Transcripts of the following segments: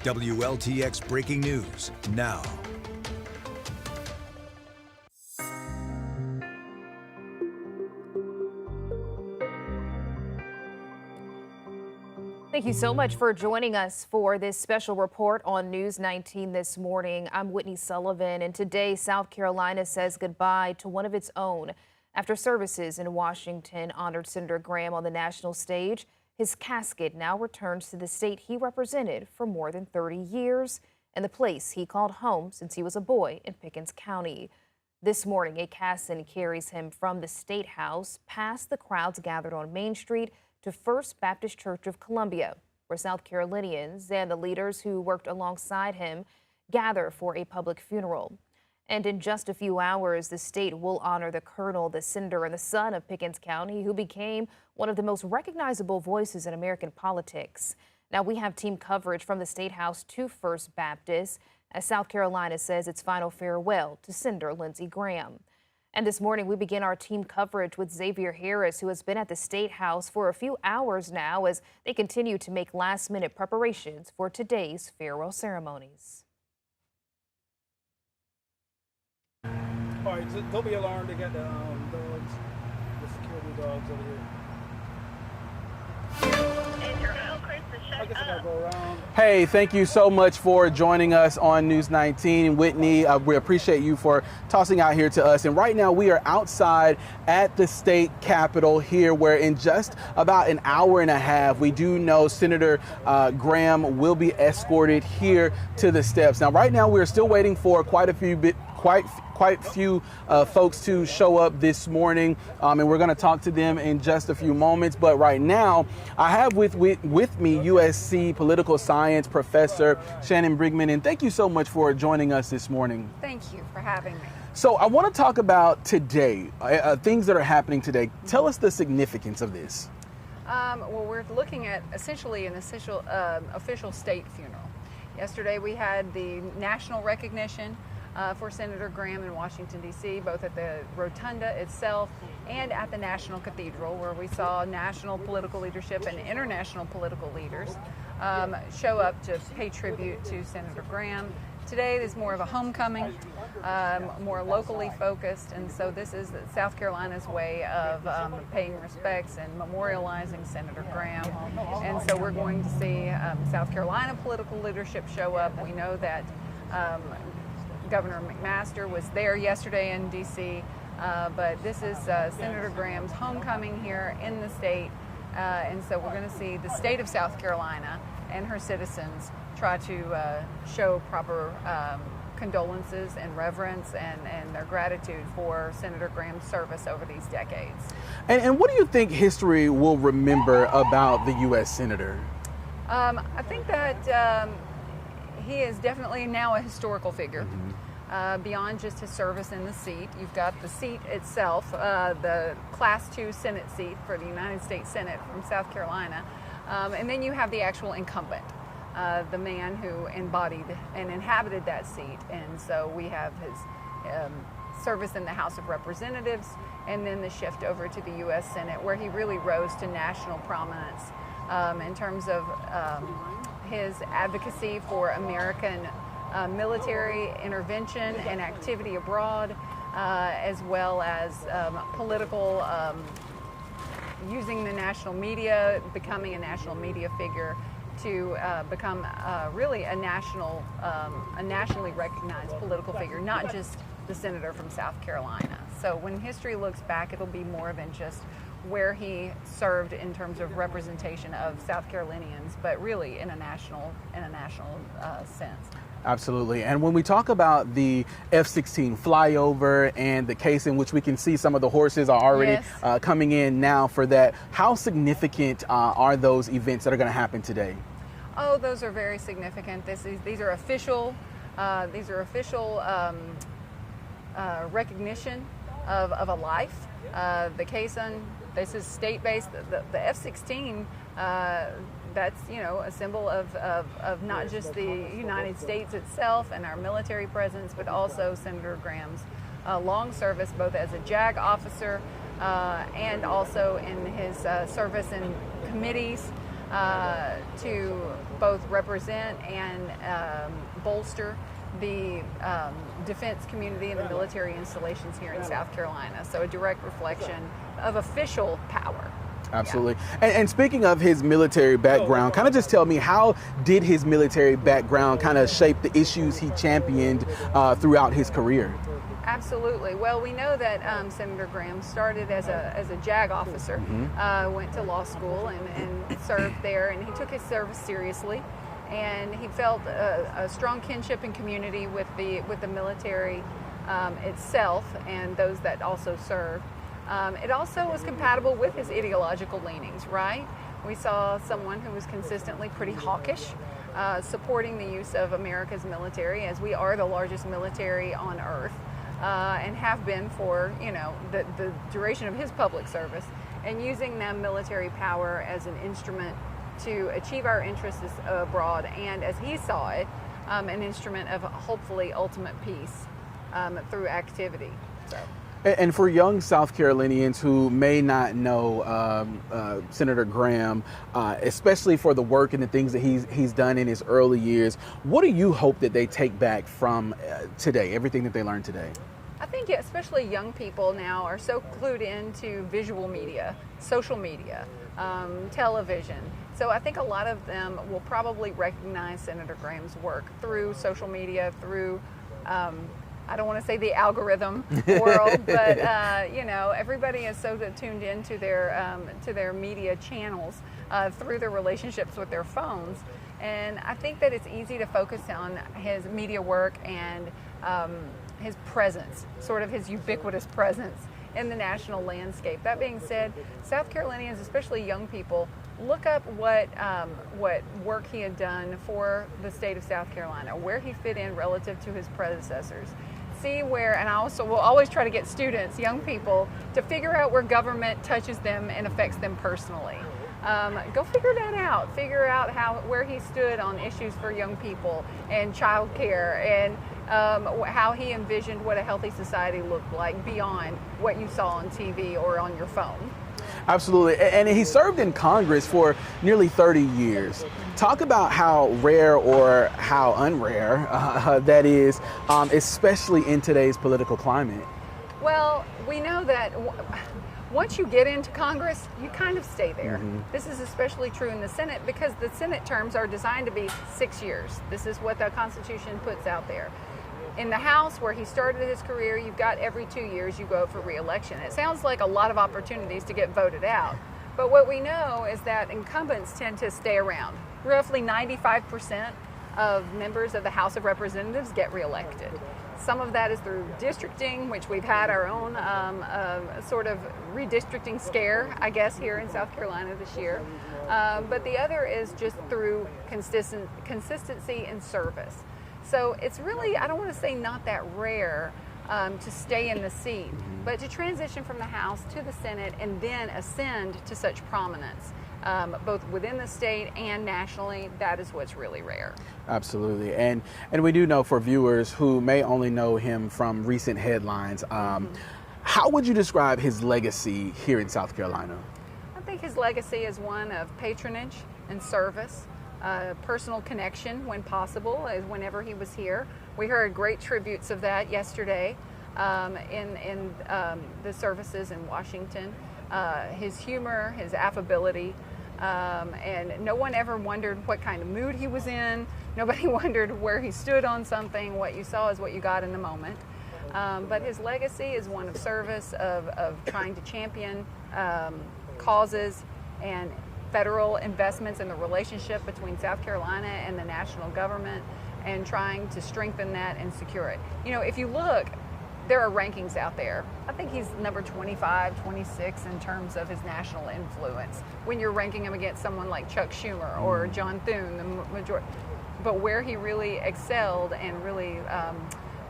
WLTX breaking news now. Thank you so much for joining us for this special report on News 19 this morning. I'm Whitney Sullivan, and today South Carolina says goodbye to one of its own. After services in Washington honored Senator Graham on the national stage, his casket now returns to the state he represented for more than 30 years and the place he called home since he was a boy in Pickens County. This morning, a casket carries him from the State House past the crowds gathered on Main Street to First Baptist Church of Columbia, where South Carolinians and the leaders who worked alongside him gather for a public funeral. And in just a few hours, the state will honor the colonel, the senator, and the son of Pickens County, who became one of the most recognizable voices in American politics. Now, we have team coverage from the State House to First Baptist as South Carolina says its final farewell to Senator Lindsey Graham. And this morning, we begin our team coverage with Xavier Harris, who has been at the State House for a few hours now as they continue to make last-minute preparations for today's farewell ceremonies. All right, so don't be alarmed. They got the dogs, the security dogs over here. I guess I gotta go around. Hey, thank you so much for joining us on News 19. Whitney, we appreciate you for tossing out here to us. And right now we are outside at the state capitol here, where in just about an hour and a half, we do know Senator Graham will be escorted here to the steps. Now, right now we're still waiting for quite a few folks to show up this morning, and we're going to talk to them in just a few moments. But right now, I have with me USC political science professor Shannon Brigman, and thank you so much for joining us this morning. Thank you for having me. So I want to talk about today, things that are happening today. Tell us the significance of this. Well, we're looking at essentially an official state funeral. Yesterday we had the national recognition for Senator Graham in Washington, D.C., both at the Rotunda itself and at the National Cathedral, where we saw national political leadership and international political leaders show up to pay tribute to Senator Graham. Today is more of a homecoming, more locally focused, and so this is South Carolina's way of paying respects and memorializing Senator Graham. And so we're going to see South Carolina political leadership show up. We know that Governor McMaster was there yesterday in D.C., but this is Senator Graham's homecoming here in the state, and so we're going to see the state of South Carolina and her citizens try to show proper condolences and reverence and their gratitude for Senator Graham's service over these decades. And what do you think history will remember about the U.S. Senator? I think that he is definitely now a historical figure. Beyond just his service in the seat, you've got the seat itself, the Class 2 Senate seat for the United States Senate from South Carolina, and then you have the actual incumbent, the man who embodied and inhabited that seat. And so we have his service in the House of Representatives, and then the shift over to the U.S. Senate, where he really rose to national prominence in terms of his advocacy for American military intervention and activity abroad, as well as political, using the national media, becoming a national media figure to become really a nationally recognized political figure, not just the senator from South Carolina. So when history looks back, it'll be more than just where he served in terms of representation of South Carolinians, but really in a national sense. Absolutely. And when we talk about the F-16 flyover and the case in which we can see some of the horses are already coming in now for that, how significant are those events that are going to happen today? Oh, those are very significant. These are official recognition of a life. The case on this is state-based. The F-16. That's, a symbol of not just the United States itself and our military presence, but also Senator Graham's long service, both as a JAG officer and also in his service in committees to both represent and bolster the defense community and the military installations here in South Carolina. So a direct reflection of official power. Absolutely. And speaking of his military background, kind of just tell me, how did his military background kind of shape the issues he championed throughout his career? Absolutely. Well, we know that Senator Graham started as a JAG officer, went to law school and served there, and he took his service seriously. And he felt a strong kinship and community with the military itself and those that also served. It also was compatible with his ideological leanings, right? We saw someone who was consistently pretty hawkish, supporting the use of America's military, as we are the largest military on earth, and have been for, the duration of his public service, and using that military power as an instrument to achieve our interests abroad, and as he saw it, an instrument of hopefully ultimate peace through activity. So. And for young South Carolinians who may not know Senator Graham, especially for the work and the things that he's done in his early years, what do you hope that they take back from today, everything that they learned today? I think especially young people now are so clued into visual media, social media, television. So I think a lot of them will probably recognize Senator Graham's work through social media, through, I don't want to say the algorithm world, but everybody is so tuned into their media channels through their relationships with their phones. And I think that it's easy to focus on his media work and his presence, sort of his ubiquitous presence in the national landscape. That being said, South Carolinians, especially young people, look up what work he had done for the state of South Carolina, where he fit in relative to his predecessors. See where, and I also will always try to get students, young people, to figure out where government touches them and affects them personally. Go figure that out. Figure out where he stood on issues for young people and child care, and how he envisioned what a healthy society looked like beyond what you saw on TV or on your phone. Absolutely. And he served in Congress for nearly 30 years. Talk about how rare or how unrare that is, especially in today's political climate. Well, we know that once you get into Congress, you kind of stay there. This is especially true in the Senate, because the Senate terms are designed to be 6 years. This is what the Constitution puts out there. In the House, where he started his career, you've got every 2 years you go for re-election. It sounds like a lot of opportunities to get voted out. But what we know is that incumbents tend to stay around. Roughly 95% of members of the House of Representatives get reelected. Some of that is through districting, which we've had our own sort of redistricting scare, I guess, here in South Carolina this year. But the other is just through consistency and service. So it's really, I don't want to say not that rare to stay in the seat, but to transition from the House to the Senate and then ascend to such prominence, both within the state and nationally, that is what's really rare. Absolutely. And we do know, for viewers who may only know him from recent headlines, how would you describe his legacy here in South Carolina? I think his legacy is one of patronage and service. Personal connection when possible, as whenever he was here. We heard great tributes of that yesterday in the services in Washington. His humor, his affability, and no one ever wondered what kind of mood he was in. Nobody wondered where he stood on something. What you saw is what you got in the moment. But his legacy is one of service, of trying to champion causes and federal investments in the relationship between South Carolina and the national government, and trying to strengthen that and secure it. If you look, there are rankings out there. I think he's number 25, 26 in terms of his national influence, when you're ranking him against someone like Chuck Schumer or John Thune, the majority. But where he really excelled and really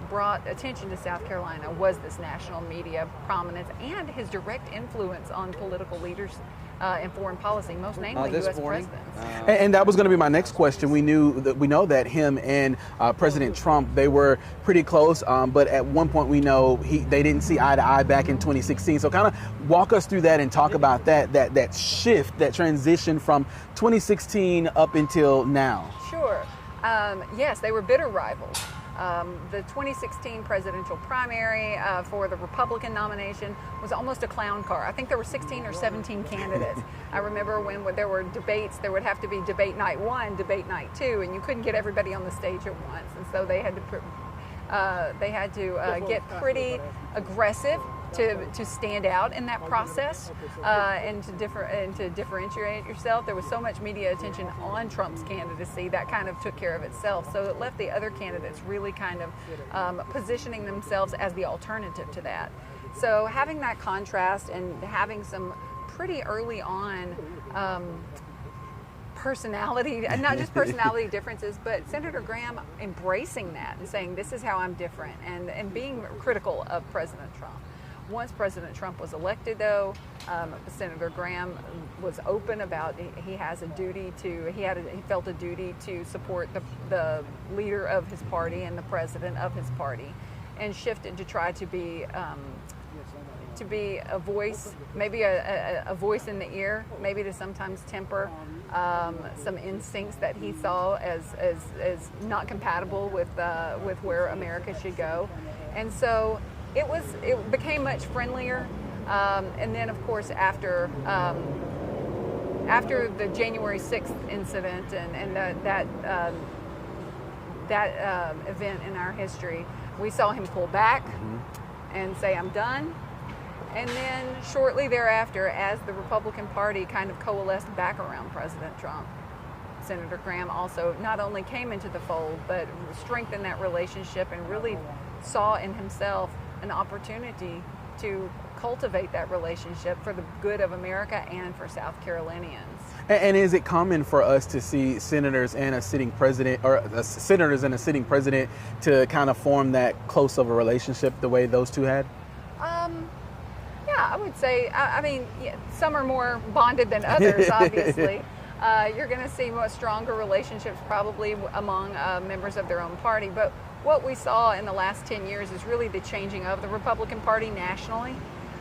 brought attention to South Carolina was this national media prominence and his direct influence on political leaders in foreign policy, most namely This U.S. morning, presidents. And that was going to be my next question. We know that him and President Trump, they were pretty close, but at one point we know they didn't see eye to eye back in 2016. So kind of walk us through that and talk about that shift, that transition from 2016 up until now. Sure. Yes, they were bitter rivals. The 2016 presidential primary for the Republican nomination was almost a clown car. I think there were 16 or 17 candidates. I remember when there were debates, there would have to be debate night 1, debate night 2, and you couldn't get everybody on the stage at once. And so they had to get pretty aggressive to stand out in that process and to differentiate yourself. There was so much media attention on Trump's candidacy that kind of took care of itself. So it left the other candidates really kind of positioning themselves as the alternative to that. So having that contrast and having some pretty early on personality, and not just personality differences, but Senator Graham embracing that and saying, this is how I'm different, and being critical of President Trump. Once President Trump was elected, though, Senator Graham was open about he felt a duty to support the leader of his party and the president of his party, and shifted to try to be a voice, maybe a voice in the ear, maybe to sometimes temper some instincts that he saw as not compatible with where America should go, and so it became much friendlier. And then, of course, after the January 6th incident and that event in our history, we saw him pull back and say, I'm done. And then shortly thereafter, as the Republican Party kind of coalesced back around President Trump, Senator Graham also not only came into the fold, but strengthened that relationship and really saw in himself an opportunity to cultivate that relationship for the good of America and for South Carolinians. And is it common for us to see senators and a sitting president, or senators and a sitting president, to kind of form that close of a relationship the way those two had? Yeah, I would say, I mean, some are more bonded than others, obviously. You're going to see much stronger relationships probably among members of their own party. But what we saw in the last 10 years is really the changing of the Republican Party nationally,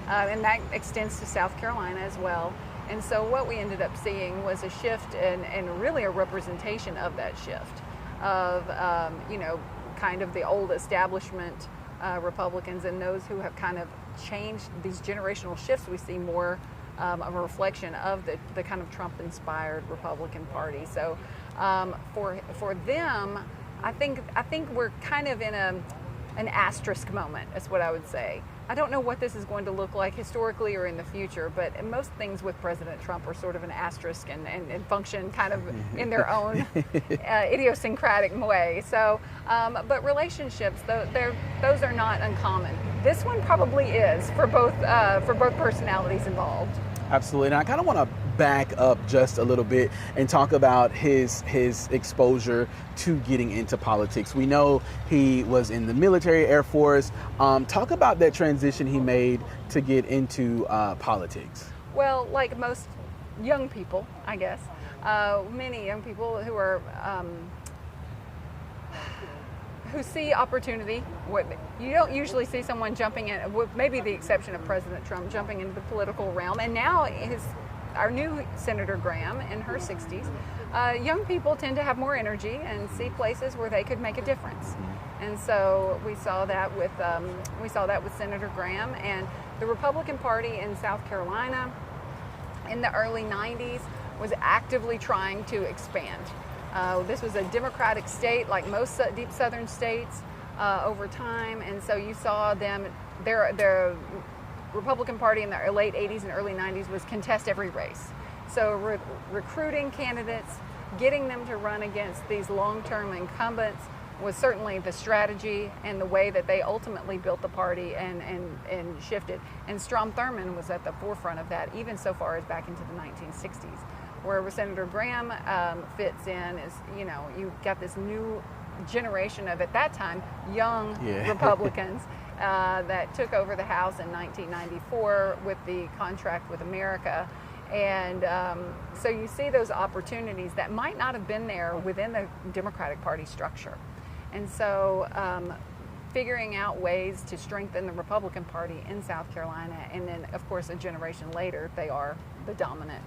and that extends to South Carolina as well. And so what we ended up seeing was a shift and really a representation of that shift of, kind of the old establishment Republicans and those who have kind of changed these generational shifts. We see more of a reflection of the kind of Trump-inspired Republican Party. So for them, I think we're kind of in an asterisk moment, is what I would say. I don't know what this is going to look like historically or in the future, but most things with President Trump are sort of an asterisk and function kind of in their own idiosyncratic way. So, but relationships, those are not uncommon. This one probably is for both personalities involved. Absolutely. And I kind of want to back up just a little bit and talk about his exposure to getting into politics. We know he was in the military, Air Force. Talk about that transition he made to get into politics. Well, like most young people, I guess, many young people who are who see opportunity. You don't usually see someone jumping in, with maybe the exception of President Trump, jumping into the political realm. And now our new Senator Graham in her 60s, young people tend to have more energy and see places where they could make a difference. And so we saw that with Senator Graham, and the Republican Party in South Carolina in the early 90s was actively trying to expand. This was a Democratic state, like most deep Southern states, over time, and so you saw them. Their Republican Party in the late 80s and early 90s was contest every race. So recruiting candidates, getting them to run against these long-term incumbents was certainly the strategy and the way that they ultimately built the party and shifted. And Strom Thurmond was at the forefront of that, even so far as back into the 1960s. Where Senator Graham fits in is, you've got this new generation of, at that time, young Yeah. Republicans that took over the House in 1994 with the contract with America. And so you see those opportunities that might not have been there within the Democratic Party structure. And so figuring out ways to strengthen the Republican Party in South Carolina, and then, of course, a generation later, they are the dominant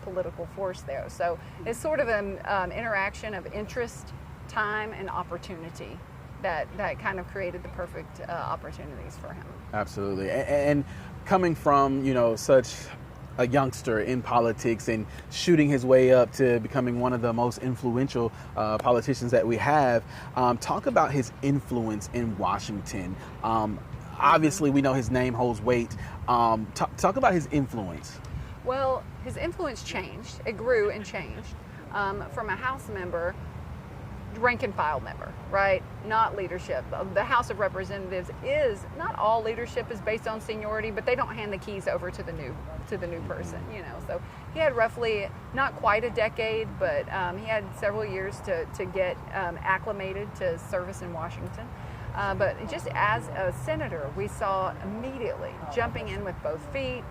political force there. So it's sort of an interaction of interest, time, and opportunity that kind of created the perfect opportunities for him. Absolutely. And coming from, such a youngster in politics and shooting his way up to becoming one of the most influential politicians that we have, talk about his influence in Washington. Obviously, we know his name holds weight. Talk about his influence. Well, his influence changed. It grew and changed from a House member, rank and file member, right? Not leadership. The House of Representatives is, not all leadership is based on seniority, but they don't hand the keys over to the new person, So he had roughly, not quite a decade, but he had several years to get acclimated to service in Washington. But just as a senator, we saw immediately jumping in with both feet,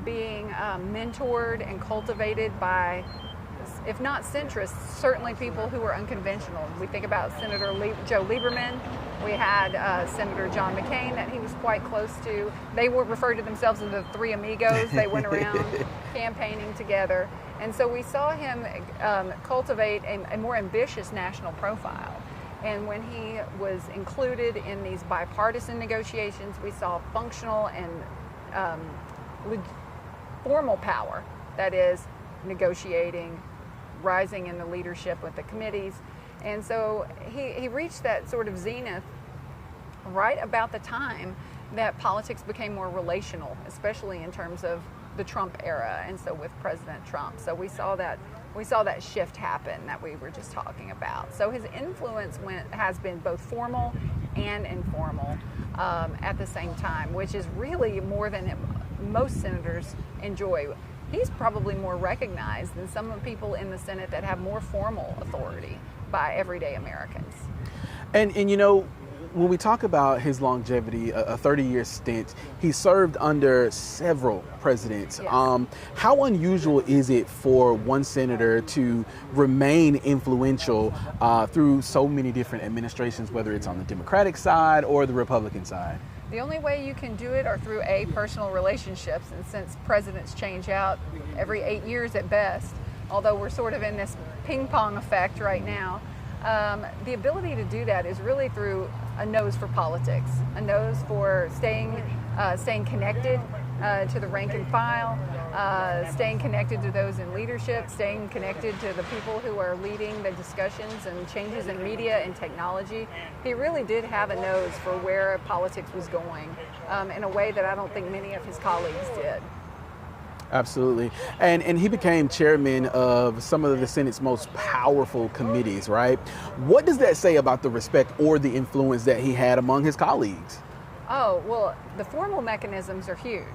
being mentored and cultivated by, if not centrists, certainly people who were unconventional. We think about Senator Joe Lieberman. We had Senator John McCain that he was quite close to. They were referred to themselves as the Three Amigos. They went around campaigning together. And so we saw him cultivate a more ambitious national profile. And when he was included in these bipartisan negotiations, we saw functional and formal power, that is, negotiating, rising in the leadership with the committees. And so he reached that sort of zenith right about the time that politics became more relational, especially in terms of the Trump era, and so with President Trump. So we saw that shift happen that we were just talking about. So his influence has been both formal and informal at the same time, which is really more than most senators enjoy. He's probably more recognized than some of the people in the Senate that have more formal authority by everyday Americans. And when we talk about his longevity, a 30-year stint, he served under several presidents. Yes. How unusual is it for one senator to remain influential through so many different administrations, whether it's on the Democratic side or the Republican side? The only way you can do it are through personal relationships, and since presidents change out every 8 years at best, although we're sort of in this ping pong effect right now, the ability to do that is really through a nose for politics, a nose for staying connected to the rank and file, staying connected to those in leadership, staying connected to the people who are leading the discussions and changes in media and technology. He really did have a nose for where politics was going in a way that I don't think many of his colleagues did. Absolutely. And he became chairman of some of the Senate's most powerful committees, right? What does that say about the respect or the influence that he had among his colleagues? Oh, well, the formal mechanisms are huge.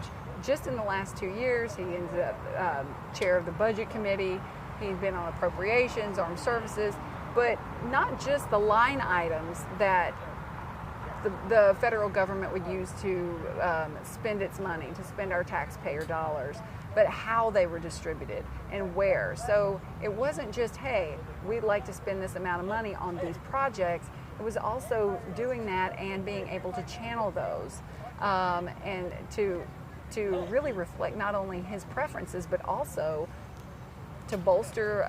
Just in the last 2 years, he ended up chair of the Budget Committee. He's been on Appropriations, Armed Services, but not just the line items that the federal government would use to spend its money, to spend our taxpayer dollars, but how they were distributed and where. So it wasn't just, hey, we'd like to spend this amount of money on these projects. It was also doing that and being able to channel those and to really reflect not only his preferences, but also to bolster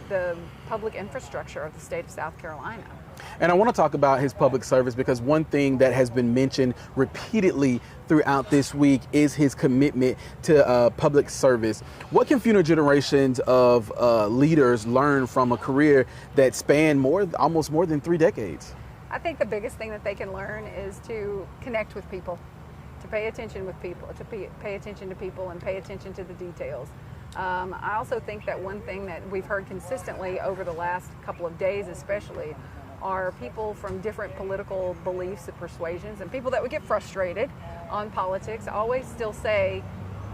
the public infrastructure of the state of South Carolina. And I want to talk about his public service, because one thing that has been mentioned repeatedly throughout this week is his commitment to public service. What can future generations of leaders learn from a career that spanned almost more than 3 decades? I think the biggest thing that they can learn is to connect with people, to pay attention with people, to pay attention to people and pay attention to the details. I also think that one thing that we've heard consistently over the last couple of days especially are people from different political beliefs and persuasions, and people that would get frustrated on politics always still say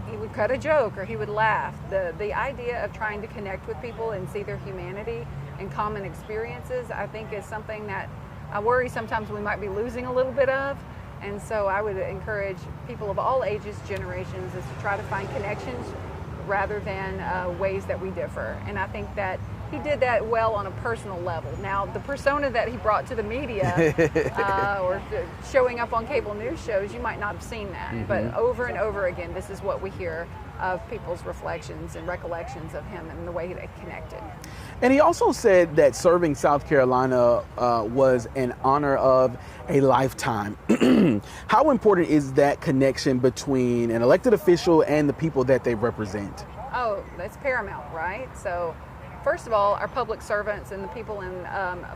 he would cut a joke or he would laugh. The idea of trying to connect with people and see their humanity and common experiences, I think is something that I worry sometimes we might be losing a little bit of. And so I would encourage people of all ages, generations, is to try to find connections rather than ways that we differ. And I think that he did that well on a personal level. Now, the persona that he brought to the media or showing up on cable news shows, you might not have seen that. Mm-hmm. But over and over again, this is what we hear of people's reflections and recollections of him and the way they connected. And he also said that serving South Carolina was an honor of a lifetime. How important is that connection between an elected official and the people that they represent? Oh, that's paramount, right? So, first of all, our public servants and the people in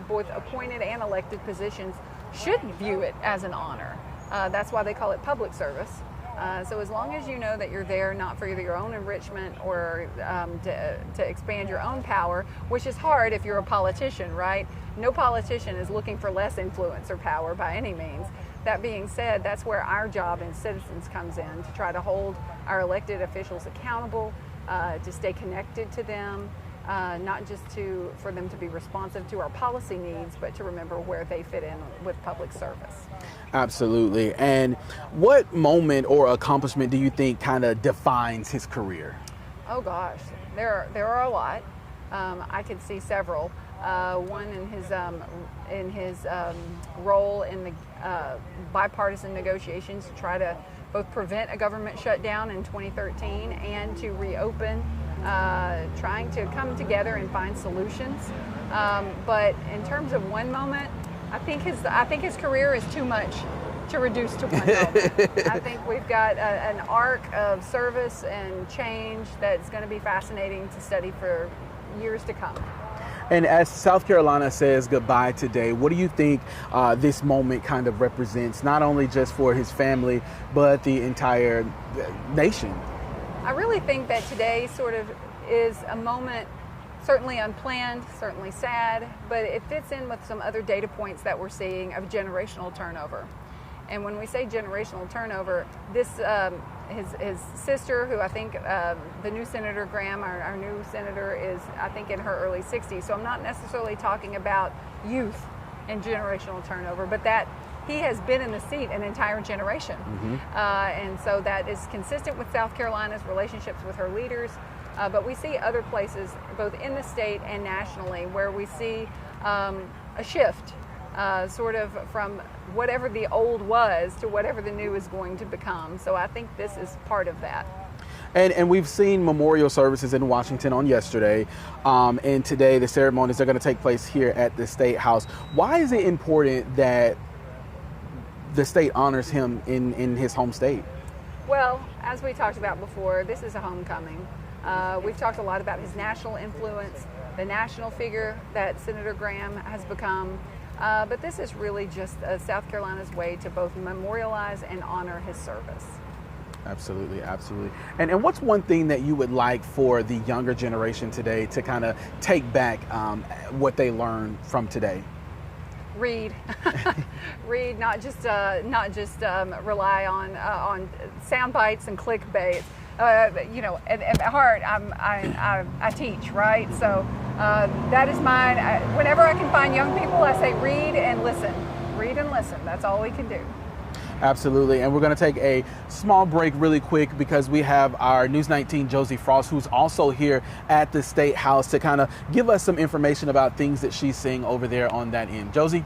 both appointed and elected positions should view it as an honor. That's why they call it public service. So as long as you know that you're there not for either your own enrichment or to expand your own power, which is hard if you're a politician, right? No politician is looking for less influence or power by any means. That being said, that's where our job as citizens comes in, to try to hold our elected officials accountable, to stay connected to them, not just for them to be responsive to our policy needs, but to remember where they fit in with public service. Absolutely. And what moment or accomplishment do you think kind of defines his career? Oh gosh, there are a lot. I could see several. One in his role in the bipartisan negotiations to try to both prevent a government shutdown in 2013 and to reopen, trying to come together and find solutions. But in terms of one moment, I think his career is too much to reduce to one moment. I think we've got an arc of service and change that's going to be fascinating to study for years to come. And as South Carolina says goodbye today, what do you think this moment kind of represents, not only just for his family, but the entire nation? I really think that today sort of is a moment, certainly unplanned, certainly sad, but it fits in with some other data points that we're seeing of generational turnover. And when we say generational turnover, this his sister, who I think the new Senator Graham, our new senator, is I think in her early 60s. So I'm not necessarily talking about youth and generational turnover, but that he has been in the seat an entire generation. Mm-hmm. And so that is consistent with South Carolina's relationships with her leaders. But we see other places, both in the state and nationally, where we see a shift, sort of from whatever the old was to whatever the new is going to become. So I think this is part of that. And we've seen memorial services in Washington on yesterday, and today the ceremonies are going to take place here at the State House. Why is it important that the state honors him in his home state? Well, as we talked about before, this is a homecoming. We've talked a lot about his national influence, the national figure that Senator Graham has become. But this is really just South Carolina's way to both memorialize and honor his service. Absolutely, absolutely. And what's one thing that you would like for the younger generation today to kind of take back what they learned from today? Read, read, not just rely on sound bites and clickbait. You know, at heart, I teach, right? So that is mine. Whenever I can find young people, I say read and listen. Read and listen. That's all we can do. Absolutely. And we're going to take a small break really quick because we have our News 19 Josie Frost, who's also here at the State House, to kind of give us some information about things that she's seeing over there on that end. Josie?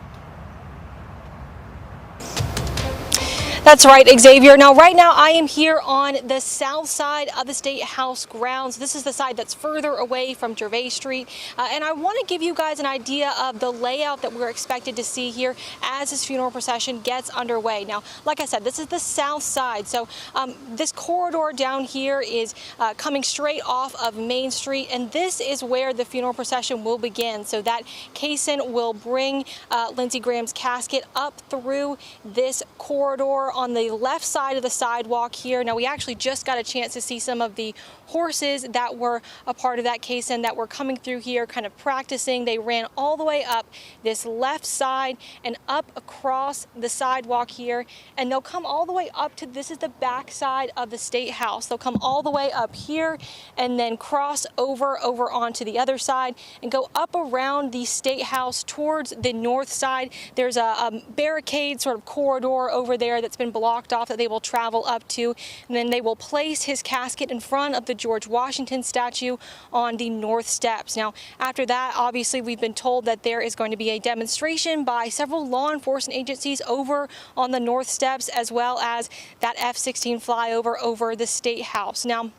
That's right, Xavier. Now, right now, I am here on the south side of the State House grounds. This is the side that's further away from Gervais Street. And I want to give you guys an idea of the layout that we're expected to see here as this funeral procession gets underway. Now, like I said, this is the south side. So this corridor down here is coming straight off of Main Street. And this is where the funeral procession will begin. So that caisson will bring Lindsey Graham's casket up through this corridor on the left side of the sidewalk here. Now, we actually just got a chance to see some of the horses that were a part of that case and that were coming through here kind of practicing. They ran all the way up this left side and up across the sidewalk here, and they'll come all the way up to, this is the back side of the State House. They'll come all the way up here and then cross over onto the other side and go up around the State House towards the north side. There's a barricade sort of corridor over there that's been blocked off that they will travel up to, and then they will place his casket in front of the George Washington statue on the north steps. Now, after that, obviously, we've been told that there is going to be a demonstration by several law enforcement agencies over on the north steps, as well as that F-16 flyover over the State House. Now,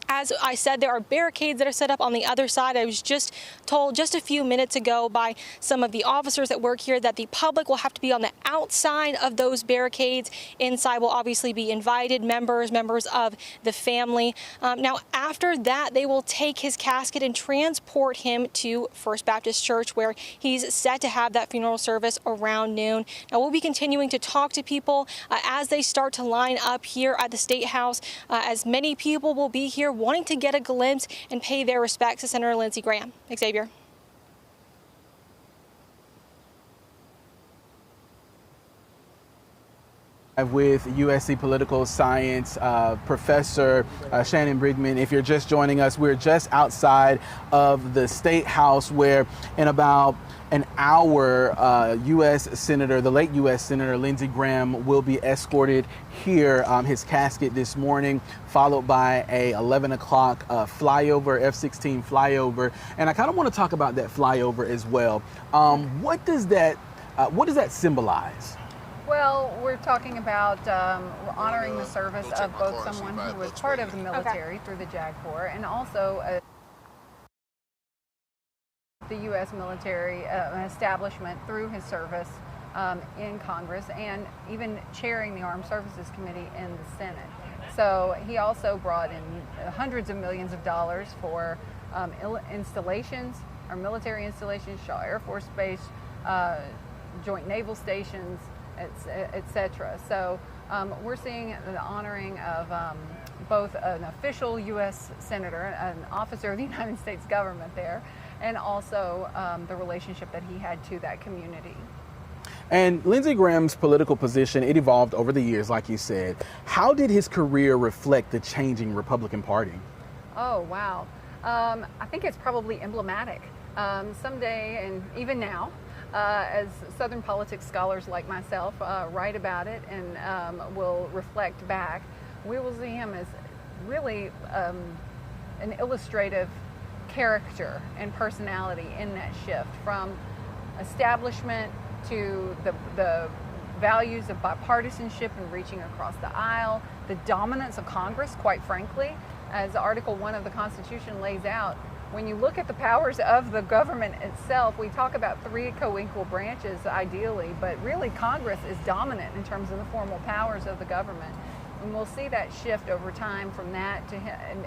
as I said, there are barricades that are set up on the other side. I was just told just a few minutes ago by some of the officers that work here that the public will have to be on the outside of those barricades. Inside will obviously be invited members of the family. Now, after that, they will take his casket and transport him to First Baptist Church, where he's set to have that funeral service around noon. Now, we'll be continuing to talk to people as they start to line up here at the State House, as many people will be here wanting to get a glimpse and pay their respects to Senator Lindsey Graham. Xavier. With USC political science professor Shannon Brigman. If you're just joining us, we're just outside of the State House, where in about an hour, the late U.S. Senator Lindsey Graham will be escorted here, his casket this morning, followed by a 11 o'clock flyover, F-16 flyover. And I kind of want to talk about that flyover as well. What does that symbolize? Well, we're talking about honoring the service of both someone who was part of the military through the JAG Corps and also the U.S. military establishment through his service in Congress and even chairing the Armed Services Committee in the Senate. So he also brought in hundreds of millions of dollars for installations, or military installations, Shaw Air Force Base, joint naval stations, etc. So we're seeing the honoring of both an official U.S. senator, an officer of the United States government there, and also the relationship that he had to that community. And Lindsey Graham's political position, it evolved over the years, like you said. How did his career reflect the changing Republican Party? Oh, wow. I think it's probably emblematic. Someday, and even now, as Southern politics scholars like myself write about it and will reflect back, we will see him as really an illustrative character and personality in that shift from establishment to the values of bipartisanship and reaching across the aisle, the dominance of Congress, quite frankly, as Article 1 of the Constitution lays out. When you look at the powers of the government itself, we talk about three co-equal branches ideally, but really Congress is dominant in terms of the formal powers of the government. And we'll see that shift over time from that to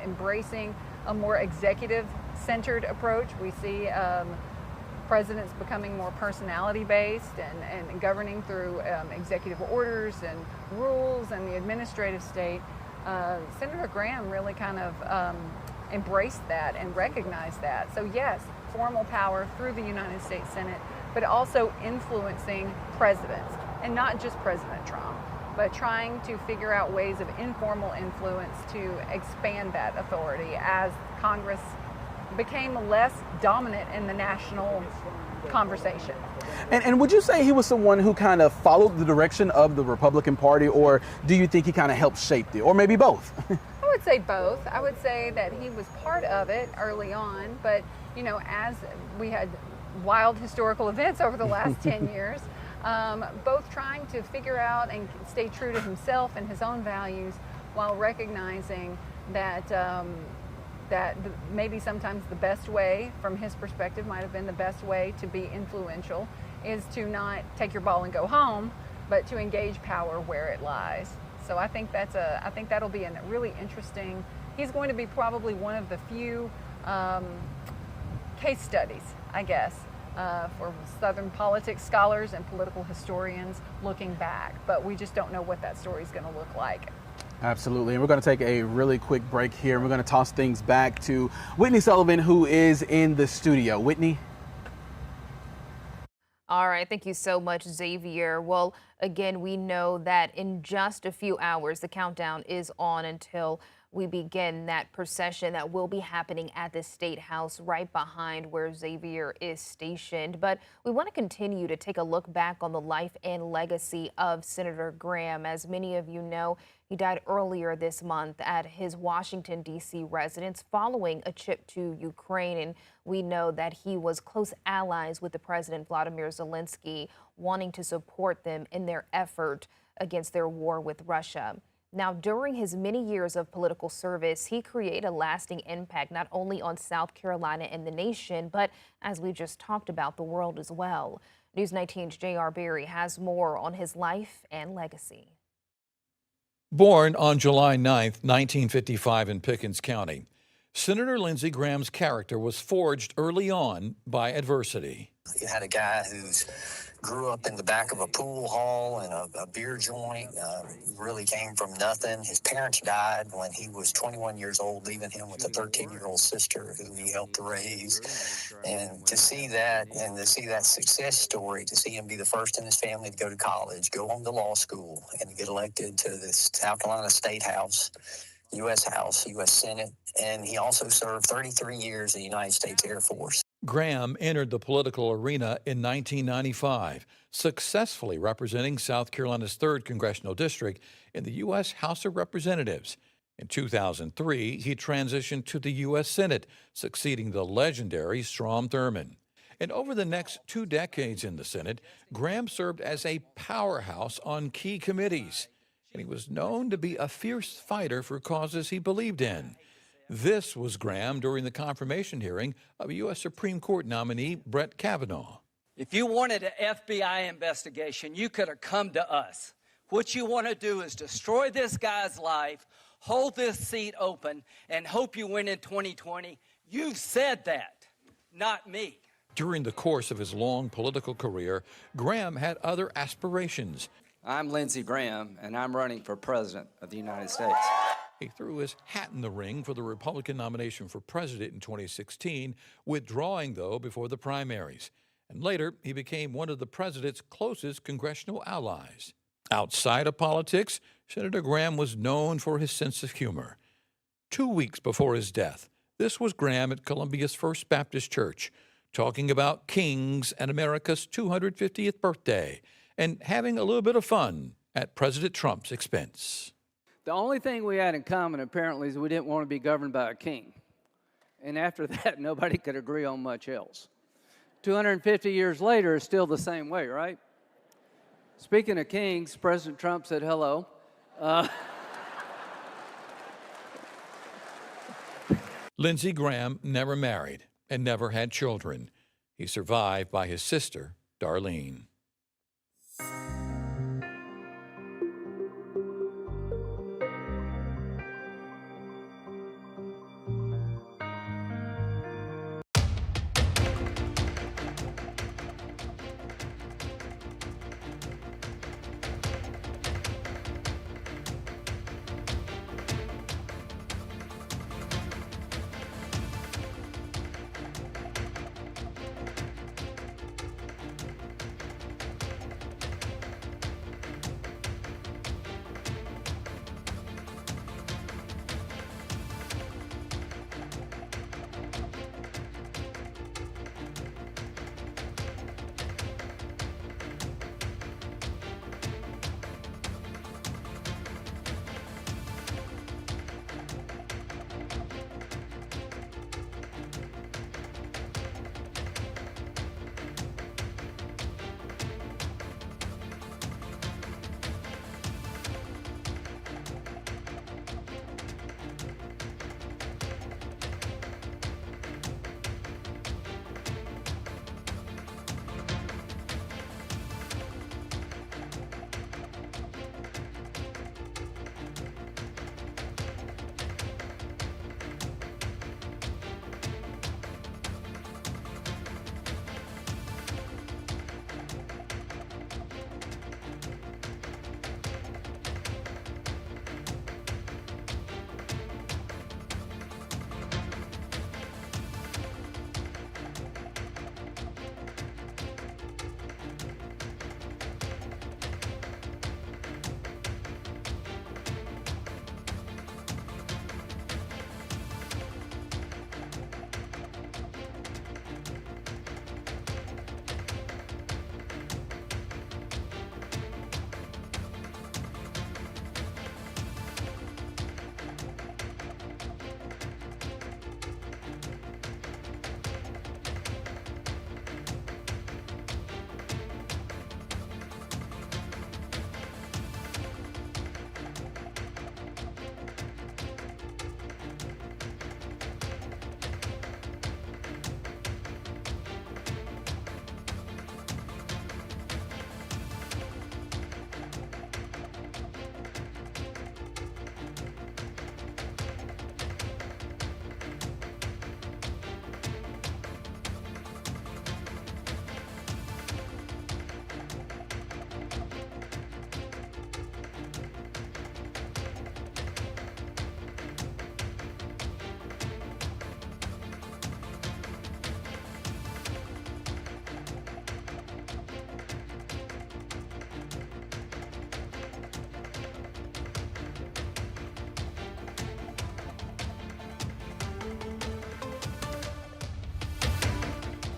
embracing a more executive-centered approach. We see presidents becoming more personality-based and governing through executive orders and rules and the administrative state. Senator Graham really kind of embraced that and recognized that. So yes, formal power through the United States Senate, but also influencing presidents, and not just President Trump, but trying to figure out ways of informal influence to expand that authority as Congress became less dominant in the national conversation. And would you say he was someone who kind of followed the direction of the Republican Party, or do you think he kind of helped shape it, or maybe both? I would say both. I would say that he was part of it early on, but you know, as we had wild historical events over the last 10 years, both trying to figure out and stay true to himself and his own values while recognizing that that maybe sometimes the best way, from his perspective, might have been the best way to be influential is to not take your ball and go home, but to engage power where it lies. So I think that'll be a really interesting. He's going to be probably one of the few case studies, I guess, for Southern politics scholars and political historians looking back. But we just don't know what that story is going to look like. Absolutely. And we're going to take a really quick break here. And we're going to toss things back to Whitney Sullivan, who is in the studio. Whitney? All right, thank you so much, Xavier. Well, again, we know that in just a few hours, the countdown is on until we begin that procession that will be happening at the State House right behind where Xavier is stationed. But we want to continue to take a look back on the life and legacy of Senator Graham. As many of you know, he died earlier this month at his Washington, D.C. residence following a trip to Ukraine. And we know that he was close allies with the President Vladimir Zelensky, wanting to support them in their effort against their war with Russia. Now, during his many years of political service, he created a lasting impact not only on South Carolina and the nation, but as we just talked about, the world as well. News 19's J.R. Berry has more on his life and legacy. Born on July 9, 1955 in Pickens County, Senator Lindsey Graham's character was forged early on by adversity. You had a guy who grew up in the back of a pool hall and a beer joint, really came from nothing. His parents died when he was 21 years old, leaving him with a 13-year-old sister who he helped raise. And to see that, and to see that success story, to see him be the first in his family to go to college, go on to law school, and get elected to the South Carolina State House, U.S. Senate, and he also served 33 years in the United States Air Force. Graham entered the political arena in 1995, successfully representing South Carolina's 3rd Congressional District in the U.S. House of Representatives. In 2003, he transitioned to the U.S. Senate, succeeding the legendary Strom Thurmond. And over the next 2 decades in the Senate, Graham served as a powerhouse on key committees. And he was known to be a fierce fighter for causes he believed in. This was Graham during the confirmation hearing of U.S. Supreme Court nominee Brett Kavanaugh. If you wanted an FBI investigation, you could have come to us. What you want to do is destroy this guy's life, hold this seat open, and hope you win in 2020. You've said that, not me. During the course of his long political career, Graham had other aspirations. I'm Lindsey Graham, and I'm running for President of the United States. He threw his hat in the ring for the Republican nomination for president in 2016, withdrawing, though, before the primaries. And later, he became one of the president's closest congressional allies. Outside of politics, Senator Graham was known for his sense of humor. 2 weeks before his death, this was Graham at Columbia's First Baptist Church, talking about kings and America's 250th birthday, and having a little bit of fun at President Trump's expense. The only thing we had in common, apparently, is we didn't want to be governed by a king. And after that, nobody could agree on much else. 250 years later, it's still the same way, right? Speaking of kings, President Trump said hello. Lindsey Graham never married and never had children. He survived by his sister, Darlene.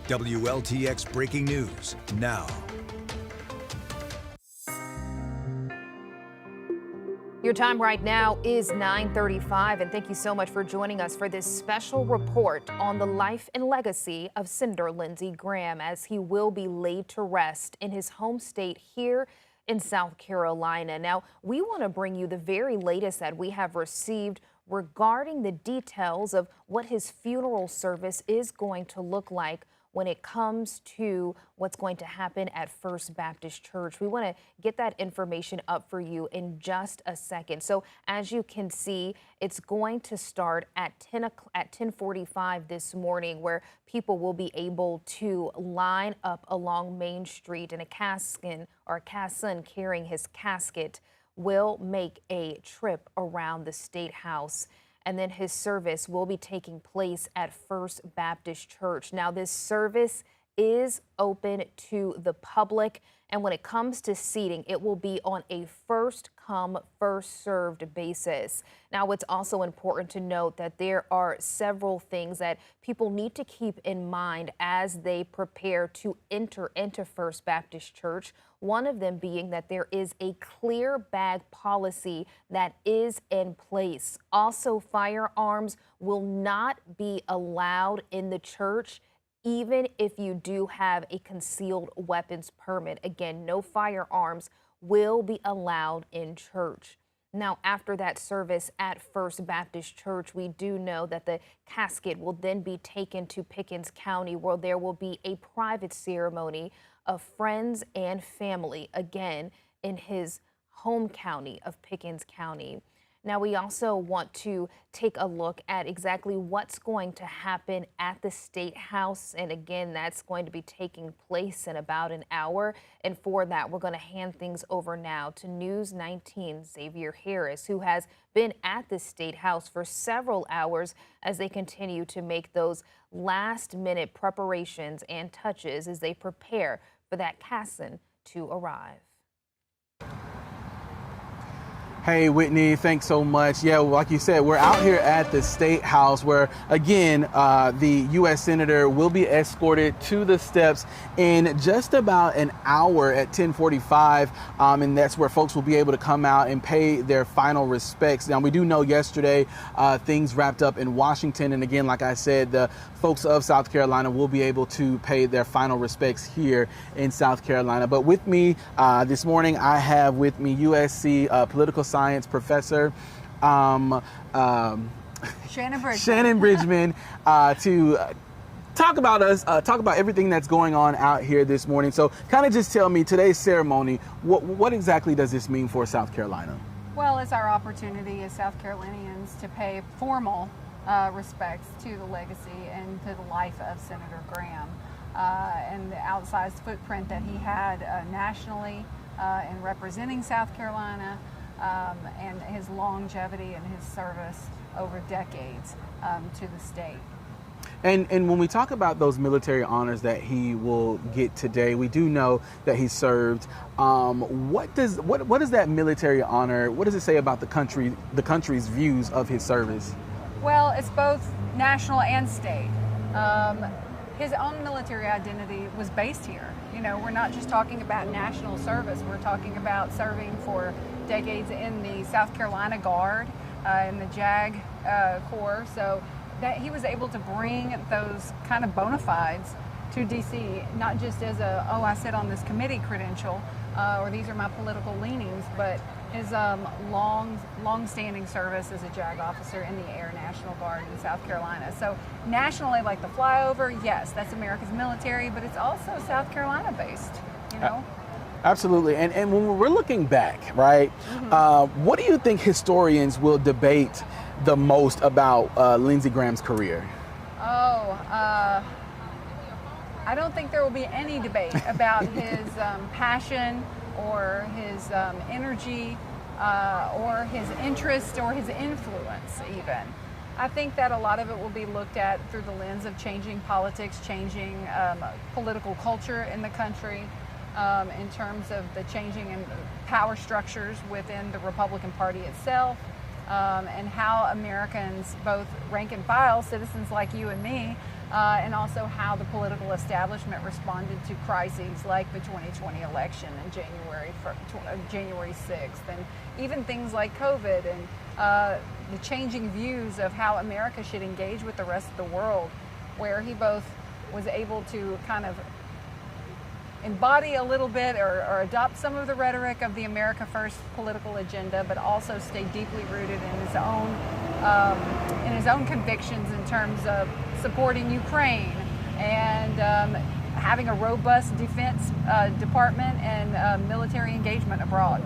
WLTX Breaking News now. Your time right now is 9:35, and thank you so much for joining us for this special report on the life and legacy of Senator Lindsey Graham, as he will be laid to rest in his home state here in South Carolina. Now, we want to bring you the very latest that we have received regarding the details of what his funeral service is going to look like when it comes to what's going to happen at First Baptist Church. We want to get that information up for you in just a second. So as you can see, it's going to start at 10:45 this morning, where people will be able to line up along Main Street, and a casson carrying his casket will make a trip around the State House. And then his service will be taking place at First Baptist Church. Now, this service is open to the public, and when it comes to seating, it will be on a first come, first served basis. Now, it's also important to note that there are several things that people need to keep in mind as they prepare to enter into First Baptist Church. One of them being that there is a clear bag policy that is in place. Also, firearms will not be allowed in the church, even if you do have a concealed weapons permit. Again, no firearms will be allowed in church. Now, after that service at First Baptist Church, we do know that the casket will then be taken to Pickens County, where there will be a private ceremony of friends and family, again, in his home county of Pickens County. Now, we also want to take a look at exactly what's going to happen at the State House. And again, that's going to be taking place in about an hour. And for that, we're going to hand things over now to News 19's Xavier Harris, who has been at the State House for several hours as they continue to make those last-minute preparations and touches as they prepare for that casson to arrive. Hey, Whitney, thanks so much. Yeah, like you said, we're out here at the State House where, again, the U.S. Senator will be escorted to the steps in just about an hour at 10:45. And that's where folks will be able to come out and pay their final respects. Now, we do know yesterday things wrapped up in Washington. And again, like I said, the folks of South Carolina will be able to pay their final respects here in South Carolina. But with me this morning, I have with me USC political science professor Shannon Bridgman to talk about everything that's going on out here this morning. So kind of just tell me, today's ceremony, what exactly does this mean for South Carolina? Well, it's our opportunity as South Carolinians to pay formal respects to the legacy and to the life of Senator Graham and the outsized footprint that he had nationally in representing South Carolina, and his longevity and his service over decades to the state. And when we talk about those military honors that he will get today, we do know that he served. What does that military honor, what does it say about the country's views of his service? Well, it's both national and state. His own military identity was based here. You know, we're not just talking about national service. We're talking about serving for decades in the South Carolina Guard, in the JAG Corps. So that he was able to bring those kind of bona fides to D.C., not just as I sit on this committee credential, or these are my political leanings, but his long-standing service as a JAG officer in the Air National Guard in South Carolina. So nationally, like the flyover, yes, that's America's military, but it's also South Carolina-based, you know? Absolutely. And when we're looking back, right, what do you think historians will debate the most about Lindsey Graham's career? I don't think there will be any debate about his passion or his energy or his interest or his influence even. I think that a lot of it will be looked at through the lens of changing politics, changing political culture in the country, in terms of the changing in power structures within the Republican Party itself, and how Americans, both rank and file, citizens like you and me, and also how the political establishment responded to crises like the 2020 election and January 6th, and even things like COVID and the changing views of how America should engage with the rest of the world, where he both was able to kind of embody a little bit or adopt some of the rhetoric of the America First political agenda, but also stay deeply rooted in his own convictions in terms of supporting Ukraine and having a robust defense department and military engagement abroad.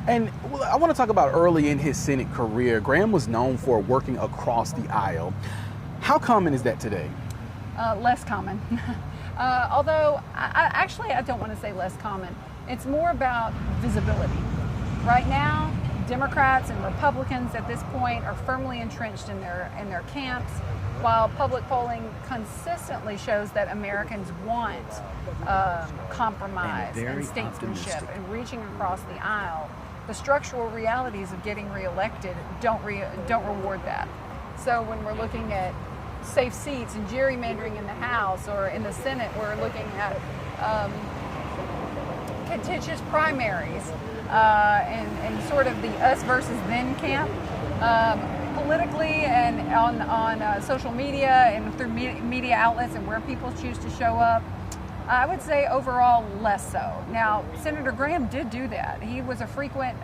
And I want to talk about early in his Senate career. Graham was known for working across the aisle. How common is that today? Less common. Although, I don't want to say less common. It's more about visibility. Right now, Democrats and Republicans at this point are firmly entrenched in their camps, while public polling consistently shows that Americans want compromise and statesmanship and reaching across the aisle. The structural realities of getting reelected don't reward that. So when we're looking at safe seats and gerrymandering in the House or in the Senate, we're looking at contentious primaries and sort of the us versus them camp. Politically and on social media and through media outlets and where people choose to show up, I would say overall less so. Now, Senator Graham did do that. He was a frequent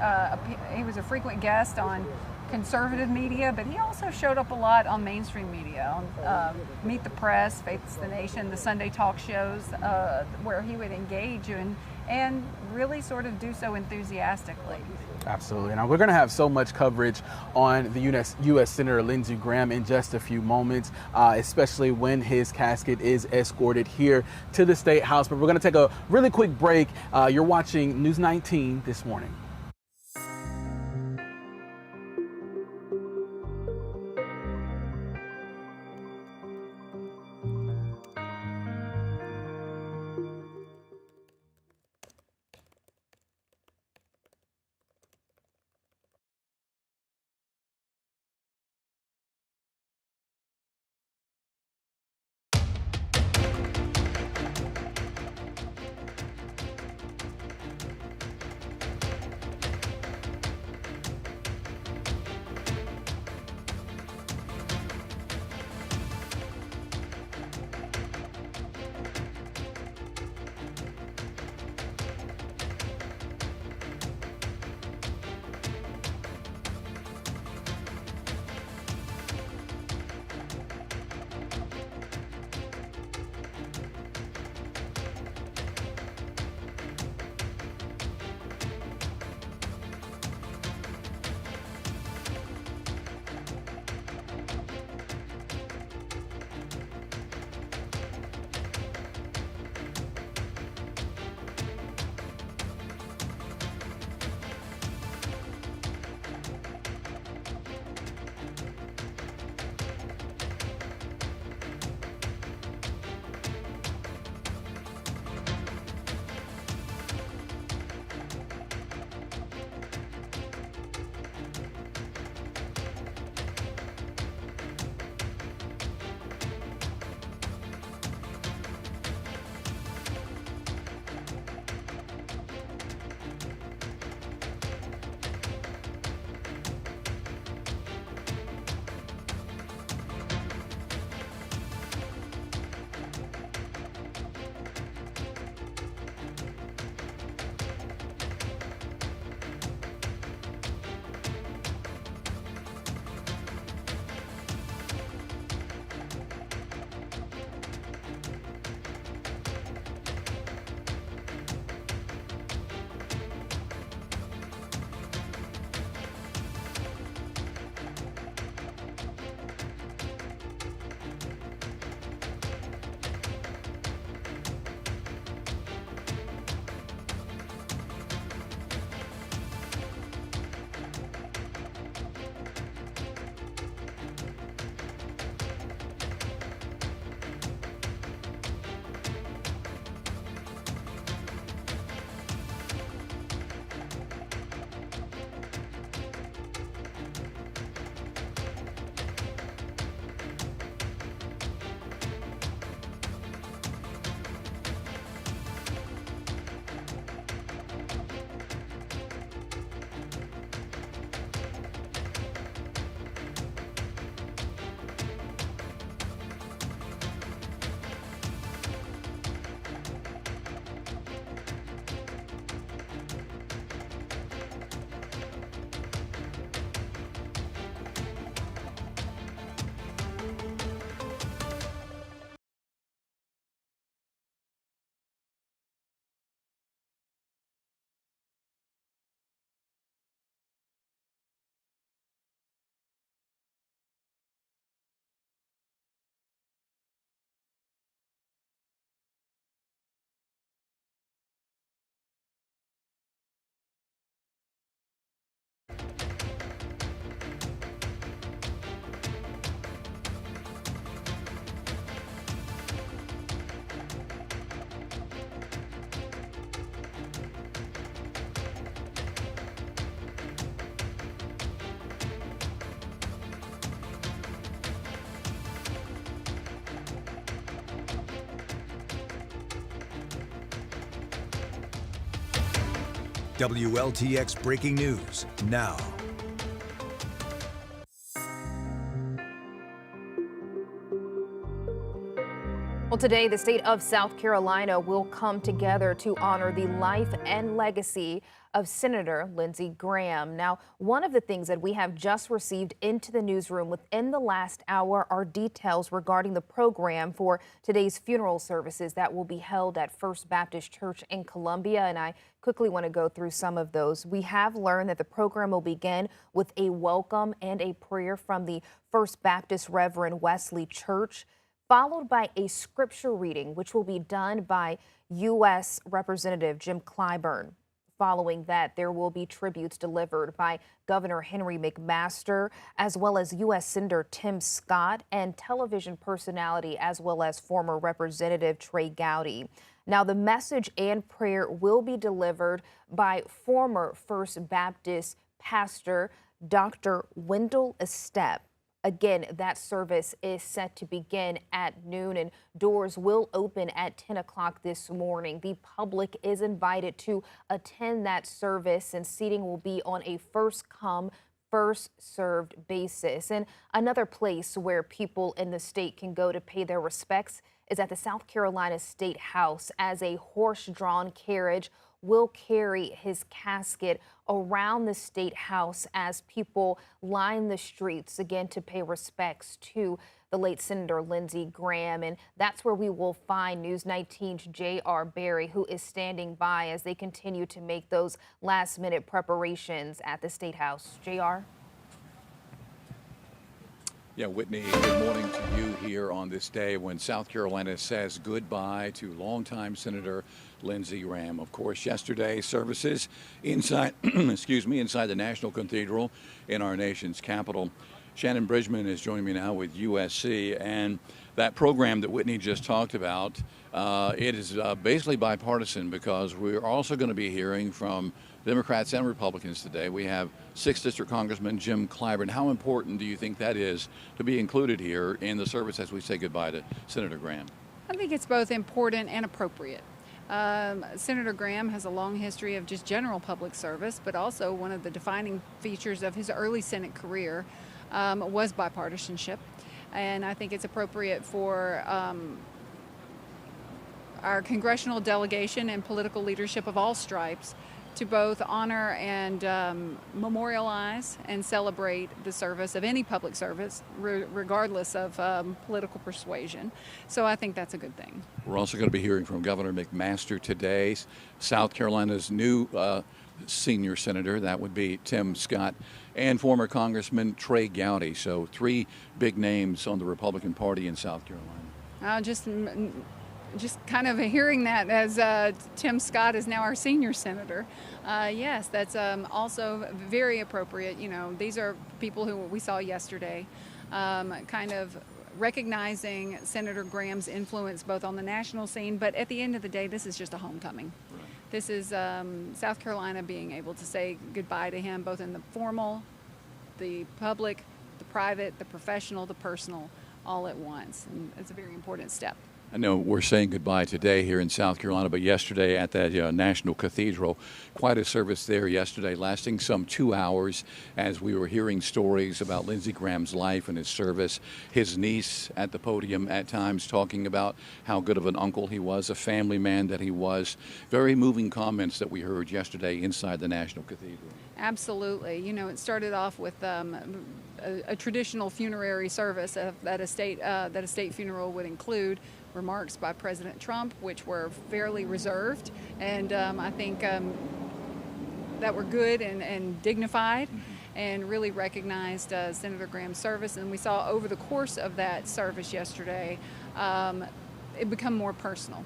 guest on conservative media, but he also showed up a lot on mainstream media, on Meet the Press, Faith's the Nation, the Sunday talk shows, where he would engage and really sort of do so enthusiastically. Absolutely. Now, we're going to have so much coverage on the U.S. Senator Lindsey Graham in just a few moments, especially when his casket is escorted here to the State House. But we're going to take a really quick break. You're watching News 19 this morning. WLTX breaking news now. Well, today, the state of South Carolina will come together to honor the life and legacy of Senator Lindsey Graham. Now, one of the things that we have just received into the newsroom within the last hour are details regarding the program for today's funeral services that will be held at First Baptist Church in Columbia. And I quickly want to go through some of those. We have learned that the program will begin with a welcome and a prayer from the First Baptist Reverend Wesley Church, followed by a scripture reading, which will be done by U.S. Representative Jim Clyburn. Following that, there will be tributes delivered by Governor Henry McMaster, as well as U.S. Senator Tim Scott and television personality, as well as former Representative Trey Gowdy. Now, the message and prayer will be delivered by former First Baptist pastor Dr. Wendell Estep. Again, that service is set to begin at noon and doors will open at 10 o'clock this morning. The public is invited to attend that service and seating will be on a first come, first served basis. And another place where people in the state can go to pay their respects is at the South Carolina State House, as a horse-drawn carriage will carry his casket around the State House as people line the streets again to pay respects to the late Senator Lindsey Graham. And that's where we will find News 19's J.R. Berry, who is standing by as they continue to make those last-minute preparations at the State House. J.R.? Yeah, Whitney, good morning to you here on this day when South Carolina says goodbye to longtime Senator Lindsey Graham. Of course, yesterday, services inside, inside the National Cathedral in our nation's capital. Shannon Bridgman is joining me now with USC, and that program that Whitney just talked about, it is basically bipartisan because we're also going to be hearing from Democrats and Republicans today. We have 6th District Congressman Jim Clyburn. How important do you think that is to be included here in the service as we say goodbye to Senator Graham? I think it's both important and appropriate. Senator Graham has a long history of just general public service, but also one of the defining features of his early Senate career was bipartisanship. And I think it's appropriate for our congressional delegation and political leadership of all stripes to both honor and memorialize and celebrate the service of any public service, regardless of political persuasion. So I think that's a good thing. We're also going to be hearing from Governor McMaster today, South Carolina's new senior senator, that would be Tim Scott, and former Congressman Trey Gowdy. So 3 big names on the Republican Party in South Carolina. Just kind of hearing that as Tim Scott is now our senior senator. Yes, that's also very appropriate. You know, these are people who we saw yesterday, kind of recognizing Senator Graham's influence both on the national scene, but at the end of the day, this is just a homecoming. Right. This is South Carolina being able to say goodbye to him, both in the formal, the public, the private, the professional, the personal, all at once. And it's a very important step. I know we're saying goodbye today here in South Carolina, but yesterday at that National Cathedral, quite a service there yesterday, lasting some 2 hours as we were hearing stories about Lindsey Graham's life and his service. His niece at the podium at times talking about how good of an uncle he was, a family man that he was. Very moving comments that we heard yesterday inside the National Cathedral. Absolutely. You know, it started off with a traditional funerary service that a state funeral would include remarks by President Trump, which were fairly reserved, and I think that were good and dignified, and really recognized Senator Graham's service. And we saw over the course of that service yesterday, it become more personal.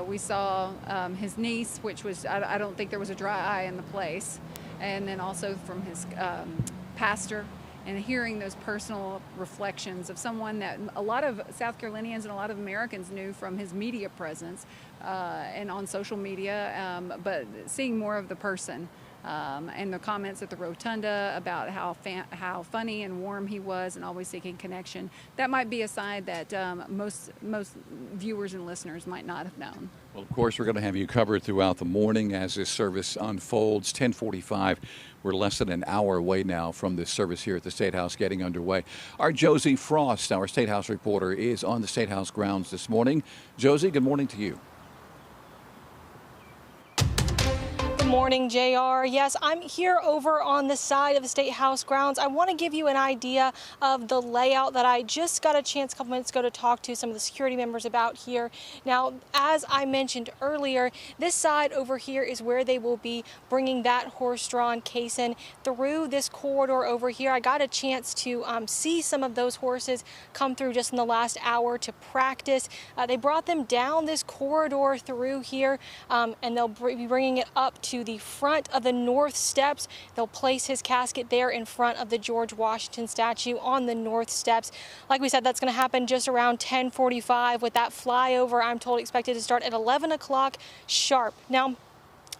We saw his niece, which was, I don't think there was a dry eye in the place, and then also from his pastor, and hearing those personal reflections of someone that a lot of South Carolinians and a lot of Americans knew from his media presence and on social media, but seeing more of the person and the comments at the rotunda about how funny and warm he was and always seeking connection, that might be a side that most viewers and listeners might not have known. Well, of course, we're going to have you covered throughout the morning as this service unfolds. 10:45. We're less than an hour away now from this service here at the State House getting underway. Our Josie Frost, our State House reporter, is on the State House grounds this morning. Josie, good morning to you. Good morning, JR. Yes, I'm here over on the side of the State House grounds. I want to give you an idea of the layout that I just got a chance a couple minutes ago to talk to some of the security members about here. Now, as I mentioned earlier, this side over here is where they will be bringing that horse-drawn caisson through this corridor over here. I got a chance to see some of those horses come through just in the last hour to practice. They brought them down this corridor through here, and they'll be bringing it up to the front of the north steps. They'll place his casket there in front of the George Washington statue on the north steps. Like we said, that's going to happen just around 10:45 with that flyover, I'm told, expected to start at 11 o'clock sharp. Now,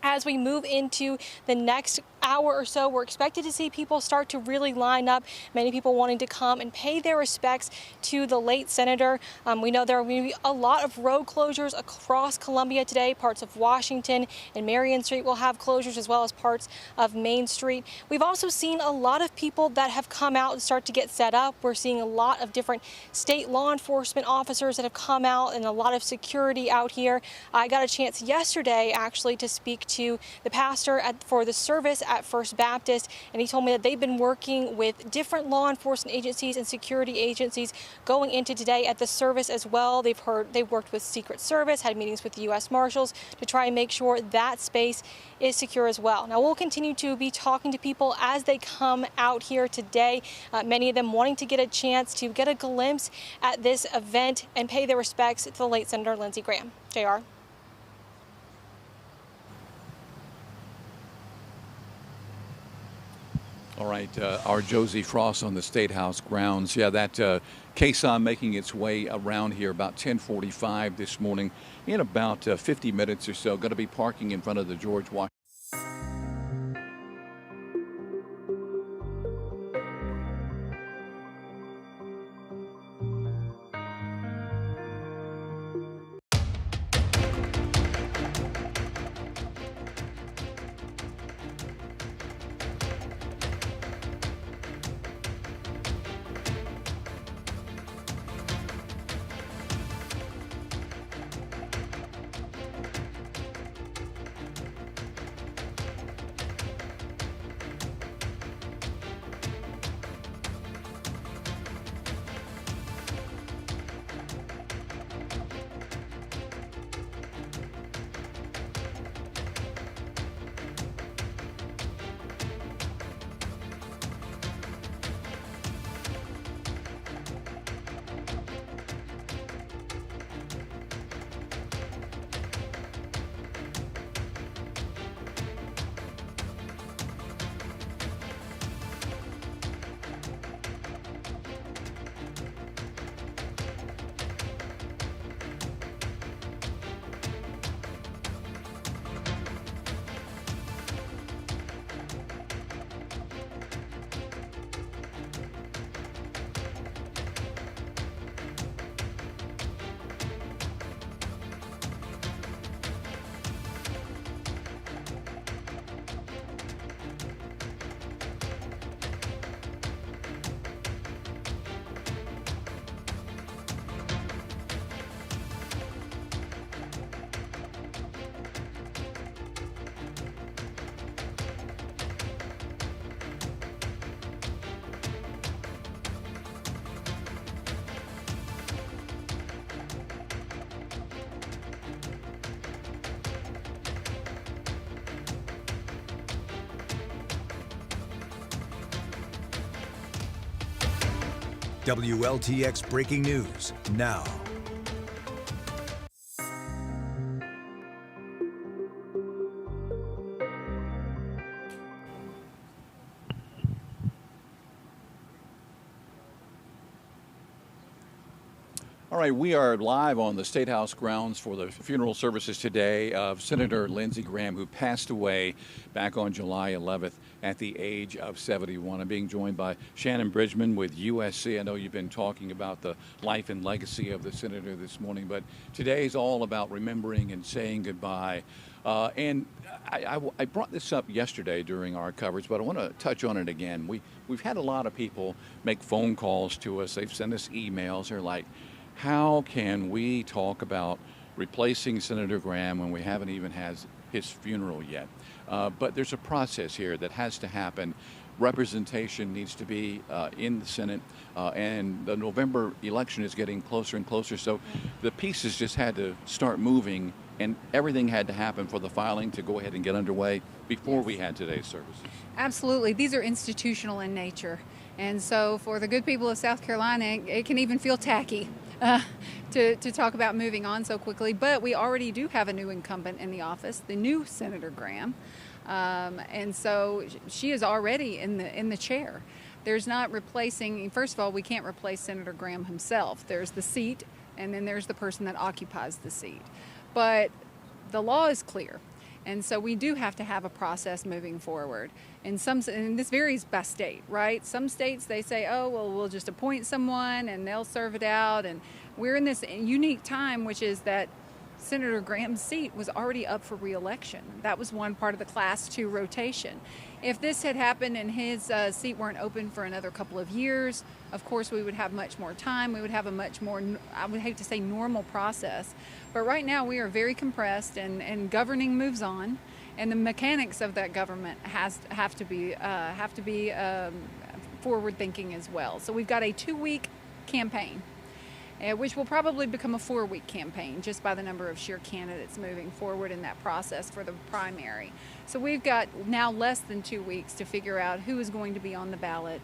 as we move into the next hour or so, we're expected to see people start to really line up. Many people wanting to come and pay their respects to the late senator. We know there will be a lot of road closures across Columbia today. Parts of Washington and Marion Street will have closures, as well as parts of Main Street. We've also seen a lot of people that have come out and start to get set up. We're seeing a lot of different state law enforcement officers that have come out and a lot of security out here. I got a chance yesterday actually to speak to the pastor for the service at First Baptist, and he told me that they've been working with different law enforcement agencies and security agencies going into today at the service as well. They've worked with Secret Service, had meetings with the U.S. Marshals to try and make sure that space is secure as well. Now, we'll continue to be talking to people as they come out here today, many of them wanting to get a chance to get a glimpse at this event and pay their respects to the late Senator Lindsey Graham. JR. All right, our Josie Frost on the State House grounds. Yeah, that caisson making its way around here about 10:45 this morning. In about 50 minutes or so, going to be parking in front of the George Washington. WLTX breaking news now. All right, we are live on the State House grounds for the funeral services today of Senator Lindsey Graham, who passed away back on July 11th at the age of 71. I'm being joined by Shannon Bridgman with USC. I know you've been talking about the life and legacy of the senator this morning, but today is all about remembering and saying goodbye. And I brought this up yesterday during our coverage, but I want to touch on it again. We've had a lot of people make phone calls to us. They've sent us emails. They're like, how can we talk about replacing Senator Graham when we haven't even had his funeral yet? But there's a process here that has to happen. Representation needs to be in the Senate, and the November election is getting closer and closer. So the pieces just had to start moving, and everything had to happen for the filing to go ahead and get underway before we had today's services. Absolutely. These are institutional in nature. And so for the good people of South Carolina, it can even feel tacky to talk about moving on so quickly. But we already do have a new incumbent in the office, the new Senator Graham. And so she is already in the chair. There's not replacing, first of all, we can't replace Senator Graham himself. There's the seat, and then there's the person that occupies the seat. But the law is clear. And so we do have to have a process moving forward. And this varies by state, right? Some states, they say, oh, well, we'll just appoint someone and they'll serve it out. And we're in this unique time, which is that Senator Graham's seat was already up for re-election. That was one part of the Class 2 rotation. If this had happened and his seat weren't open for another couple of years, of course we would have much more time. We would have a much more, I would hate to say normal process. But right now we are very compressed, and governing moves on, and the mechanics of that government have to be forward-thinking as well. So we've got a 2-week campaign, which will probably become a 4-week campaign just by the number of sheer candidates moving forward in that process for the primary. So we've got now less than 2 weeks to figure out who is going to be on the ballot.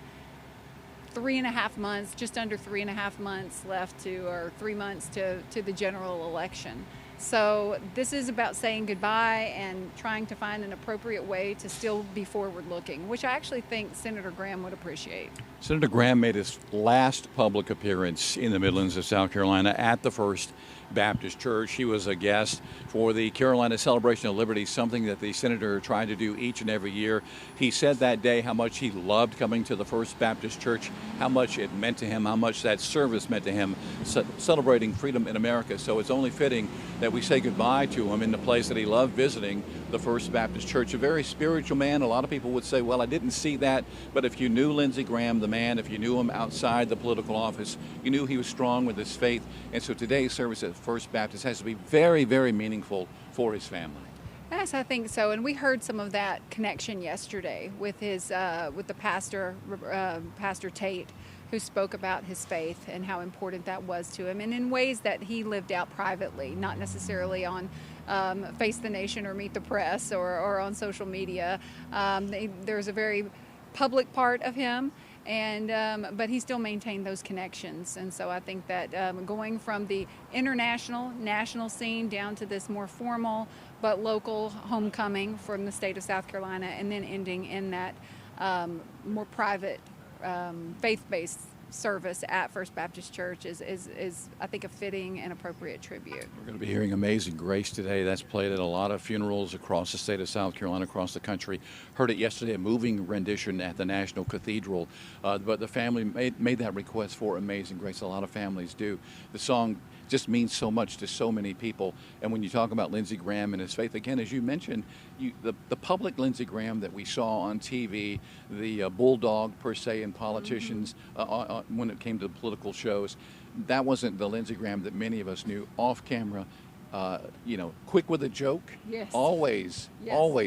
3.5 months, just under 3.5 months left or 3 months to the general election. So this is about saying goodbye and trying to find an appropriate way to still be forward-looking, which I actually think Senator Graham would appreciate. Senator Graham made his last public appearance in the Midlands of South Carolina at the First Baptist Church. He was a guest for the Carolina Celebration of Liberty, something that the senator tried to do each and every year. He said that day how much he loved coming to the First Baptist Church, how much it meant to him, how much that service meant to him, celebrating freedom in America. So it's only fitting that we say goodbye to him in the place that he loved visiting, the First Baptist Church. A very spiritual man. A lot of people would say, well, I didn't see that. But if you knew Lindsey Graham, the man, if you knew him outside the political office, you knew he was strong with his faith. And so today's service at First Baptist has to be very, very meaningful for his family. Yes, I think so. And we heard some of that connection yesterday with with the pastor, Pastor Tate, who spoke about his faith and how important that was to him, and in ways that he lived out privately, not necessarily on Face the Nation or Meet the Press or on social media. There's a very public part of him, but he still maintained those connections. And so I think that going from the national scene down to this more formal but local homecoming from the state of South Carolina, and then ending in that more private faith-based service at First Baptist Church is I think a fitting and appropriate tribute. We're going to be hearing Amazing Grace today. That's played at a lot of funerals across the state of South Carolina, across the country. Heard it yesterday, a moving rendition at the National Cathedral. But the family made that request for Amazing Grace. A lot of families do. The song just means so much to so many people. And when you talk about Lindsey Graham and his faith, again, as you mentioned, the public Lindsey Graham that we saw on TV, the bulldog per se in politicians when it came to political shows, that wasn't the Lindsey Graham that many of us knew off camera. Quick with a joke. Yes. Always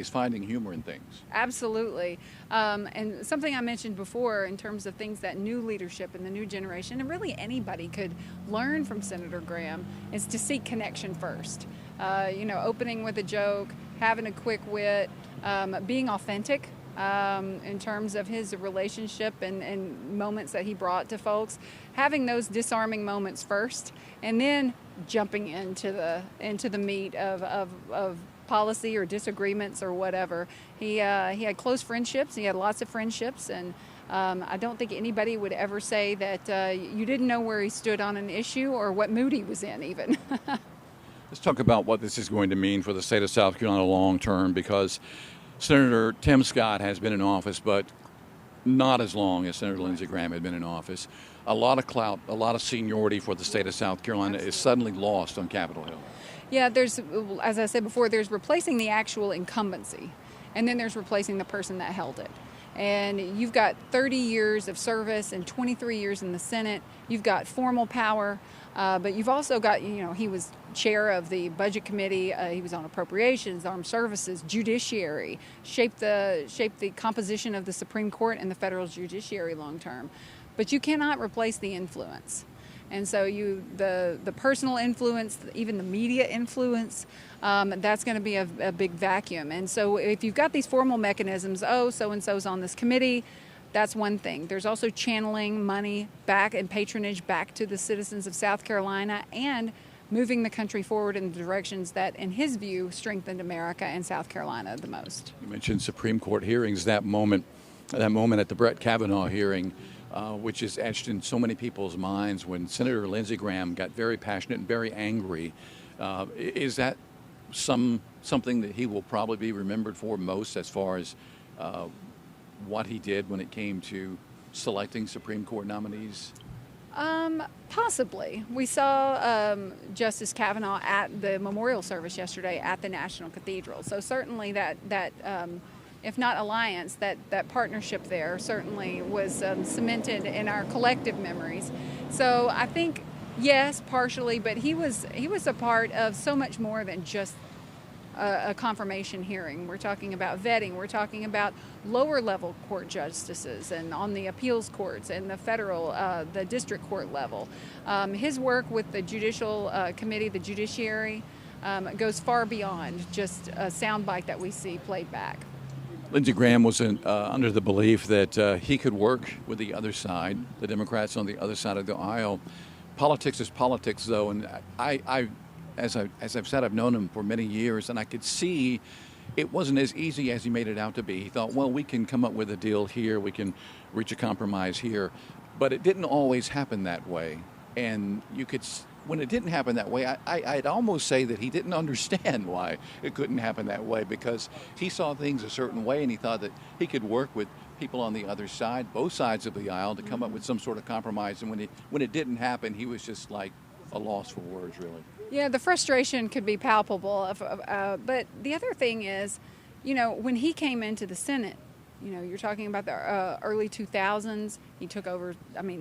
finding humor in things. Absolutely. And something I mentioned before in terms of things that new leadership and the new generation, and really anybody could learn from Senator Graham, is to seek connection first. Opening with a joke, having a quick wit, being authentic. In terms of his relationship and moments that he brought to folks, having those disarming moments first, and then jumping into the meat of policy or disagreements or whatever. He had close friendships. He had lots of friendships, and I don't think anybody would ever say that you didn't know where he stood on an issue or what mood he was in even. Let's talk about what this is going to mean for the state of South Carolina long term, because Senator Tim Scott has been in office, but not as long as Senator Lindsey Graham had been in office. A lot of clout, a lot of seniority for the state of South Carolina is suddenly lost on Capitol Hill. Yeah, there's, as I said before, there's replacing the actual incumbency, and then there's replacing the person that held it. And you've got 30 years of service and 23 years in the Senate. You've got formal power, but you've also got, he was chair of the Budget Committee. He was on Appropriations, Armed Services, Judiciary, shaped the composition of the Supreme Court and the federal judiciary long term. But you cannot replace the influence. And so the personal influence, even the media influence, that's going to be a big vacuum. And so if you've got these formal mechanisms, so-and-so's on this committee, that's one thing. There's also channeling money back and patronage back to the citizens of South Carolina and moving the country forward in the directions that, in his view, strengthened America and South Carolina the most. You mentioned Supreme Court hearings, that moment at the Brett Kavanaugh hearing, which is etched in so many people's minds when Senator Lindsey Graham got very passionate and very angry. Is that something that he will probably be remembered for most as far as what he did when it came to selecting Supreme Court nominees? Possibly. We saw Justice Kavanaugh at the memorial service yesterday at the National Cathedral. So certainly that if not alliance, that partnership there certainly was cemented in our collective memories. So I think, yes, partially, but he was a part of so much more than just a confirmation hearing. We're talking about vetting. We're talking about lower level court justices and on the appeals courts and the federal, the district court level. His work with the judicial committee, the judiciary, goes far beyond just a soundbite that we see played back. Lindsey Graham was under the belief that he could work with the other side, the Democrats on the other side of the aisle. Politics is politics, though, and as I've said, I've known him for many years, and I could see it wasn't as easy as he made it out to be. He thought, well, we can come up with a deal here, we can reach a compromise here, but it didn't always happen that way. And when it didn't happen that way, I'd almost say that he didn't understand why it couldn't happen that way, because he saw things a certain way and he thought that he could work with people on the other side, both sides of the aisle, to come up with some sort of compromise. And when it didn't happen, he was just like a loss for words, really. Yeah, the frustration could be palpable. But the other thing is, when he came into the Senate, you're talking about the early 2000s. He took over,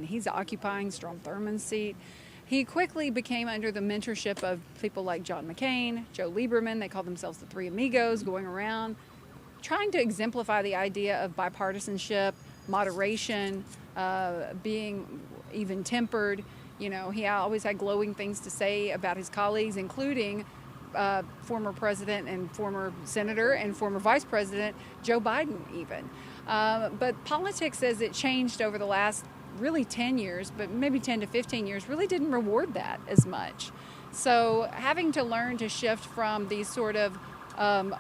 he's occupying Strom Thurmond's seat. He quickly became under the mentorship of people like John McCain, Joe Lieberman. They called themselves the Three Amigos, going around trying to exemplify the idea of bipartisanship, moderation, being even-tempered. He always had glowing things to say about his colleagues, including former president and former senator and former vice president Joe Biden even. But politics, as it changed over the last really 10 years, but maybe 10 to 15 years, really didn't reward that as much. So having to learn to shift from these sort of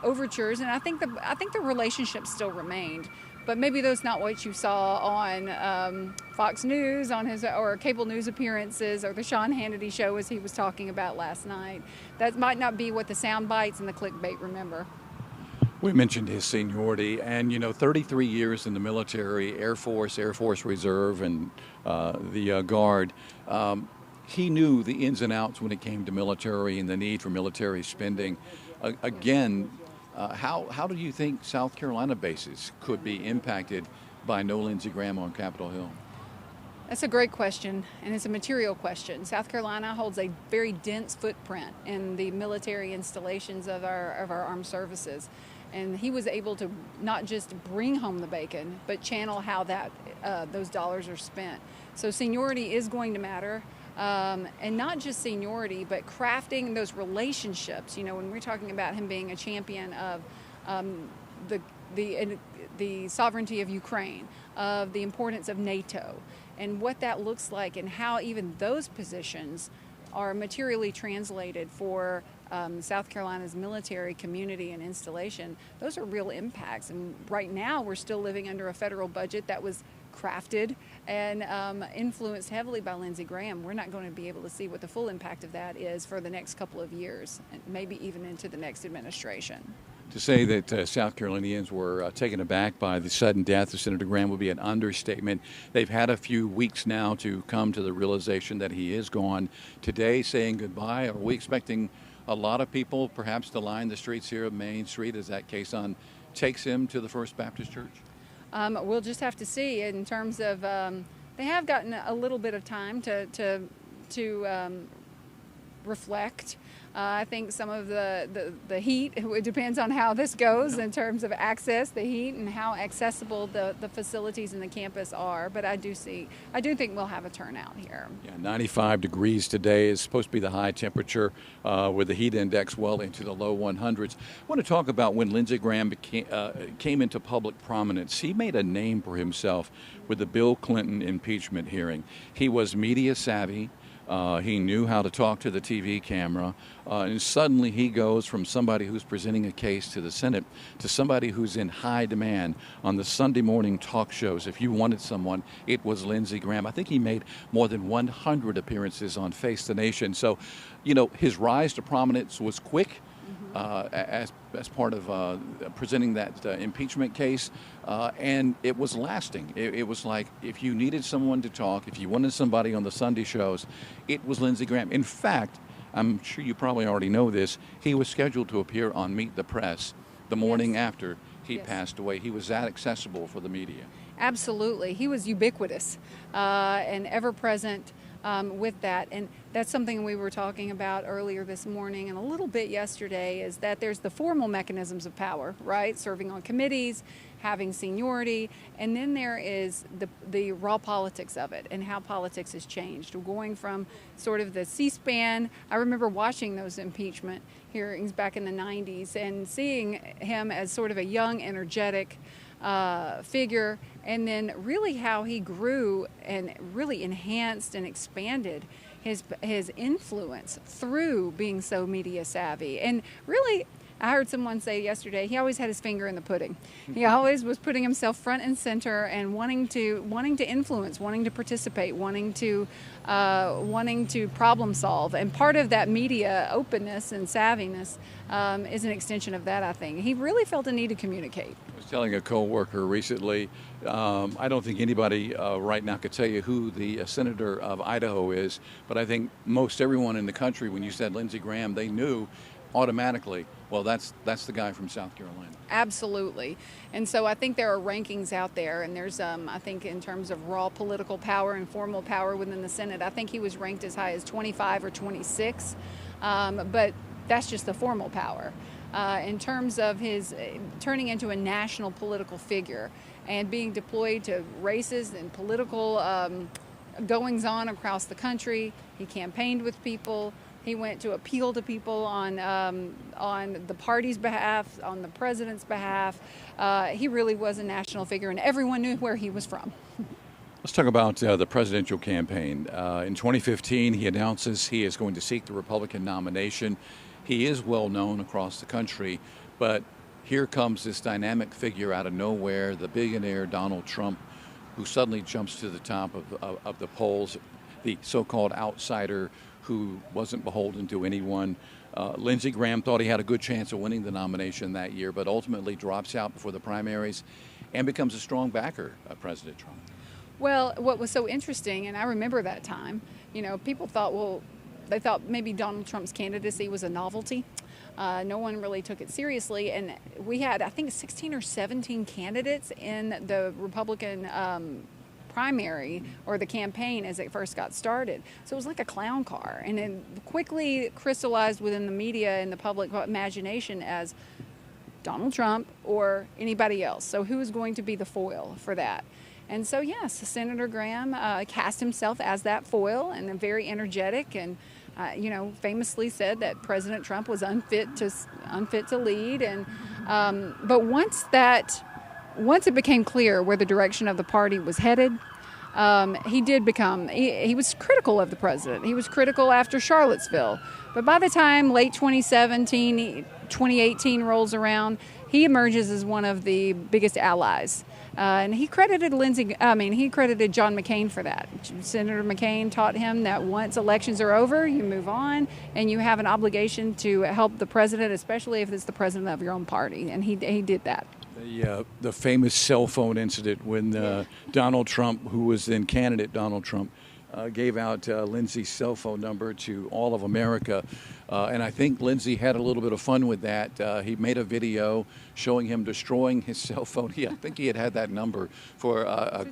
overtures, and I think the relationship still remained, but maybe that's not what you saw on Fox News, on his or cable news appearances, or the Sean Hannity show, as he was talking about last night. That might not be what the sound bites and the clickbait remember. We mentioned his seniority, and 33 years in the military, Air Force Reserve, and the Guard. He knew the ins and outs when it came to military and the need for military spending. Again, how do you think South Carolina bases could be impacted by no Lindsey Graham on Capitol Hill? That's a great question, and it's a material question. South Carolina holds a very dense footprint in the military installations of our armed services. And he was able to not just bring home the bacon, but channel how those dollars are spent. So seniority is going to matter, and not just seniority, but crafting those relationships. When we're talking about him being a champion of the sovereignty of Ukraine, of the importance of NATO, and what that looks like, and how even those positions are materially translated for South Carolina's military community and installation, those are real impacts. And right now we're still living under a federal budget that was crafted and influenced heavily by Lindsey Graham. We're not going to be able to see what the full impact of that is for the next couple of years, and maybe even into the next administration. To say that South Carolinians were taken aback by the sudden death of Senator Graham would be an understatement. They've had a few weeks now to come to the realization that he is gone. Today, saying goodbye, are we expecting a lot of people perhaps to line the streets here of Main Street as that caisson takes him to the First Baptist Church? We'll just have to see in terms of, they have gotten a little bit of time to reflect. I think some of the heat, it depends on how this goes in terms of access, the heat, and how accessible the facilities in the campus are. But I do think we'll have a turnout here. Yeah, 95 degrees today is supposed to be the high temperature with the heat index well into the low 100s. I want to talk about when Lindsey Graham came into public prominence. He made a name for himself with the Bill Clinton impeachment hearing. He was media savvy. He knew how to talk to the TV camera, and suddenly he goes from somebody who's presenting a case to the Senate to somebody who's in high demand on the Sunday morning talk shows. If you wanted someone, it was Lindsey Graham. I think he made more than 100 appearances on Face the Nation. So, you know, his rise to prominence was quick. As part of presenting that impeachment case, and it was lasting. It was like if you needed someone to talk, if you wanted somebody on the Sunday shows, it was Lindsey Graham. In fact, I'm sure you probably already know this, he was scheduled to appear on Meet the Press the morning after he passed away. He was that accessible for the media. Absolutely. He was ubiquitous and ever present with that. And that's something we were talking about earlier this morning and a little bit yesterday, is that there's the formal mechanisms of power, right? Serving on committees, having seniority, and then there is the raw politics of it and how politics has changed. We're going from sort of the C-SPAN. I remember watching those impeachment hearings back in the 90s and seeing him as sort of a young, energetic figure, and then really how he grew and really enhanced and expanded his influence through being so media savvy. And really, I heard someone say yesterday, he always had his finger in the pudding. He always was putting himself front and center and wanting to influence, wanting to participate, wanting to problem solve. And part of that media openness and savviness is an extension of that, I think. He really felt a need to communicate. I was telling a coworker recently, I don't think anybody right now could tell you who the senator of Idaho is, but I think most everyone in the country, when you said Lindsey Graham, they knew automatically, well, that's the guy from South Carolina. Absolutely. And so I think there are rankings out there, and there's, I think in terms of raw political power and formal power within the Senate, I think he was ranked as high as 25 or 26, but that's just the formal power. In terms of his turning into a national political figure and being deployed to races and political goings-on across the country, he campaigned with people. He went to appeal to people on the party's behalf, on the president's behalf. He really was a national figure, and everyone knew where he was from. Let's talk about the presidential campaign. In 2015, he announces he is going to seek the Republican nomination. He is well known across the country, but here comes this dynamic figure out of nowhere, the billionaire Donald Trump, who suddenly jumps to the top of the polls, the so-called outsider who wasn't beholden to anyone. Lindsey Graham thought he had a good chance of winning the nomination that year, but ultimately drops out before the primaries and becomes a strong backer of President Trump. Well, what was so interesting, and I remember that time, you know, people thought, well, they thought maybe Donald Trump's candidacy was a novelty. No one really took it seriously, and we had, I think, 16 or 17 candidates in the Republican primary or the campaign as it first got started. So it was like a clown car, and it quickly crystallized within the media and the public imagination as Donald Trump or anybody else. So who is going to be the foil for that? And so yes, Senator Graham cast himself as that foil, and very energetic, and you know, famously said that President Trump was unfit to lead. And but once it became clear where the direction of the party was headed, he did become, he was critical of the president. He was critical after Charlottesville. But by the time late 2017, 2018 rolls around, he emerges as one of the biggest allies. And he credited John McCain for that. Senator McCain taught him that once elections are over, you move on, and you have an obligation to help the president, especially if it's the president of your own party. And he did that. The famous cell phone incident when Donald Trump, who was then candidate Donald Trump, gave out Lindsey's cell phone number to all of America. And I think Lindsey had a little bit of fun with that. He made a video showing him destroying his cell phone. I think he had that number for a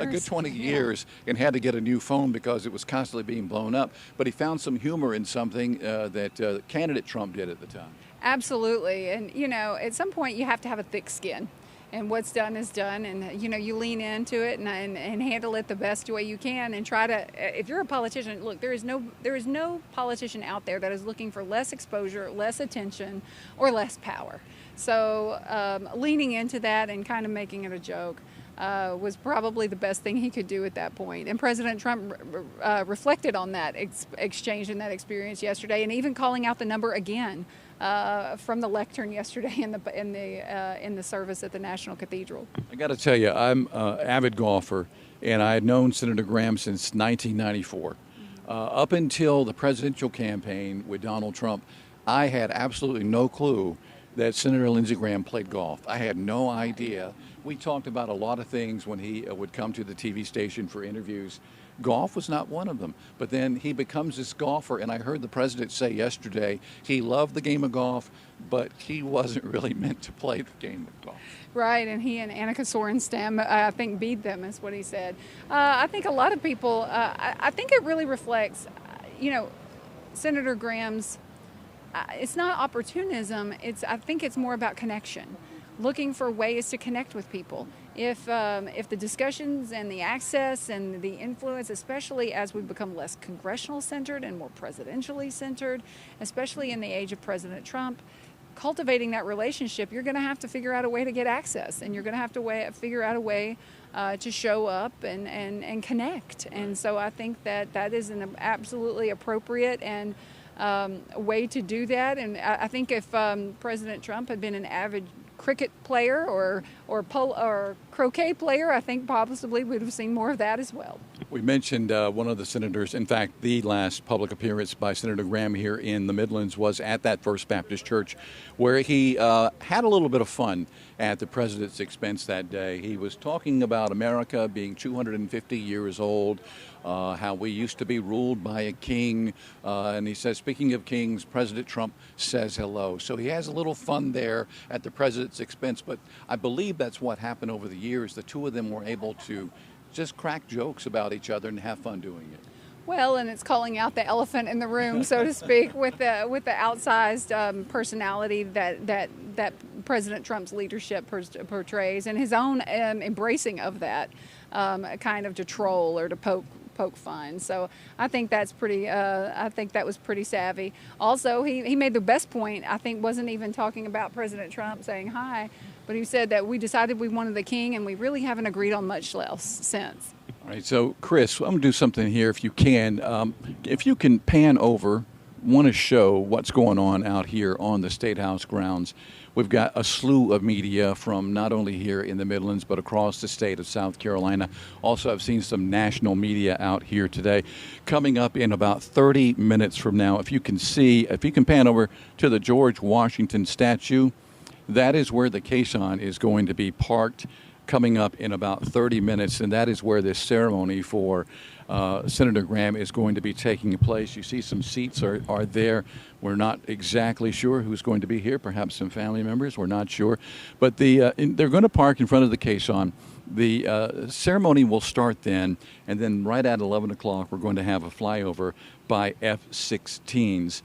good 20 years and had to get a new phone because it was constantly being blown up. But he found some humor in something that candidate Trump did at the time. Absolutely. And, at some point you have to have a thick skin. And what's done is done, and you lean into it and handle it the best way you can, and try to. If you're a politician, look, there is no politician out there that is looking for less exposure, less attention, or less power. So leaning into that and kind of making it a joke was probably the best thing he could do at that point. And President Trump reflected on that exchange and that experience yesterday, and even calling out the number again. From the lectern yesterday in the service at the National Cathedral. I got to tell you, I'm an avid golfer, and I had known Senator Graham since 1994. Up until the presidential campaign with Donald Trump, I had absolutely no clue that Senator Lindsey Graham played golf. I had no idea. We talked about a lot of things when he would come to the TV station for interviews. Golf was not one of them. But then he becomes this golfer, and I heard the president say yesterday he loved the game of golf, but he wasn't really meant to play the game of golf. Right, and he and Annika Sorenstam, I think, beat them, is what he said. I think a lot of people, I think it really reflects, Senator Graham's, it's not opportunism, I think it's more about connection. Looking for ways to connect with people. If the discussions and the access and the influence, especially as we become less congressional centered and more presidentially centered, especially in the age of President Trump, cultivating that relationship, you're going to have to figure out a way to get access, and you're going to have to figure out a way to show up and connect. And so I think that is an absolutely appropriate and way to do that. And I think if President Trump had been an avid cricket player or croquet player, I think possibly we'd have seen more of that as well. We mentioned one of the senators, in fact, the last public appearance by Senator Graham here in the Midlands was at that First Baptist Church, where he had a little bit of fun at the president's expense that day. He was talking about America being 250 years old, how we used to be ruled by a king. And he says, speaking of kings, President Trump says hello. So he has a little fun there at the president's expense. But I believe that's what happened over the years. The two of them were able to just crack jokes about each other and have fun doing it. Well, and it's calling out the elephant in the room, so to speak, with the outsized personality that President Trump's leadership portrays, and his own embracing of that kind of to troll or to poke fun. So I think that's pretty. I think that was pretty savvy. Also, he made the best point. I think wasn't even talking about President Trump saying hi, but he said that we decided we wanted the king, and we really haven't agreed on much else since. All right, so Chris, I'm going to do something here if you can. If you can pan over, want to show what's going on out here on the State House grounds. We've got a slew of media from not only here in the Midlands, but across the state of South Carolina. Also, I've seen some national media out here today. Coming up in about 30 minutes from now, if you can pan over to the George Washington statue, that is where the caisson is going to be parked. Coming up in about 30 minutes, and that is where this ceremony for Senator Graham is going to be taking place. You see some seats are there. We're not exactly sure who's going to be here, perhaps some family members, we're not sure. But they're going to park in front of the caisson. The ceremony will start then, and then right at 11 o'clock we're going to have a flyover by F-16s.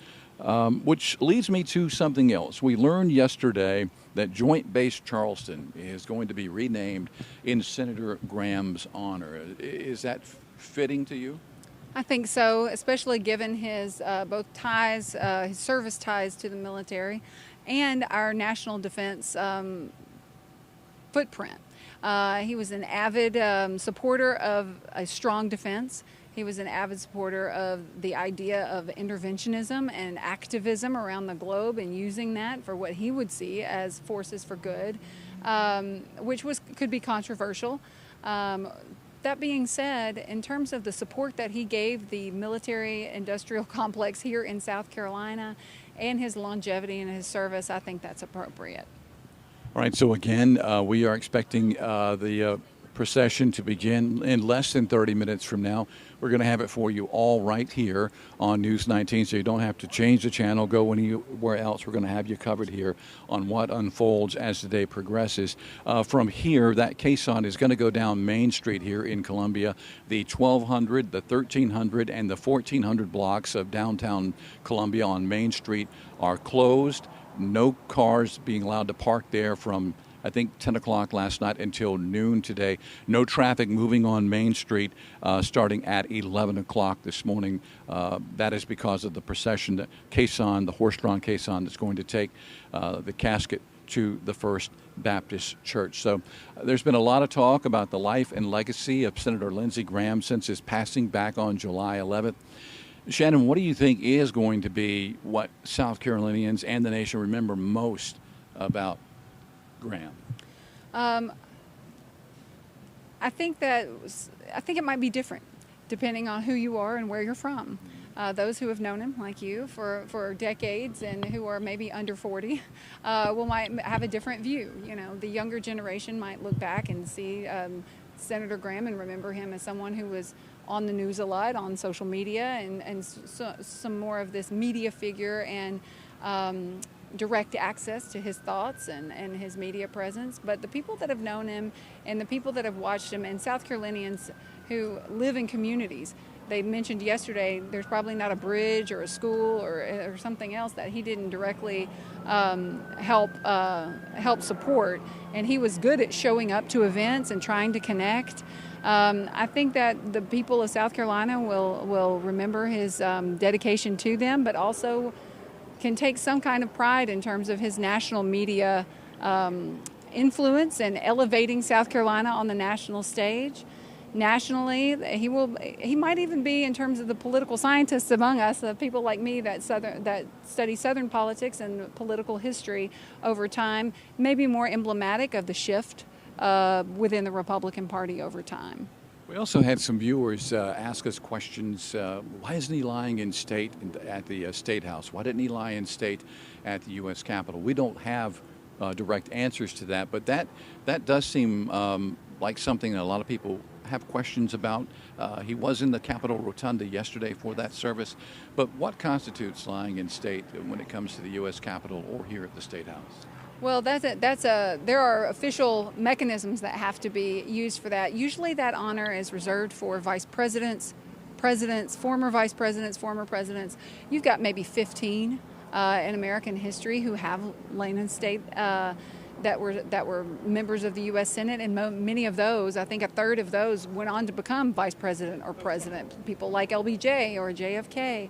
Which leads me to something else. We learned yesterday that Joint Base Charleston is going to be renamed in Senator Graham's honor. Is that fitting to you? I think so, especially given his both ties, his service ties to the military, and our national defense footprint. He was an avid supporter of a strong defense. He was an avid supporter of the idea of interventionism and activism around the globe and using that for what he would see as forces for good, which could be controversial. That being said, in terms of the support that he gave the military-industrial complex here in South Carolina and his longevity and his service, I think that's appropriate. All right, so again, we are expecting the procession to begin in less than 30 minutes from now. We're going to have it for you all right here on News 19, so you don't have to change the channel, go anywhere else. We're going to have you covered here on what unfolds as the day progresses. From here, that caisson is going to go down Main Street here in Columbia. The 1200, the 1300, and the 1400 blocks of downtown Columbia on Main Street are closed. No cars being allowed to park there from, I think, 10 o'clock last night until noon today. No traffic moving on Main Street starting at 11 o'clock this morning. That is because of the procession, the caisson, the horse-drawn caisson that's going to take the casket to the First Baptist Church. So there's been a lot of talk about the life and legacy of Senator Lindsey Graham since his passing back on July 11th. Shannon, what do you think is going to be what South Carolinians and the nation remember most about Graham? I think it might be different depending on who you are and where you're from. Those who have known him, like you, for decades and who are maybe under 40, might have a different view. You know, the younger generation might look back and see Senator Graham and remember him as someone who was on the news a lot, on social media, and some more of this media figure and direct access to his thoughts and his media presence. But the people that have known him and the people that have watched him, and South Carolinians who live in communities, they mentioned yesterday there's probably not a bridge or a school or something else that he didn't directly help support, and he was good at showing up to events and trying to connect. I think that the people of South Carolina will remember his dedication to them, but also can take some kind of pride in terms of his national media influence and elevating South Carolina on the national stage. Nationally, he might even be, in terms of the political scientists among us, the people like me that study Southern politics and political history over time, maybe more emblematic of the shift within the Republican Party over time. We also had some viewers ask us questions. Why isn't he lying in state at the State House? Why didn't he lie in state at the U.S. Capitol? We don't have direct answers to that, but that does seem like something that a lot of people have questions about. He was in the Capitol Rotunda yesterday for that service, but what constitutes lying in state when it comes to the U.S. Capitol or here at the State House? Well, there are official mechanisms that have to be used for that. Usually that honor is reserved for vice presidents, former vice presidents, former presidents. You've got maybe 15 in American history who have lain in state that were members of the U.S. Senate, and many of those, I think a third of those, went on to become vice president or president, people like LBJ or JFK.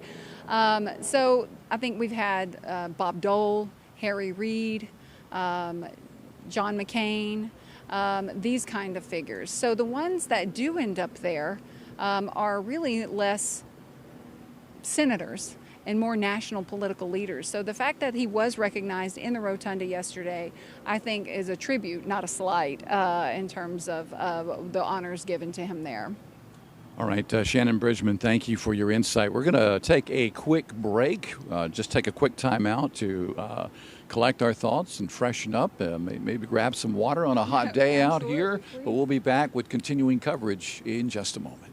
So I think we've had Bob Dole, Harry Reid, John McCain, these kind of figures. So the ones that do end up there are really less senators and more national political leaders. So the fact that he was recognized in the Rotunda yesterday, I think, is a tribute, not a slight, in terms of the honors given to him there. All right, Shannon Bridgman, thank you for your insight. We're going to take a quick break, just take a quick time out to collect our thoughts and freshen up, maybe grab some water on a hot day out here. But we'll be back with continuing coverage in just a moment.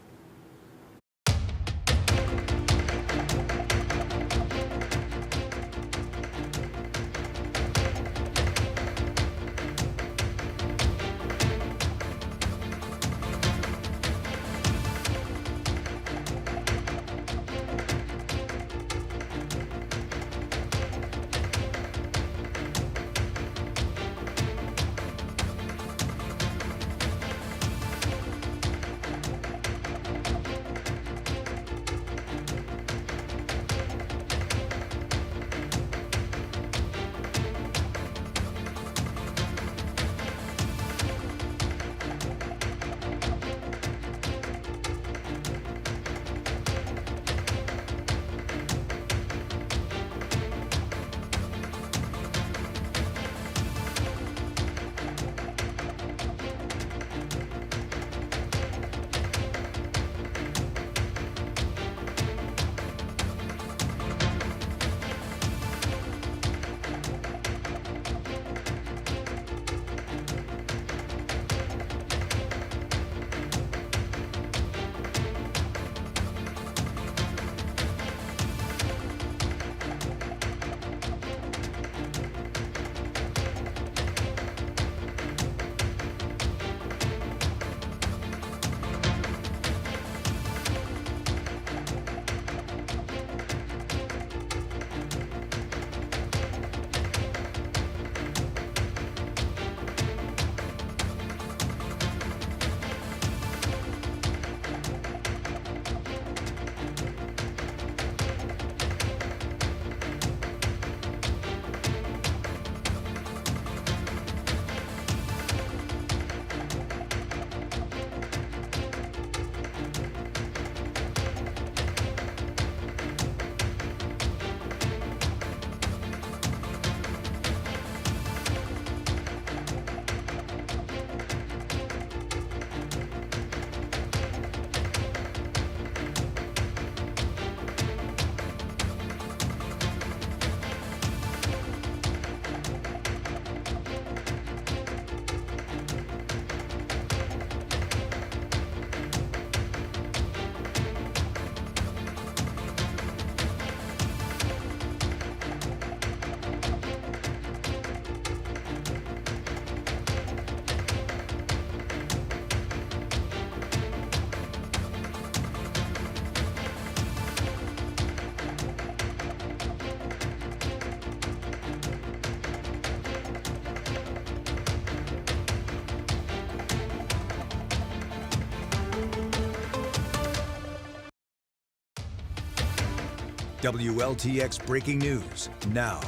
WLTX breaking news now.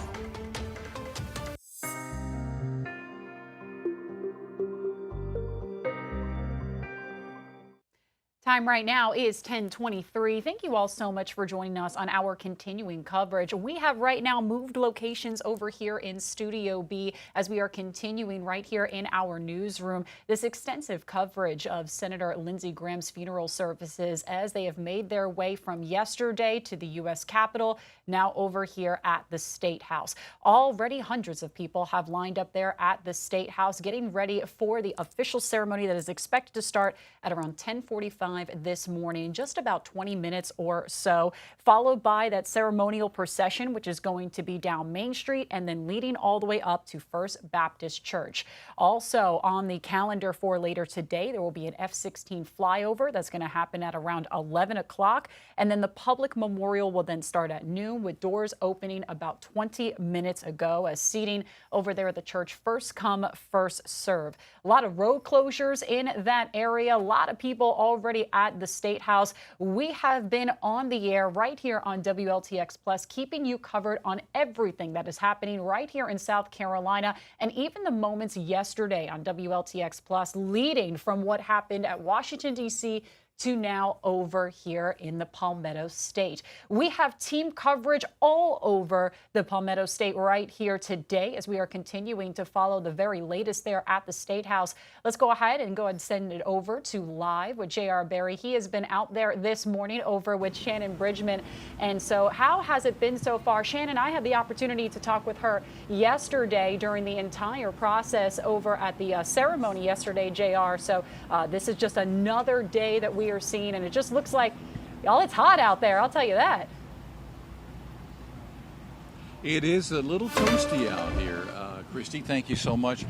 Time right now is 10:23. Thank you all so much for joining us on our continuing coverage. We have right now moved locations over here in Studio B as we are continuing right here in our newsroom this extensive coverage of Senator Lindsey Graham's funeral services as they have made their way from yesterday to the U.S. Capitol, now over here at the State House. Already hundreds of people have lined up there at the State House getting ready for the official ceremony that is expected to start at around 10:45 this morning, just about 20 minutes or so, followed by that ceremonial procession, which is going to be down Main Street and then leading all the way up to First Baptist Church. Also on the calendar for later today, there will be an F-16 flyover that's going to happen at around 11 o'clock. And then the public memorial will then start at noon with doors opening about 20 minutes ago as seating over there at the church first come, first serve. A lot of road closures in that area. A lot of people already at the State House. We have been on the air right here on WLTX Plus, keeping you covered on everything that is happening right here in South Carolina, and even the moments yesterday on WLTX Plus leading from what happened at Washington, D.C. to now over here in the Palmetto State. We have team coverage all over the Palmetto State right here today as we are continuing to follow the very latest there at the State House. Let's go ahead and send it over to Live with J.R. Berry. He has been out there this morning over with Shannon Bridgman. And so how has it been so far? Shannon, I had the opportunity to talk with her yesterday during the entire process over at the ceremony yesterday, J.R. So this is just another day that we are seeing, and it just looks like, y'all, it's hot out there, I'll tell you that. It is a little toasty out here. Christy, thank you so much.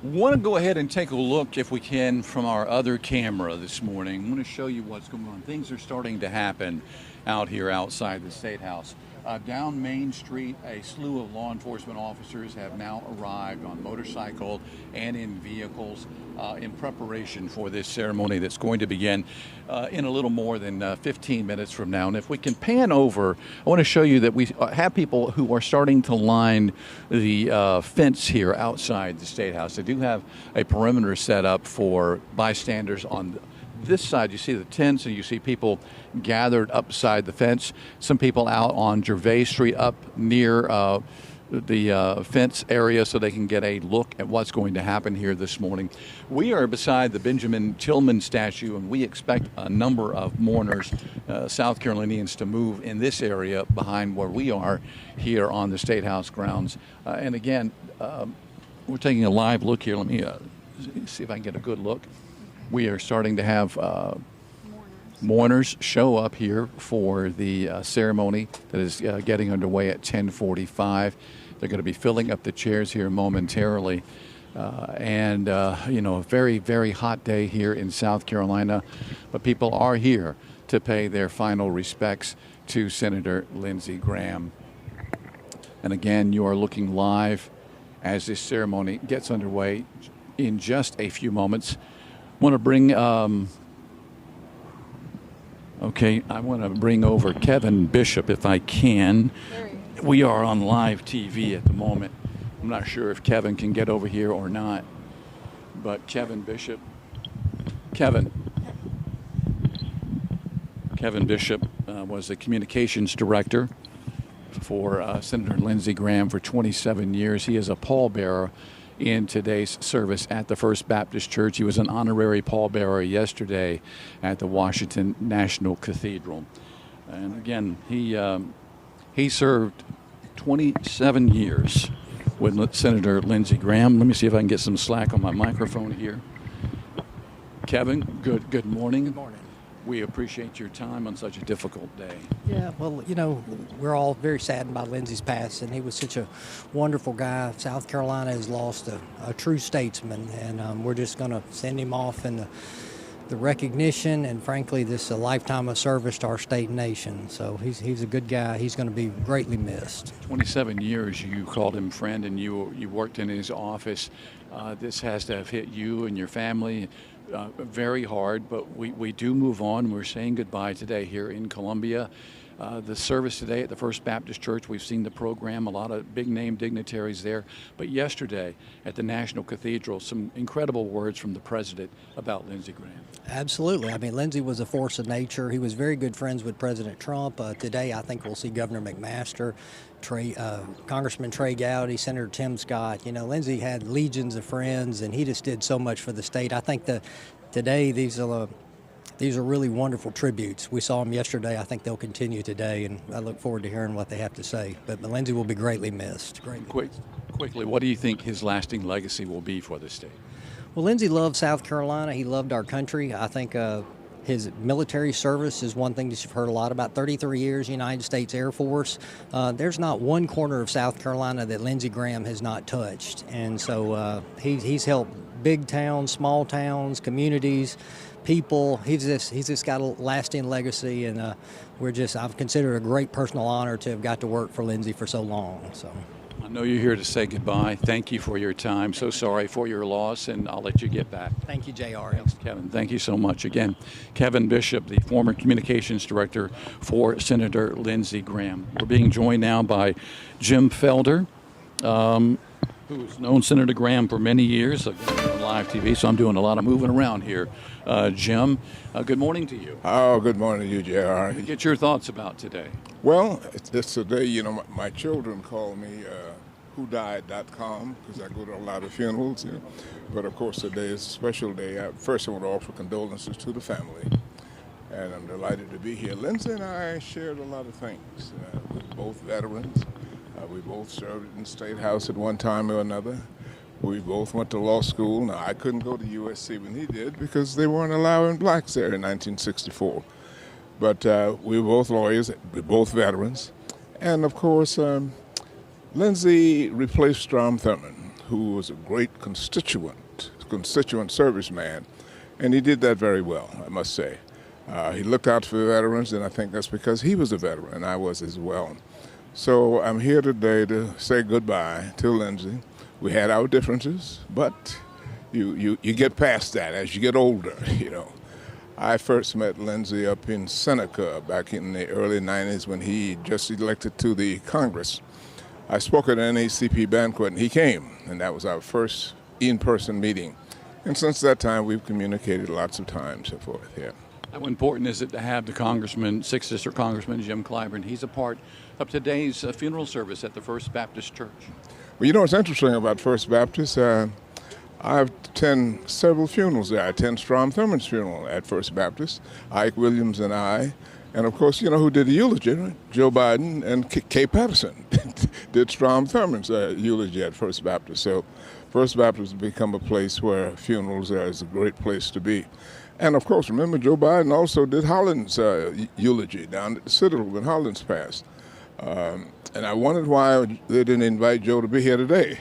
Want to go ahead and take a look, if we can, from our other camera this morning. I want to show you what's going on. Things are starting to happen out here outside the State House. Down Main Street, a slew of law enforcement officers have now arrived on motorcycle and in vehicles in preparation for this ceremony that's going to begin in a little more than 15 minutes from now. And if we can pan over, I want to show you that we have people who are starting to line the fence here outside the State House. They do have a perimeter set up for bystanders on this side. You see the tents, and you see people gathered upside the fence. Some people out on Gervais Street up near the fence area so they can get a look at what's going to happen here this morning. We are beside the Benjamin Tillman statue, and we expect a number of mourners, South Carolinians, to move in this area behind where we are here on the State House grounds. And again, we're taking a live look here. Let me see if I can get a good look. We are starting to have mourners show up here for the ceremony that is getting underway at 10:45. They're going to be filling up the chairs here momentarily. A very, very hot day here in South Carolina. But people are here to pay their final respects to Senator Lindsey Graham. And again, you are looking live as this ceremony gets underway in just a few moments. Want to bring, I want to bring over Kevin Bishop if I can. We are on live TV at the moment. I'm not sure if Kevin can get over here or not, but Kevin Bishop was the communications director for Senator Lindsey Graham for 27 years. He is a pallbearer in today's service at the First Baptist Church. He was an honorary pallbearer yesterday at the Washington National Cathedral. And again, he served 27 years with Senator Lindsey Graham. Let me see if I can get some slack on my microphone here. Kevin, good morning. Good morning. We appreciate your time on such a difficult day. Yeah, well, we're all very saddened by Lindsey's passing. He was such a wonderful guy. South Carolina has lost a true statesman, and we're just going to send him off in the recognition and, frankly, a lifetime of service to our state and nation. So he's a good guy. He's going to be greatly missed. 27 years you called him friend, and you worked in his office. This has to have hit you and your family very hard, but we do move on. We're saying goodbye today here in Columbia. the service today at the First Baptist Church. We've seen the program, a lot of big name dignitaries there. But yesterday at the National Cathedral, some incredible words from the president about Lindsey Graham. Absolutely. I mean, Lindsey was a force of nature. He was very good friends with President Trump. Today, I think we'll see Governor McMaster, Congressman Trey Gowdy, Senator Tim Scott. You know, Lindsey had legions of friends, and he just did so much for the state. I think that today these are really wonderful tributes. We saw them yesterday. I think they'll continue today, and I look forward to hearing what they have to say. But Lindsey will be greatly missed. Quickly, what do you think his lasting legacy will be for the state? Well, Lindsey loved South Carolina. He loved our country. I think his military service is one thing that you've heard a lot about. 33 years, United States Air Force. There's not one corner of South Carolina that Lindsey Graham has not touched. And so he's helped big towns, small towns, communities, people. He's just got a lasting legacy, and I've considered it a great personal honor to have got to work for Lindsey for so long. So. I know you're here to say goodbye. Thank you for your time. So sorry for your loss, and I'll let you get back. Thank you, JR. Thanks, Kevin. Thank you so much. Again, Kevin Bishop, the former communications director for Senator Lindsey Graham. We're being joined now by Jim Felder, who's known Senator Graham for many years on live TV, so I'm doing a lot of moving around here. Jim, good morning to you. Oh, good morning to you, JR. Get your thoughts about today. Well, it's today, you know, my children call me whodied.com because I go to a lot of funerals. You know. But of course, today is a special day. First, I want to offer condolences to the family, and I'm delighted to be here. Lindsey and I shared a lot of things. We're both veterans. We both served in the State House at one time or another. We both went to law school. Now, I couldn't go to USC when he did because they weren't allowing blacks there in 1964. But we were both lawyers, we're both veterans. And of course, Lindsey replaced Strom Thurmond, who was a great constituent serviceman. And he did that very well, I must say. He looked out for the veterans, and I think that's because he was a veteran, and I was as well. So I'm here today to say goodbye to Lindsey. We had our differences, but you get past that as you get older, you know. I first met Lindsey up in Seneca back in the early 90s when he just elected to the Congress. I spoke at an NAACP banquet, and he came, and that was our first in-person meeting. And since that time, we've communicated lots of times, so forth, yeah. How important is it to have the Congressman, 6th District Congressman Jim Clyburn? He's a part of today's funeral service at the First Baptist Church. Well, you know what's interesting about First Baptist? I've attended several funerals there. I attended Strom Thurmond's funeral at First Baptist, Ike Williams and I. And of course, you know who did the eulogy, right? Joe Biden and Kay Patterson did Strom Thurmond's eulogy at First Baptist. So First Baptist has become a place where funerals is a great place to be. And of course, remember, Joe Biden also did Holland's eulogy down at the Citadel when Hollins passed. And I wondered why they didn't invite Joe to be here today.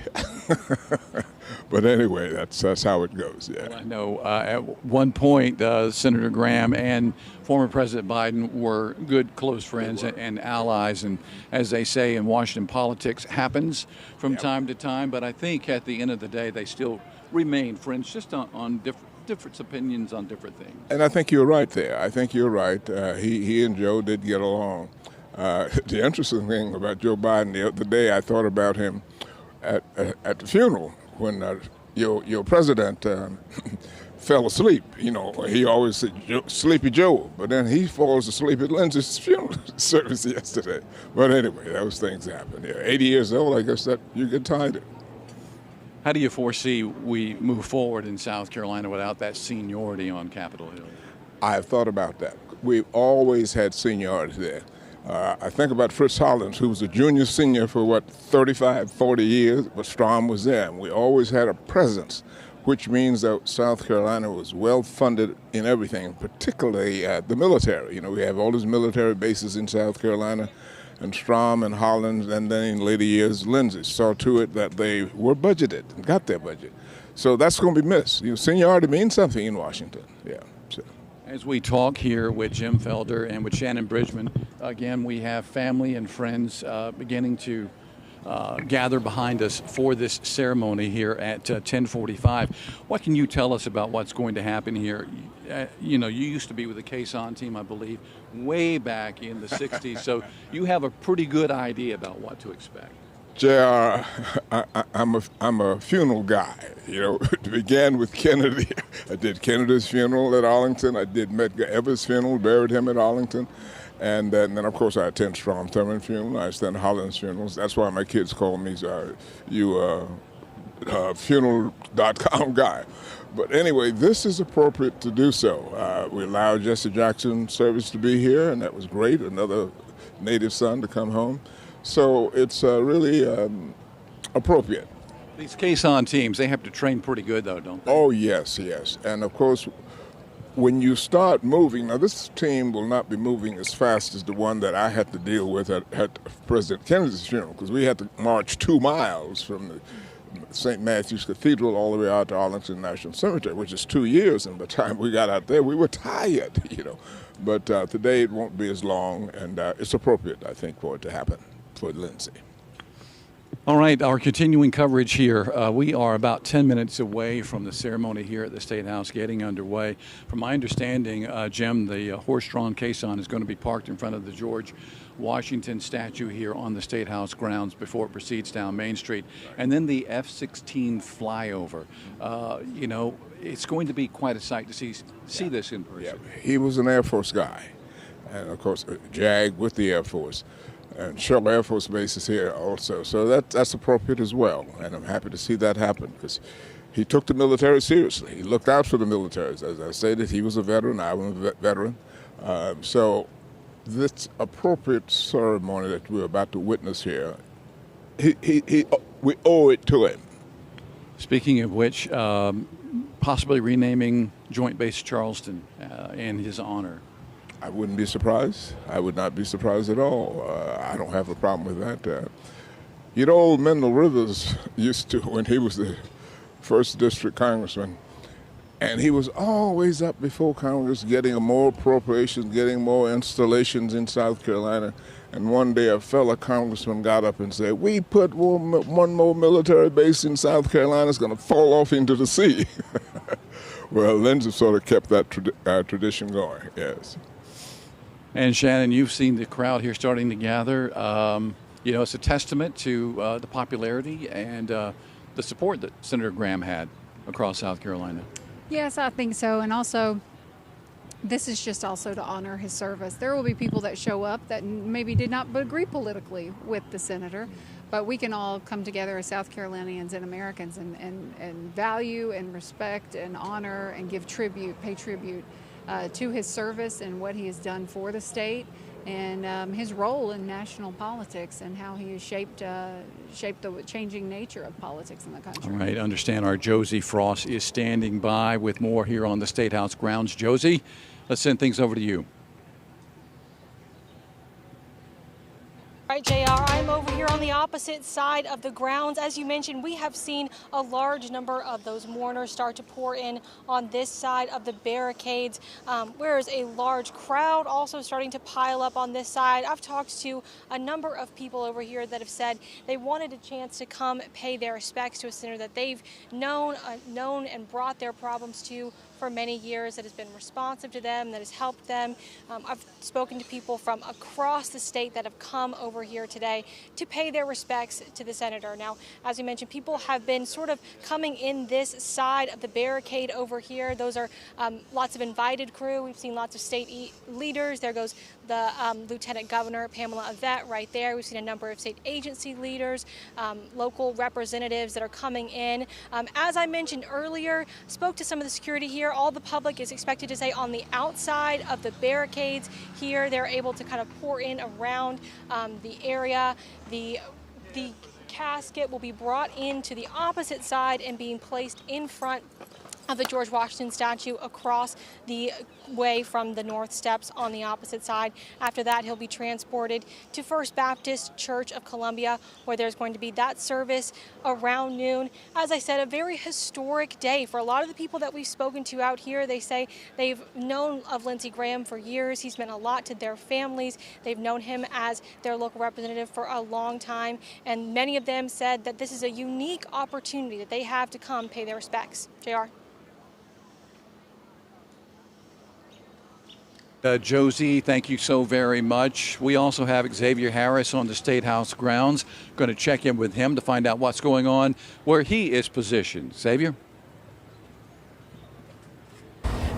But anyway, that's how it goes, yeah. Well, I know at one point, Senator Graham and former President Biden were good, close friends and allies. And as they say in Washington, politics happens from time to time. But I think at the end of the day, they still remain friends, just on different opinions on different things. And I think you're right there. I think you're right. He and Joe did get along. The interesting thing about Joe Biden, the other day I thought about him at the funeral when your president fell asleep. You know, he always said, Sleepy Joe, but then he falls asleep at Lindsey's funeral service yesterday. But anyway, those things happen. Yeah, 80 years old, I guess that you get tired. How do you foresee we move forward in South Carolina without that seniority on Capitol Hill? I've thought about that. We've always had seniority there. I think about Fritz Hollins, who was a junior senior for, 35, 40 years, but Strom was there. And we always had a presence, which means that South Carolina was well funded in everything, particularly the military. You know, we have all these military bases in South Carolina, and Strom and Hollins, and then in later years, Lindsey saw to it that they were budgeted and got their budget. So that's going to be missed. You know, seniority means something in Washington, yeah. So. As we talk here with Jim Felder and with Shannon Bridgman, again, we have family and friends beginning to gather behind us for this ceremony here at 10:45. What can you tell us about what's going to happen here? You know, you used to be with the Quezon team, I believe, way back in the 60s, so you have a pretty good idea about what to expect. JR, I'm a funeral guy. You know, it began with Kennedy. I did Kennedy's funeral at Arlington. I did Medgar Evers' funeral, buried him at Arlington. And then of course, I attend Strom Thurmond's funeral. I attend Holland's funerals. That's why my kids call me funeral.com guy. But anyway, this is appropriate to do so. We allowed Jesse Jackson service to be here, and that was great. Another native son to come home. So it's really appropriate. These Quezon teams, they have to train pretty good, though, don't they? Oh, yes, yes. And of course, when you start moving, now this team will not be moving as fast as the one that I had to deal with at President Kennedy's funeral, because we had to march 2 miles from the St. Matthew's Cathedral all the way out to Arlington National Cemetery, which is 2 years. And by the time we got out there, we were tired, you know. But today it won't be as long, and it's appropriate, I think, for it to happen for Lindsey. All right, our continuing coverage here. We are about 10 minutes away from the ceremony here at the State House getting underway. From my understanding, Jim, the horse-drawn caisson is going to be parked in front of the George Washington statue here on the State House grounds before it proceeds down Main Street. And then the F-16 flyover. You know, it's going to be quite a sight to see this in person. Yeah. He was an Air Force guy, and of course, JAG with the Air Force. And Shuttle Air Force Base is here also, so that's appropriate as well. And I'm happy to see that happen because he took the military seriously. He looked out for the military. As I stated, he was a veteran, I was a veteran. So this appropriate ceremony that we're about to witness here, we owe it to him. Speaking of which, possibly renaming Joint Base Charleston in his honor. I wouldn't be surprised. I would not be surprised at all. I don't have a problem with that. You know, old Mendel Rivers used to, when he was the 1st District Congressman, and he was always up before Congress getting more appropriations, getting more installations in South Carolina. And one day a fellow congressman got up and said, we put one more military base in South Carolina, it's going to fall off into the sea. Well, Lindsey sort of kept that tradition going, yes. And Shannon, you've seen the crowd here starting to gather. You know, it's a testament to the popularity and the support that Senator Graham had across South Carolina. Yes, I think so. And also, this is just also to honor his service. There will be people that show up that maybe did not agree politically with the senator, but we can all come together as South Carolinians and Americans and value and respect and honor and give tribute, pay tribute to his service and what he has done for the state and his role in national politics and how he has shaped the changing nature of politics in the country. All right, understand our Josie Frost is standing by with more here on the State House grounds. Josie, let's send things over to you. All right, JR, I'm over here on the opposite side of the grounds. As you mentioned, we have seen a large number of those mourners start to pour in on this side of the barricades, whereas a large crowd also starting to pile up on this side. I've talked to a number of people over here that have said they wanted a chance to come pay their respects to a senator that they've known and brought their problems to for many years, that has been responsive to them, that has helped them. I've spoken to people from across the state that have come over here today to pay their respects to the senator. Now, as you mentioned, people have been sort of coming in this side of the barricade over here. Those are lots of invited crew. We've seen lots of state leaders. There goes the Lieutenant Governor Pamela Yvette right there. We've seen a number of state agency leaders, local representatives that are coming in. As I mentioned earlier, spoke to some of the security here. All the public is expected to stay on the outside of the barricades here. They're able to kind of pour in around the area. The casket will be brought into the opposite side and being placed in front of the George Washington statue across the way from the North Steps on the opposite side. After that, he'll be transported to First Baptist Church of Columbia, where there's going to be that service around noon. As I said, a very historic day for a lot of the people that we've spoken to out here. They say they've known of Lindsey Graham for years. He's meant a lot to their families. They've known him as their local representative for a long time, and many of them said that this is a unique opportunity that they have to come pay their respects. JR. Josie, thank you so very much. We also have Xavier Harris on the State House grounds. Going to check in with him to find out what's going on where he is positioned. Xavier?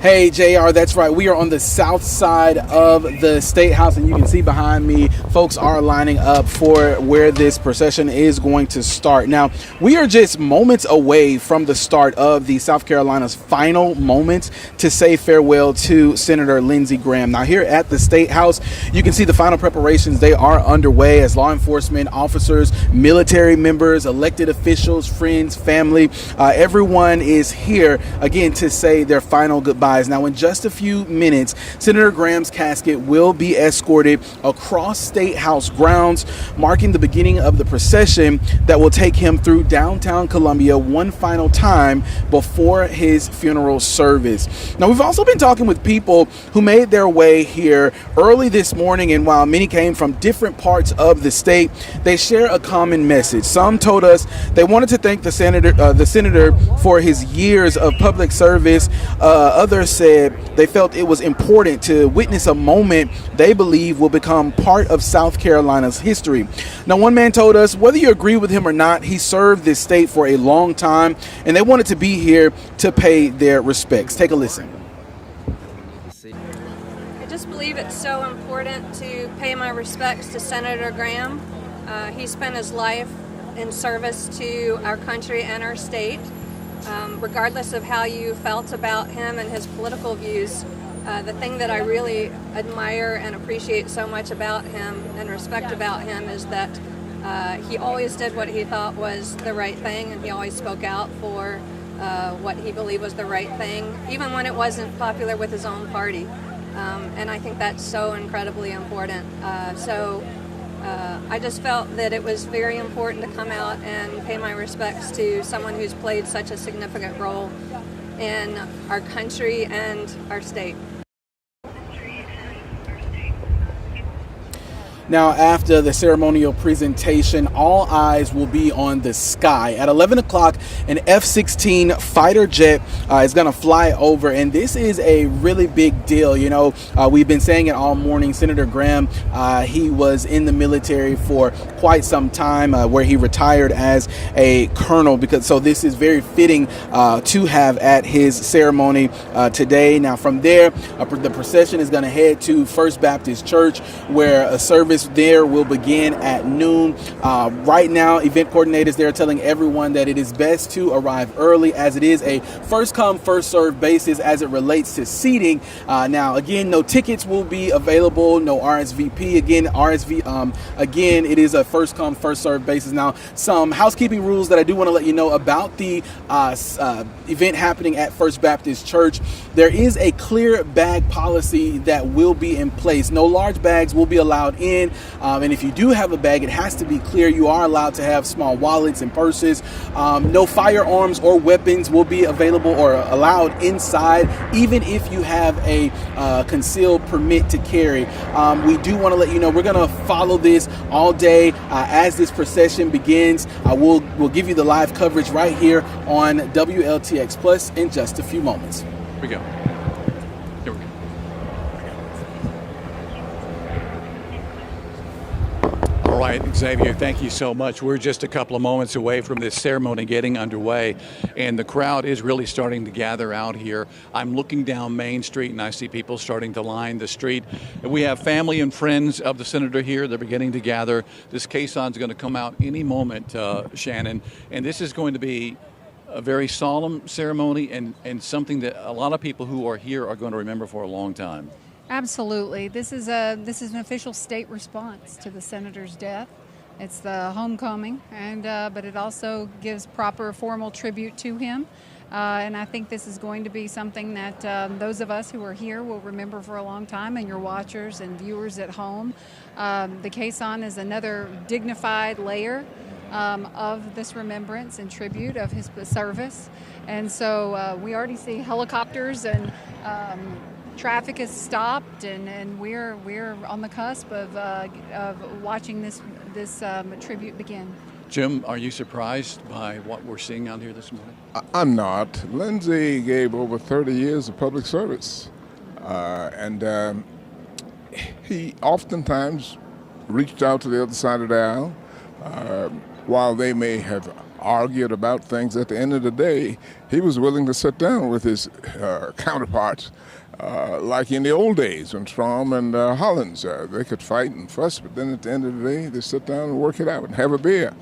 Hey, JR, that's right. We are on the south side of the State House, and you can see behind me, folks are lining up for where this procession is going to start. Now, we are just moments away from the start of the South Carolina's final moments to say farewell to Senator Lindsey Graham. Now, here at the State House, you can see the final preparations. They are underway as law enforcement officers, military members, elected officials, friends, family, everyone is here again to say their final goodbye. Now, in just a few minutes, Senator Graham's casket will be escorted across State House grounds, marking the beginning of the procession that will take him through downtown Columbia one final time before his funeral service. Now, we've also been talking with people who made their way here early this morning, and while many came from different parts of the state, they share a common message. Some told us they wanted to thank the senator for his years of public service. Others said they felt it was important to witness a moment they believe will become part of South Carolina's history. Now, one man told us whether you agree with him or not, he served this state for a long time, and they wanted to be here to pay their respects. Take a listen. I just believe it's so important to pay my respects to Senator Graham. He spent his life in service to our country and our state. Regardless of how you felt about him and his political views, the thing that I really admire and appreciate so much about him and respect about him is that he always did what he thought was the right thing, and he always spoke out for what he believed was the right thing, even when it wasn't popular with his own party. And I think that's so incredibly important. I just felt that it was very important to come out and pay my respects to someone who's played such a significant role in our country and our state. Now, after the ceremonial presentation, all eyes will be on the sky. At 11 o'clock, an F-16 fighter jet is going to fly over, and this is a really big deal. You know, we've been saying it all morning. Senator Graham, he was in the military for quite some time, where he retired as a colonel. So this is very fitting to have at his ceremony today. Now, from there, the procession is going to head to First Baptist Church, where a service there will begin at noon. Right now, event coordinators there are telling everyone that it is best to arrive early, as it is a first come, first served basis as it relates to seating. Now, again, no tickets will be available, no RSVP. Again, it is a first come, first served basis. Now, some housekeeping rules that I do want to let you know about the event happening at First Baptist Church. There is a clear bag policy that will be in place. No large bags will be allowed in. And if you do have a bag, it has to be clear. You are allowed to have small wallets and purses. No firearms or weapons will be available or allowed inside, even if you have a concealed permit to carry. We do want to let you know we're going to follow this all day as this procession begins. We'll give you the live coverage right here on WLTX Plus in just a few moments. Here we go. Here we go. All right, Xavier, thank you so much. We're just a couple of moments away from this ceremony getting underway, and the crowd is really starting to gather out here. I'm looking down Main Street, and I see people starting to line the street. We have family and friends of the senator here. They're beginning to gather. This caisson's going to come out any moment, Shannon, and this is going to be a very solemn ceremony and something that a lot of people who are here are going to remember for a long time. Absolutely. This is an official state response to the senator's death. It's the homecoming, and but it also gives proper formal tribute to him. And I think this is going to be something that those of us who are here will remember for a long time, and your watchers and viewers at home. The caisson is another dignified layer of this remembrance and tribute of his service. And so we already see helicopters, and traffic is stopped, and we're on the cusp of watching this tribute begin. Jim, are you surprised by what we're seeing out here this morning? I'm not. Lindsey gave over 30 years of public service, and he oftentimes reached out to the other side of the aisle. While they may have argued about things, at the end of the day, he was willing to sit down with his counterparts, like in the old days when Strom and Hollins, they could fight and fuss, but then at the end of the day, they sit down and work it out and have a beer.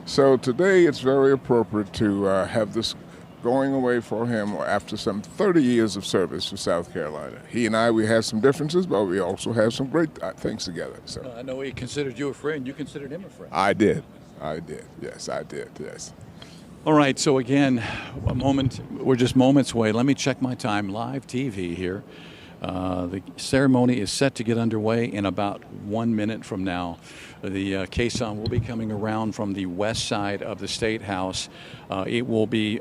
So today it's very appropriate to have this going away for him after some 30 years of service for South Carolina. He and I, we had some differences, but we also have some great things together. So I know he considered you a friend. You considered him a friend. I did. Yes, I did. Yes. All right, so again, we're just moments away. Let me check my time. Live TV here. The ceremony is set to get underway in about 1 minute from now. The caisson will be coming around from the west side of the State House. It will be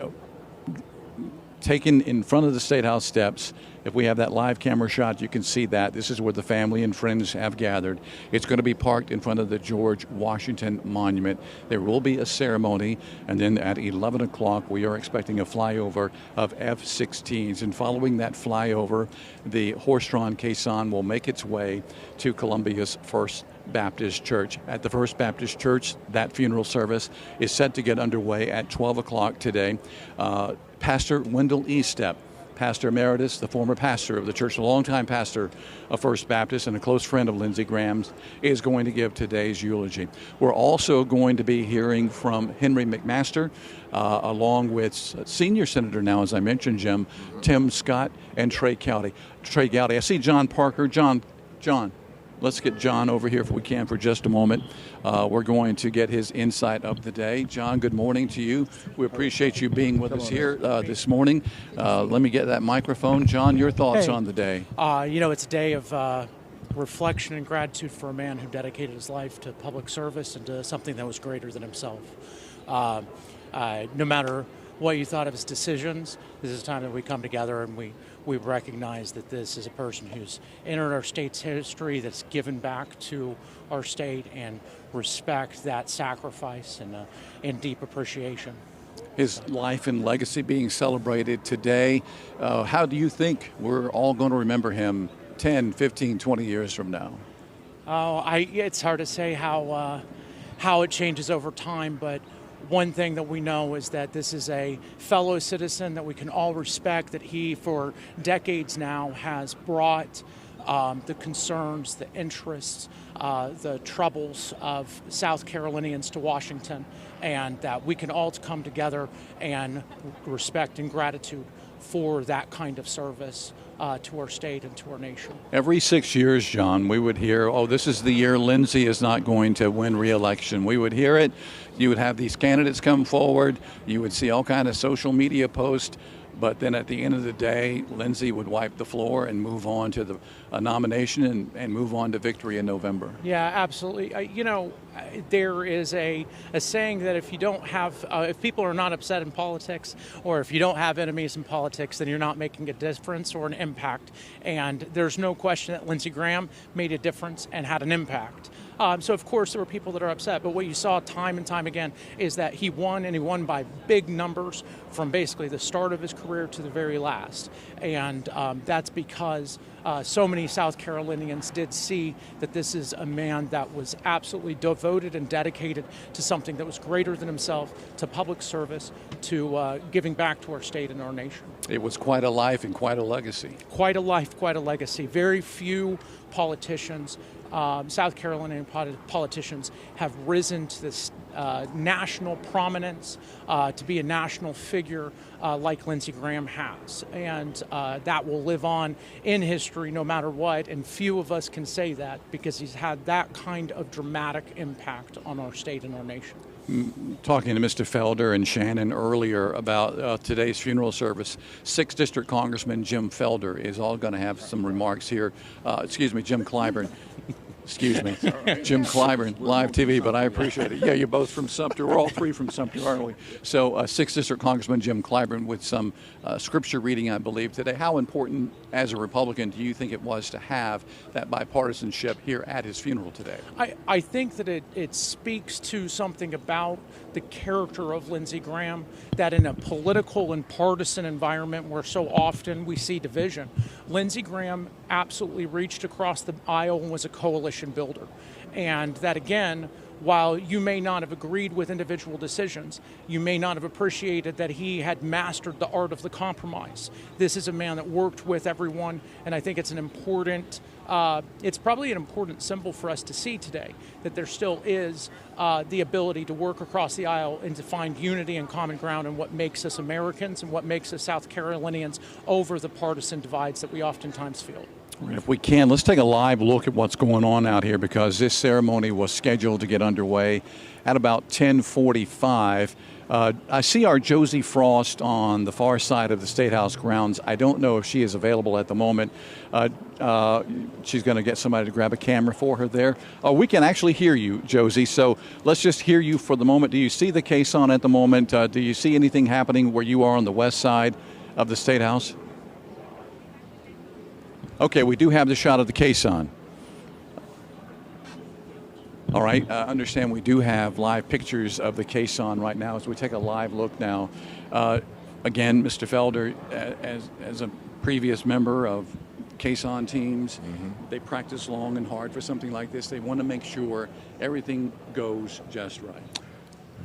taken in front of the State House steps. If we have that live camera shot, you can see that. This is where the family and friends have gathered. It's going to be parked in front of the George Washington Monument. There will be a ceremony, and then at 11 o'clock, we are expecting a flyover of F-16s. And following that flyover, the horse-drawn caisson will make its way to Columbia's First Baptist Church. At the First Baptist Church, that funeral service is set to get underway at 12 o'clock today. Pastor Wendell Estep, Pastor Emeritus, the former pastor of the church, a longtime pastor of First Baptist and a close friend of Lindsey Graham's, is going to give today's eulogy. We're also going to be hearing from Henry McMaster, along with senior senator now, as I mentioned, Jim, Tim Scott, and Trey Gowdy. I see John Parker. John, let's get John over here if we can for just a moment. We're going to get his insight of the day. John, good morning to you. We appreciate you being with us here this morning. Let me get that microphone. John, your thoughts on the day. It's a day of reflection and gratitude for a man who dedicated his life to public service and to something that was greater than himself. No matter what you thought of his decisions, this is a time that we come together and we recognize that this is a person who's entered our state's history, that's given back to our state, and respect that sacrifice and deep appreciation. His life and legacy being celebrated today. How do you think we're all going to remember him 10, 15, 20 years from now? It's hard to say how it changes over time, but one thing that we know is that this is a fellow citizen that we can all respect, that he for decades now has brought the concerns, the interests, the troubles of South Carolinians to Washington, and that we can all come together and respect and gratitude for that kind of service to our state and to our nation. Every 6 years, John, we would hear, this is the year Lindsey is not going to win re-election. We would hear it. You would have these candidates come forward. You would see all kind of social media posts. But then at the end of the day, Lindsey would wipe the floor and move on to the nomination and move on to victory in November. Yeah, absolutely. There is a saying that if you don't have, if people are not upset in politics, or if you don't have enemies in politics, then you're not making a difference or an impact. And there's no question that Lindsey Graham made a difference and had an impact. So, of course, there were people that are upset. But what you saw time and time again is that he won, and he won by big numbers from basically the start of his career to the very last. And that's because so many South Carolinians did see that this is a man that was absolutely devoted and dedicated to something that was greater than himself, to public service, to giving back to our state and our nation. It was quite a life and quite a legacy. Quite a life, quite a legacy. Very few politicians, South Carolinian politicians, have risen to this national prominence, to be a national figure like Lindsey Graham has. And that will live on in history no matter what. And few of us can say that because he's had that kind of dramatic impact on our state and our nation. talking to Mr. Felder and Shannon earlier about today's funeral service. 6th District Congressman Jim Felder is all going to have some remarks here. Jim Clyburn. Excuse me, Jim Clyburn, live TV, but I appreciate it. Yeah, you're both from Sumter. We're all three from Sumter, aren't we? So 6th District Congressman Jim Clyburn with some scripture reading, I believe, today. How important, as a Republican, do you think it was to have that bipartisanship here at his funeral today? I think that it speaks to something about the character of Lindsey Graham, that in a political and partisan environment where so often we see division, Lindsey Graham absolutely reached across the aisle and was a coalition builder. And that, again, while you may not have agreed with individual decisions, you may not have appreciated that he had mastered the art of the compromise. This is a man that worked with everyone, and I think it's an important, it's probably an important symbol for us to see today, that there still is the ability to work across the aisle and to find unity and common ground in what makes us Americans and what makes us South Carolinians over the partisan divides that we oftentimes feel. If we can, let's take a live look at what's going on out here, because this ceremony was scheduled to get underway at about 10:45. I see our Josie Frost on the far side of the State House grounds. I don't know if she is available at the moment. She's going to get somebody to grab a camera for her there. We can actually hear you, Josie, so let's just hear you for the moment. Do you see the caisson at the moment? Do you see anything happening where you are on the west side of the State House? Okay, we do have the shot of the caisson. All right, understand we do have live pictures of the caisson right now as we take a live look now. Again, Mr. Felder, as a previous member of caisson teams, they practice long and hard for something like this. They want to make sure everything goes just right.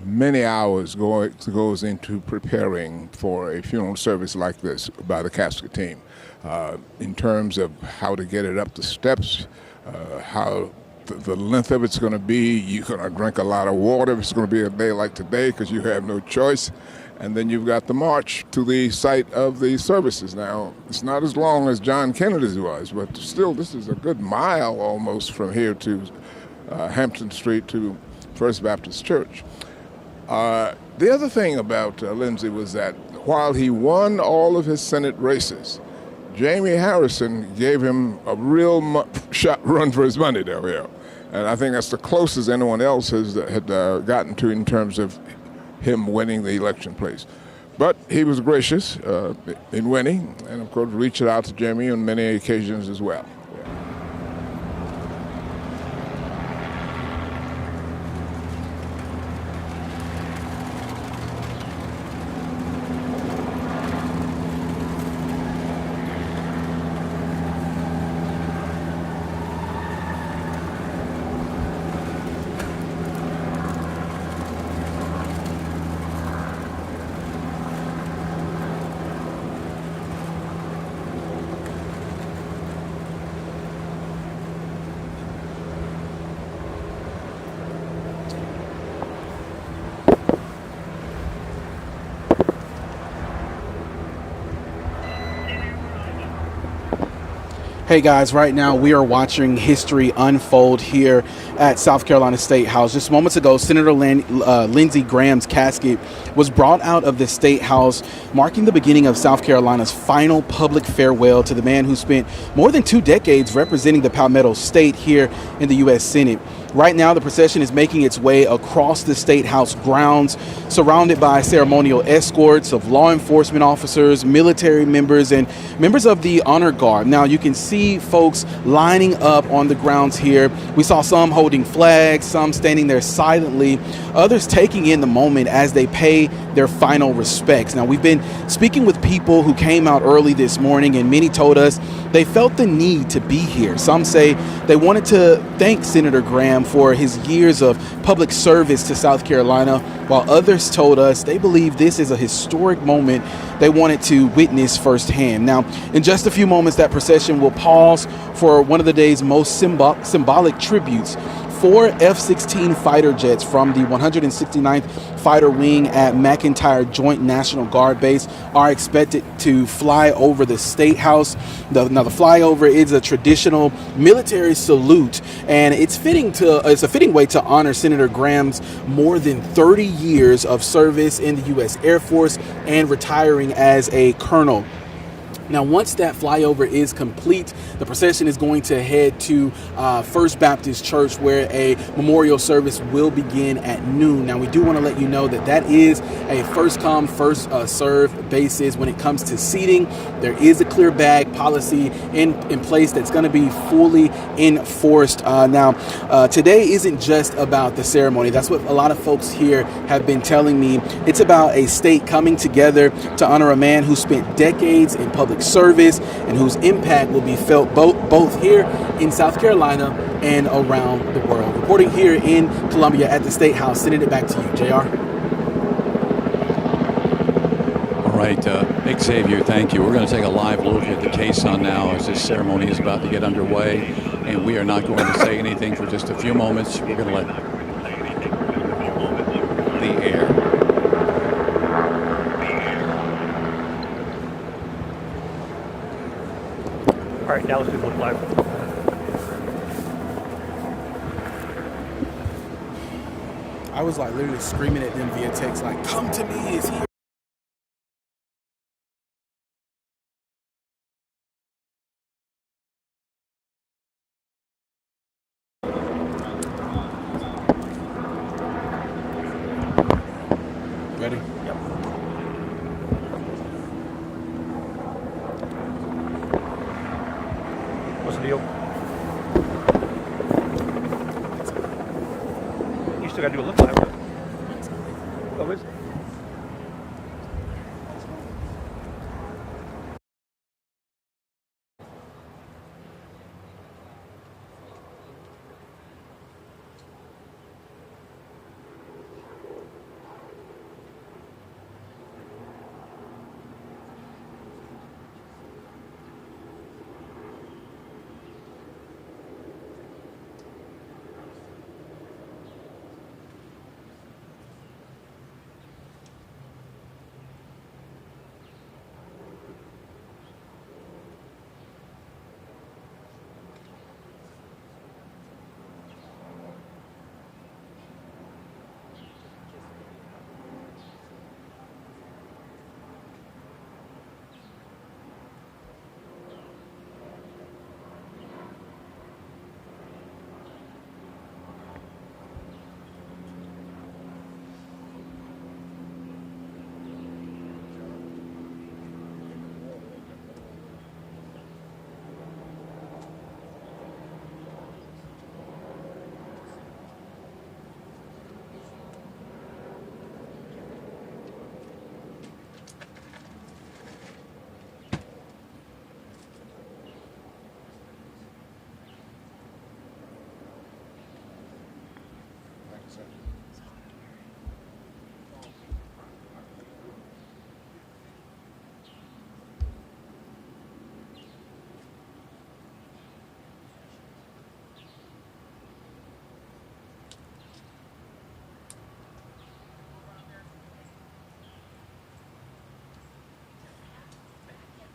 Many hours goes into preparing for a funeral service like this by the casket team, in terms of how to get it up the steps, how the length of it's going to be. You're going to drink a lot of water if it's going to be a day like today, because you have no choice. And then you've got the march to the site of the services. Now, it's not as long as John Kennedy's was, but still, this is a good mile almost from here to Hampton Street to First Baptist Church. The other thing about Lindsey was that while he won all of his Senate races, Jamie Harrison gave him a real run for his money down here. And I think that's the closest anyone else had gotten to in terms of him winning the election place. But he was gracious in winning, and of course reached out to Jamie on many occasions as well. Hey guys, right now we are watching history unfold here at South Carolina State House. Just moments ago, Senator Lindsey Graham's casket was brought out of the State House, marking the beginning of South Carolina's final public farewell to the man who spent more than 2 decades representing the Palmetto State here in the U.S. Senate. Right now, the procession is making its way across the State House grounds, surrounded by ceremonial escorts of law enforcement officers, military members, and members of the Honor Guard. Now, you can see folks lining up on the grounds here. We saw some holding flags, some standing there silently, others taking in the moment as they pay their final respects. Now, we've been speaking with people who came out early this morning, and many told us they felt the need to be here. Some say they wanted to thank Senator Graham for his years of public service to South Carolina, while others told us they believe this is a historic moment they wanted to witness firsthand. Now, in just a few moments, that procession will pause for one of the day's most symbolic tributes. 4 F-16 fighter jets from the 169th Fighter Wing at McEntire Joint National Guard Base are expected to fly over the State House. Now, the flyover is a traditional military salute, and it's a fitting way to honor Senator Graham's more than 30 years of service in the U.S. Air Force and retiring as a colonel. Now, once that flyover is complete, the procession is going to head to First Baptist Church, where a memorial service will begin at noon. Now, we do want to let you know that that is a first come, first served basis when it comes to seating. There is a clear bag policy in place that's going to be fully enforced. Now, today isn't just about the ceremony. That's what a lot of folks here have been telling me. It's about a state coming together to honor a man who spent decades in public service and whose impact will be felt both here in South Carolina and around the world. Reporting here in Columbia at the State House, sending it back to you, JR. All right, Xavier, thank you. We're going to take a live look at the caisson now as this ceremony is about to get underway, and we are not going to say anything for just a few moments. We're going to let the air. All right, now let's do the look live. I was like literally screaming at them via text, like, come to me, it's here. Ready? Yep. What's the deal? You still got to do a look live. Oh, is it?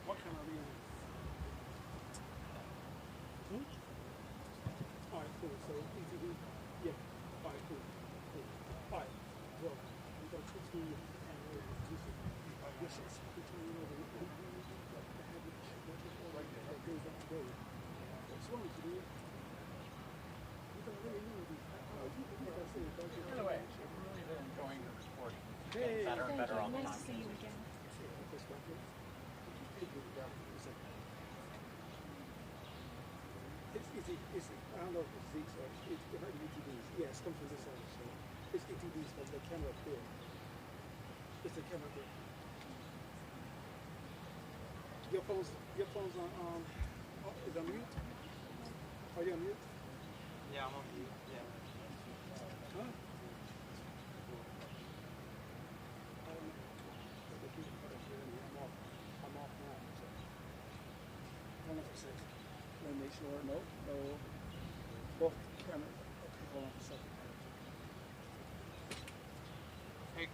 What kind of reason? All right, cool. So ETD, yeah. All right, cool. All right, well, we got 15 and yes, it's between the average that goes up to date. What's wrong with you? You don't really know these. By the way, I'm really enjoying the recording. Hey, better and better all the time. Nice to see you again. It's I don't know if it's Zeke's or it's ETDs. Yeah, it's comes from this side. So it's ETDs, but the camera up there. It's the camera there. Your phone's on is on mute? Are you on mute? Yeah, I'm on mute. Yeah. Huh? I'm off now. So. Hold on for a second. Let me make sure. No. Both cameras. Okay. Hold on a second. Hey.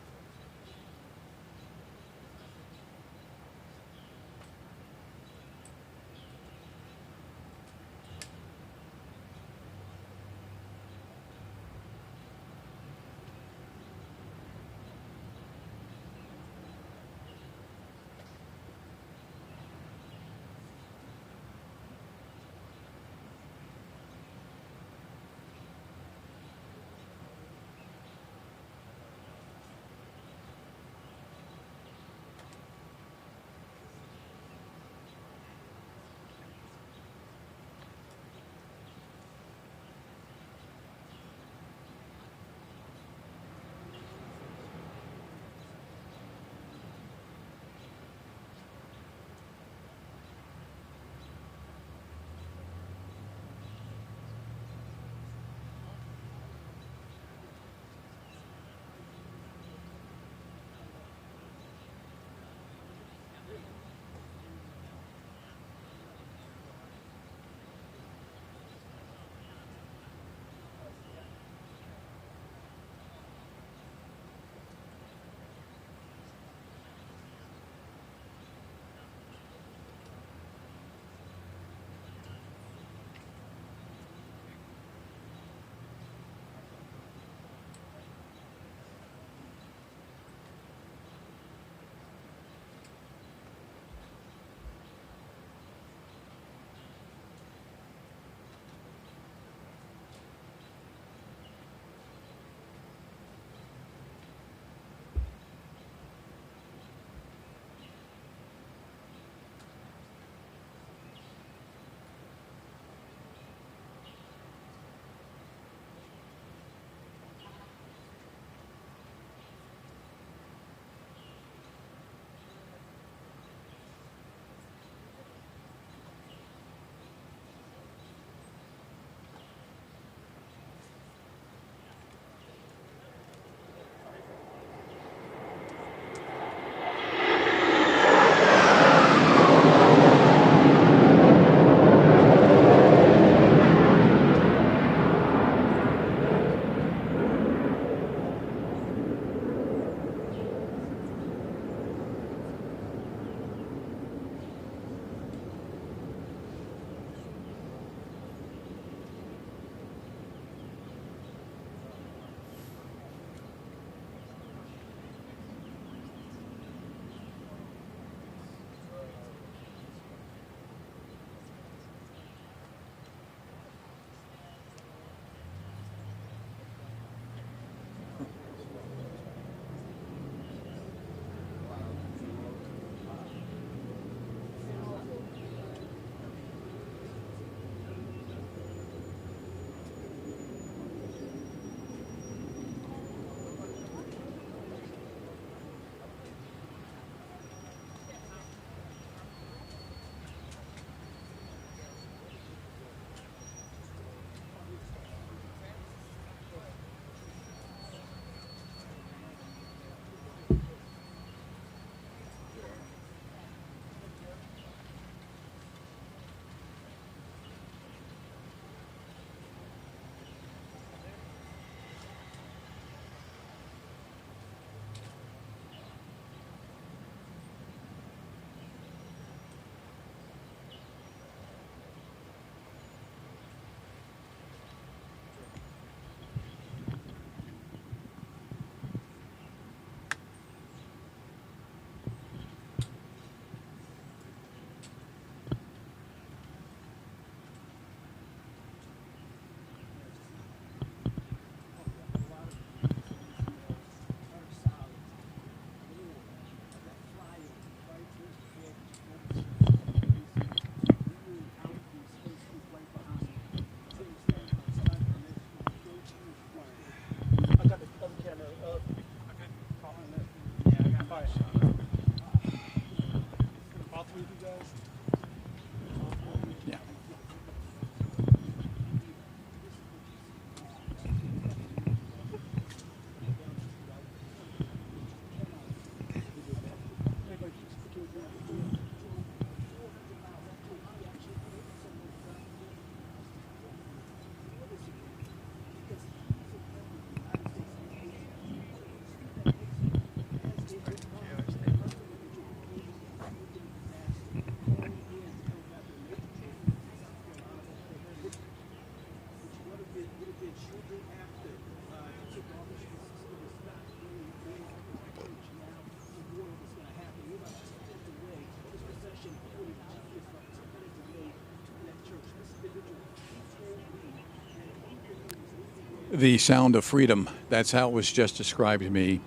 The sound of freedom. That's how it was just described to me.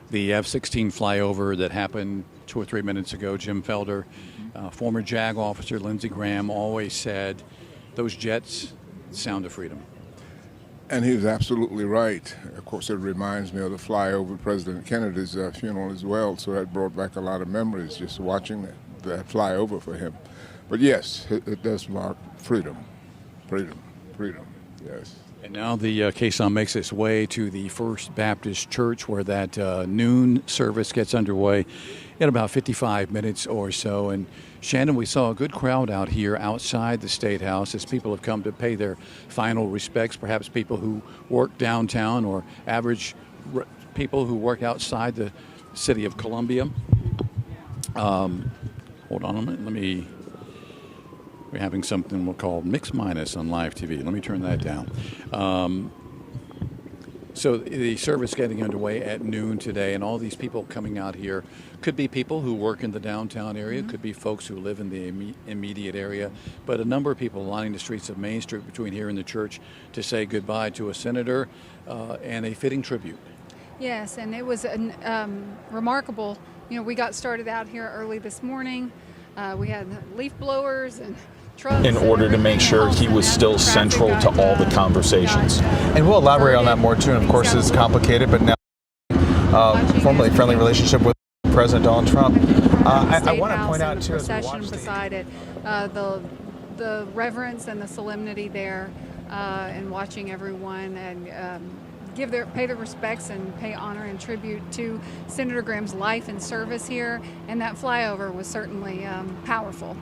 The F-16 flyover that happened 2 or 3 minutes ago, Jim Felder, former JAG officer Lindsey Graham, always said, those jets, sound of freedom. And he was absolutely right. Of course, it reminds me of the flyover President Kennedy's funeral as well, so that brought back a lot of memories just watching that flyover for him. But yes, it does mark freedom, freedom, freedom, yes. And now the caisson makes its way to the First Baptist Church, where that noon service gets underway in about 55 minutes or so. And Shannon, we saw a good crowd out here outside the State House as people have come to pay their final respects, perhaps people who work downtown or average people who work outside the city of Columbia. Hold on a minute. We're having something we'll call Mix Minus on live TV. Let me turn that down. So the service getting underway at noon today, and all these people coming out here could be people who work in the downtown area, could be folks who live in the immediate area, but a number of people lining the streets of Main Street between here and the church to say goodbye to a senator and a fitting tribute. Yes, and it was remarkable. You know, we got started out here early this morning. We had leaf blowers and trucks. In order to make sure he was still central to all the conversations. And we'll elaborate on that more too. And of course, it's complicated, but now formerly friendly relationship with President Donald Trump. I want to point out too, as we watch beside it, the reverence and the solemnity there, and watching everyone and pay their respects and pay honor and tribute to Senator Graham's life and service here, and that flyover was certainly powerful.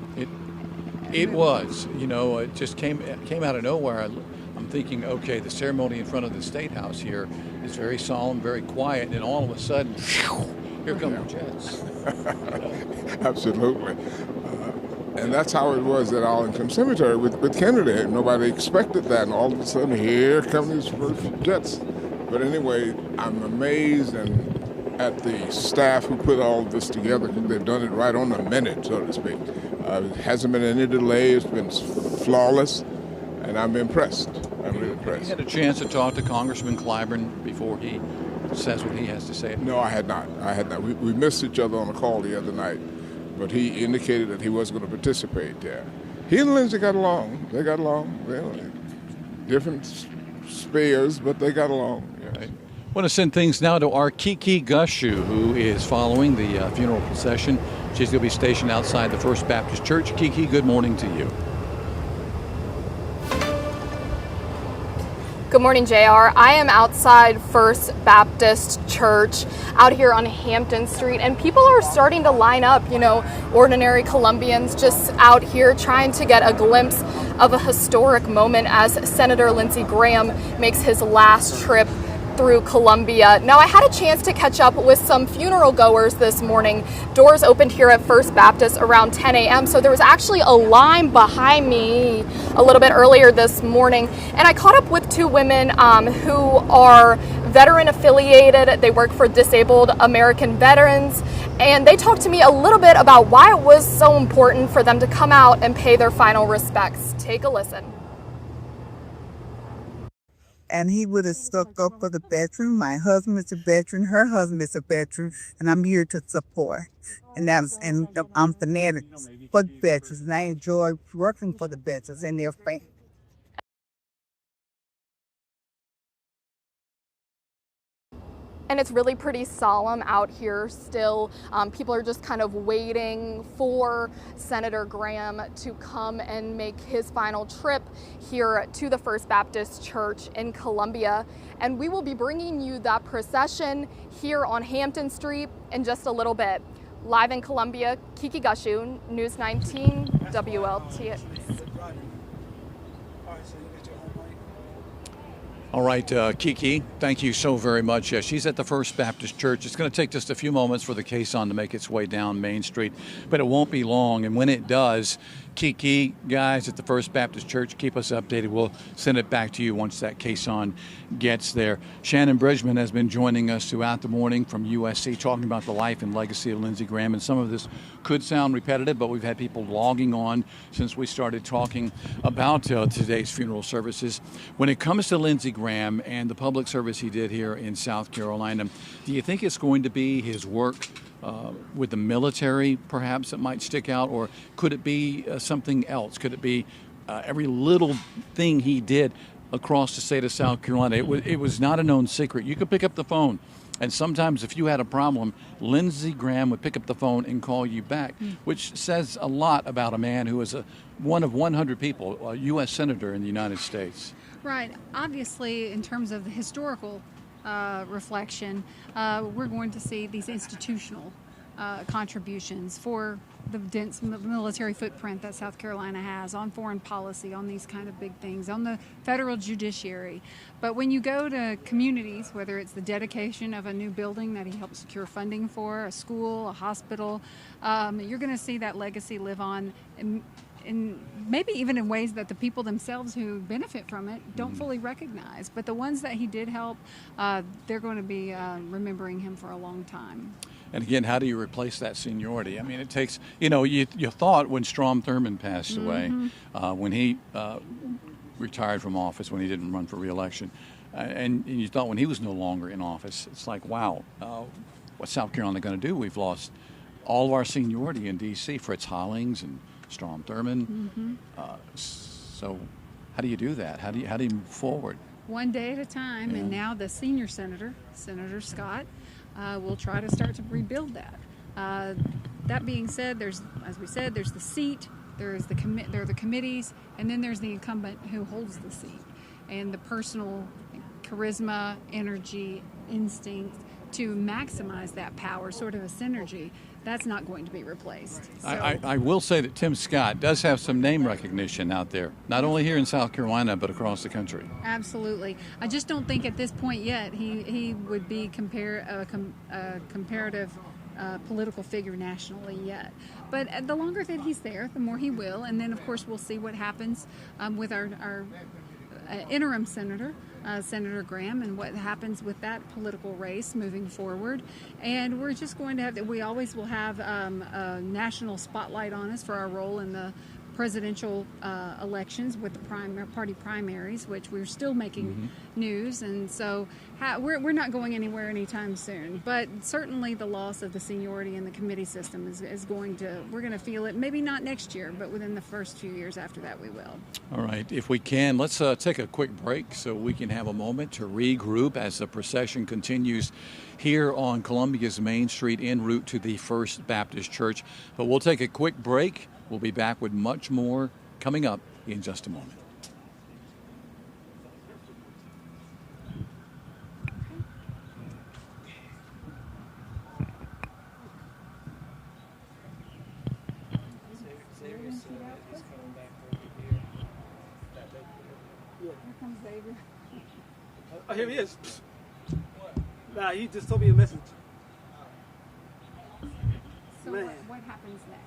It was, you know, it just came out of nowhere. I'm thinking, okay, the ceremony in front of the State House here is very solemn, very quiet, and all of a sudden, here come the jets. Absolutely. And that's how it was at Arlington Cemetery with Kennedy. Nobody expected that, and all of a sudden, here come these first jets. But anyway, I'm amazed at the staff who put all of this together. They've done it right on the minute, so to speak. It hasn't been any delay. It's been flawless, and I'm impressed. I'm really impressed. You had a chance to talk to Congressman Clyburn before he says what he has to say? No, I had not. We missed each other on a call the other night, but he indicated that he was going to participate there. He and Lindsey got along. They got along. Different spares, but they got along. Yes. Right. I want to send things now to our Kiki Gushu, who is following the funeral procession. She's going to be stationed outside the First Baptist Church. Kiki, good morning to you. Good morning, JR. I am outside First Baptist Church out here on Hampton Street, and people are starting to line up, you know, ordinary Columbians just out here trying to get a glimpse of a historic moment as Senator Lindsey Graham makes his last trip through Columbia. Now, I had a chance to catch up with some funeral goers this morning. Doors opened here at First Baptist around 10 a.m. So there was actually a line behind me a little bit earlier this morning. And I caught up with two women who are veteran affiliated. They work for Disabled American Veterans. And they talked to me a little bit about why it was so important for them to come out and pay their final respects. Take a listen. And he would have stuck up for the veteran. My husband is a veteran, her husband is a veteran, and I'm here to support. And I'm fanatic for the veterans, and I enjoy working for the veterans and their families. And it's really pretty solemn out here still. People are just kind of waiting for Senator Graham to come and make his final trip here to the First Baptist Church in Columbia. And we will be bringing you that procession here on Hampton Street in just a little bit. Live in Columbia, Kiki Gushu, News 19, WLTX. All right, Kiki, thank you so very much. She's at the First Baptist Church. It's going to take just a few moments for the caisson to make its way down Main Street, but it won't be long. And when it does, Kiki, guys at the First Baptist Church, keep us updated. We'll send it back to you once that caisson gets there. Shannon Bridgman has been joining us throughout the morning from USC, talking about the life and legacy of Lindsey Graham. And some of this could sound repetitive, but we've had people logging on since we started talking about today's funeral services. When it comes to Lindsey Graham and the public service he did here in South Carolina, do you think it's going to be his work with the military, perhaps, that might stick out, or could it be something else? Could it be every little thing he did across the state of South Carolina? It was not a known secret. You could pick up the phone, and sometimes if you had a problem, Lindsey Graham would pick up the phone and call you back, which says a lot about a man who is one of 100 people, a U.S. Senator in the United States. Right. Obviously, in terms of the historical reflection, we're going to see these institutional contributions for the dense military footprint that South Carolina has on foreign policy, on these kind of big things, on the federal judiciary. But when you go to communities, whether it's the dedication of a new building that he helped secure funding for, a school, a hospital, you're going to see that legacy live on in maybe even in ways that the people themselves who benefit from it don't fully recognize. But the ones that he did help, they're going to be remembering him for a long time. And again, how do you replace that seniority? I mean, it takes, you thought when Strom Thurmond passed away, when he retired from office, when he didn't run for re-election, and you thought when he was no longer in office, it's like, wow, what's South Carolina going to do? We've lost all of our seniority in D.C., Fritz Hollings and Strom Thurmond. So how do you do that? How do you move forward? One day at a time, and now the senior senator, Senator Scott, will try to start to rebuild that. That being said, as we said, there's the seat, there are the committees, and then there's the incumbent who holds the seat. And the personal charisma, energy, instinct to maximize that power, sort of a synergy, that's not going to be replaced. So, I will say that Tim Scott does have some name recognition out there, not only here in South Carolina, but across the country. Absolutely. I just don't think at this point yet he would be a comparative political figure nationally yet. But the longer that he's there, the more he will. And then, of course, we'll see what happens with our interim senator, Senator Graham, and what happens with that political race moving forward. And we're just going to we always will have a national spotlight on us for our role in the presidential elections with the party primaries, which we're still making news. And so we're not going anywhere anytime soon. But certainly the loss of the seniority in the committee system we're going to feel it, maybe not next year, but within the first few years after that we will. All right, if we can, let's take a quick break so we can have a moment to regroup as the procession continues here on Columbia's Main Street en route to the First Baptist Church. But we'll take a quick break. We'll be back with much more coming up in just a moment. Oh, here he is. Nah, he just told me a message. So what happens next?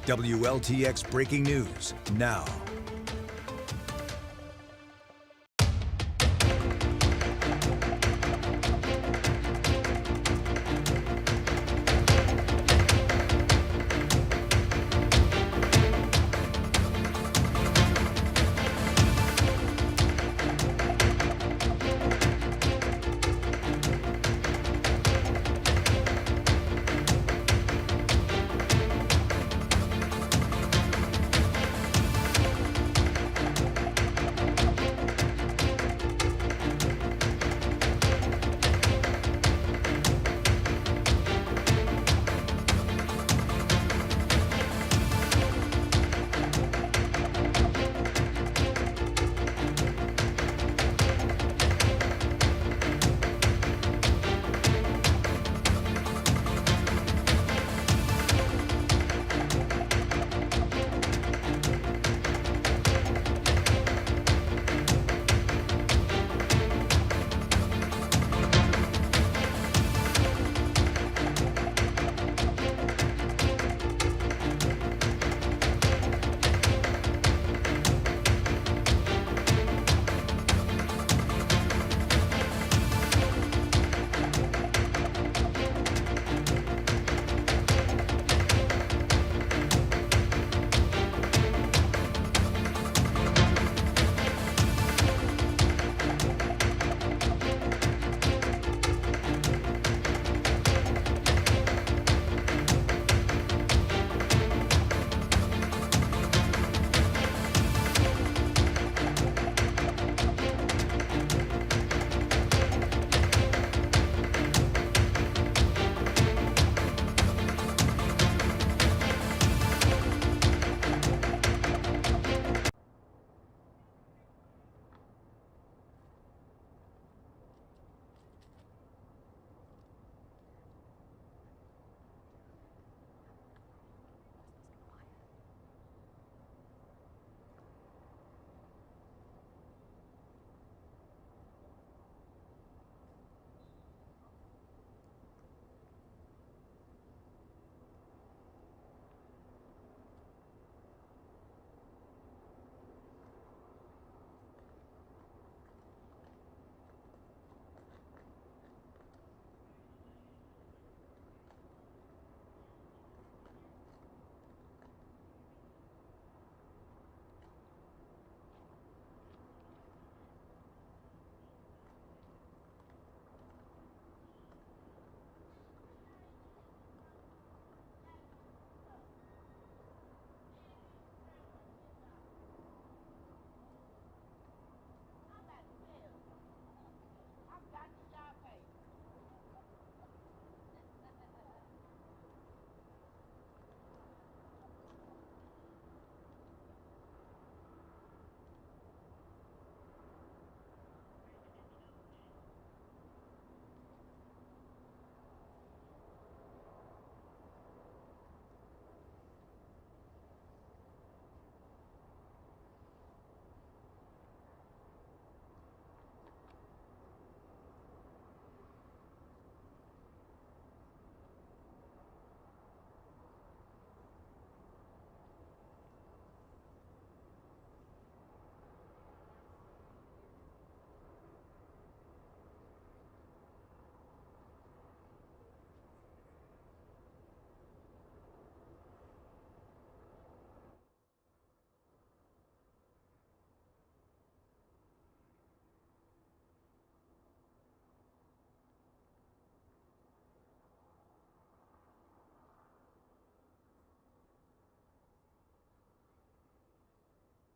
WLTX breaking news now.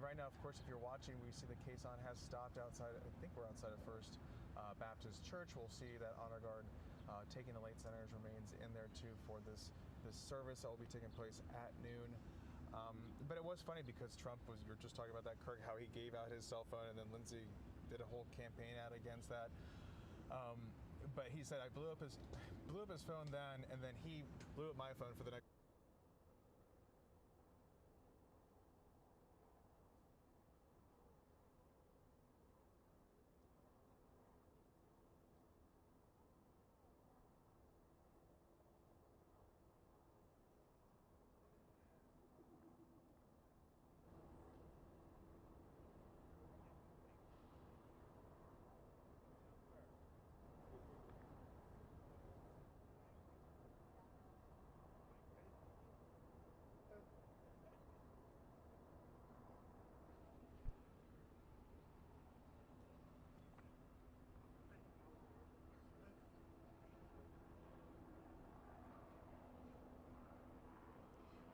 right now, of course, if you're watching, we see the caisson has stopped outside. I think we're outside of First Baptist Church. We'll see that honor guard taking the late senator's remains in there too for this service that will be taking place at noon. But it was funny because Trump was, you were just talking about that, Kirk, how he gave out his cell phone, and then Lindsey did a whole campaign ad against that. But he said, I blew up his phone then, and then he blew up my phone for the next.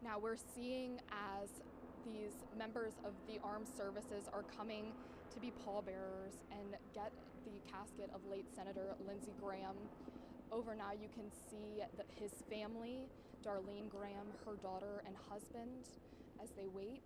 Now we're seeing as these members of the armed services are coming to be pallbearers and get the casket of late Senator Lindsey Graham. Over now you can see that his family, Darlene Graham, her daughter and husband, as they wait.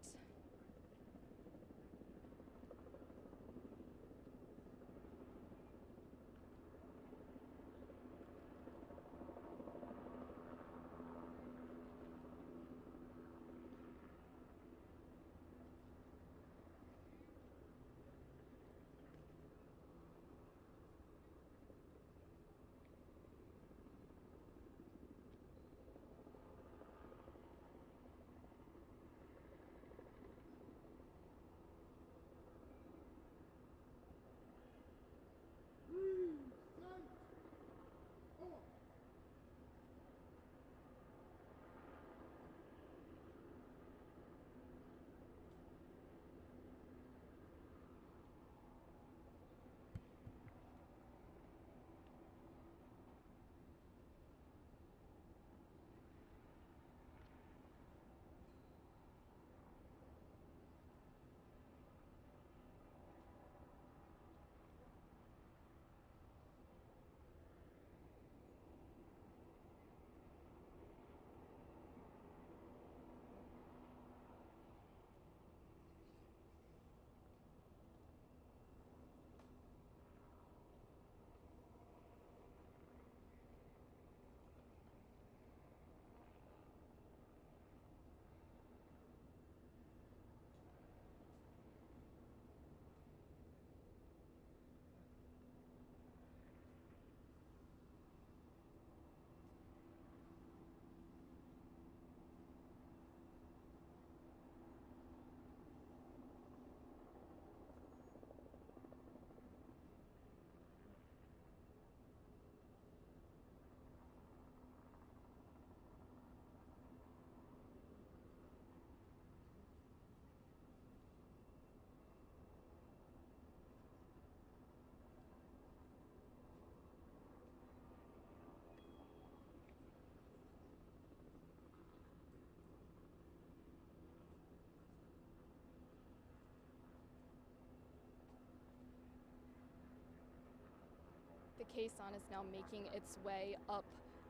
The caisson is now making its way up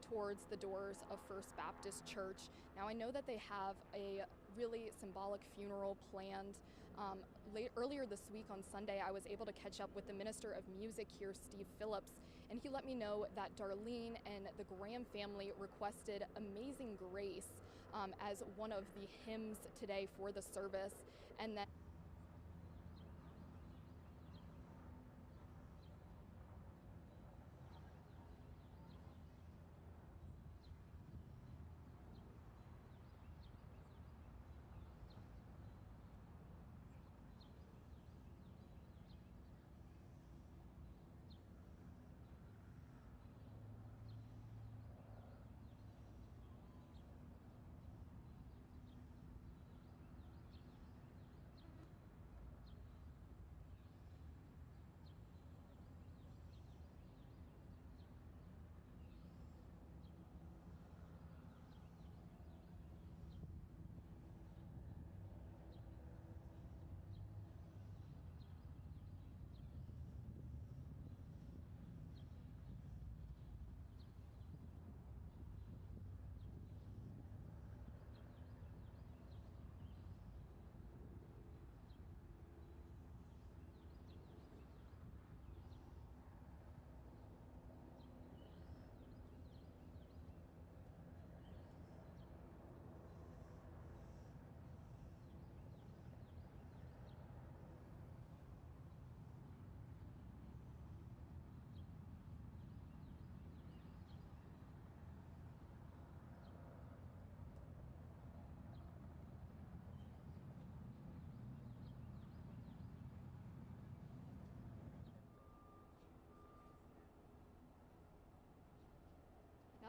towards the doors of First Baptist Church. Now I know that they have a really symbolic funeral planned. Earlier this week on Sunday, I was able to catch up with the Minister of Music here, Steve Phillips, and he let me know that Darlene and the Graham family requested Amazing Grace as one of the hymns today for the service, and that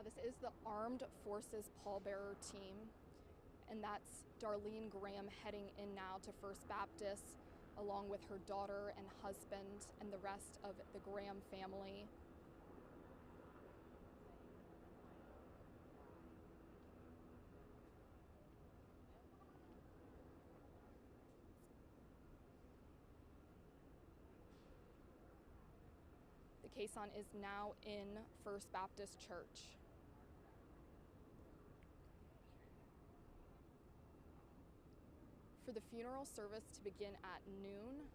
this is the Armed Forces pallbearer team, and that's Darlene Graham heading in now to First Baptist, along with her daughter and husband and the rest of the Graham family. The caisson is now in First Baptist Church. For the funeral service to begin at noon,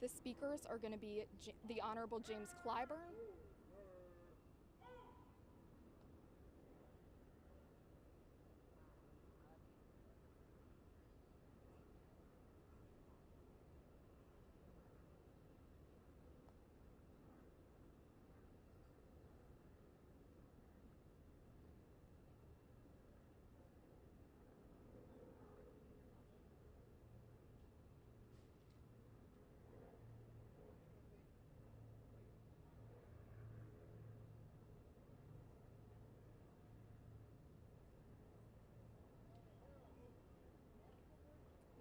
the speakers are going to be the Honorable James Clyburn,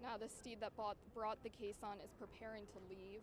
now the steed that brought the caisson is preparing to leave.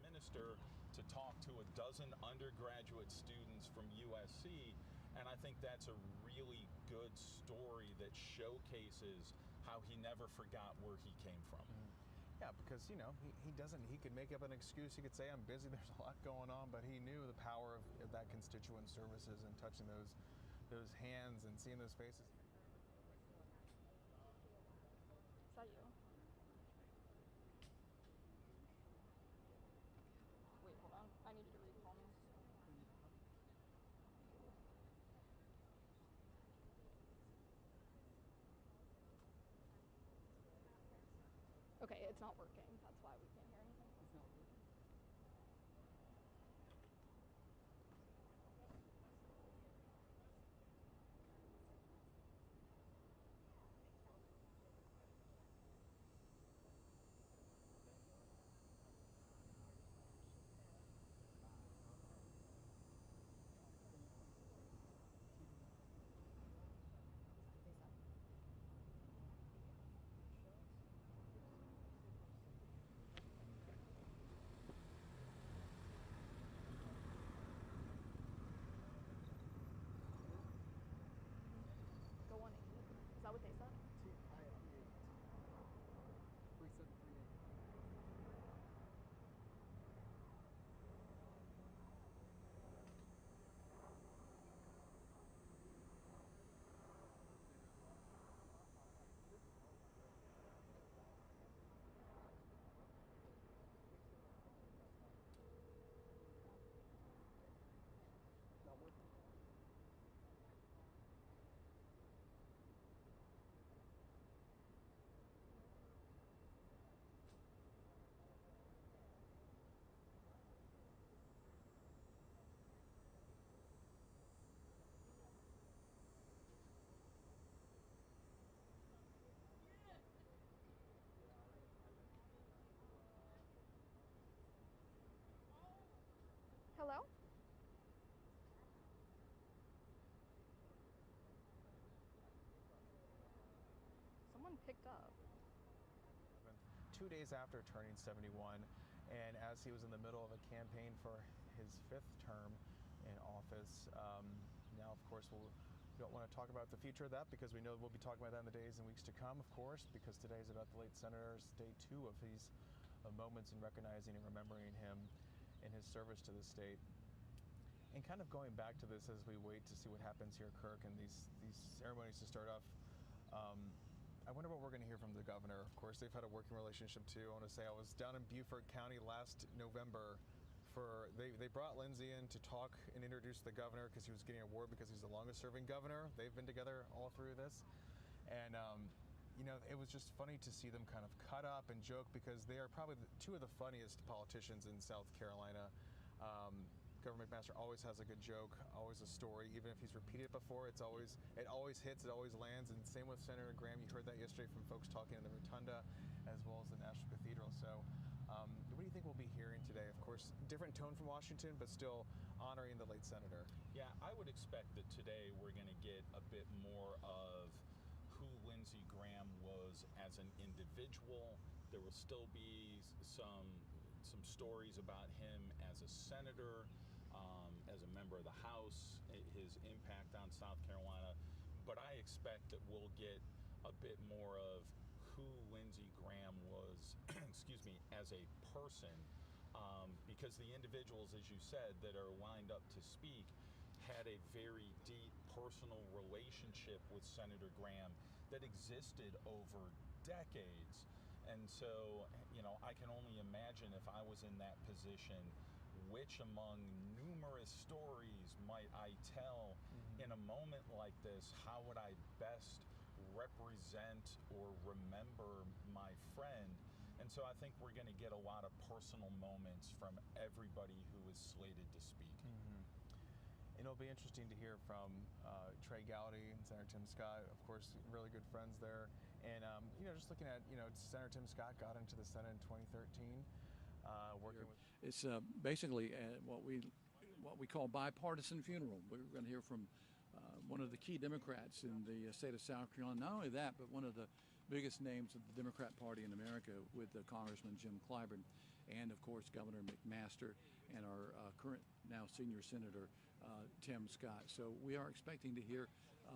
Minister to talk to a dozen undergraduate students from USC, and I think that's a really good story that showcases how he never forgot where he came from. Yeah, because, you know, he could make up an excuse. He could say, I'm busy, there's a lot going on, but he knew the power of that constituent services and touching those hands and seeing those faces. Is that you? Wait, hold on. I need you to recall me. Okay, it's not working. That's why we can't hear anything. It's not working. Go 180. Is that what they said? 3738. Not working. Hello? Someone picked up. 2 days after turning 71, and as he was in the middle of a campaign for his 5th term in office, now of course we don't want to talk about the future of that because we know we'll be talking about that in the days and weeks to come, of course, because today is about the late senator's day 2 of these moments in recognizing and remembering him in his service to the state. And kind of going back to this as we wait to see what happens here, Kirk, and these ceremonies to start off, I wonder what we're going to hear from the governor. Of course, they've had a working relationship too. I want to say I was down in Beaufort County last November. They brought Lindsey in to talk and introduce the governor because he was getting an award because he's the longest serving governor. They've been together all through this. And you know, it was just funny to see them kind of cut up and joke because they are probably two of the funniest politicians in South Carolina. Governor McMaster always has a good joke, always a story. Even if he's repeated it before, it always hits, it always lands. And same with Senator Graham. You heard that yesterday from folks talking in the Rotunda, as well as the National Cathedral. So, what do you think we'll be hearing today? Of course, different tone from Washington, but still honoring the late senator. Yeah, I would expect that today we're going to get a bit more of who Lindsey Graham was as an individual. There will still be some stories about him as a senator, as a member of the House, his impact on South Carolina. But I expect that we'll get a bit more of who Lindsey Graham was, excuse me, as a person, because the individuals, as you said, that are lined up to speak had a very deep personal relationship with Senator Graham that existed over decades. And so, you know, I can only imagine if I was in that position, which among numerous stories might I tell in a moment like this? How would I best represent or remember my friend? And so I think we're going to get a lot of personal moments from everybody who is slated to speak. And it'll be interesting to hear from Trey Gowdy and Senator Tim Scott, of course, really good friends there. And, you know, just looking at, you know, Senator Tim Scott got into the Senate in 2013, working with... It's basically what we call bipartisan funeral. We're going to hear from one of the key Democrats in the state of South Carolina. Not only that, but one of the biggest names of the Democrat Party in America with Congressman Jim Clyburn, and of course Governor McMaster and our current now senior senator Tim Scott. So we are expecting to hear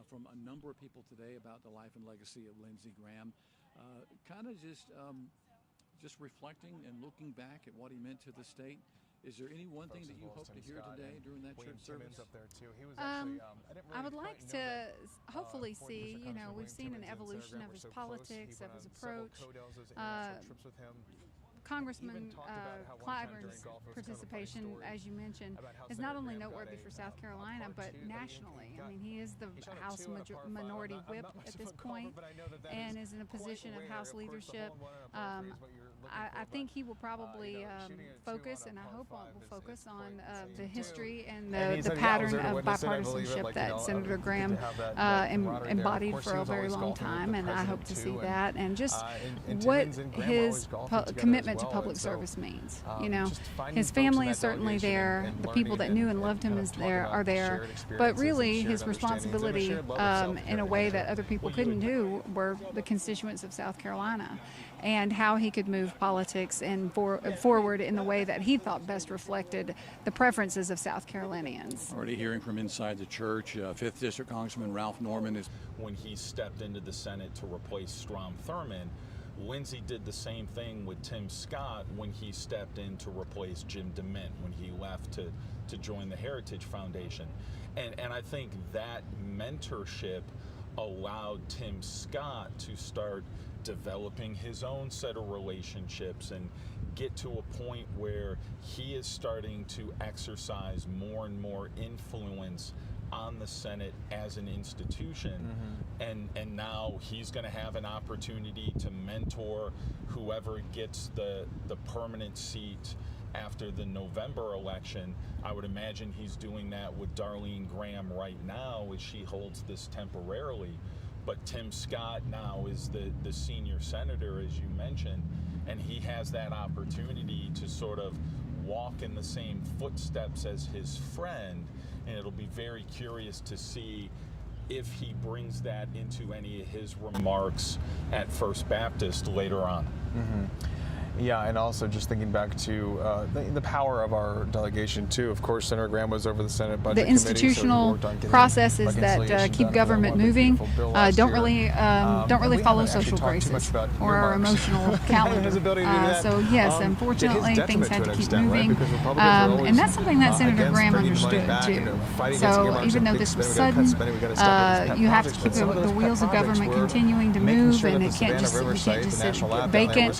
from a number of people today about the life and legacy of Lindsey Graham, kind of just reflecting and looking back at what he meant to the state. Is there any one thing that you hope to hear today during that church service? Up there too. He was actually, I would like to hopefully see, you know, we've seen an evolution of his politics, of his approach. Congressman Clyburn's participation, as you mentioned, is not only noteworthy for South Carolina, but nationally. I mean, he is the House Minority Whip at this point and is in a position of House leadership. I think he will probably focus, and I hope will focus on the history and the pattern of bipartisanship that Senator Graham embodied for a very long time, and I hope to see that, and just what his commitment to public service means. You know, his family is certainly there. The people that knew and loved him are there. But really, his responsibility in a way that other people couldn't do were the constituents of South Carolina, and how he could move politics and forward in the way that he thought best reflected the preferences of South Carolinians. Already hearing from inside the church, 5th District Congressman Ralph Norman is... When he stepped into the Senate to replace Strom Thurmond, Lindsey did the same thing with Tim Scott when he stepped in to replace Jim DeMint when he left to join the Heritage Foundation. And I think that mentorship allowed Tim Scott to start developing his own set of relationships and get to a point where he is starting to exercise more and more influence on the Senate as an institution. And now he's going to have an opportunity to mentor whoever gets the permanent seat after the November election. I would imagine he's doing that with Darlene Graham right now as she holds this temporarily. But Tim Scott now is the senior senator, as you mentioned, and he has that opportunity to sort of walk in the same footsteps as his friend, and it'll be very curious to see if he brings that into any of his remarks at First Baptist later on. Yeah, and also just thinking back to the power of our delegation too. Of course, Senator Graham was over the Senate budget the institutional processes that keep government moving don't really follow social graces or our emotional calendar. So yes, unfortunately, things had to keep moving, and that's something that Senator Graham understood too. So even though this was sudden, you have to keep the wheels of government continuing to move, and it can't just sit vacant.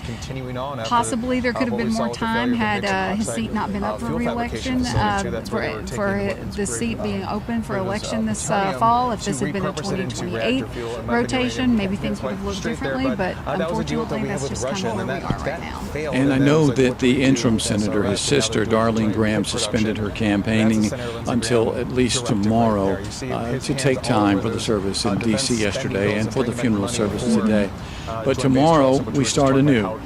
Possibly there could have been more time had his seat not been up for re-election, for the seat being open for election this fall. If this had been a 2028 rotation, maybe things would have looked differently, but unfortunately that's just kind of where we are right now. And I know that the interim senator, his sister, Darlene Graham, suspended her campaigning until at least tomorrow to take time for the service in D.C. yesterday and for the funeral service today. But tomorrow we start anew.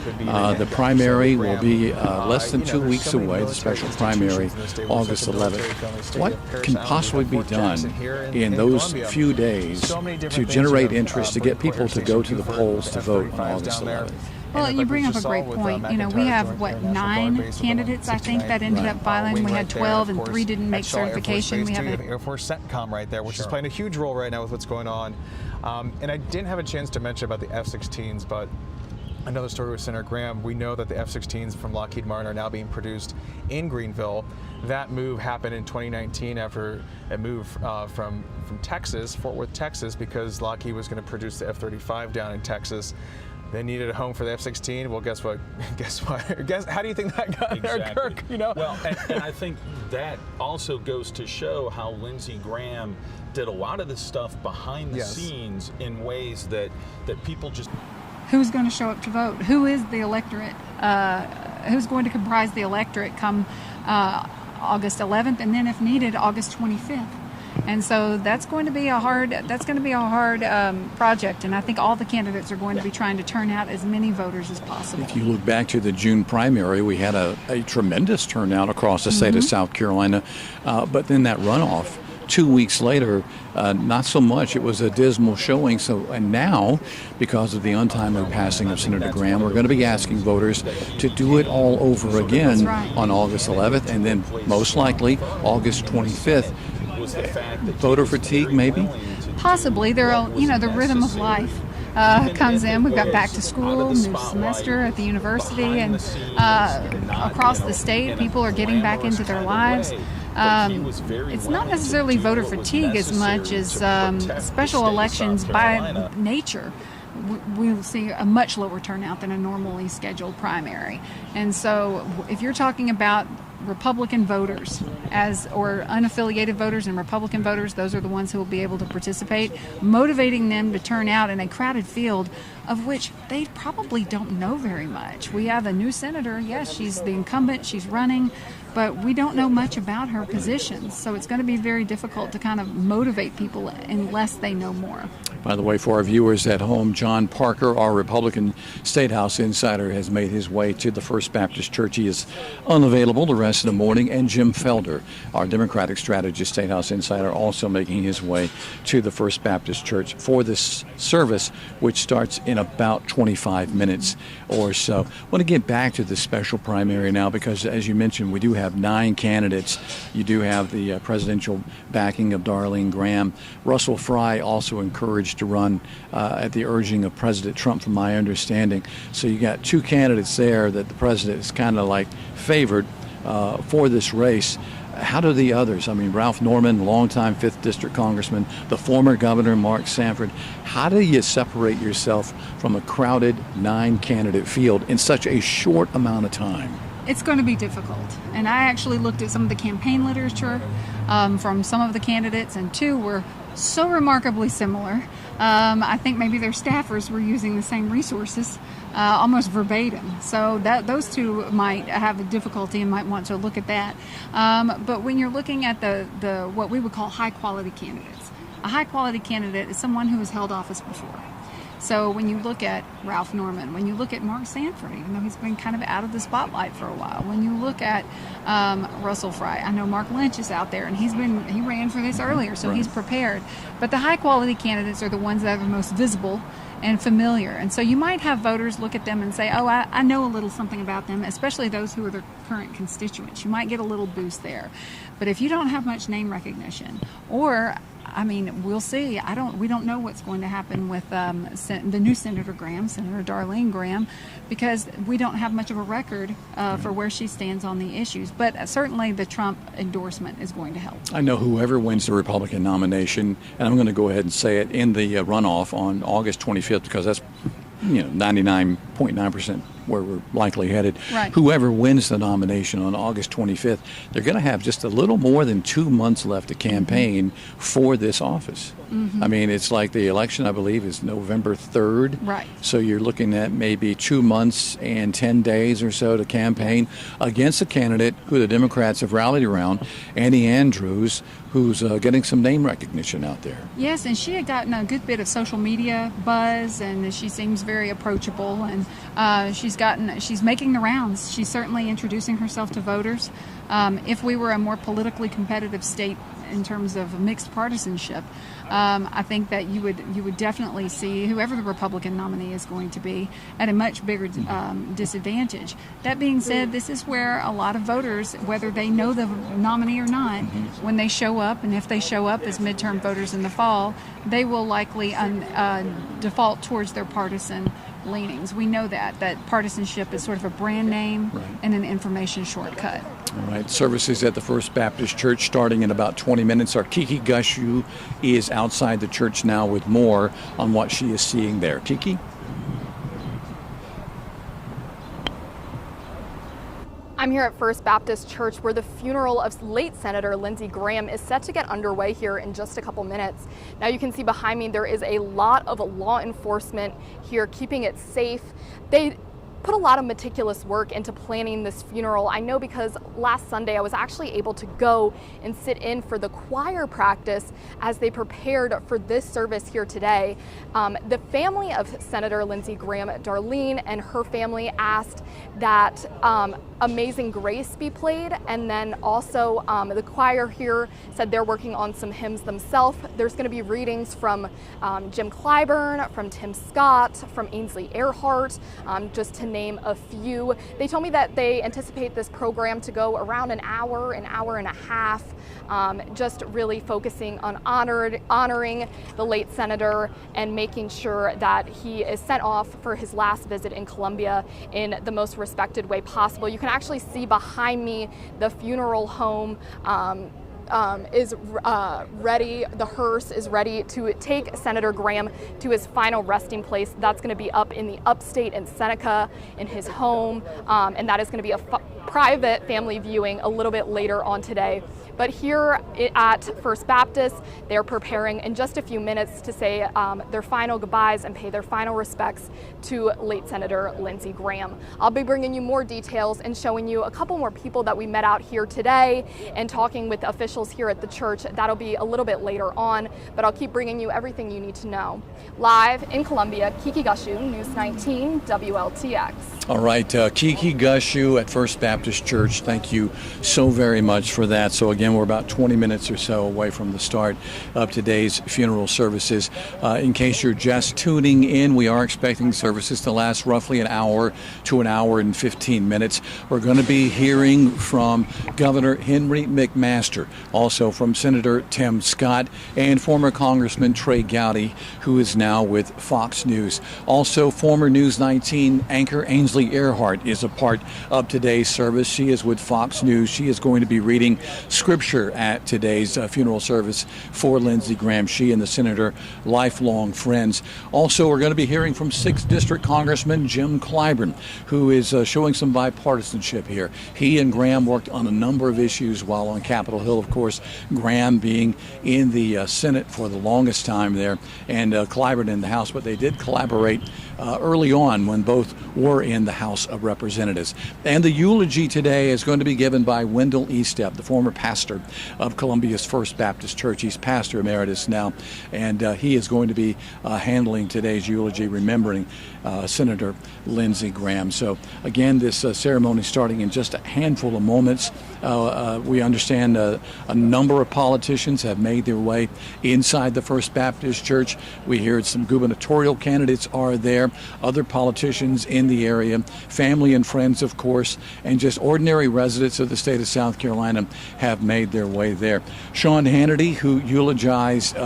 The primary will be less than 2 weeks away, the special primary, August 11th. What can possibly be done in those few days to generate interest, to get people to go to the polls to vote on August 11th? Well, you bring up a great point. You know, we have, 9 candidates, I think, that ended up filing. We had 12, and 3 didn't make certification. We have Air Force CENTCOM right there, which is playing a huge role right now with what's going on. And I didn't have a chance to mention about the F-16s, but another story with Senator Graham, we know that the F-16s from Lockheed Martin are now being produced in Greenville. That move happened in 2019 after a move from Texas, Fort Worth, Texas, because Lockheed was going to produce the F-35 down in Texas. They needed a home for the F-16. Well, guess what? How do you think that got there, Kirk? You know? Well, and I think that also goes to show how Lindsey Graham did a lot of this stuff behind the scenes in ways that people just... Who's going to show up to vote? Who is the electorate? Who's going to comprise the electorate come August 11th, and then, if needed, August 25th? And so that's going to be a hard project, and I think all the candidates are going to be trying to turn out as many voters as possible. If you look back to the June primary, we had a tremendous turnout across the state of South Carolina, but then that runoff 2 weeks later, not so much. It was a dismal showing. And now, because of the untimely passing of Senator Graham, we're going to be asking voters to do it all over again on August 11th, and then most likely August 25th. Voter fatigue, maybe? Possibly. The rhythm of life comes in. We've got back to school, new semester at the university, and across the state, people are getting back into their lives. It's not necessarily voter fatigue as much as special elections by nature. We'll see a much lower turnout than a normally scheduled primary. And so if you're talking about Republican voters or unaffiliated voters and Republican voters, those are the ones who will be able to participate, motivating them to turn out in a crowded field of which they probably don't know very much. We have a new senator. Yes, she's the incumbent, she's running, but we don't know much about her positions. So it's going to be very difficult to kind of motivate people unless they know more. By the way, for our viewers at home, John Parker, our Republican State House insider, has made his way to the First Baptist Church. He is unavailable the rest of the morning. And Jim Felder, our Democratic strategist, State House insider, also making his way to the First Baptist Church for this service, which starts in about 25 minutes or so. I want to get back to the special primary now because, as you mentioned, we do have 9 candidates. You do have the presidential backing of Darlene Graham. Russell Fry also encouraged to run at the urging of President Trump, from my understanding. So you got 2 candidates there that the president is kind of like favored for this race. How do the others? I mean, Ralph Norman, longtime 5th District Congressman, the former Governor Mark Sanford. How do you separate yourself from a crowded 9-candidate field in such a short amount of time? It's going to be difficult. And I actually looked at some of the campaign literature from some of the candidates, and 2 were so remarkably similar. I think maybe their staffers were using the same resources, almost verbatim. So those 2 might have a difficulty and might want to look at that. But when you're looking at the what we would call high-quality candidates, a high-quality candidate is someone who has held office before. So when you look at Ralph Norman, when you look at Mark Sanford, even though he's been kind of out of the spotlight for a while, when you look at Russell Fry, I know Mark Lynch is out there, and he ran for this earlier, so he's prepared. But the high quality candidates are the ones that are the most visible and familiar. And so you might have voters look at them and say, oh, I know a little something about them, especially those who are their current constituents. You might get a little boost there. But if you don't have much name recognition, or I mean, we'll see. We don't know what's going to happen with the new Senator Graham, Senator Darlene Graham, because we don't have much of a record for where she stands on the issues. But certainly the Trump endorsement is going to help. I know whoever wins the Republican nomination, and I'm going to go ahead and say it, in the runoff on August 25th, because that's 99.9% where we're likely headed. Right. Whoever wins the nomination on August 25th, they're going to have just a little more than 2 months left to campaign for this office. Mhm. I mean, it's like the election, I believe, is November 3rd. Right. So you're looking at maybe 2 months and 10 days or so to campaign against a candidate who the Democrats have rallied around, Annie Andrews, who's getting some name recognition out there. Yes, and she had gotten a good bit of social media buzz, and she seems very approachable, and she's making the rounds. She's certainly introducing herself to voters. If we were a more politically competitive state in terms of mixed partisanship, I think that you would definitely see whoever the Republican nominee is going to be at a much bigger disadvantage. That being said, this is where a lot of voters, whether they know the nominee or not, when they show up, and if they show up as midterm voters in the fall, they will likely default towards their partisan leanings. We know that partisanship is sort of a brand name and an information shortcut. All right, services at the First Baptist Church starting in about 20 minutes. Our Kiki Gushu is outside the church now with more on what she is seeing there. Kiki? I'm here at First Baptist Church, where the funeral of late Senator Lindsey Graham is set to get underway here in just a couple minutes. Now you can see behind me there is a lot of law enforcement here keeping it safe. They put a lot of meticulous work into planning this funeral. I know because last Sunday I was actually able to go and sit in for the choir practice as they prepared for this service here today. The family of Senator Lindsey Graham, Darlene, and her family asked that Amazing Grace be played, and then also the choir here said they're working on some hymns themselves. There's going to be readings from Jim Clyburn, from Tim Scott, from Ainsley Earhart, just to name a few. They told me that they anticipate this program to go around an hour and a half, just really focusing on honoring the late senator and making sure that he is sent off for his last visit in Columbia in the most respected way possible. You can actually see behind me the funeral home is ready. The hearse is ready to take Senator Graham to his final resting place. That's going to be up in the upstate in Seneca in his home, and that is going to be a private family viewing a little bit later on today. But here at First Baptist, they're preparing in just a few minutes to say their final goodbyes and pay their final respects to late Senator Lindsey Graham. I'll be bringing you more details and showing you a couple more people that we met out here today and talking with officials here at the church. That'll be a little bit later on, but I'll keep bringing you everything you need to know. Live in Columbia, Kiki Gushu, News 19, WLTX. All right, Kiki Gushu at First Baptist Church, thank you so very much for that. So again, we're about 20 minutes or so away from the start of today's funeral services. In case you're just tuning in, we are expecting services to last roughly an hour to an hour and 15 minutes. We're going to be hearing from Governor Henry McMaster, also from Senator Tim Scott, and former Congressman Trey Gowdy, who is now with Fox News. Also, former News 19 anchor Ainsley Earhart is a part of today's service. She is with Fox News. She is going to be reading scripture at today's funeral service for Lindsey Graham. She and the senator, lifelong friends. Also, we're going to be hearing from 6th District Congressman Jim Clyburn, who is showing some bipartisanship here. He and Graham worked on a number of issues while on Capitol Hill, of course, Graham being in the Senate for the longest time there, and Clyburn in the House, but they did collaborate early on when both were in the House of Representatives. And the eulogy today is going to be given by Wendell Estep, the former pastor of Columbia's First Baptist Church. He's pastor emeritus now, and he is going to be handling today's eulogy, remembering Senator Lindsey Graham. So again, this ceremony starting in just a handful of moments. We understand a number of politicians have made their way inside the First Baptist Church. We hear some gubernatorial candidates are there, other politicians in the area, family and friends, of course, and just ordinary residents of the state of South Carolina have made their way there. Sean Hannity, who eulogized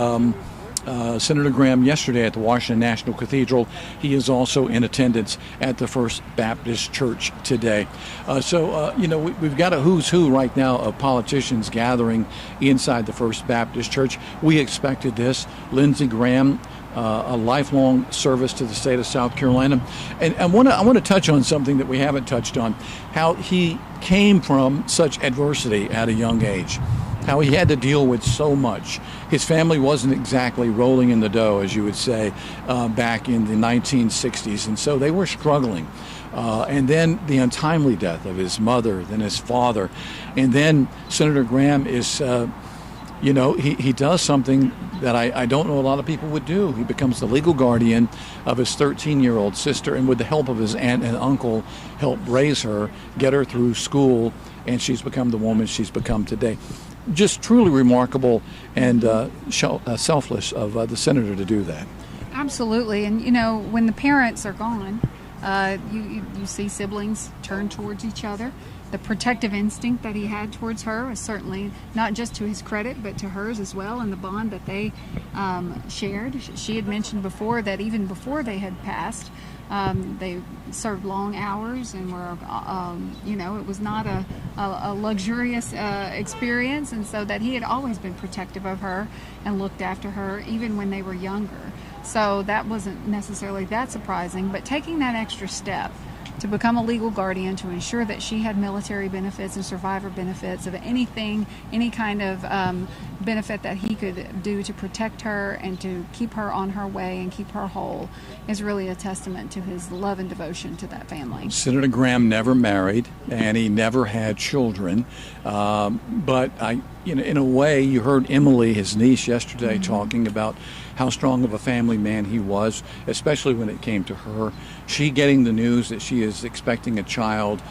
Senator Graham yesterday at the Washington National Cathedral. He is also in attendance at the First Baptist Church today. We've got a who's who right now of politicians gathering inside the First Baptist Church. We expected this. Lindsey Graham, a lifelong service to the state of South Carolina. And I want to touch on something that we haven't touched on, how he came from such adversity at a young age, how he had to deal with so much. His family wasn't exactly rolling in the dough, as you would say, back in the 1960s, and so they were struggling. And then the untimely death of his mother, then his father, and then Senator Graham is, he does something that I don't know a lot of people would do. He becomes the legal guardian of his 13-year-old sister, and with the help of his aunt and uncle, helped raise her, get her through school, and she's become the woman she's become today. Just truly remarkable and selfless of the senator to do that. Absolutely. And, when the parents are gone, you see siblings turn towards each other. The protective instinct that he had towards her is certainly not just to his credit, but to hers as well, and the bond that they shared. She had mentioned before that even before they had passed, they served long hours and were, it was not a luxurious experience, and so that he had always been protective of her and looked after her even when they were younger. So that wasn't necessarily that surprising, but taking that extra step to become a legal guardian to ensure that she had military benefits and survivor benefits of anything, any kind of benefit that he could do to protect her and to keep her on her way and keep her whole is really a testament to his love and devotion to that family. Senator Graham never married and he never had children, but in a way, you heard Emily, his niece, yesterday talking about how strong of a family man he was, especially when it came to her. She getting the news that she is expecting a child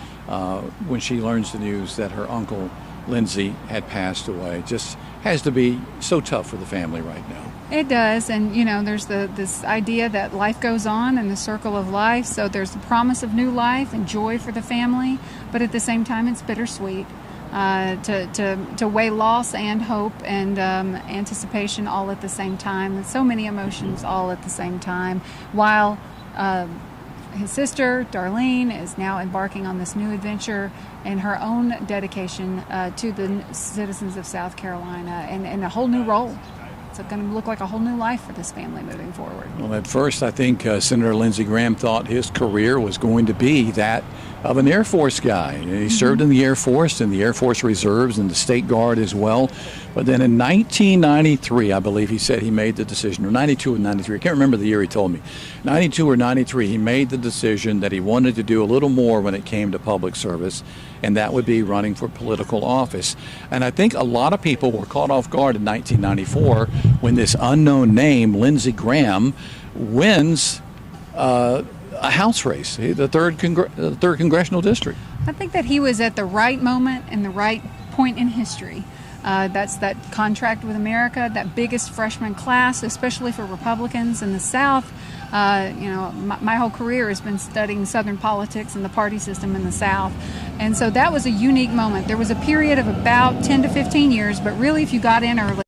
when she learns the news that her uncle, Lindsey, had passed away. Just has to be so tough for the family right now. It does, and there's this idea that life goes on in the circle of life, so there's the promise of new life and joy for the family, but at the same time it's bittersweet. To weigh loss and hope and anticipation all at the same time, and so many emotions all at the same time, while his sister, Darlene, is now embarking on this new adventure and her own dedication to the citizens of South Carolina and a whole new role. It's going to look like a whole new life for this family moving forward. Well, at first, I think Senator Lindsey Graham thought his career was going to be that of an Air Force guy. He served in the Air Force and the Air Force Reserves and the State Guard as well. But then in 1993, I believe he said he made the decision, or 92 or 93, I can't remember the year he told me. 92 or 93, he made the decision that he wanted to do a little more when it came to public service, and that would be running for political office. And I think a lot of people were caught off guard in 1994 when this unknown name, Lindsey Graham, wins a House race, the third congressional district. I think that he was at the right moment and the right point in history. That's that contract with America, that biggest freshman class, especially for Republicans in the South. My whole career has been studying Southern politics and the party system in the South. And so that was a unique moment. There was a period of about 10 to 15 years, but really if you got in early,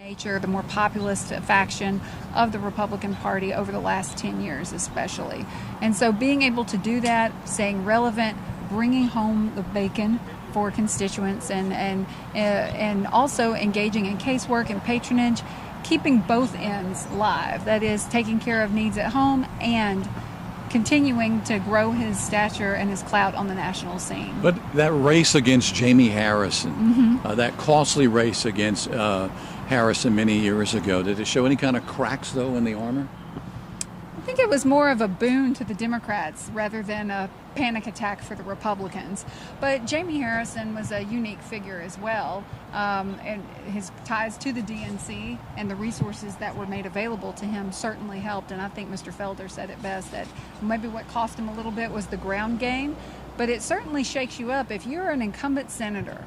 Nature, the more populist faction of the Republican Party over the last 10 years especially. And so being able to do that, staying relevant, bringing home the bacon for constituents, and also engaging in casework and patronage, keeping both ends live. That is, taking care of needs at home and continuing to grow his stature and his clout on the national scene. But that race against Jamie Harrison, that costly race against Harrison many years ago, did it show any kind of cracks, though, in the armor? I think it was more of a boon to the Democrats rather than a panic attack for the Republicans. But Jamie Harrison was a unique figure as well, and his ties to the DNC and the resources that were made available to him certainly helped. And I think Mr. Felder said it best, that maybe what cost him a little bit was the ground game, but it certainly shakes you up if you're an incumbent senator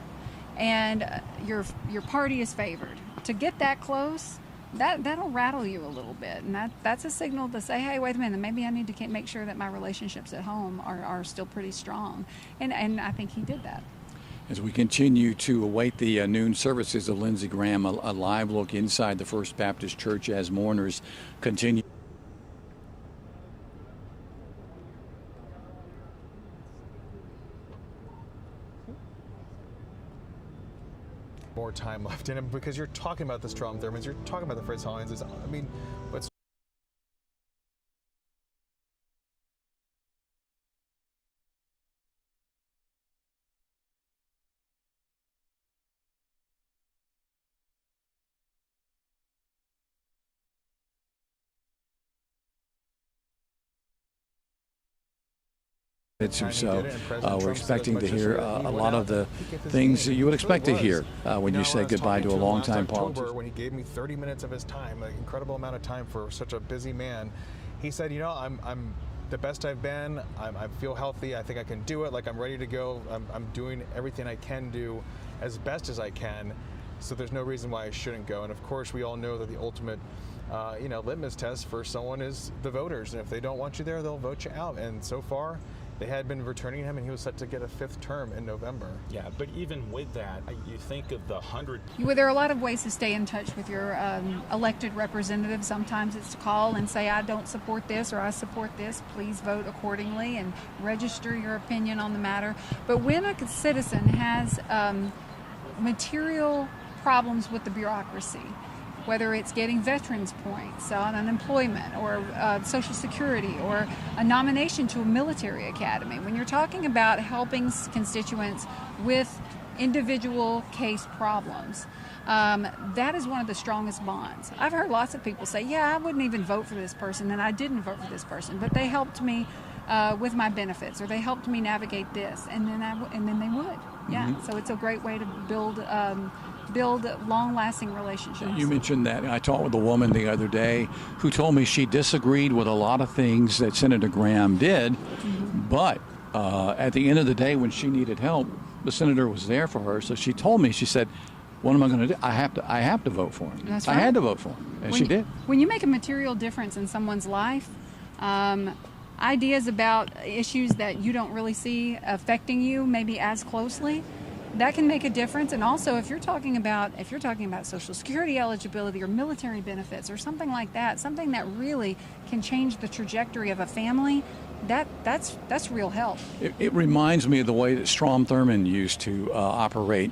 and your party is favored. To get that close, that'll rattle you a little bit, and that's a signal to say, hey, wait a minute, maybe I need to make sure that my relationships at home are still pretty strong, and I think he did that. As we continue to await the noon services of Lindsey Graham, a live look inside the First Baptist Church as mourners continue. More time left in him, because you're talking about the Strom Thurmans, you're talking about the Fritz Hollinses. I mean, what's Or so. We're expecting to hear a lot of the things that you would expect to hear when you say goodbye to a longtime politician. When he gave me 30 minutes of his time, an incredible amount of time for such a busy man, he said, you know, I'm the best I've been. I feel healthy. I think I can do it. Like, I'm ready to go. I'm doing everything I can do as best as I can. So there's no reason why I shouldn't go. And of course, we all know that the ultimate litmus test for someone is the voters. And if they don't want you there, they'll vote you out. And so far, they had been returning him, and he was set to get a 5th term in November. Yeah, but even with that, you think of the 100. There are a lot of ways to stay in touch with your elected representative. Sometimes it's to call and say, I don't support this, or I support this. Please vote accordingly and register your opinion on the matter. But when a citizen has material problems with the bureaucracy, whether it's getting veterans points on unemployment, or Social Security, or a nomination to a military academy, when you're talking about helping constituents with individual case problems, that is one of the strongest bonds. I've heard lots of people say, yeah, I wouldn't even vote for this person, and I didn't vote for this person, but they helped me with my benefits, or they helped me navigate this, and then they would. Yeah, so it's a great way to build long-lasting relationships. You mentioned that. I talked with a woman the other day who told me she disagreed with a lot of things that Senator Graham did, but at the end of the day, when she needed help, the senator was there for her. So she told me, she said, what am I going to do? I have to vote for him. That's right. I had to vote for him, and she did. When you make a material difference in someone's life, ideas about issues that you don't really see affecting you maybe as closely, that can make a difference. And also, if you're talking about Social Security eligibility or military benefits or something like that, something that really can change the trajectory of a family, that's real help. It reminds me of the way that Strom Thurmond used to operate.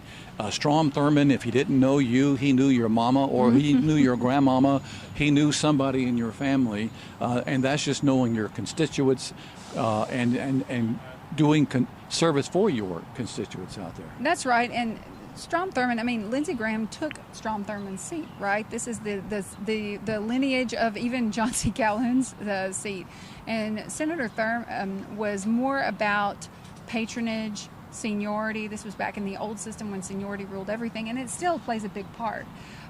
Strom Thurmond, if he didn't know you, he knew your mama, or he knew your grandmama. He knew somebody in your family, and that's just knowing your constituents and doing service for your constituents out there. That's right. And Strom Thurmond, Lindsey Graham took Strom Thurmond's seat, right? This is the lineage of even John C. Calhoun's seat. And Senator Thurmond was more about patronage, seniority. This was back in the old system when seniority ruled everything, and it still plays a big part.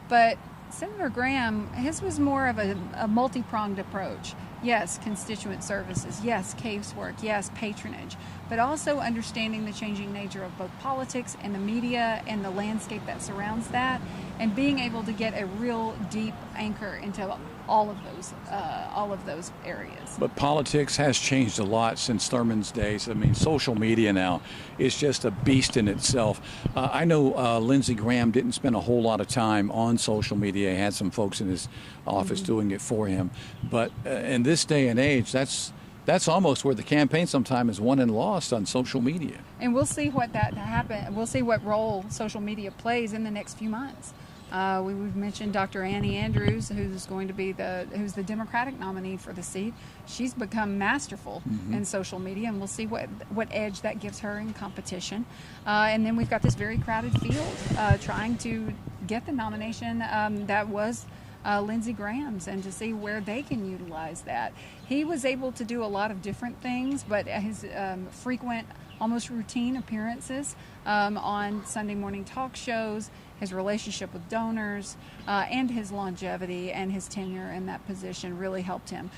But Senator Graham, his was more of a multi-pronged approach. Yes, constituent services. Yes, casework. Yes, patronage. But also understanding the changing nature of both politics and the media and the landscape that surrounds that, and being able to get a real deep anchor into all of those areas. But politics has changed a lot since Thurman's days. I mean, social media now is just a beast in itself. I know Lindsey Graham didn't spend a whole lot of time on social media. He had some folks in his office doing it for him. But in this day and age, that's almost where the campaign sometimes is won and lost on social media. And we'll see what that happen. We'll see what role social media plays in the next few months. We've mentioned Dr. Annie Andrews, who's going to be who's the Democratic nominee for the seat. She's become masterful in social media, and we'll see what edge that gives her in competition. And then we've got this very crowded field trying to get the nomination that was Lindsey Graham's, and to see where they can utilize that. He was able to do a lot of different things, but his frequent, almost routine appearances on Sunday morning talk shows, his relationship with donors, and his longevity and his tenure in that position really helped him.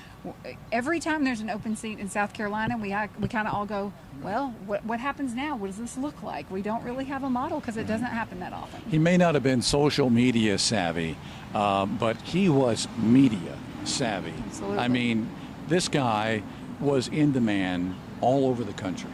Every time there's an open seat in South Carolina, we kind of all go, well, what happens now? What does this look like? We don't really have a model because it doesn't happen that often. He may not have been social media savvy, but he was media savvy. Absolutely. I mean, this guy was in demand all over the country.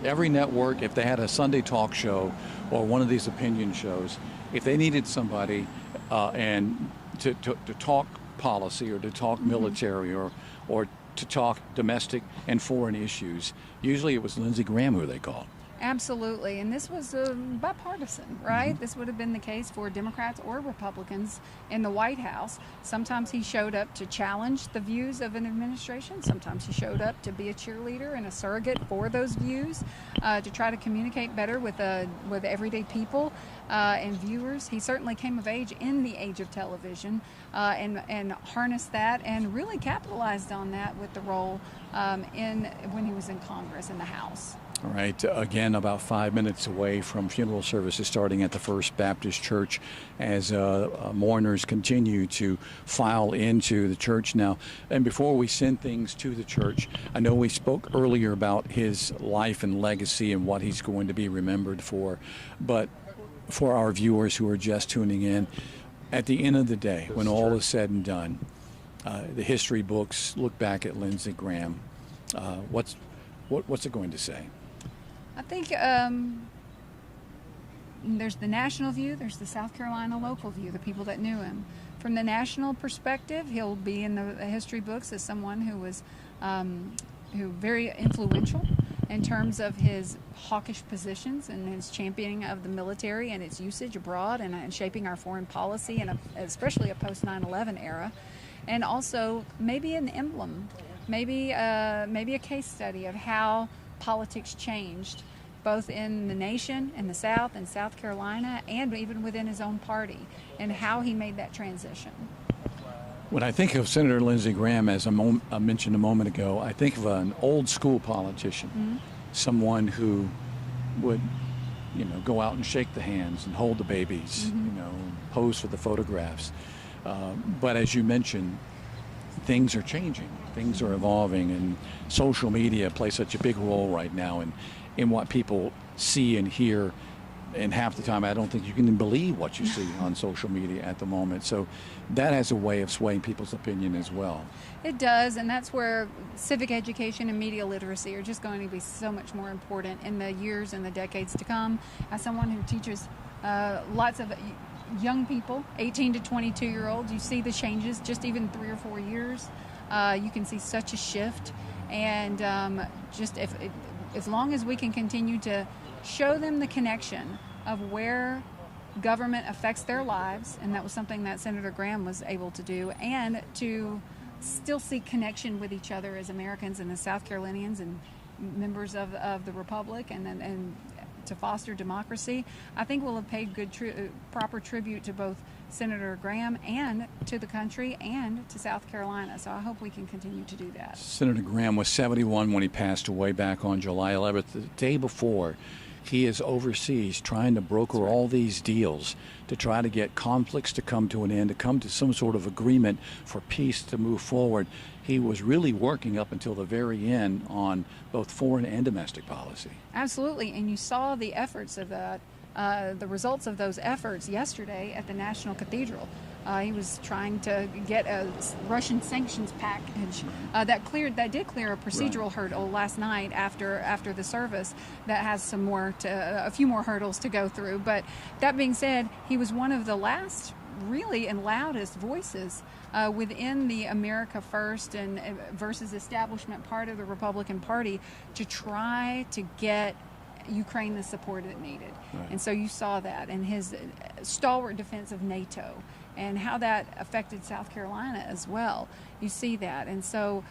Every network, if they had a Sunday talk show or one of these opinion shows, if they needed somebody and to talk policy or to talk military or to talk domestic and foreign issues, usually it was Lindsey Graham who they called. Absolutely, and this was bipartisan, right? This would have been the case for Democrats or Republicans in the White House. Sometimes he showed up to challenge the views of an administration. Sometimes he showed up to be a cheerleader and a surrogate for those views, to try to communicate better with everyday people and viewers. He certainly came of age in the age of television and harnessed that and really capitalized on that with the role when he was in Congress, in the House. All right, again, about 5 minutes away from funeral services starting at the First Baptist Church as mourners continue to file into the church now. And before we send things to the church, I know we spoke earlier about his life and legacy and what he's going to be remembered for. But for our viewers who are just tuning in, at the end of the day, when all is said and done, the history books look back at Lindsey Graham. What's it going to say? I think there's the national view, there's the South Carolina local view, the people that knew him. From the national perspective, he'll be in the history books as someone who was very influential in terms of his hawkish positions and his championing of the military and its usage abroad and shaping our foreign policy, and especially a post 9/11 era. And also maybe an emblem, maybe a case study of how politics changed both in the nation, in the South, in South Carolina, and even within his own party, and how he made that transition. When I think of Senator Lindsey Graham, as I mentioned a moment ago, I think of an old school politician, someone who would, go out and shake the hands and hold the babies, pose for the photographs. But as you mentioned, things are changing, things are evolving, and social media plays such a big role right now in what people see and hear. And half the time, I don't think you can believe what you see on social media at the moment. So that has a way of swaying people's opinion as well. It does, and that's where civic education and media literacy are just going to be so much more important in the years and the decades to come. As someone who teaches lots of young people, 18 to 22-year-olds, you see the changes just even 3 or 4 years. You can see such a shift, and just as long as we can continue to show them the connection of where government affects their lives, and that was something that Senator Graham was able to do, and to still seek connection with each other as Americans and as South Carolinians and members of the Republic, and to foster democracy, I think we'll have paid good, proper tribute to both Senator Graham and to the country and to South Carolina. So I hope we can continue to do that. Senator Graham was 71 when he passed away back on July 11th. The day before, he is overseas trying to broker all these deals to try to get conflicts to come to an end, to come to some sort of agreement for peace to move forward. He was really working up until the very end on both foreign and domestic policy. Absolutely, and you saw the efforts of that the results of those efforts yesterday at the National Cathedral. He was trying to get a Russian sanctions package that did clear a procedural hurdle last night after the service. That has a few more hurdles to go through. But that being said, he was one of the last really and loudest voices within the America First and versus establishment part of the Republican Party to try to get Ukraine the support it needed. Right. And so you saw that in his stalwart defense of NATO and how that affected South Carolina as well. You see that. And so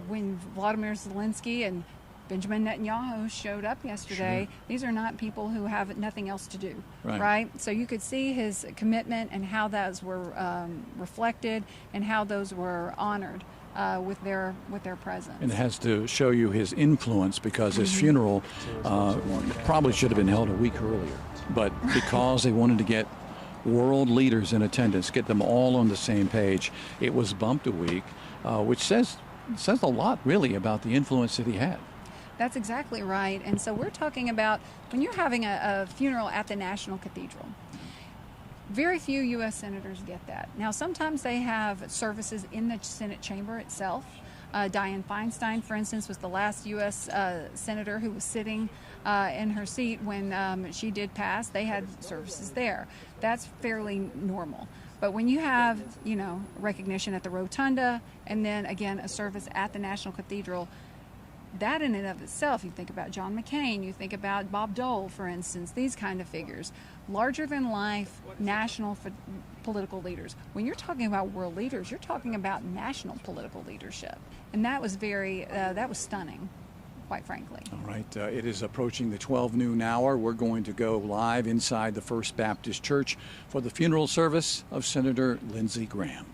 when Vladimir Zelensky and Benjamin Netanyahu showed up yesterday, these are not people who have nothing else to do, right? So you could see his commitment and how those were reflected and how those were honored with their presence. And it has to show you his influence, because his funeral probably should have been held a week earlier. But because they wanted to get world leaders in attendance, get them all on the same page, it was bumped a week, which says a lot really about the influence that he had. That's exactly right. And so we're talking about when you're having a funeral at the National Cathedral, very few U.S. senators get that. Now, sometimes they have services in the Senate chamber itself. Dianne Feinstein, for instance, was the last U.S. senator who was sitting in her seat when she did pass. They had services there. That's fairly normal. But when you have, recognition at the Rotunda and then, again, a service at the National Cathedral, that in and of itself, you think about John McCain, you think about Bob Dole, for instance, these kind of figures, larger than life national political leaders. When you're talking about world leaders, you're talking about national political leadership. And that was that was stunning, quite frankly. All right, it is approaching the 12 noon hour. We're going to go live inside the First Baptist Church for the funeral service of Senator Lindsey Graham.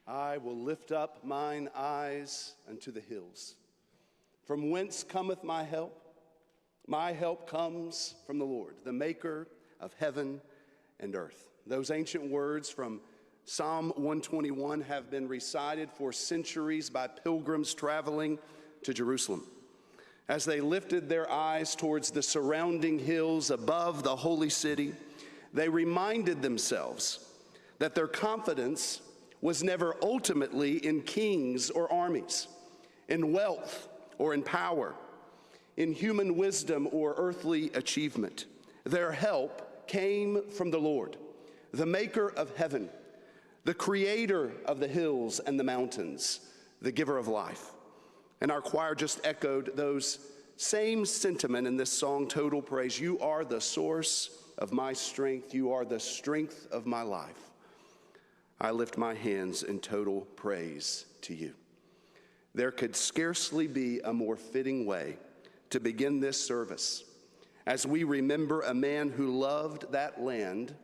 I will lift up mine eyes unto the hills. From whence cometh my help? My help comes from the Lord, the maker of heaven and earth. Those ancient words from Psalm 121 have been recited for centuries by pilgrims traveling to Jerusalem. As they lifted their eyes towards the surrounding hills above the holy city, they reminded themselves that their confidence was never ultimately in kings or armies, in wealth or in power, in human wisdom or earthly achievement. Their help came from the Lord, the maker of heaven, the creator of the hills and the mountains, the giver of life. And our choir just echoed those same sentiment in this song, Total Praise. You are the source of my strength. You are the strength of my life. I lift my hands in total praise to you. There could scarcely be a more fitting way to begin this service as we remember a man who loved that land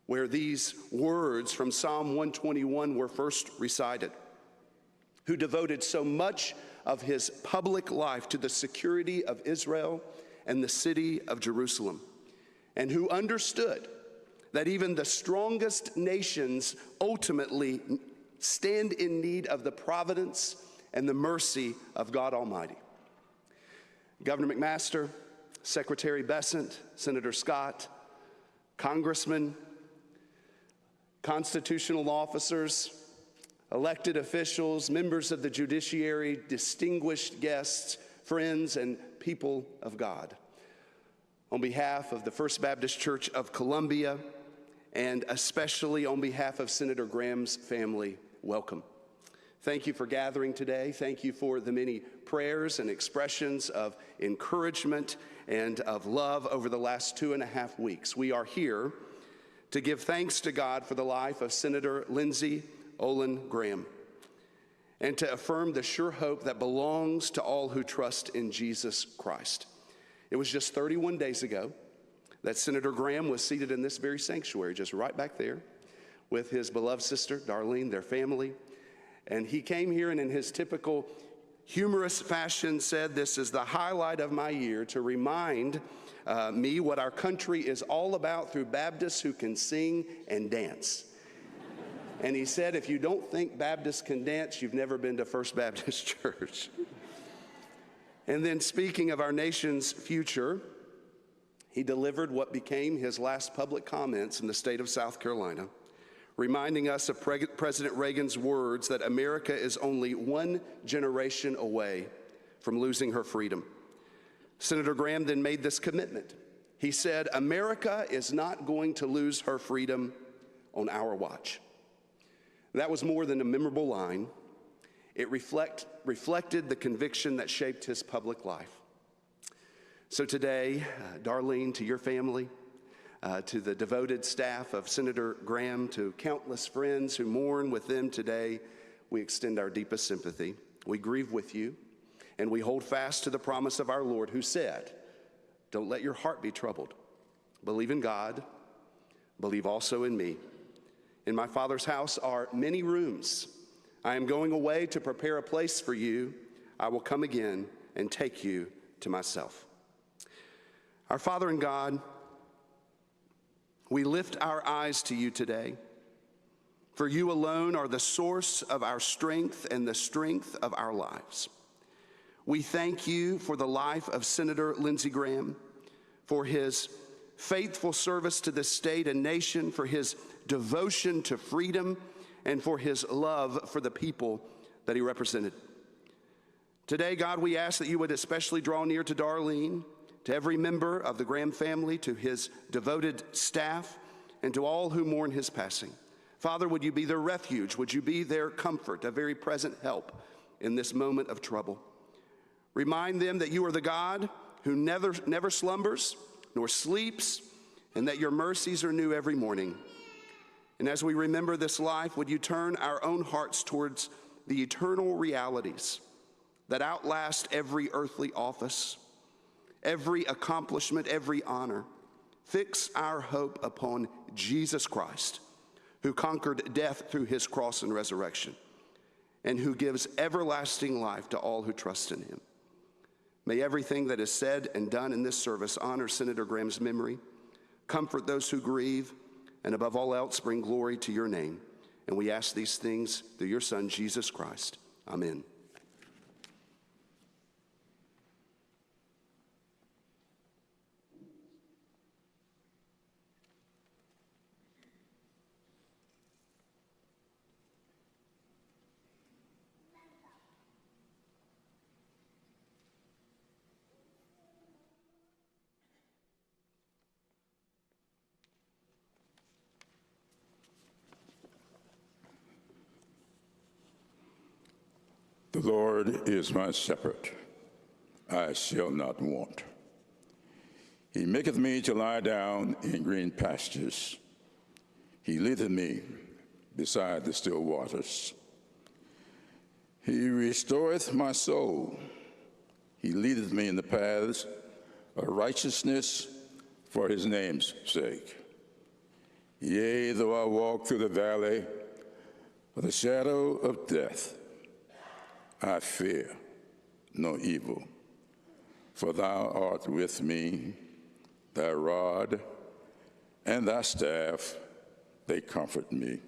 where these words from Psalm 121 were first recited, who devoted so much of his public life to the security of Israel and the city of Jerusalem, and who understood that even the strongest nations ultimately stand in need of the providence and the mercy of God Almighty. Governor McMaster, Secretary Bessent, Senator Scott, congressmen, constitutional officers, elected officials, members of the judiciary, distinguished guests, friends, and people of God. On behalf of the First Baptist Church of Columbia, and especially on behalf of Senator Graham's family, welcome. Thank you for gathering today. Thank you for the many prayers and expressions of encouragement and of love over the last 2.5 weeks. We are here to give thanks to God for the life of Senator Lindsey Graham and to affirm the sure hope that belongs to all who trust in Jesus Christ. It was just 31 days ago that Senator Graham was seated in this very sanctuary, just right back there, with his beloved sister, Darlene, their family. And he came here and in his typical humorous fashion said, "This is the highlight of my year to remind me what our country is all about through Baptists who can sing and dance." And he said, if you don't think Baptists can dance, you've never been to First Baptist Church. And then speaking of our nation's future, he delivered what became his last public comments in the state of South Carolina, reminding us of President Reagan's words that America is only one generation away from losing her freedom. Senator Graham then made this commitment. He said, America is not going to lose her freedom on our watch. That was more than a memorable line. It reflected the conviction that shaped his public life. So today, Darlene, to your family, to the devoted staff of Senator Graham, to countless friends who mourn with them today, we extend our deepest sympathy. We grieve with you, and we hold fast to the promise of our Lord who said, don't let your heart be troubled. Believe in God, believe also in me. In my Father's house are many rooms. I am going away to prepare a place for you. I will come again and take you to myself. Our Father in God, we lift our eyes to you today, for you alone are the source of our strength and the strength of our lives. We thank you for the life of Senator Lindsey Graham, for his faithful service to this state and nation, for his devotion to freedom, and for his love for the people that he represented. Today, God, we ask that you would especially draw near to Darlene, to every member of the Graham family, to his devoted staff, and to all who mourn his passing. Father, would you be their refuge? Would you be their comfort, a very present help in this moment of trouble? Remind them that you are the God who never slumbers nor sleeps, and that your mercies are new every morning. And as we remember this life, would you turn our own hearts towards the eternal realities that outlast every earthly office, every accomplishment, every honor. Fix our hope upon Jesus Christ, who conquered death through his cross and resurrection, and who gives everlasting life to all who trust in him. May everything that is said and done in this service honor Senator Graham's memory, comfort those who grieve, and above all else, bring glory to your name. And we ask these things through your Son, Jesus Christ. Amen. The Lord is my shepherd, I shall not want. He maketh me to lie down in green pastures. He leadeth me beside the still waters. He restoreth my soul. He leadeth me in the paths of righteousness for his name's sake. Yea, though I walk through the valley of the shadow of death, I fear no evil, for thou art with me, thy rod and thy staff, they comfort me.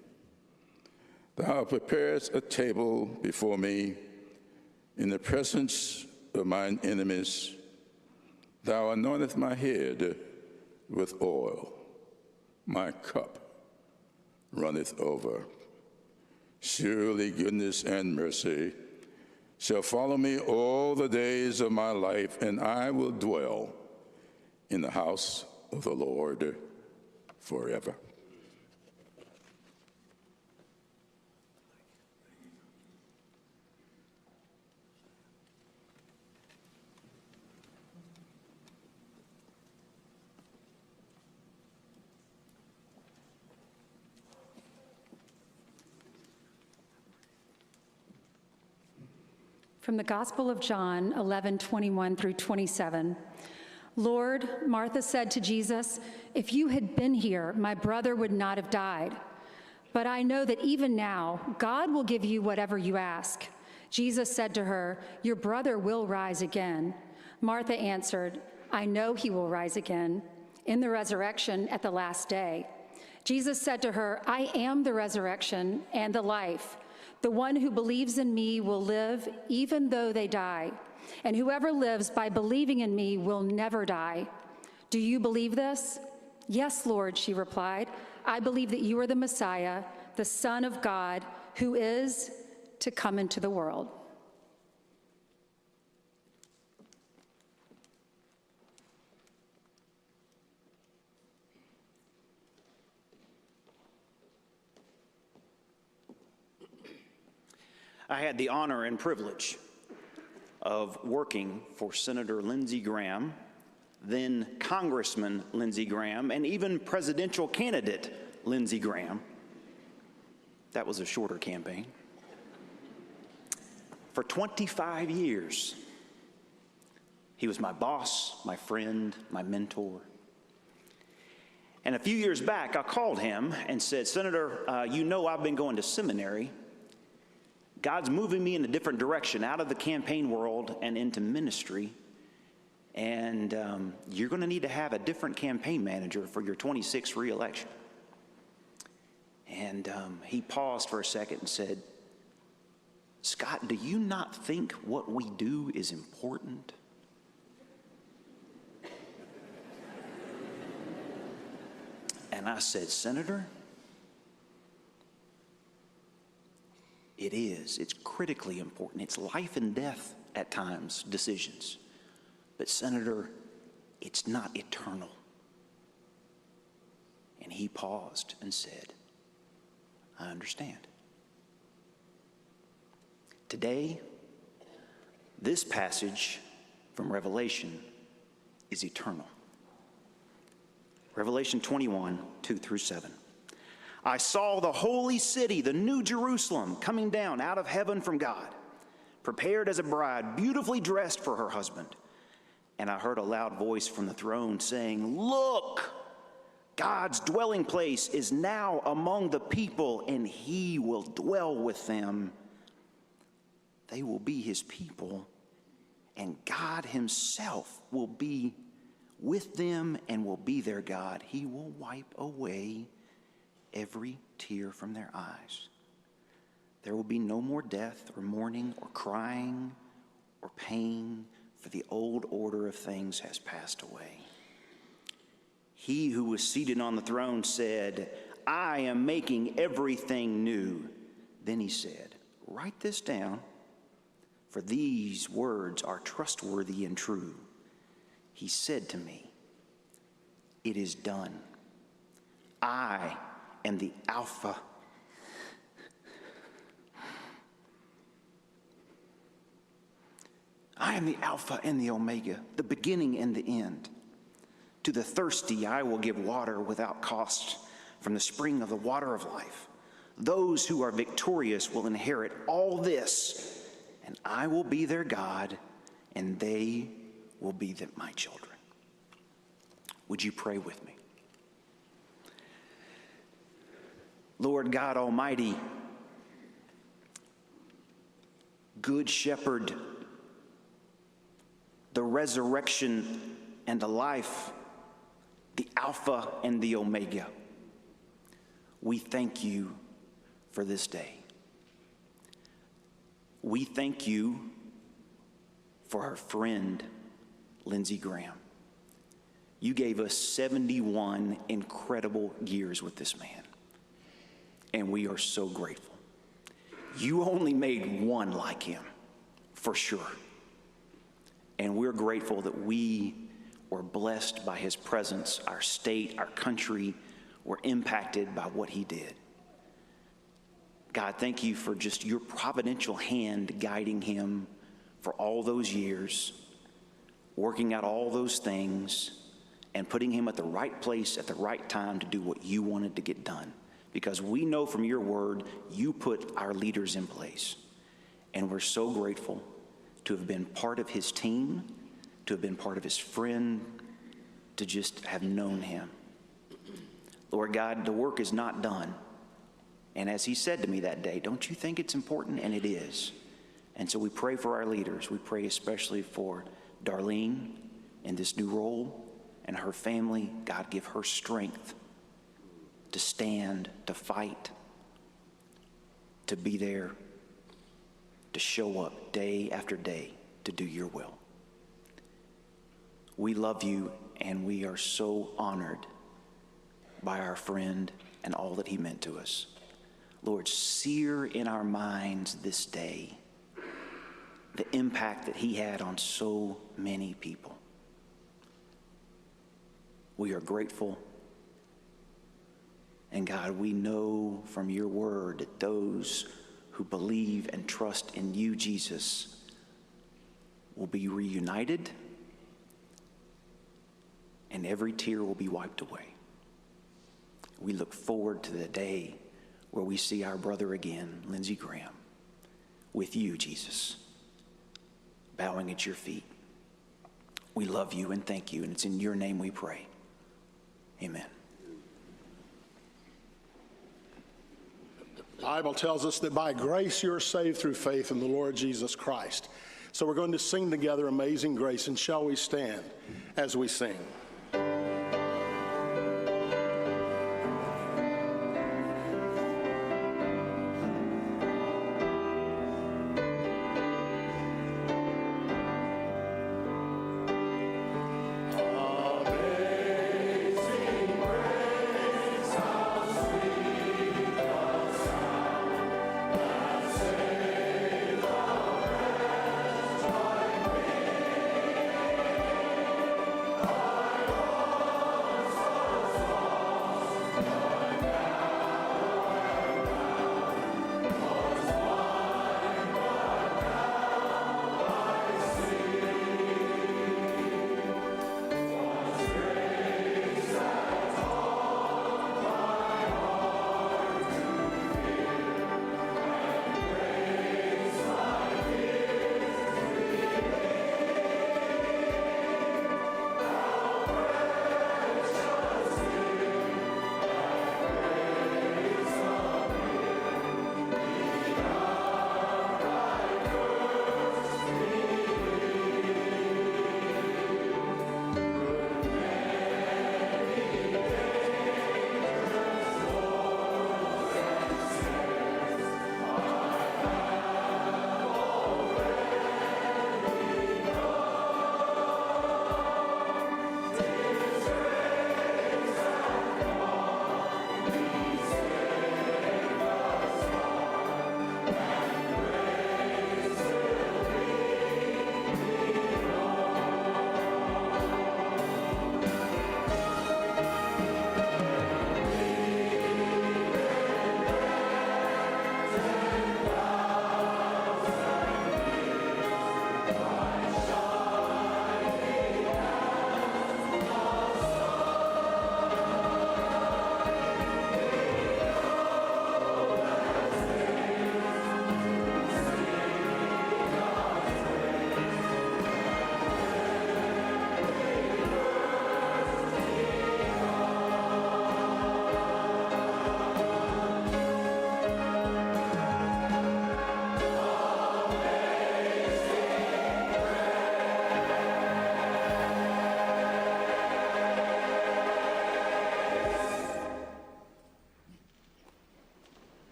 Thou preparest a table before me in the presence of mine enemies. Thou anointest my head with oil. My cup runneth over. Surely goodness and mercy shall follow me all the days of my life, and I will dwell in the house of the Lord forever. From the Gospel of John 11:21 through 27. Lord, Martha said to Jesus, if you had been here, my brother would not have died. But I know that even now, God will give you whatever you ask. Jesus said to her, your brother will rise again. Martha answered, I know he will rise again in the resurrection at the last day. Jesus said to her, I am the resurrection and the life. The one who believes in me will live even though they die, and whoever lives by believing in me will never die. Do you believe this? Yes, Lord, she replied. I believe that you are the Messiah, the Son of God, who is to come into the world. I had the honor and privilege of working for Senator Lindsey Graham, then Congressman Lindsey Graham, and even presidential candidate Lindsey Graham. That was a shorter campaign. For 25 years, he was my boss, my friend, my mentor. And a few years back, I called him and said, Senator, you know I've been going to seminary. God's moving me in a different direction, out of the campaign world and into ministry. And you're going to need to have a different campaign manager for your 26th reelection. And he paused for a second and said, Scott, do you not think what we do is important? And I said, Senator, it is. It's critically important. It's life and death at times, decisions. But Senator, it's not eternal. And he paused and said, I understand. Today, this passage from Revelation is eternal. Revelation 21, 2 through 7. I saw the holy city, the new Jerusalem, coming down out of heaven from God, prepared as a bride, beautifully dressed for her husband. And I heard a loud voice from the throne saying, Look, God's dwelling place is now among the people, and he will dwell with them. They will be his people, and God himself will be with them and will be their God. He will wipe away every tear from their eyes. There will be no more death or mourning or crying or pain, for the old order of things has passed away. He who was seated on the throne said, I am making everything new. Then he said, write this down, for these words are trustworthy and true. He said to me, it is done. I am the Alpha and the Omega, the beginning and the end. To the thirsty I will give water without cost from the spring of the water of life. Those who are victorious will inherit all this, and I will be their God, and they will be my children. Would you pray with me? Lord God Almighty, Good Shepherd, the resurrection and the life, the Alpha and the Omega, we thank you for this day. We thank you for our friend, Lindsey Graham. You gave us 71 incredible years with this man, and we are so grateful. You only made one like him, for sure. And we're grateful that we were blessed by his presence. Our state, our country were impacted by what he did. God, thank you for just your providential hand guiding him for all those years, working out all those things, and putting him at the right place at the right time to do what you wanted to get done. Because we know from your word, you put our leaders in place. And we're so grateful to have been part of his team, to have been part of his friend, to just have known him. Lord God, the work is not done. And as he said to me that day, don't you think it's important? And it is. And so we pray for our leaders. We pray especially for Darlene in this new role and her family. God, give her strength to stand, to fight, to be there, to show up day after day to do your will. We love you, and we are so honored by our friend and all that he meant to us. Lord, sear in our minds this day the impact that he had on so many people. We are grateful. And God, we know from your word that those who believe and trust in you, Jesus, will be reunited, and every tear will be wiped away. We look forward to the day where we see our brother again, Lindsey Graham, with you, Jesus, bowing at your feet. We love you and thank you, and it's in your name we pray. Amen. The Bible tells us that by grace you're saved through faith in the Lord Jesus Christ. So we're going to sing together Amazing Grace, and shall we stand as we sing?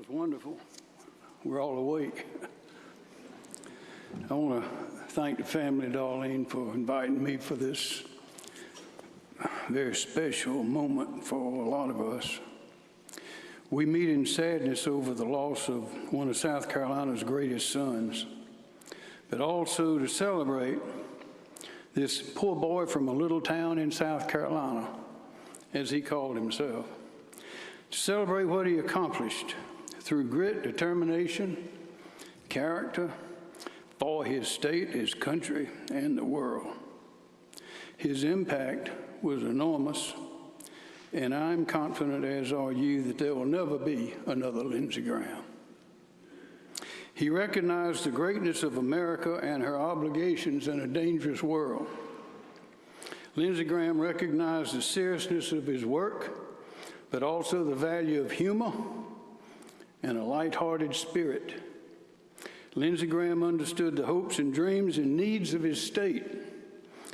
was wonderful. We're all awake. I want to thank the family, Darlene, for inviting me for this very special moment for a lot of us. We meet in sadness over the loss of one of South Carolina's greatest sons, but also to celebrate this poor boy from a little town in South Carolina, as he called himself, to celebrate what he accomplished through grit, determination, character for his state, his country, and the world. His impact was enormous, and I'm confident, as are you, that there will never be another Lindsey Graham. He recognized the greatness of America and her obligations in a dangerous world. Lindsey Graham recognized the seriousness of his work, but also the value of humor and a lighthearted spirit. Lindsey Graham understood the hopes and dreams and needs of his state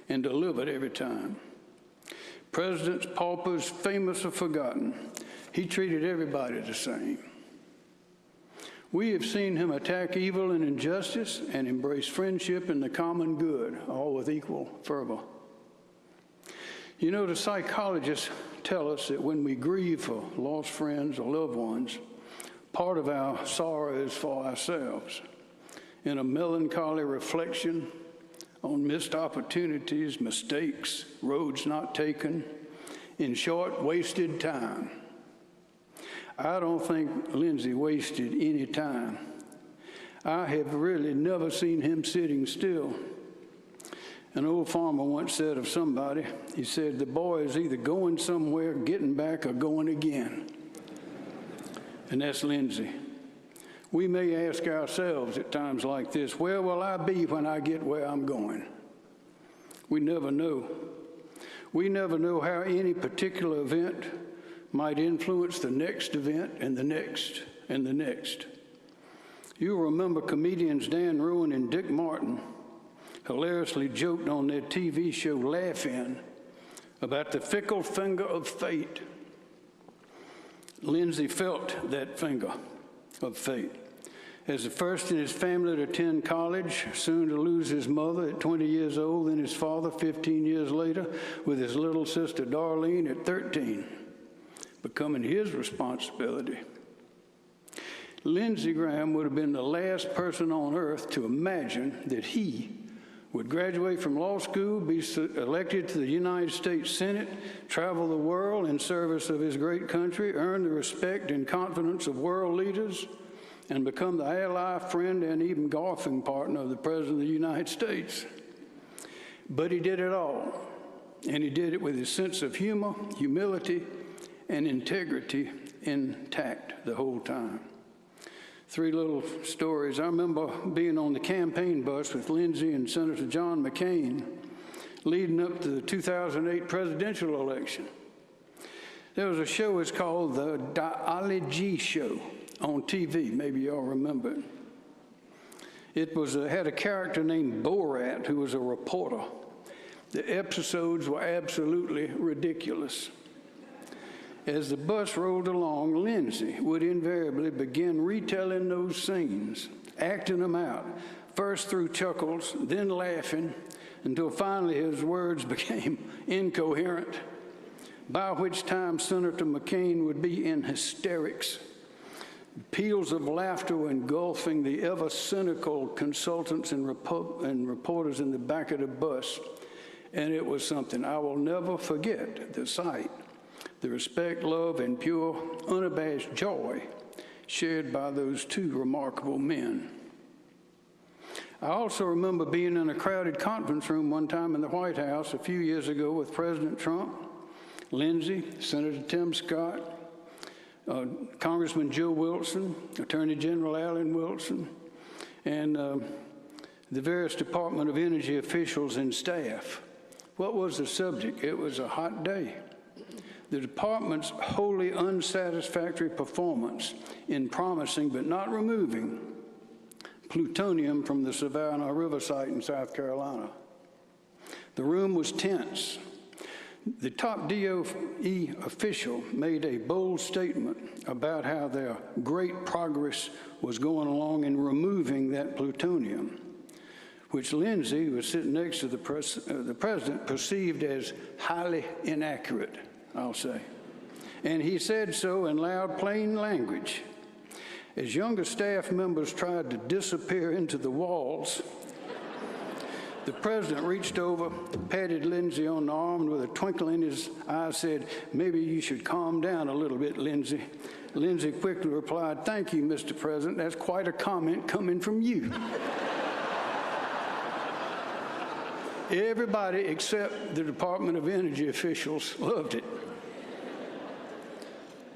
and delivered every time. Presidents, paupers, famous or forgotten, he treated everybody the same. We have seen him attack evil and injustice and embrace friendship and the common good, all with equal fervor. You know, the psychologists tell us that when we grieve for lost friends or loved ones, part of our sorrow is for ourselves. In a melancholy reflection on missed opportunities, mistakes, roads not taken, in short, wasted time. I don't think Lindsey wasted any time. I have really never seen him sitting still. An old farmer once said of somebody, he said, the boy is either going somewhere, getting back, or going again. And that's Lindsey. We may ask ourselves at times like this, where will I be when I get where I'm going? We never know. We never know how any particular event might influence the next event and the next and the next. You'll remember comedians Dan Rowan and Dick Martin hilariously joked on their TV show Laugh-In about the fickle finger of fate. Lindsey felt that finger of fate. As the first in his family to attend college, soon to lose his mother at 20 years old, then his father 15 years later, with his little sister Darlene at 13, becoming his responsibility. Lindsey Graham would have been the last person on earth to imagine that he would graduate from law school, be elected to the United States Senate, travel the world in service of his great country, earn the respect and confidence of world leaders, and become the ally, friend, and even golfing partner of the President of the United States. But he did it all, and he did it with his sense of humor, humility, and integrity intact the whole time. Three little stories. I remember being on the campaign bus with Lindsey and Senator John McCain leading up to the 2008 presidential election. There was a show, it's called the Ali G Show on TV. Maybe y'all remember it. It had a character named Borat who was a reporter. The episodes were absolutely ridiculous. As the bus rolled along, Lindsey would invariably begin retelling those scenes, acting them out, first through chuckles, then laughing, until finally his words became incoherent, by which time Senator McCain would be in hysterics. Peals of laughter were engulfing the ever-cynical consultants and reporters in the back of the bus, and it was something I will never forget, the sight. The respect, love, and pure, unabashed joy shared by those two remarkable men. I also remember being in a crowded conference room one time in the White House a few years ago with President Trump, Lindsey, Senator Tim Scott, Congressman Joe Wilson, Attorney General Alan Wilson, and the various Department of Energy officials and staff. What was the subject? It was a hot day. The department's wholly unsatisfactory performance in promising but not removing plutonium from the Savannah River site in South Carolina. The room was tense. The top DOE official made a bold statement about how their great progress was going along in removing that plutonium, which Lindsey, who was sitting next to the president, perceived as highly inaccurate, I'll say. And he said so in loud, plain language. As younger staff members tried to disappear into the walls, the president reached over, patted Lindsey on the arm, and with a twinkle in his eye said, "Maybe you should calm down a little bit, Lindsey." Lindsey quickly replied, "Thank you, Mr. President. That's quite a comment coming from you." Everybody except the Department of Energy officials loved it.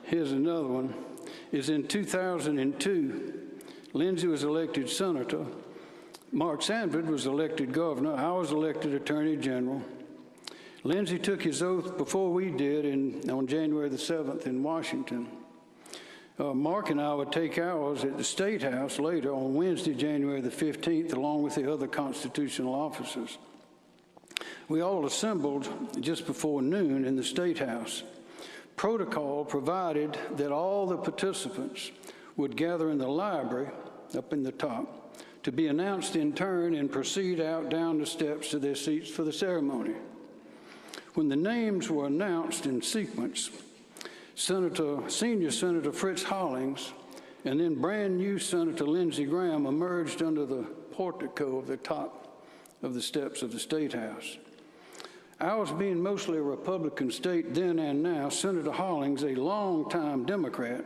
Here's another one. In 2002, Lindsey was elected senator. Mark Sanford was elected governor. I was elected attorney general. Lindsey took his oath before we did on January the 7th in Washington. Mark and I would take ours at the State House later on Wednesday, January the 15th, along with the other constitutional officers. We all assembled just before noon in the State House. Protocol provided that all the participants would gather in the library up in the top to be announced in turn and proceed out down the steps to their seats for the ceremony. When the names were announced in sequence, Senior Senator Fritz Hollings and then brand new Senator Lindsey Graham emerged under the portico of the top of the steps of the State House. Ours being mostly a Republican state then and now, Senator Hollings, a longtime Democrat,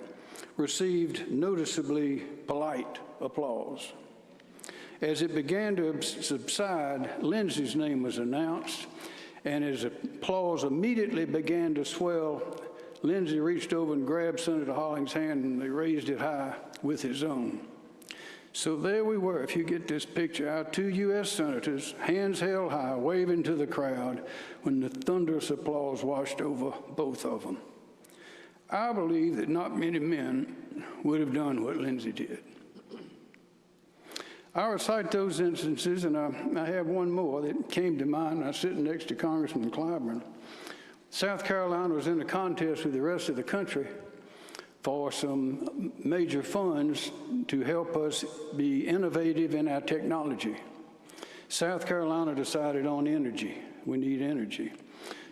received noticeably polite applause. As it began to subside, Lindsey's name was announced, and as applause immediately began to swell, Lindsey reached over and grabbed Senator Hollings' hand, and they raised it high with his own. So there we were, if you get this picture, our two U.S. senators, hands held high, waving to the crowd when the thunderous applause washed over both of them. I believe that not many men would have done what Lindsey did. I recite those instances, and I have one more that came to mind. I was sitting next to Congressman Clyburn. South Carolina was in a contest with the rest of the country for some major funds to help us be innovative in our technology. South Carolina decided on energy. We need energy.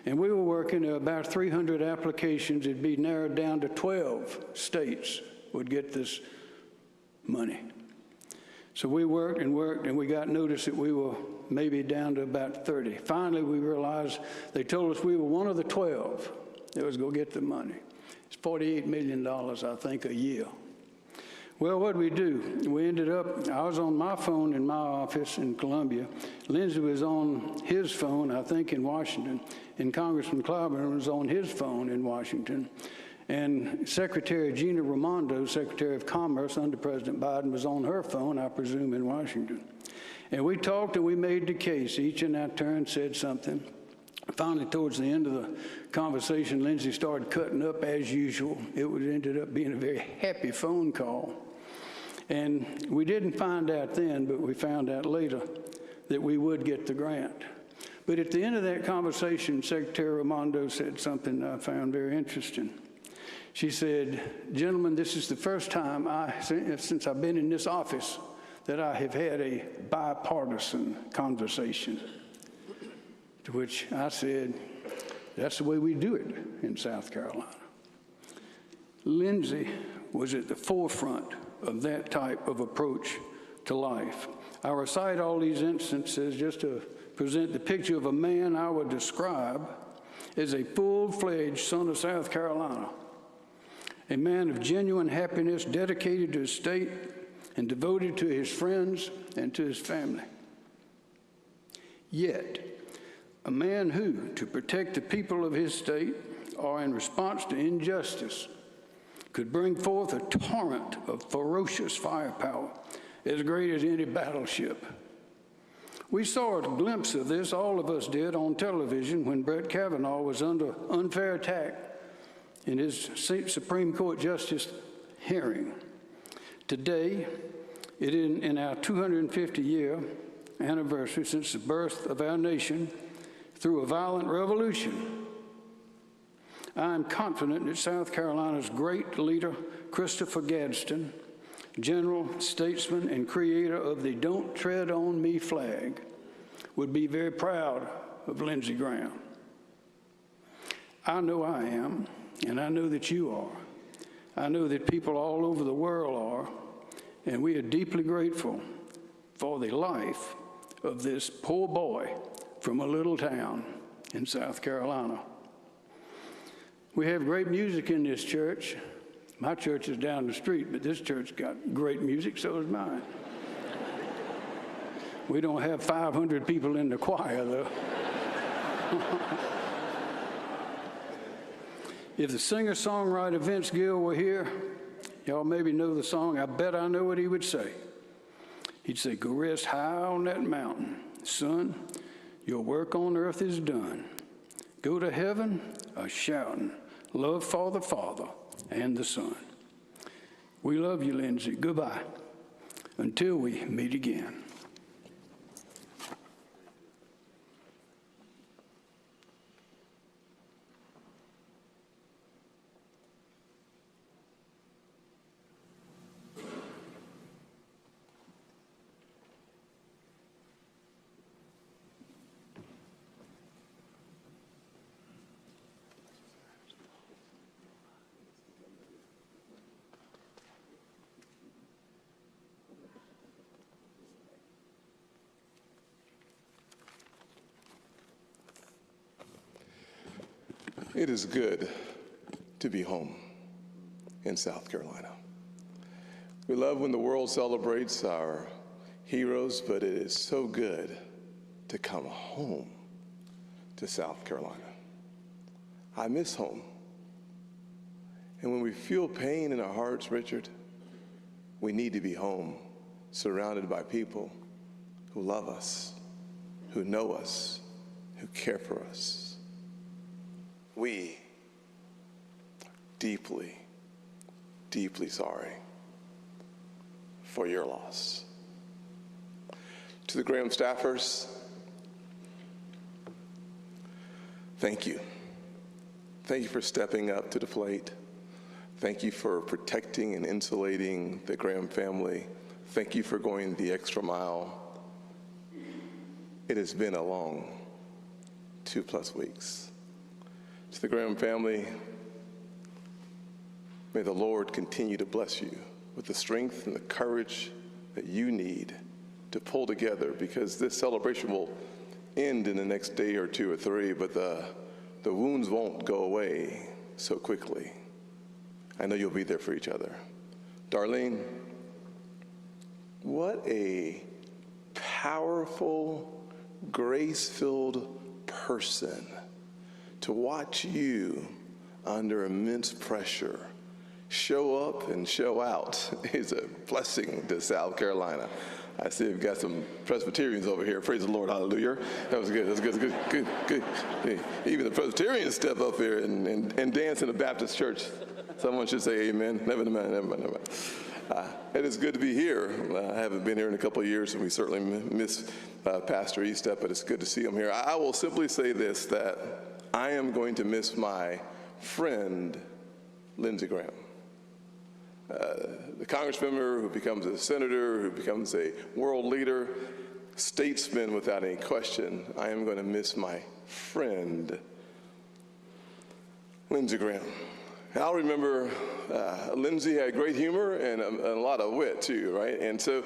And we were working about 300 applications. It'd be narrowed down to 12 states would get this money. So we worked, and we got notice that we were maybe down to about 30. Finally, we realized they told us we were one of the 12 that was going to get the money. It's $48 million, I think, a year. Well, what did we do? We ended up, I was on my phone in my office in Columbia. Lindsey was on his phone, I think, in Washington. And Congressman Clyburn was on his phone in Washington. And Secretary Gina Raimondo, Secretary of Commerce under President Biden, was on her phone, I presume, in Washington. And we talked and we made the case. Each in our turn said something. Finally, towards the end of the conversation, Lindsey started cutting up as usual. It ended up being a very happy phone call. And we didn't find out then, but we found out later that we would get the grant. But at the end of that conversation, Secretary Raimondo said something I found very interesting. She said, "Gentlemen, this is the first time since I've been in this office that I have had a bipartisan conversation." To which I said, "That's the way we do it in South Carolina." Lindsey was at the forefront of that type of approach to life. I recite all these instances just to present the picture of a man I would describe as a full-fledged son of South Carolina, a man of genuine happiness, dedicated to his state and devoted to his friends and to his family. Yet, a man who, to protect the people of his state or in response to injustice, could bring forth a torrent of ferocious firepower as great as any battleship. We saw a glimpse of this, all of us did, on television when Brett Kavanaugh was under unfair attack in his Supreme Court Justice hearing. Today, in our 250-year anniversary since the birth of our nation, through a violent revolution, I am confident that South Carolina's great leader, Christopher Gadsden, general, statesman, and creator of the Don't Tread on Me flag, would be very proud of Lindsey Graham. I know I am, and I know that you are. I know that people all over the world are, and we are deeply grateful for the life of this poor boy from a little town in South Carolina. We have great music in this church. My church is down the street, but this church got great music, so does mine. We don't have 500 people in the choir, though. If the singer-songwriter Vince Gill were here, y'all maybe know the song. I bet I know what he would say. He'd say, "Go rest high on that mountain. Son, your work on earth is done. Go to heaven a-shouting, love for the Father and the Son." We love you, Lindsey. Goodbye. Until we meet again. It is good to be home in South Carolina. We love when the world celebrates our heroes, but it is so good to come home to South Carolina. I miss home. And when we feel pain in our hearts, Richard, we need to be home, surrounded by people who love us, who know us, who care for us. We are deeply, deeply sorry for your loss. To the Graham staffers, thank you. Thank you for stepping up to the plate. Thank you for protecting and insulating the Graham family. Thank you for going the extra mile. It has been a long 2+ weeks. To the Graham family, may the Lord continue to bless you with the strength and the courage that you need to pull together, because this celebration will end in the next day or 2 or 3, but the wounds won't go away so quickly. I know you'll be there for each other. Darlene, what a powerful, grace-filled person. To watch you under immense pressure show up and show out is a blessing to South Carolina. I see we've got some Presbyterians over here. Praise the Lord, hallelujah. That was good, that's good. Hey, even the Presbyterians step up here and dance in a Baptist church. Someone should say amen. Never mind. It is good to be here. I haven't been here in a couple of years, and we certainly miss Pastor Estep, but it's good to see him here. I will simply say this, that I am going to miss my friend, Lindsey Graham. The Congress member who becomes a senator, who becomes a world leader, statesman without any question. I am going to miss my friend, Lindsey Graham. And I'll remember Lindsey had great humor and a lot of wit too, right? And so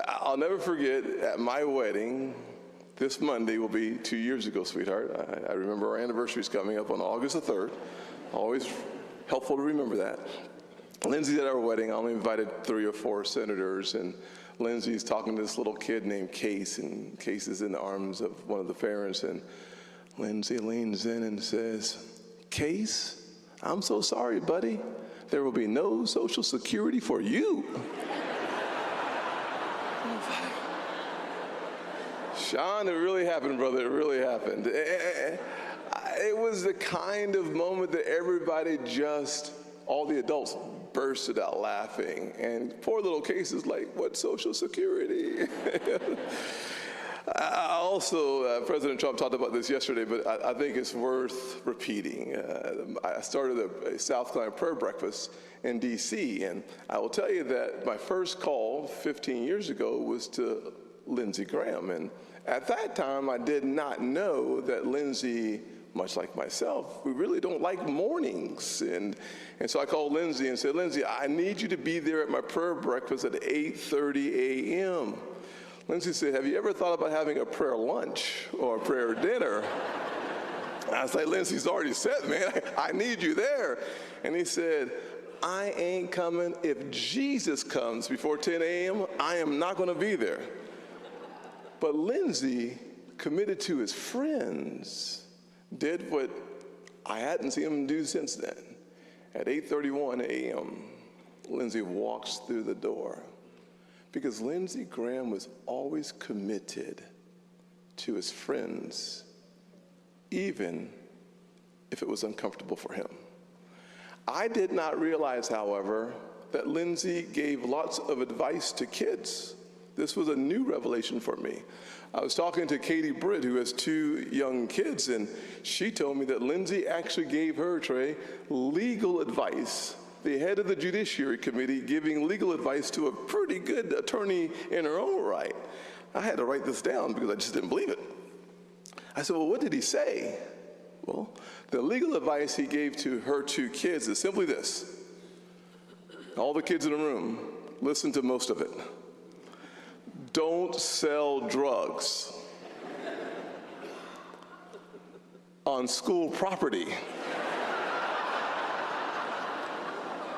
I'll never forget at my wedding, this Monday will be 2 years ago, sweetheart. I remember our anniversary is coming up on August the 3rd. Always helpful to remember that. Lindsey's at our wedding. I only invited 3 or 4 senators, and Lindsey's talking to this little kid named Case, and Case is in the arms of one of the parents, and Lindsey leans in and says, "Case, I'm so sorry, buddy. There will be no Social Security for you." Sean, it really happened, brother. It really happened. It was the kind of moment that everybody just, all the adults bursted out laughing. And poor little Case is like, "What Social Security?" I'll also, President Trump talked about this yesterday, but I think it's worth repeating. I started a South Carolina prayer breakfast in D.C., and I will tell you that my first call 15 years ago was to Lindsey Graham. And at that time, I did not know that Lindsey, much like myself, we really don't like mornings. And so I called Lindsey and said, Lindsey, I need you to be there at my prayer breakfast at 8:30 a.m. Lindsey said, have you ever thought about having a prayer lunch or a prayer dinner? I was like, Lindsey's already said, man, I need you there. And he said, I ain't coming. If Jesus comes before 10 a.m., I am not going to be there. But Lindsey committed to his friends, did what I hadn't seen him do since then. At 8:31 a.m., Lindsey walks through the door because Lindsey Graham was always committed to his friends, even if it was uncomfortable for him. I did not realize, however, that Lindsey gave lots of advice to kids. This was a new revelation for me. I was talking to Katie Britt, who has 2 young kids, and she told me that Lindsey actually gave her, Trey, legal advice. The head of the Judiciary Committee giving legal advice to a pretty good attorney in her own right. I had to write this down because I just didn't believe it. I said, well, what did he say? Well, the legal advice he gave to her 2 kids is simply this. All the kids in the room, listen to most of it. Don't sell drugs on school property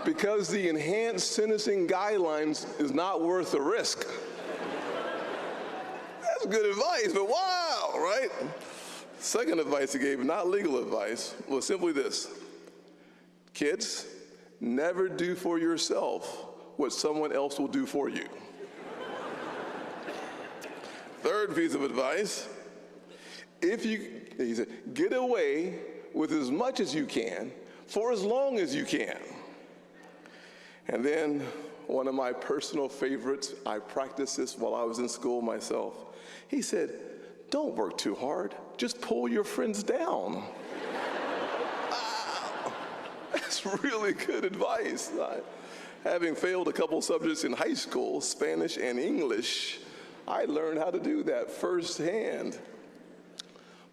because the enhanced sentencing guidelines is not worth the risk. That's good advice, but wow, right? Second advice he gave, not legal advice, was simply this. Kids, never do for yourself what someone else will do for you. Third piece of advice, he said, get away with as much as you can for as long as you can. And then one of my personal favorites, I practiced this while I was in school myself. He said, don't work too hard, just pull your friends down. That's really good advice. Having failed a couple subjects in high school, Spanish and English, I learned how to do that firsthand.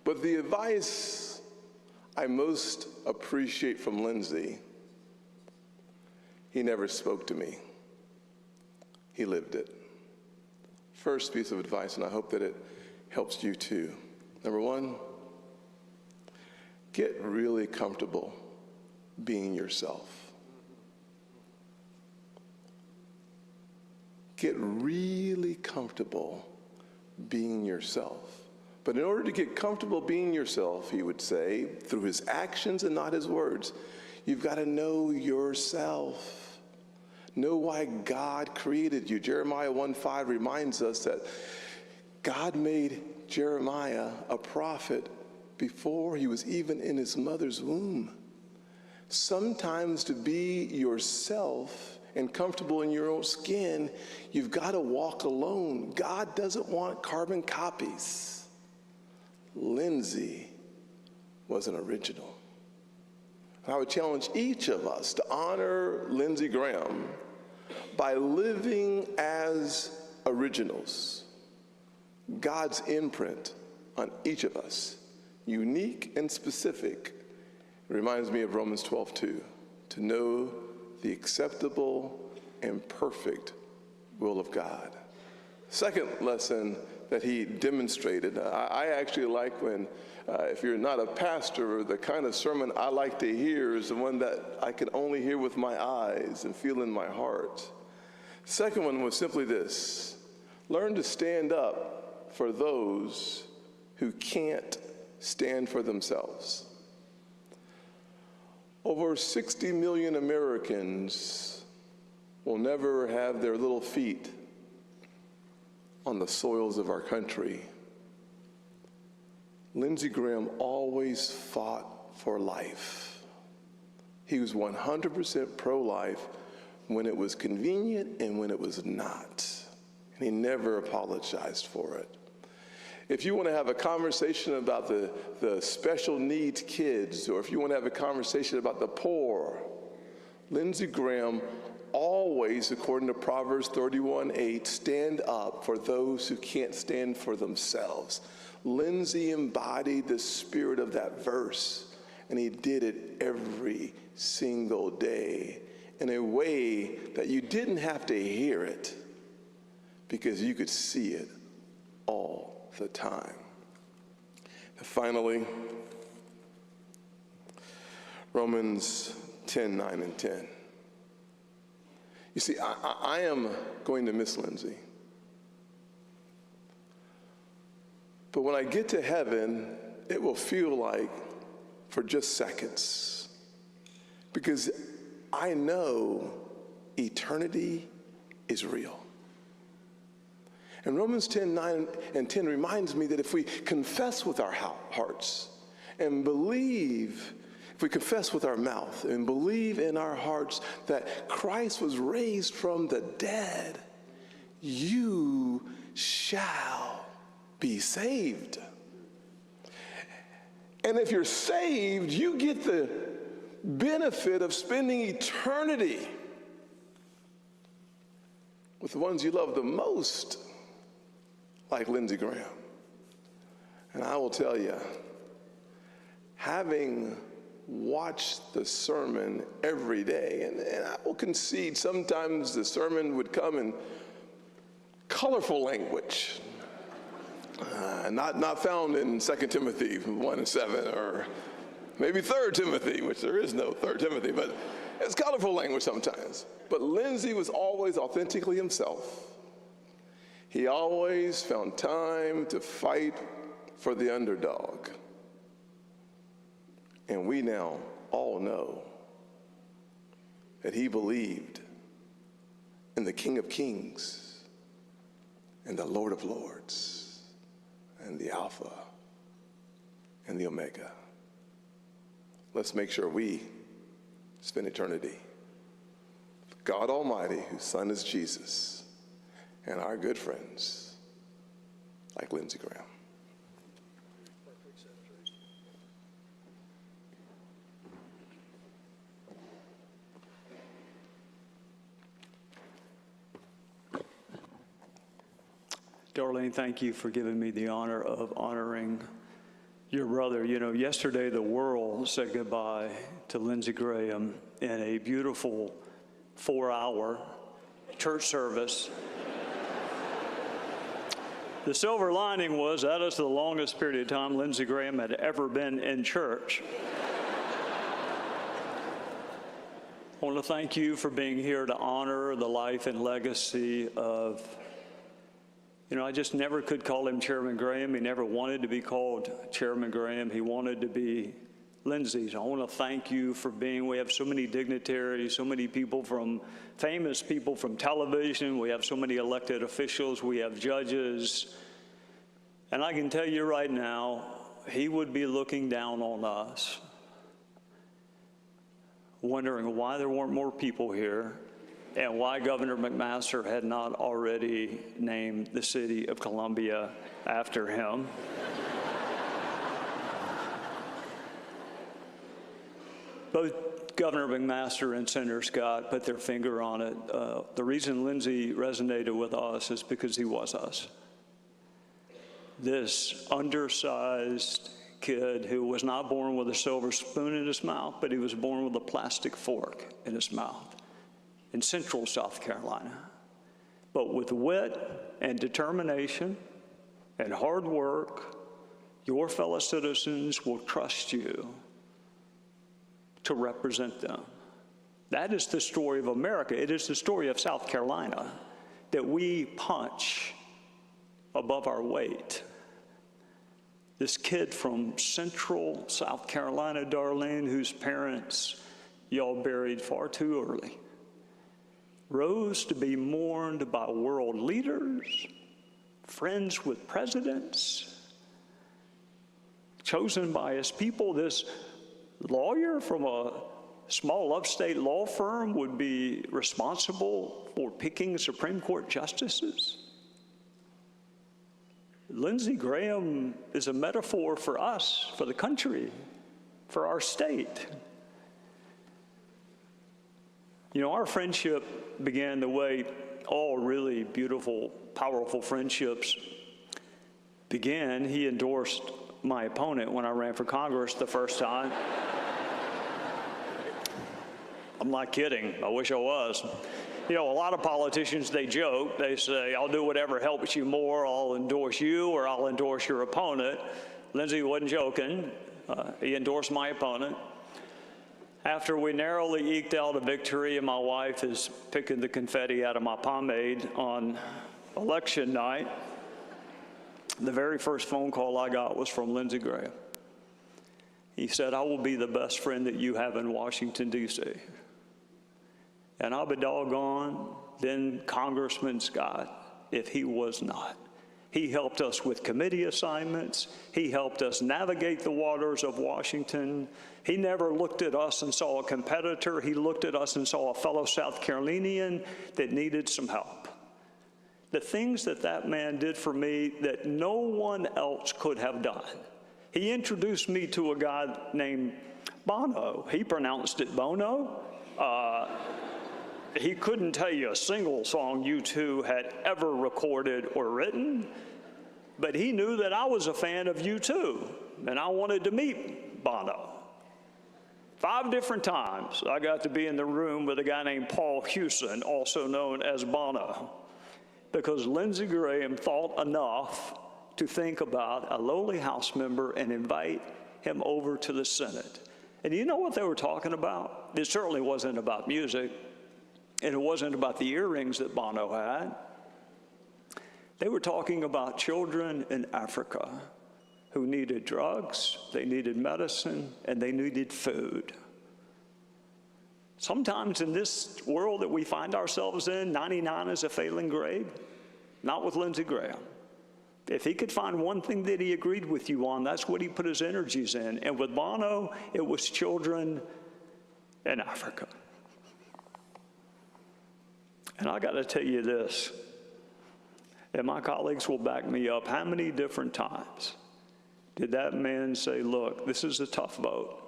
But the advice I most appreciate from Lindsey, he never spoke to me. He lived it. First piece of advice, and I hope that it helps you too. Number 1, get really comfortable being yourself. Get really comfortable being yourself. But in order to get comfortable being yourself, he would say, through his actions and not his words, you've got to know yourself. Know why God created you. Jeremiah 1:5 reminds us that God made Jeremiah a prophet before he was even in his mother's womb. Sometimes to be yourself and comfortable in your own skin, you've got to walk alone. God doesn't want carbon copies. Lindsey was an original. And I would challenge each of us to honor Lindsey Graham by living as originals. God's imprint on each of us, unique and specific. It reminds me of Romans 12:2, to know the acceptable and perfect will of God. Second lesson that he demonstrated, I actually like when, if you're not a pastor, the kind of sermon I like to hear is the one that I can only hear with my eyes and feel in my heart. Second one was simply this: learn to stand up for those who can't stand for themselves. Over 60 million Americans will never have their little feet on the soils of our country. Lindsey Graham always fought for life. He was 100% pro-life when it was convenient and when it was not. And he never apologized for it. If you want to have a conversation about the special needs kids, or if you want to have a conversation about the poor, Lindsey Graham always, according to Proverbs 31:8, stand up for those who can't stand for themselves. Lindsey embodied the spirit of that verse, and he did it every single day in a way that you didn't have to hear it, because you could see it all the time. And finally, Romans 10:9 and 10. You see, I am going to miss Lindsey. But when I get to heaven, it will feel like for just seconds, because I know eternity is real. And Romans 10:9 and 10 reminds me that if we confess with our hearts and believe, if we confess with our mouth and believe in our hearts that Christ was raised from the dead, you shall be saved. And if you're saved, you get the benefit of spending eternity with the ones you love the most, like Lindsey Graham. And I will tell you, having watched the sermon every day, and I will concede sometimes the sermon would come in colorful language, not found in 2 Timothy 1:7, or maybe 3 Timothy, which there is no 3 Timothy, but it's colorful language sometimes. But Lindsey was always authentically himself. He always found time to fight for the underdog. And we now all know that he believed in the King of Kings and the Lord of Lords and the Alpha and the Omega. Let's make sure we spend eternity with God Almighty, whose Son is Jesus, and our good friends like Lindsey Graham. Darlene, thank you for giving me the honor of honoring your brother. You know, yesterday the world said goodbye to Lindsey Graham in a beautiful 4-hour church service. The silver lining was that is the longest period of time Lindsey Graham had ever been in church. I want to thank you for being here to honor the life and legacy of, you know, I just never could call him Chairman Graham. He never wanted to be called Chairman Graham. He wanted to be Lindsey's. I want to thank you for being, we have so many dignitaries, so many people from, famous people from television. We have so many elected officials. We have judges. And I can tell you right now, he would be looking down on us, wondering why there weren't more people here and why Governor McMaster had not already named the city of Columbia after him. Both Governor McMaster and Senator Scott put their finger on it. The reason Lindsey resonated with us is because he was us. This undersized kid who was not born with a silver spoon in his mouth, but he was born with a plastic fork in his mouth in central South Carolina. But with wit and determination and hard work, your fellow citizens will trust you to represent them. That is the story of America. It is the story of South Carolina, that we punch above our weight. This kid from central South Carolina, Darlene, whose parents y'all buried far too early, rose to be mourned by world leaders, friends with presidents, chosen by his people. This lawyer from a small upstate law firm would be responsible for picking Supreme Court justices. Lindsey Graham is a metaphor for us, for the country, for our state. You know, our friendship began the way all really beautiful, powerful friendships began. He endorsed my opponent when I ran for Congress the first time. I'm not kidding. I wish I was. You know, a lot of politicians, they joke. They say, I'll do whatever helps you more. I'll endorse you or I'll endorse your opponent. Lindsey wasn't joking. He endorsed my opponent. After we narrowly eked out a victory and my wife is picking the confetti out of my pomade on election night, the very first phone call I got was from Lindsey Graham. He said, I will be the best friend that you have in Washington, D.C. And I'll be doggone, then Congressman Scott, if he was not. He helped us with committee assignments. He helped us navigate the waters of Washington. He never looked at us and saw a competitor. He looked at us and saw a fellow South Carolinian that needed some help. The things that that man did for me that no one else could have done. He introduced me to a guy named Bono. He pronounced it Bono. He couldn't tell you a single song U2 had ever recorded or written, but he knew that I was a fan of U2, and I wanted to meet Bono. 5 different times I got to be in the room with a guy named Paul Hewson, also known as Bono, because Lindsey Graham thought enough to think about a lowly House member and invite him over to the Senate. And you know what they were talking about? It certainly wasn't about music. And it wasn't about the earrings that Bono had. They were talking about children in Africa who needed drugs, they needed medicine, and they needed food. Sometimes in this world that we find ourselves in, 99 is a failing grade. Not with Lindsey Graham. If he could find one thing that he agreed with you on, that's what he put his energies in. And with Bono, it was children in Africa. And I got to tell you this, and my colleagues will back me up, how many different times did that man say, look, this is a tough vote.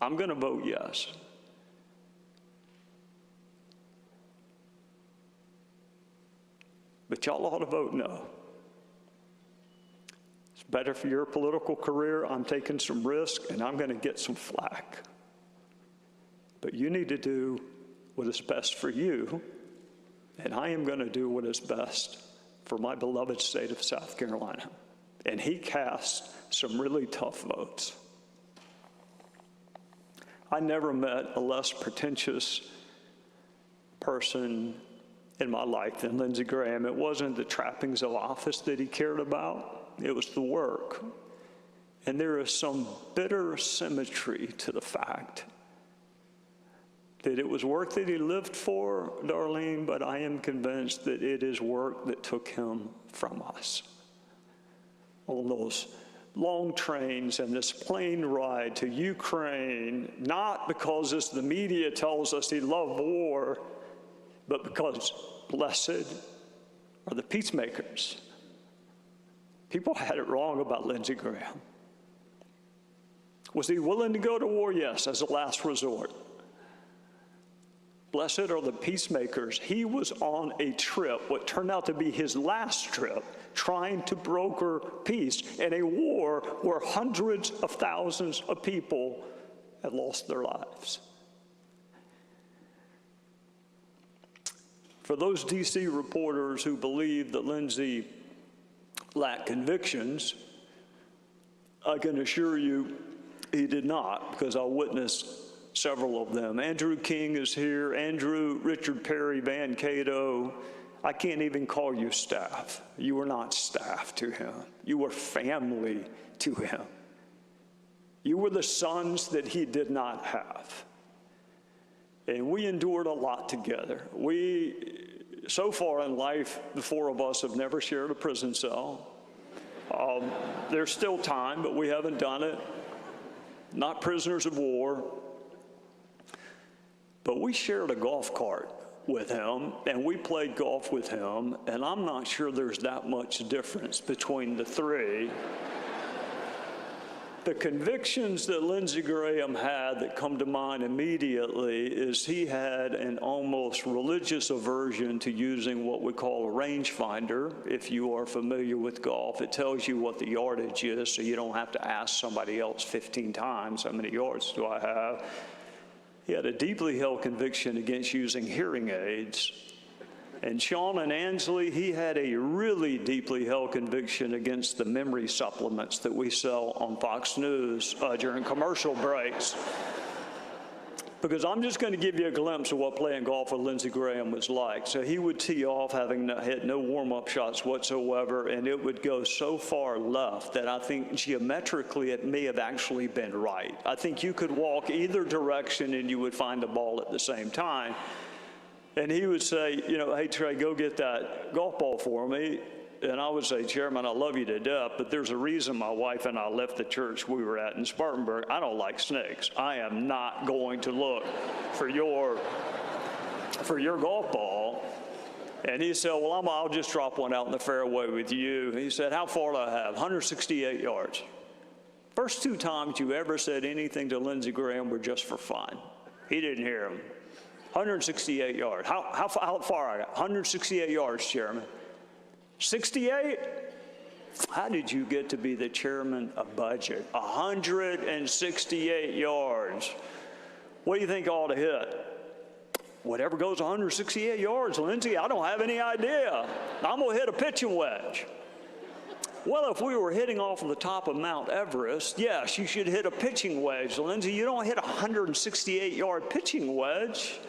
I'm going to vote yes. But y'all ought to vote no. It's better for your political career. I'm taking some risk, and I'm going to get some flack. But you need to do what is best for you, and I am going to do what is best for my beloved state of South Carolina. And he cast some really tough votes. I never met a less pretentious person in my life than Lindsey Graham. It wasn't the trappings of office that he cared about, it was the work. And there is some bitter symmetry to the fact that it was work that he lived for, Darlene, but I am convinced that it is work that took him from us. On those long trains and this plane ride to Ukraine, not because, as the media tells us, he loved war, but because blessed are the peacemakers. People had it wrong about Lindsey Graham. Was he willing to go to war? Yes, as a last resort. Blessed are the peacemakers. He was on a trip, what turned out to be his last trip, trying to broker peace in a war where hundreds of thousands of people had lost their lives. For those D.C. reporters who believe that Lindsey lacked convictions, I can assure you he did not, because I witnessed several of them. Andrew King is here. Andrew, Richard Perry, Van Cato. I can't even call you staff. You were not staff to him. You were family to him. You were the sons that he did not have. And we endured a lot together. So far in life, the 4 of us have never shared a prison cell. There's still time, but we haven't done it. Not prisoners of war. But we shared a golf cart with him, and we played golf with him, and I'm not sure there's that much difference between the three. The convictions that Lindsey Graham had that come to mind immediately is he had an almost religious aversion to using what we call a rangefinder. If you are familiar with golf, it tells you what the yardage is, so you don't have to ask somebody else 15 times, how many yards do I have? He had a deeply held conviction against using hearing aids. And Sean and Ansley, he had a really deeply held conviction against the memory supplements that we sell on Fox News during commercial breaks. Because I'm just going to give you a glimpse of what playing golf with Lindsey Graham was like. So he would tee off having had no warm-up shots whatsoever, and it would go so far left that I think geometrically it may have actually been right. I think you could walk either direction and you would find the ball at the same time. And he would say, you know, hey, Trey, go get that golf ball for me. And I would say, Chairman, I love you to death, but there's a reason my wife and I left the church we were at in Spartanburg. I don't like snakes. I am not going to look for your golf ball. And he said, well, I'll just drop one out in the fairway with you. He said, how far do I have? 168 yards. First two times you ever said anything to Lindsey Graham were just for fun. He didn't hear him. 168 yards. How far I got? 168 yards, Chairman. 68? How did you get to be the chairman of budget? 168 yards. What do you think I ought to hit? Whatever goes 168 yards, Lindsey, I don't have any idea. I'm going to hit a pitching wedge. Well, if we were hitting off the top of Mount Everest, yes, you should hit a pitching wedge. Lindsey, you don't hit a 168-yard pitching wedge.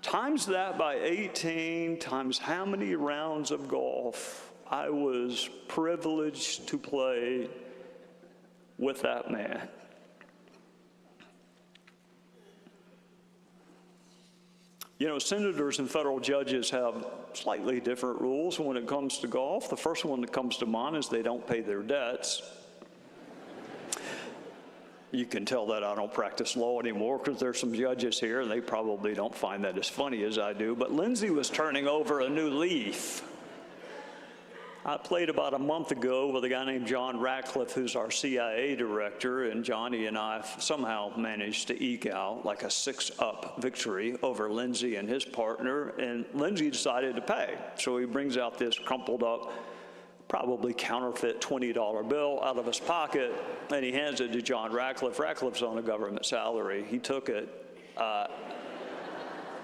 Times that by 18, times how many rounds of golf I was privileged to play with that man. You know, senators and federal judges have slightly different rules when it comes to golf. The first one that comes to mind is they don't pay their debts. You can tell that I don't practice law anymore because there's some judges here and they probably don't find that as funny as I do. But Lindsey was turning over a new leaf. I played about a month ago with a guy named John Ratcliffe, who's our CIA director, and Johnny and I somehow managed to eke out like a 6-up victory over Lindsey and his partner, and Lindsey decided to pay. So he brings out this crumpled up, probably counterfeit $20 bill out of his pocket, and he hands it to John Ratcliffe. Ratcliffe's on a government salary. He took it.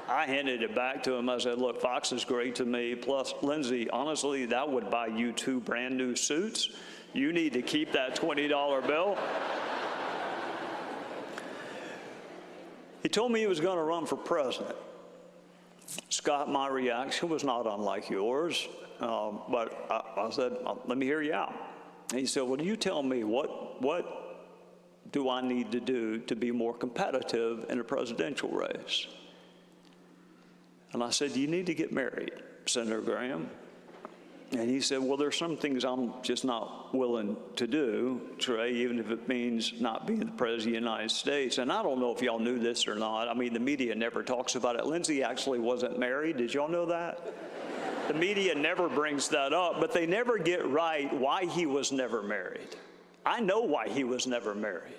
I handed it back to him. I said, look, Fox is great to me. Plus, Lindsey, honestly, that would buy you 2 brand new suits. You need to keep that $20 bill. He told me he was going to run for president. Scott, my reaction was not unlike yours. But I said, let me hear you out. And he said, well, you tell me, what do I need to do to be more competitive in a presidential race? And I said, you need to get married, Senator Graham. And he said, well, there's some things I'm just not willing to do, Trey, even if it means not being the President of the United States. And I don't know if y'all knew this or not. I mean, the media never talks about it. Lindsey actually wasn't married. Did y'all know that? The media never brings that up, but they never get right why he was never married. I know why he was never married.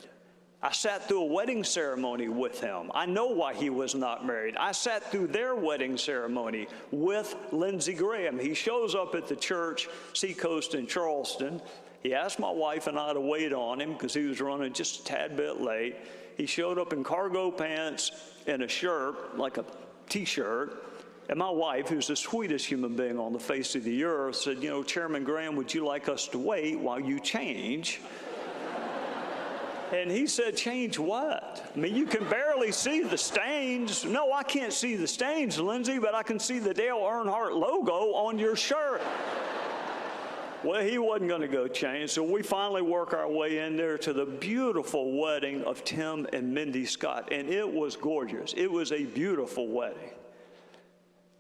I sat through a wedding ceremony with him. I know why he was not married. I sat through their wedding ceremony with Lindsey Graham. He shows up at the church, Seacoast in Charleston. He asked my wife and I to wait on him because he was running just a tad bit late. He showed up in cargo pants and a shirt, like a T-shirt. And my wife, who's the sweetest human being on the face of the earth, said, you know, Chairman Graham, would you like us to wait while you change? And he said, change what? I mean, you can barely see the stains. No, I can't see the stains, Lindsey, but I can see the Dale Earnhardt logo on your shirt. Well, he wasn't going to go change, so we finally work our way in there to the beautiful wedding of Tim and Mindy Scott, and it was gorgeous. It was a beautiful wedding.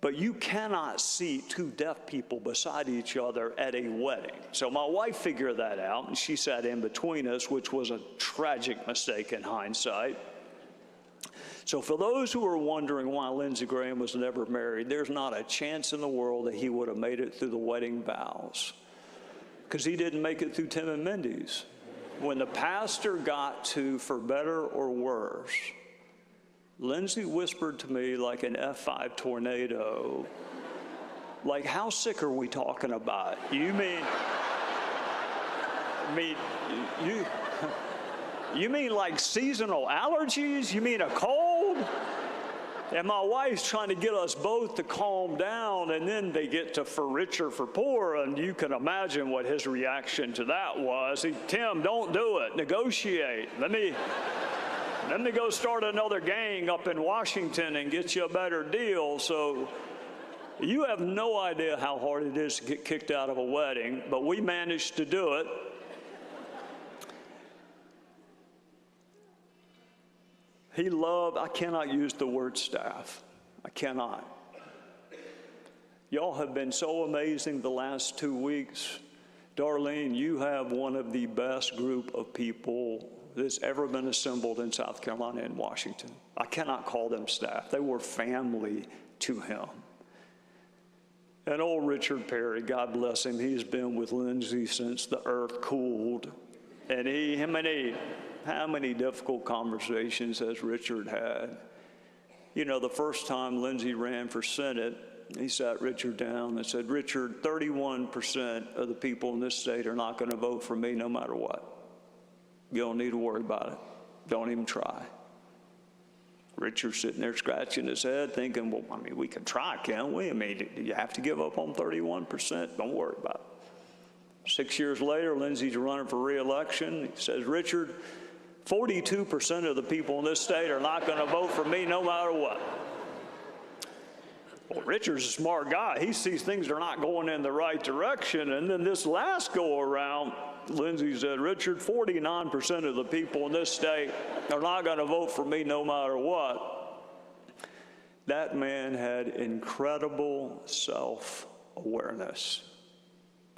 But you cannot see 2 deaf people beside each other at a wedding. So my wife figured that out, and she sat in between us, which was a tragic mistake in hindsight. So for those who are wondering why Lindsey Graham was never married, there's not a chance in the world that he would have made it through the wedding vows, because he didn't make it through Tim and Mindy's. When the pastor got to for better or worse, Lindsey whispered to me like an F5 tornado, like, how sick are we talking about? You mean like seasonal allergies? You mean a cold? And my wife's trying to get us both to calm down, and then they get to for richer, for poor, and you can imagine what his reaction to that was. Tim, don't do it. Negotiate. Let me go start another gang up in Washington and get you a better deal. So you have no idea how hard it is to get kicked out of a wedding, but we managed to do it. He loved, I cannot use the word staff. I cannot. Y'all have been so amazing the last 2 weeks. Darlene, you have one of the best group of people that's ever been assembled in South Carolina and Washington. I cannot call them staff. They were family to him. And old Richard Perry, God bless him, he's been with Lindsey since the earth cooled. And how many difficult conversations has Richard had? You know, the first time Lindsey ran for Senate, he sat Richard down and said, Richard, 31% of the people in this state are not going to vote for me no matter what. You don't need to worry about it. Don't even try. Richard's sitting there scratching his head thinking, well, I mean, we can try, can't we? I mean, do you have to give up on 31%? Don't worry about it. 6 years later, Lindsey's running for re-election. He says, Richard, 42% of the people in this state are not going to vote for me no matter what. Well, Richard's a smart guy. He sees things are not going in the right direction. And then this last go around, Lindsey said, Richard, 49% of the people in this state are not going to vote for me no matter what. That man had incredible self-awareness.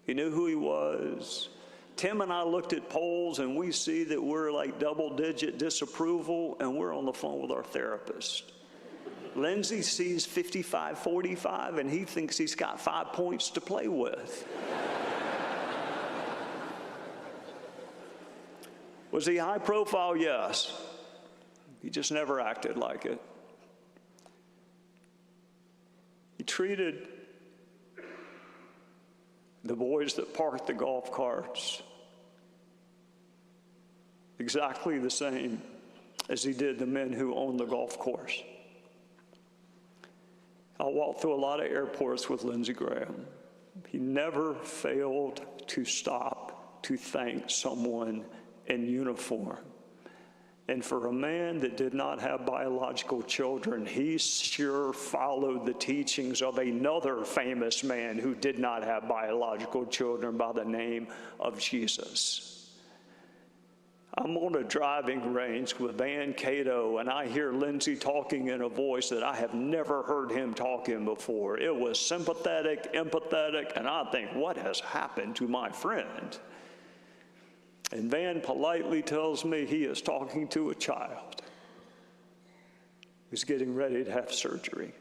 He knew who he was. Tim and I looked at polls, and we see that we're like double-digit disapproval, and we're on the phone with our therapist. Lindsey sees 55-45, and he thinks he's got 5 points to play with. Was he high profile? Yes. He just never acted like it. He treated the boys that parked the golf carts exactly the same as he did the men who owned the golf course. I walked through a lot of airports with Lindsey Graham. He never failed to stop to thank someone in uniform. And for a man that did not have biological children, he sure followed the teachings of another famous man who did not have biological children by the name of Jesus. I'm on a driving range with Van Cato, and I hear Lindsey talking in a voice that I have never heard him talk in before. It was sympathetic, empathetic, and I think, what has happened to my friend? And Van politely tells me he is talking to a child who's getting ready to have surgery.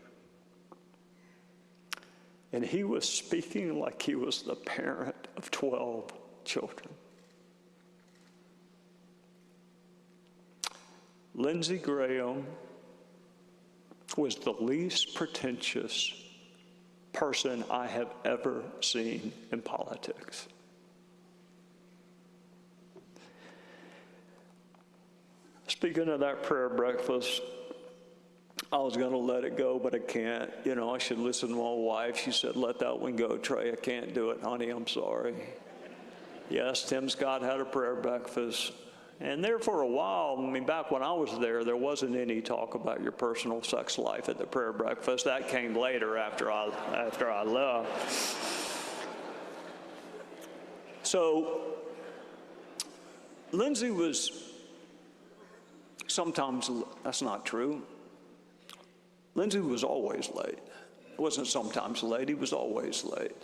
And he was speaking like he was the parent of 12 children. Lindsey Graham was the least pretentious person I have ever seen in politics. Speaking of that prayer breakfast, I was going to let it go, but I can't. You know, I should listen to my wife. She said, let that one go, Trey. I can't do it, honey. I'm sorry. Yes, Tim Scott had a prayer breakfast. And there for a while, I mean, back when I was there wasn't any talk about your personal sex life at the prayer breakfast. That came later after I left. So Lindsey was sometimes, that's not true. Lindsey was always late. It wasn't sometimes late, he was always late.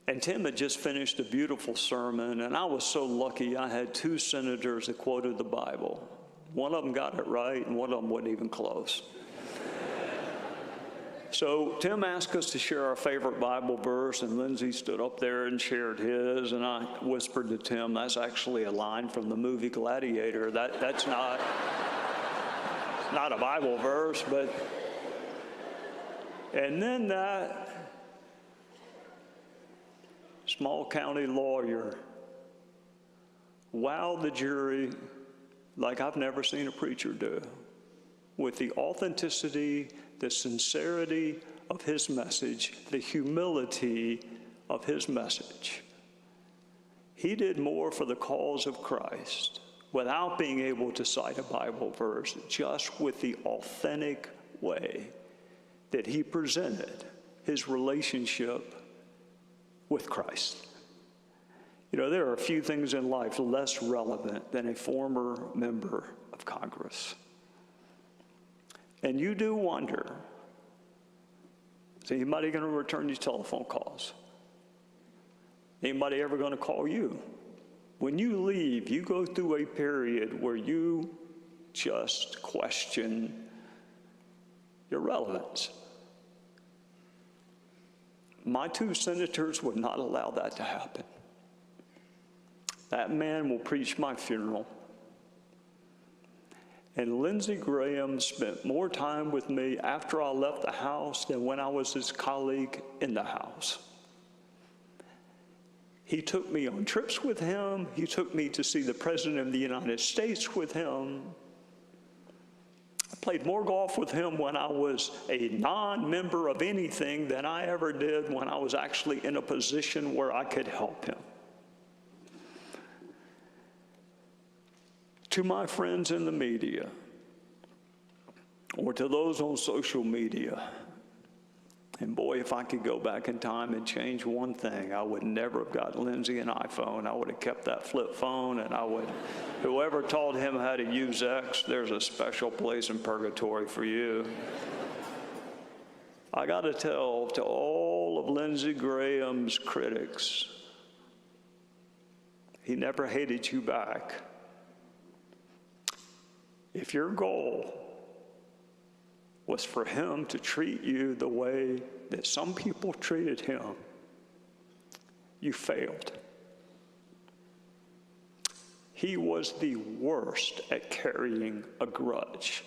And Tim had just finished a beautiful sermon, and I was so lucky I had two senators that quoted the Bible. One of them got it right, and one of them wasn't even close. So Tim asked us to share our favorite Bible verse, and Lindsey stood up there and shared his, and I whispered to Tim, that's actually a line from the movie Gladiator. That's not a Bible verse, but... And then that small county lawyer wowed the jury like I've never seen a preacher do, with the authenticity, the sincerity of his message, the humility of his message. He did more for the cause of Christ without being able to cite a Bible verse, just with the authentic way that he presented his relationship with Christ. You know, there are a few things in life less relevant than a former member of Congress. And you do wonder, is anybody going to return these telephone calls? Anybody ever going to call you? When you leave, you go through a period where you just question your relevance. My two senators would not allow that to happen. That man will preach my funeral. And Lindsey Graham spent more time with me after I left the House than when I was his colleague in the House. He took me on trips with him. He took me to see the President of the United States with him. I played more golf with him when I was a non-member of anything than I ever did when I was actually in a position where I could help him. To my friends in the media, or to those on social media, and boy, if I could go back in time and change one thing, I would never have got Lindsey an iPhone. I would have kept that flip phone, and whoever taught him how to use X, there's a special place in purgatory for you. I got to tell to all of Lindsey Graham's critics, he never hated you back. If your goal was for him to treat you the way that some people treated him, you failed. He was the worst at carrying a grudge.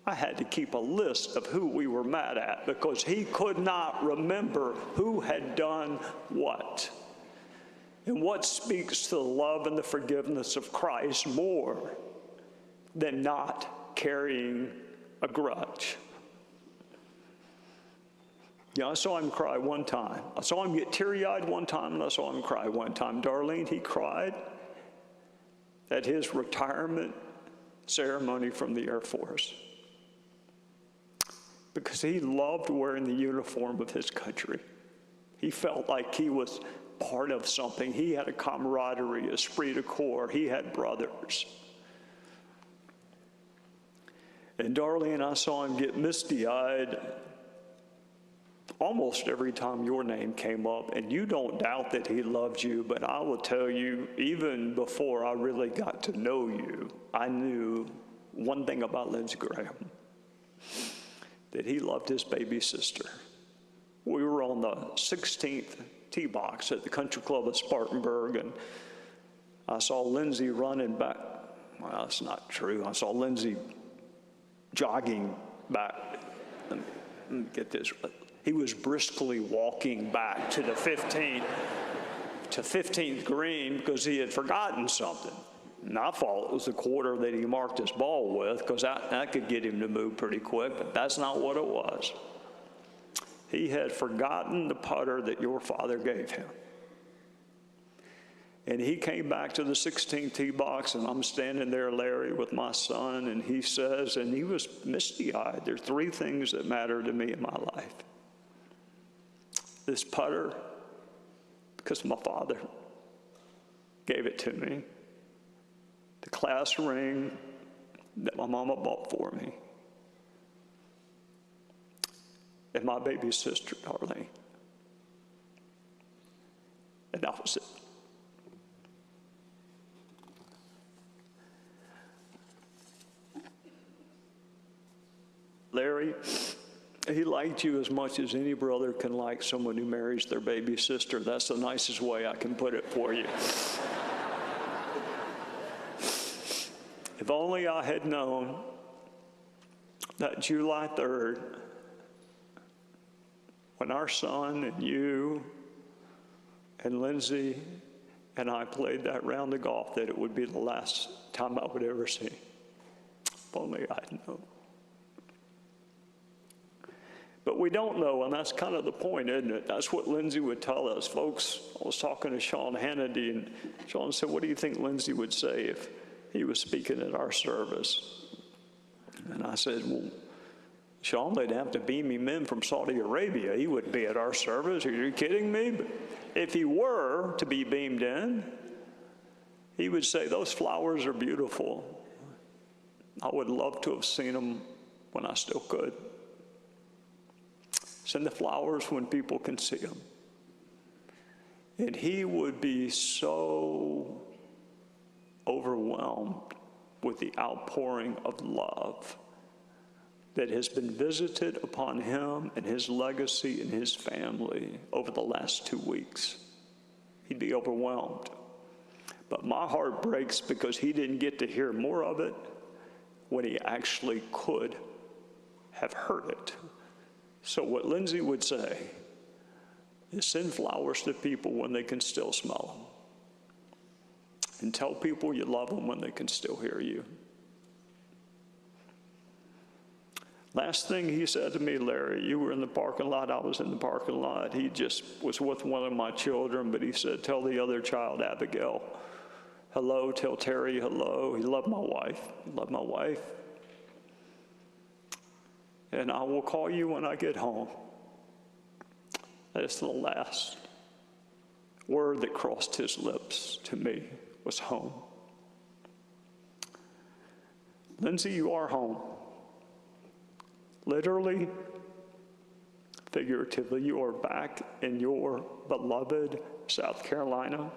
I had to keep a list of who we were mad at because he could not remember who had done what. And what speaks to the love and the forgiveness of Christ more than not carrying a grudge? Yeah, I saw him cry one time. I saw him get teary-eyed one time, and I saw him cry one time. Darlene, he cried at his retirement ceremony from the Air Force because he loved wearing the uniform of his country. He felt like he was part of something. He had a camaraderie, a esprit de corps. He had brothers. And Darlene, I saw him get misty-eyed almost every time your name came up, and you don't doubt that he loved you, but I will tell you, even before I really got to know you, I knew one thing about Lindsey Graham, that he loved his baby sister. We were on the 16th tee box at the Country Club of Spartanburg, and I saw Lindsey running back. Well, that's not true. I saw Lindsey jogging back. Let me get this. He was briskly walking back to the 15th green because he had forgotten something. And I thought it was the quarter that he marked his ball with because that could get him to move pretty quick, but that's not what it was. He had forgotten the putter that your father gave him. And he came back to the 16th tee box, and I'm standing there, Larry, with my son, and he says, and he was misty-eyed, there are three things that matter to me in my life. This putter, because my father gave it to me. The class ring that my mama bought for me. And my baby sister, Darlene. And that was it. He liked you as much as any brother can like someone who marries their baby sister. That's the nicest way I can put it for you. If only I had known that July 3rd, when our son and you and Lindsey and I played that round of golf, that it would be the last time I would ever see him. If only I'd known. But we don't know, and that's kind of the point, isn't it? That's what Lindsey would tell us. Folks, I was talking to Sean Hannity, and Sean said, what do you think Lindsey would say if he was speaking at our service? And I said, well, Sean, they'd have to beam him in from Saudi Arabia. He wouldn't be at our service. Are you kidding me? But if he were to be beamed in, he would say, those flowers are beautiful. I would love to have seen them when I still could. Send the flowers when people can see them. And he would be so overwhelmed with the outpouring of love that has been visited upon him and his legacy and his family over the last 2 weeks. He'd be overwhelmed. But my heart breaks because he didn't get to hear more of it when he actually could have heard it. So what Lindsey would say is send flowers to people when they can still smell them. And tell people you love them when they can still hear you. Last thing he said to me, Larry, you were in the parking lot, I was in the parking lot. He just was with one of my children, but he said, tell the other child, Abigail, hello, tell Terry hello. He loved my wife. He loved my wife. And I will call you when I get home. That's the last word that crossed his lips to me was home. Lindsey, you are home. Literally, figuratively, you are back in your beloved South Carolina,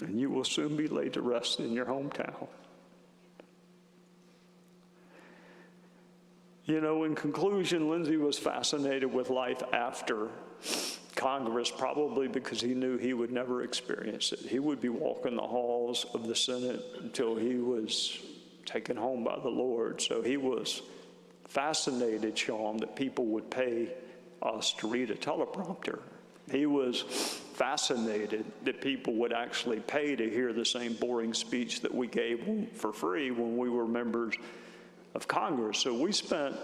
and you will soon be laid to rest in your hometown. You know, in conclusion, Lindsey was fascinated with life after Congress, probably because he knew he would never experience it. He would be walking the halls of the Senate until he was taken home by the Lord. So he was fascinated, Sean, that people would pay us to read a teleprompter. He was fascinated that people would actually pay to hear the same boring speech that we gave for free when we were members of Congress. So we spent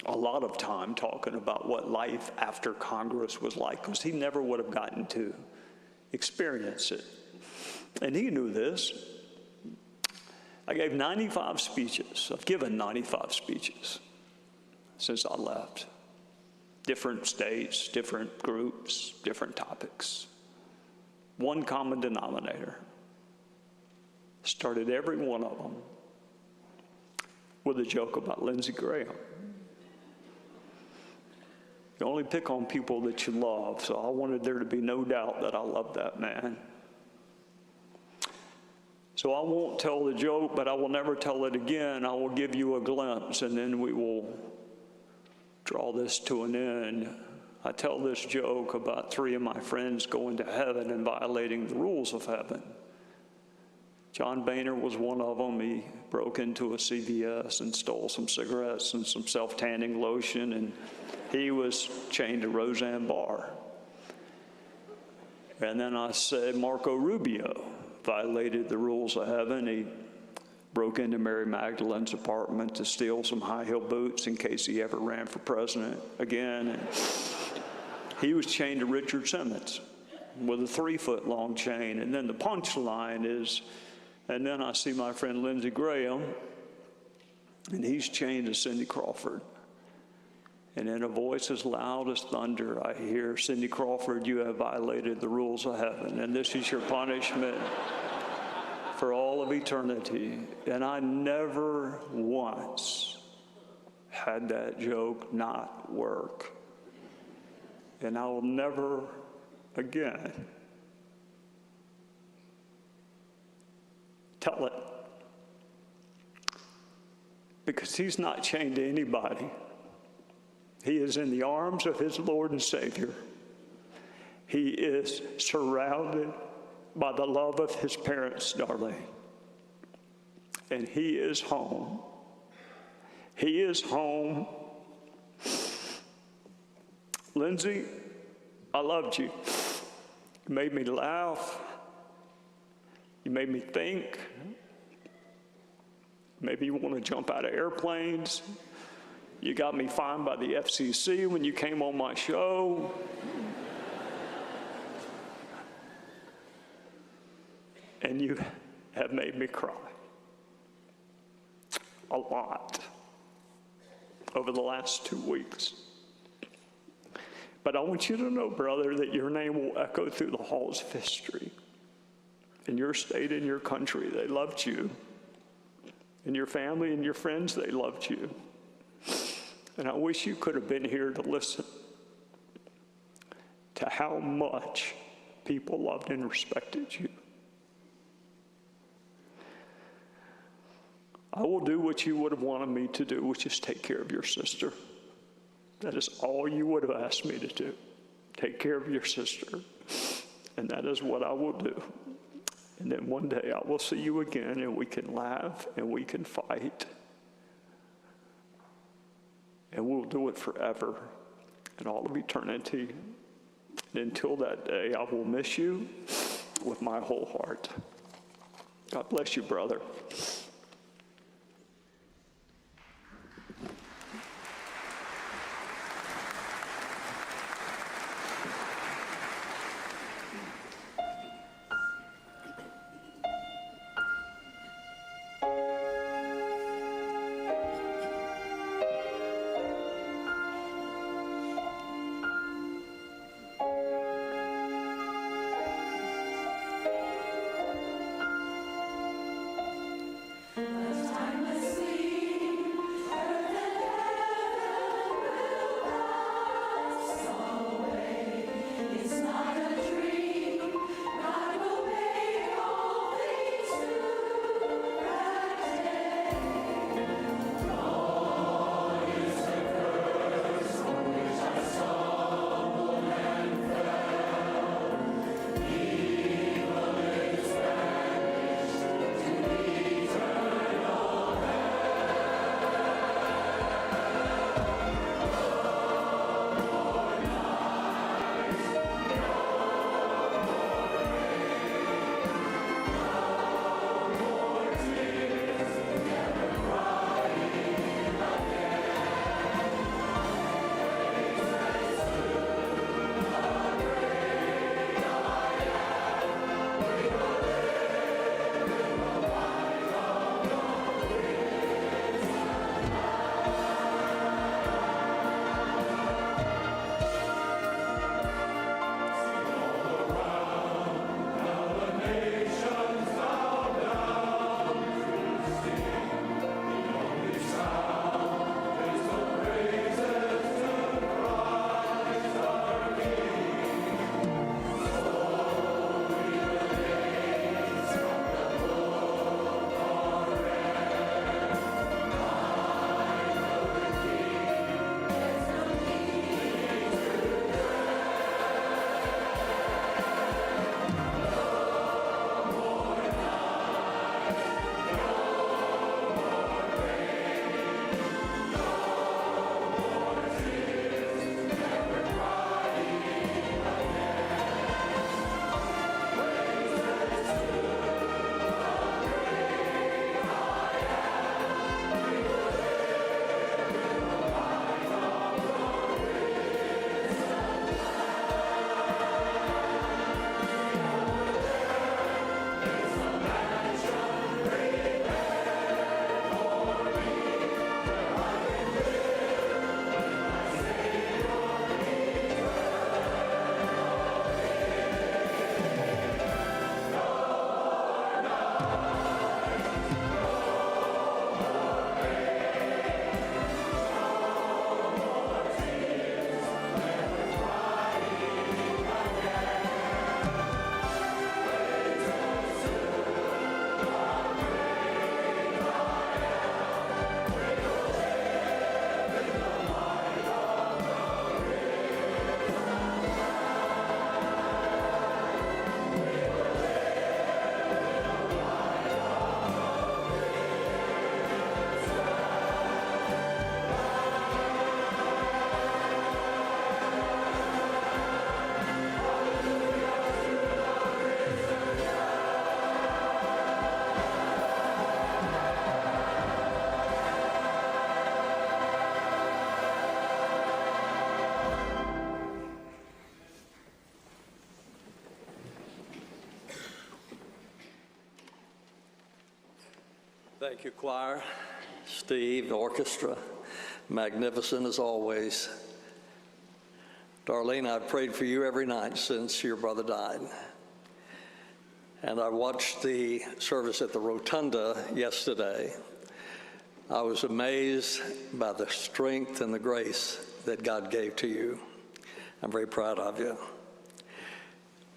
a lot of time talking about what life after Congress was like, because he never would have gotten to experience it. And he knew this. I gave 95 speeches. I've given 95 speeches since I left. Different states, different groups, different topics. One common denominator. Started every one of them with a joke about Lindsey Graham. You only pick on people that you love, so I wanted there to be no doubt that I love that man. So I won't tell the joke, but I will never tell it again. I will give you a glimpse, and then we will draw this to an end. I tell this joke about 3 of my friends going to heaven and violating the rules of heaven. John Boehner was one of them. He broke into a CVS and stole some cigarettes and some self-tanning lotion, and he was chained to Roseanne Barr. And then I said Marco Rubio violated the rules of heaven. He broke into Mary Magdalene's apartment to steal some high-heel boots in case he ever ran for president again. And he was chained to Richard Simmons with a 3-foot-long chain. And then the punchline is, and then I see my friend Lindsey Graham, and he's chained to Cindy Crawford. And in a voice as loud as thunder, I hear, Cindy Crawford, you have violated the rules of heaven, and this is your punishment for all of eternity. And I never once had that joke not work. And I will never again tell it. Because he's not chained to anybody. He is in the arms of his Lord and Savior. He is surrounded by the love of his parents, Darlene. And he is home. He is home. Lindsey, I loved you. You made me laugh. You made me think. Maybe you want to jump out of airplanes. You got me fined by the FCC when you came on my show. And you have made me cry a lot over the last 2 weeks. But I want you to know, brother, that your name will echo through the halls of history. In your state, in your country, they loved you. In your family and your friends, they loved you. And I wish you could have been here to listen to how much people loved and respected you. I will do what you would have wanted me to do, which is take care of your sister. That is all you would have asked me to do. Take care of your sister. And that is what I will do. And then one day I will see you again, and we can laugh and we can fight. And we'll do it forever and all of eternity. And until that day, I will miss you with my whole heart. God bless you, brother. Thank you, choir. Steve, the orchestra, magnificent as always. Darlene, I've prayed for you every night since your brother died. And I watched the service at the Rotunda yesterday. I was amazed by the strength and the grace that God gave to you. I'm very proud of you.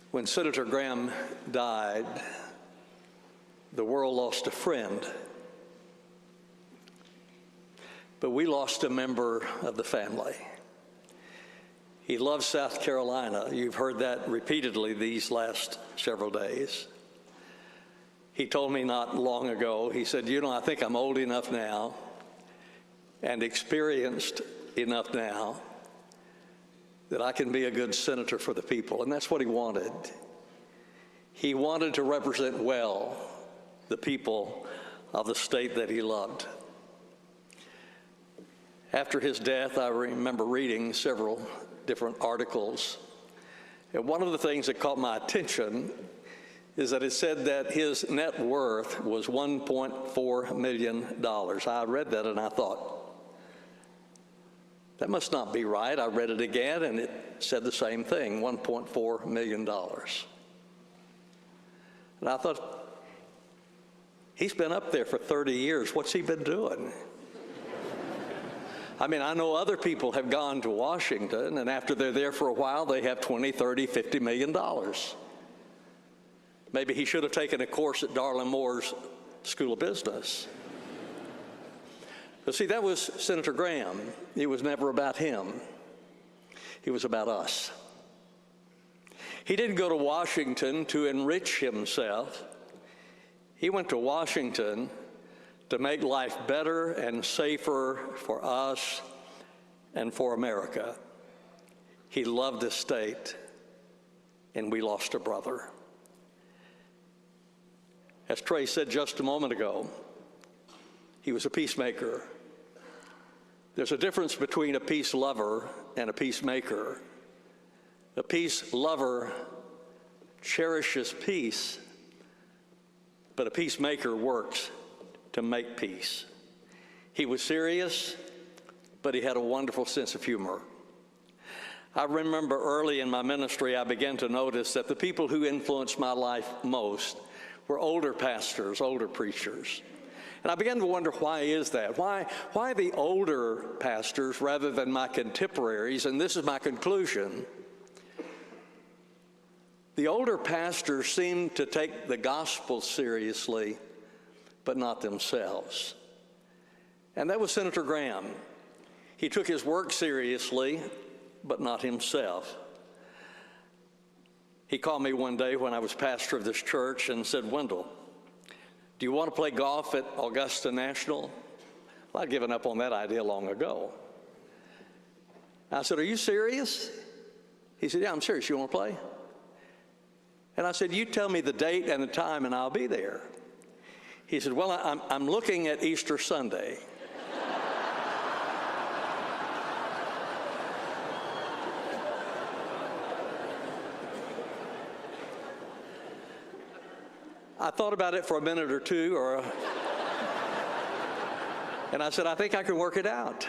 When Senator Graham died, the world lost a friend, but we lost a member of the family. He loved South Carolina. You've heard that repeatedly these last several days. He told me not long ago, he said, you know, I think I'm old enough now and experienced enough now that I can be a good senator for the people. And that's what he wanted. He wanted to represent well the people of the state that he loved. After his death, I remember reading several different articles. And one of the things that caught my attention is that it said that his net worth was $1.4 million. I read that and I thought, that must not be right. I read it again and it said the same thing, $1.4 million. And I thought, he's been up there for 30 years. What's he been doing? I mean, I know other people have gone to Washington, and after they're there for a while, they have $20, $30, $50 million. Maybe he should have taken a course at Darlin Moore's School of Business. But see, that was Senator Graham. It was never about him. It was about us. He didn't go to Washington to enrich himself. He went to Washington to make life better and safer for us and for America. He loved this state, and we lost a brother. As Trey said just a moment ago, he was a peacemaker. There's a difference between a peace lover and a peacemaker. A peace lover cherishes peace, but a peacemaker works to make peace. He was serious, but he had a wonderful sense of humor. I remember early in my ministry, I began to notice that the people who influenced my life most were older pastors, older preachers. And I began to wonder, why is that? Why the older pastors rather than my contemporaries? And this is my conclusion. The older pastors seem to take the gospel seriously, but not themselves. And that was Senator Graham. He took his work seriously, but not himself. He called me one day when I was pastor of this church and said, Wendell, do you want to play golf at Augusta National? Well, I'd given up on that idea long ago. I said, are you serious? He said, yeah, I'm serious. You want to play? And I said, you tell me the date and the time and I'll be there. He said, well, I'm looking at Easter Sunday. I thought about it for a minute or two, and I said, I think I can work it out.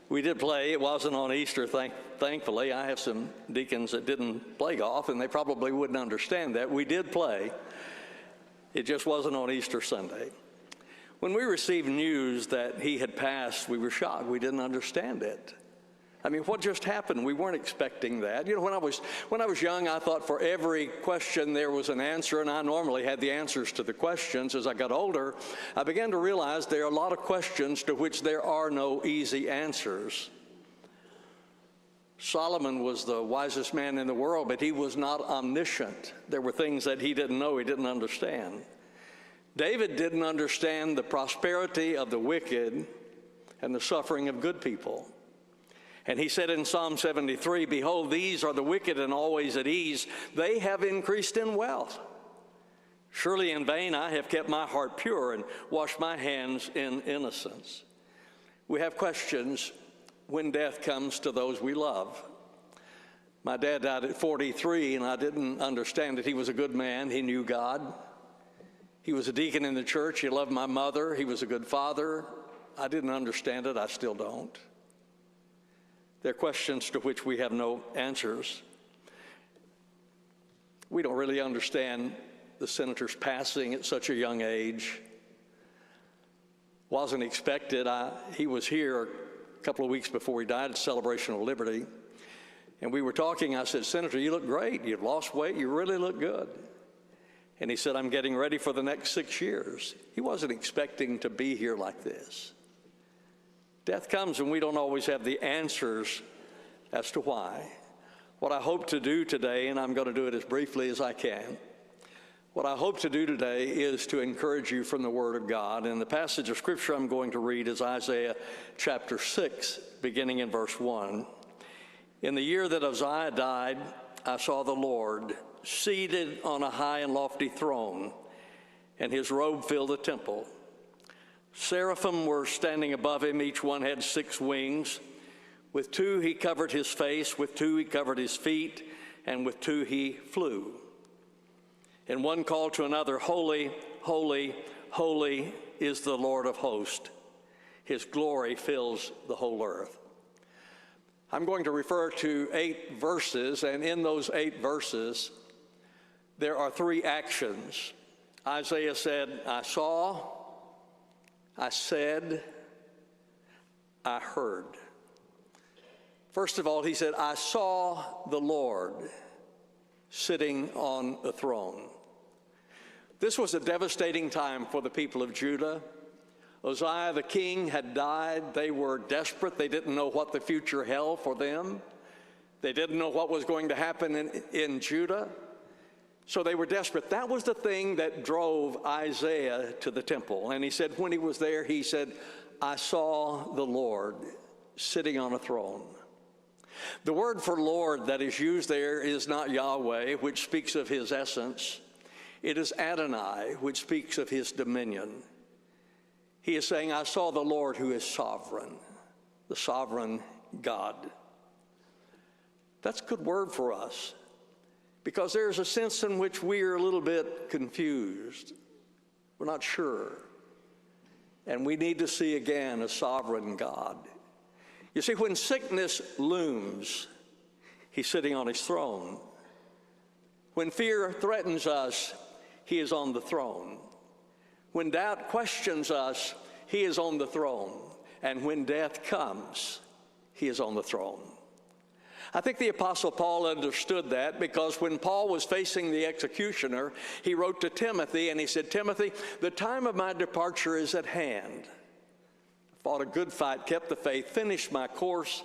We did play. It wasn't on Easter, thankfully. I have some deacons that didn't play golf, and they probably wouldn't understand that. We did play. It just wasn't on Easter Sunday. When we received news that he had passed, we were shocked. We didn't understand it. I mean, what just happened? We weren't expecting that. You know, when I was young, I thought for every question there was an answer, and I normally had the answers to the questions. As I got older, I began to realize there are a lot of questions to which there are no easy answers. Solomon was the wisest man in the world, but he was not omniscient. There were things that he didn't know, he didn't understand. David didn't understand the prosperity of the wicked and the suffering of good people. And he said in Psalm 73, behold, these are the wicked and always at ease. They have increased in wealth. Surely in vain I have kept my heart pure and washed my hands in innocence. We have questions when death comes to those we love. My dad died at 43, and I didn't understand it. He was a good man. He knew God. He was a deacon in the church. He loved my mother. He was a good father. I didn't understand it. I still don't. There are questions to which we have no answers. We don't really understand the senator's passing at such a young age. Wasn't expected. He was here a couple of weeks before he died at Celebration of Liberty. And we were talking. I said, Senator, you look great. You've lost weight. You really look good. And he said, I'm getting ready for the next 6 years. He wasn't expecting to be here like this. Death comes and we don't always have the answers as to why. What I hope to do today, and I'm going to do it as briefly as I can, what I hope to do today is to encourage you from the Word of God. And the passage of Scripture I'm going to read is Isaiah chapter 6, beginning in verse 1. In the year that Uzziah died, I saw the Lord seated on a high and lofty throne, and his robe filled the temple. Seraphim were standing above him. Each one had 6 wings. With 2 he covered his face, with 2 he covered his feet, and with 2 he flew. And one called to another, Holy, holy, holy is the Lord of hosts. His glory fills the whole earth. I'm going to refer to 8 verses, and in those 8 verses, there are 3 actions. Isaiah said, I saw, I said, I heard. First of all, he said, I saw the Lord sitting on a throne. This was a devastating time for the people of Judah. Uzziah the king had died. They were desperate. They didn't know what the future held for them. They didn't know what was going to happen in Judah. So they were desperate. That was the thing that drove Isaiah to the temple. And he said when he was there, he said, I saw the Lord sitting on a throne. The word for Lord that is used there is not Yahweh, which speaks of his essence. It is Adonai, which speaks of his dominion. He is saying, I saw the Lord who is sovereign, the sovereign God. That's a good word for us, because there's a sense in which we are a little bit confused. We're not sure. And we need to see again a sovereign God. You see, when sickness looms, he's sitting on his throne. When fear threatens us, he is on the throne. When doubt questions us, he is on the throne. And when death comes, he is on the throne. I think the Apostle Paul understood that, because when Paul was facing the executioner, he wrote to Timothy and he said, Timothy, the time of my departure is at hand. Fought a good fight, kept the faith, finished my course.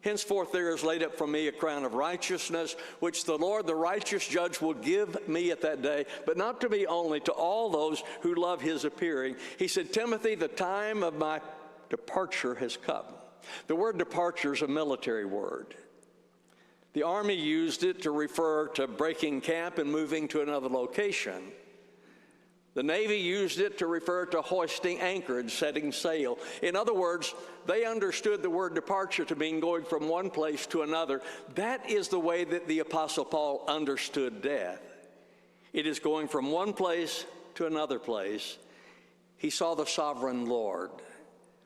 Henceforth there is laid up for me a crown of righteousness, which the Lord, the righteous judge, will give me at that day, but not to me only, to all those who love his appearing. He said, Timothy, the time of my departure has come. The word departure is a military word. The Army used it to refer to breaking camp and moving to another location. The Navy used it to refer to hoisting anchorage, setting sail. In other words, they understood the word departure to mean going from one place to another. That is the way that the Apostle Paul understood death. It is going from one place to another place. He saw the sovereign Lord.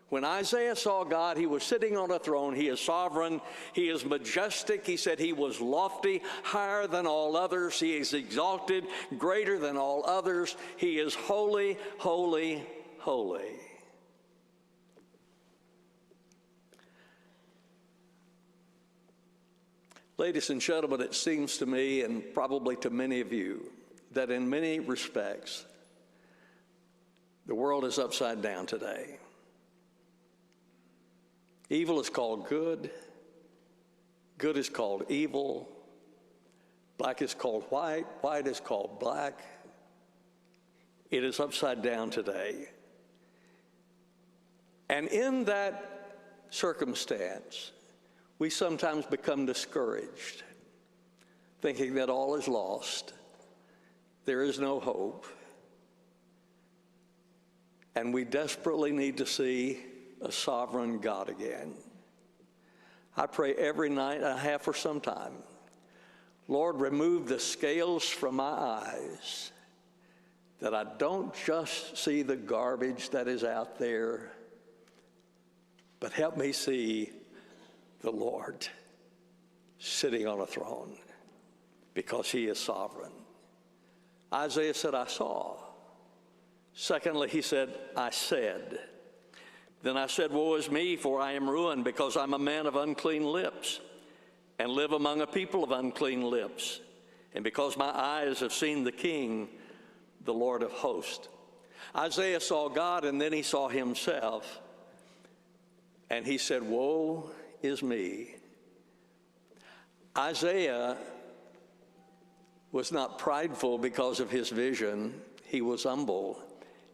When Isaiah saw God, he was sitting on a throne. He is sovereign. He is majestic. He said he was lofty, higher than all others. He is exalted, greater than all others. He is holy, holy, holy. Ladies and gentlemen, it seems to me, and probably to many of you, that in many respects, the world is upside down today. Evil is called good. Good is called evil. Black is called white. White is called black. It is upside down today. And in that circumstance, we sometimes become discouraged, thinking that all is lost. There is no hope. And we desperately need to see a sovereign God again. I pray every night, I have for some time, Lord, remove the scales from my eyes that I don't just see the garbage that is out there, but help me see the Lord sitting on a throne, because he is sovereign. Isaiah said, I saw. Secondly, he said, I said. Then I said, woe is me, for I am ruined, because I'm a man of unclean lips, and live among a people of unclean lips, and because my eyes have seen the King, the Lord of hosts. Isaiah saw God, and then he saw himself, and he said, woe is me. Isaiah was not prideful because of his vision. He was humble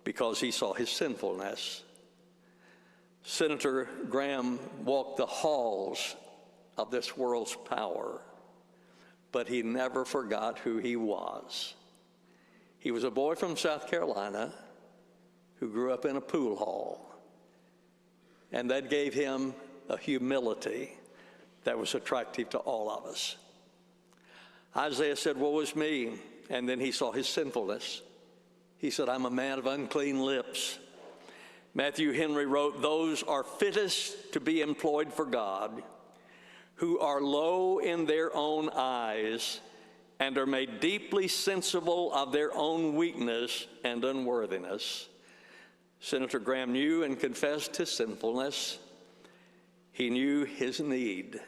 because he saw his sinfulness. Senator Graham walked the halls of this world's power, but he never forgot who he was. He was a boy from South Carolina who grew up in a pool hall, and that gave him a humility that was attractive to all of us. Isaiah said, woe is me, and then he saw his sinfulness. He said, I'm a man of unclean lips. Matthew Henry wrote, those are fittest to be employed for God, who are low in their own eyes and are made deeply sensible of their own weakness and unworthiness. Senator Graham knew and confessed his sinfulness. He knew his need.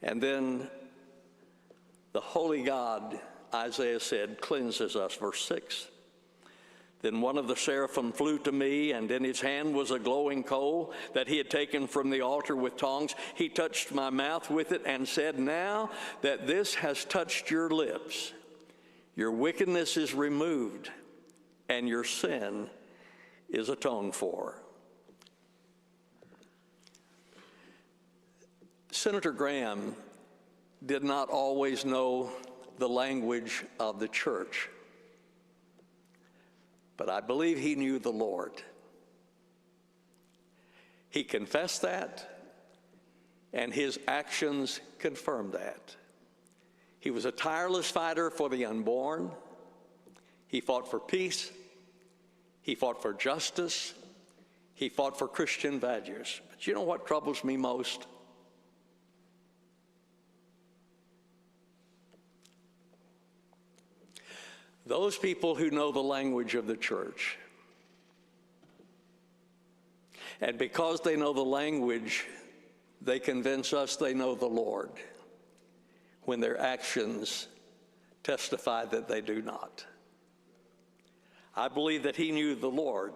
And then the holy God, Isaiah said, cleanses us. Verse 6. Then one of the seraphim flew to me, and in his hand was a glowing coal that he had taken from the altar with tongs. He touched my mouth with it and said, now that this has touched your lips, your wickedness is removed, and your sin is atoned for. Senator Graham did not always know the language of the church, but I believe he knew the Lord. He confessed that, and his actions confirmed that. He was a tireless fighter for the unborn. He fought for peace. He fought for justice. He fought for Christian values. But you know what troubles me most? Those people who know the language of the church, and because they know the language, they convince us they know the Lord, when their actions testify that they do not. I believe that he knew the Lord,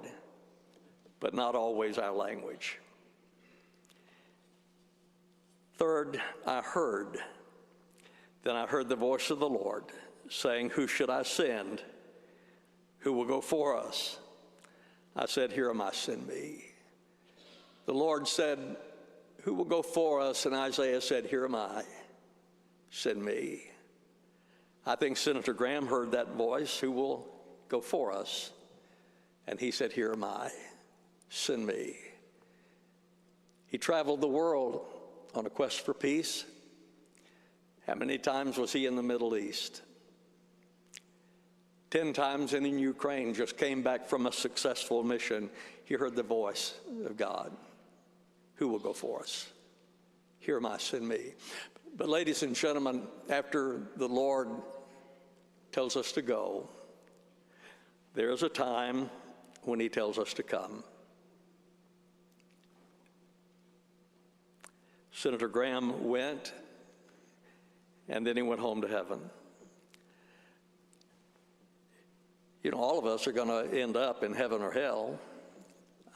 but not always our language. Third, I heard. Then I heard the voice of the Lord saying, who should I send? Who will go for us? I said, here am I, send me. The Lord said, who will go for us? And Isaiah said, here am I, send me. I think Senator Graham heard that voice, who will go for us? And he said, here am I, send me. He traveled the world on a quest for peace. How many times was he in the Middle East? 10 times in Ukraine, just came back from a successful mission. He heard the voice of God. Who will go for us? Here am I, send me. But ladies and gentlemen, after the Lord tells us to go, there is a time when he tells us to come. Senator Graham went, and then he went home to heaven. You know, all of us are going to end up in heaven or hell.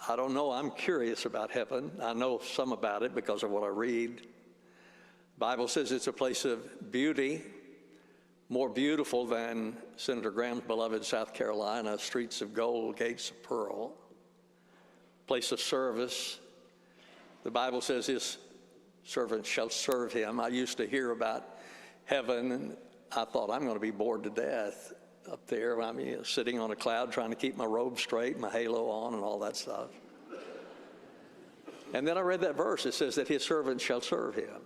I don't know. I'm curious about heaven. I know some about it because of what I read. The Bible says it's a place of beauty, more beautiful than Senator Graham's beloved South Carolina, streets of gold, gates of pearl, place of service. The Bible says his servants shall serve him. I used to hear about heaven, and I thought, I'm going to be bored to death up there. I mean, sitting on a cloud trying to keep my robe straight, my halo on, and all that stuff. And then I read that verse. It says that his servants shall serve him.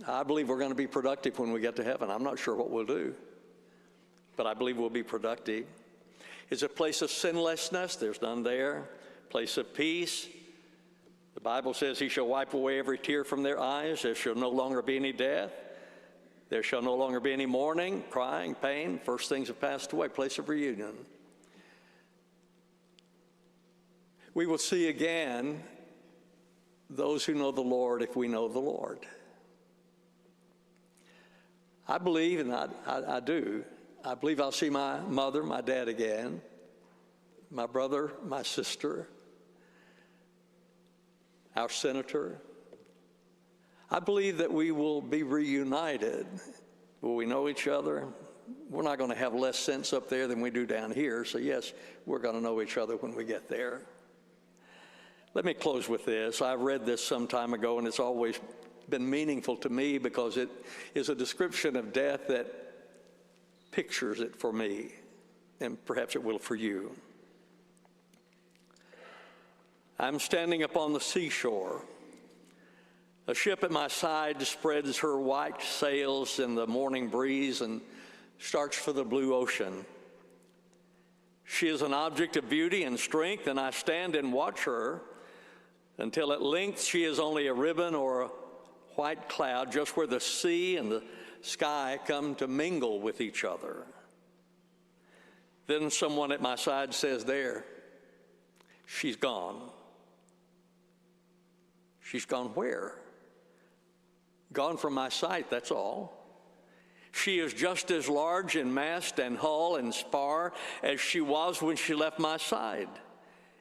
I believe we're going to be productive when we get to heaven. I'm not sure what we'll do, but I believe we'll be productive. Is a place of sinlessness? There's none there. Place of peace. The Bible says he shall wipe away every tear from their eyes. There shall no longer be any death. There shall no longer be any mourning, crying, pain. First things have passed away. Place of reunion. We will see again those who know the Lord if we know the Lord. I believe, and I do, I believe I'll see my mother, my dad again, my brother, my sister, our senator. I believe that we will be reunited. Will we know each other? We're not going to have less sense up there than we do down here, so yes, we're going to know each other when we get there. Let me close with this. I read this some time ago, and it's always been meaningful to me because it is a description of death that pictures it for me, and perhaps it will for you. I'm standing upon the seashore. A ship at my side spreads her white sails in the morning breeze and starts for the blue ocean. She is an object of beauty and strength, and I stand and watch her until at length she is only a ribbon or a white cloud just where the sea and the sky come to mingle with each other. Then someone at my side says, "There, she's gone." She's gone where? Gone from my sight, that's all. She is just as large in mast and hull and spar as she was when she left my side,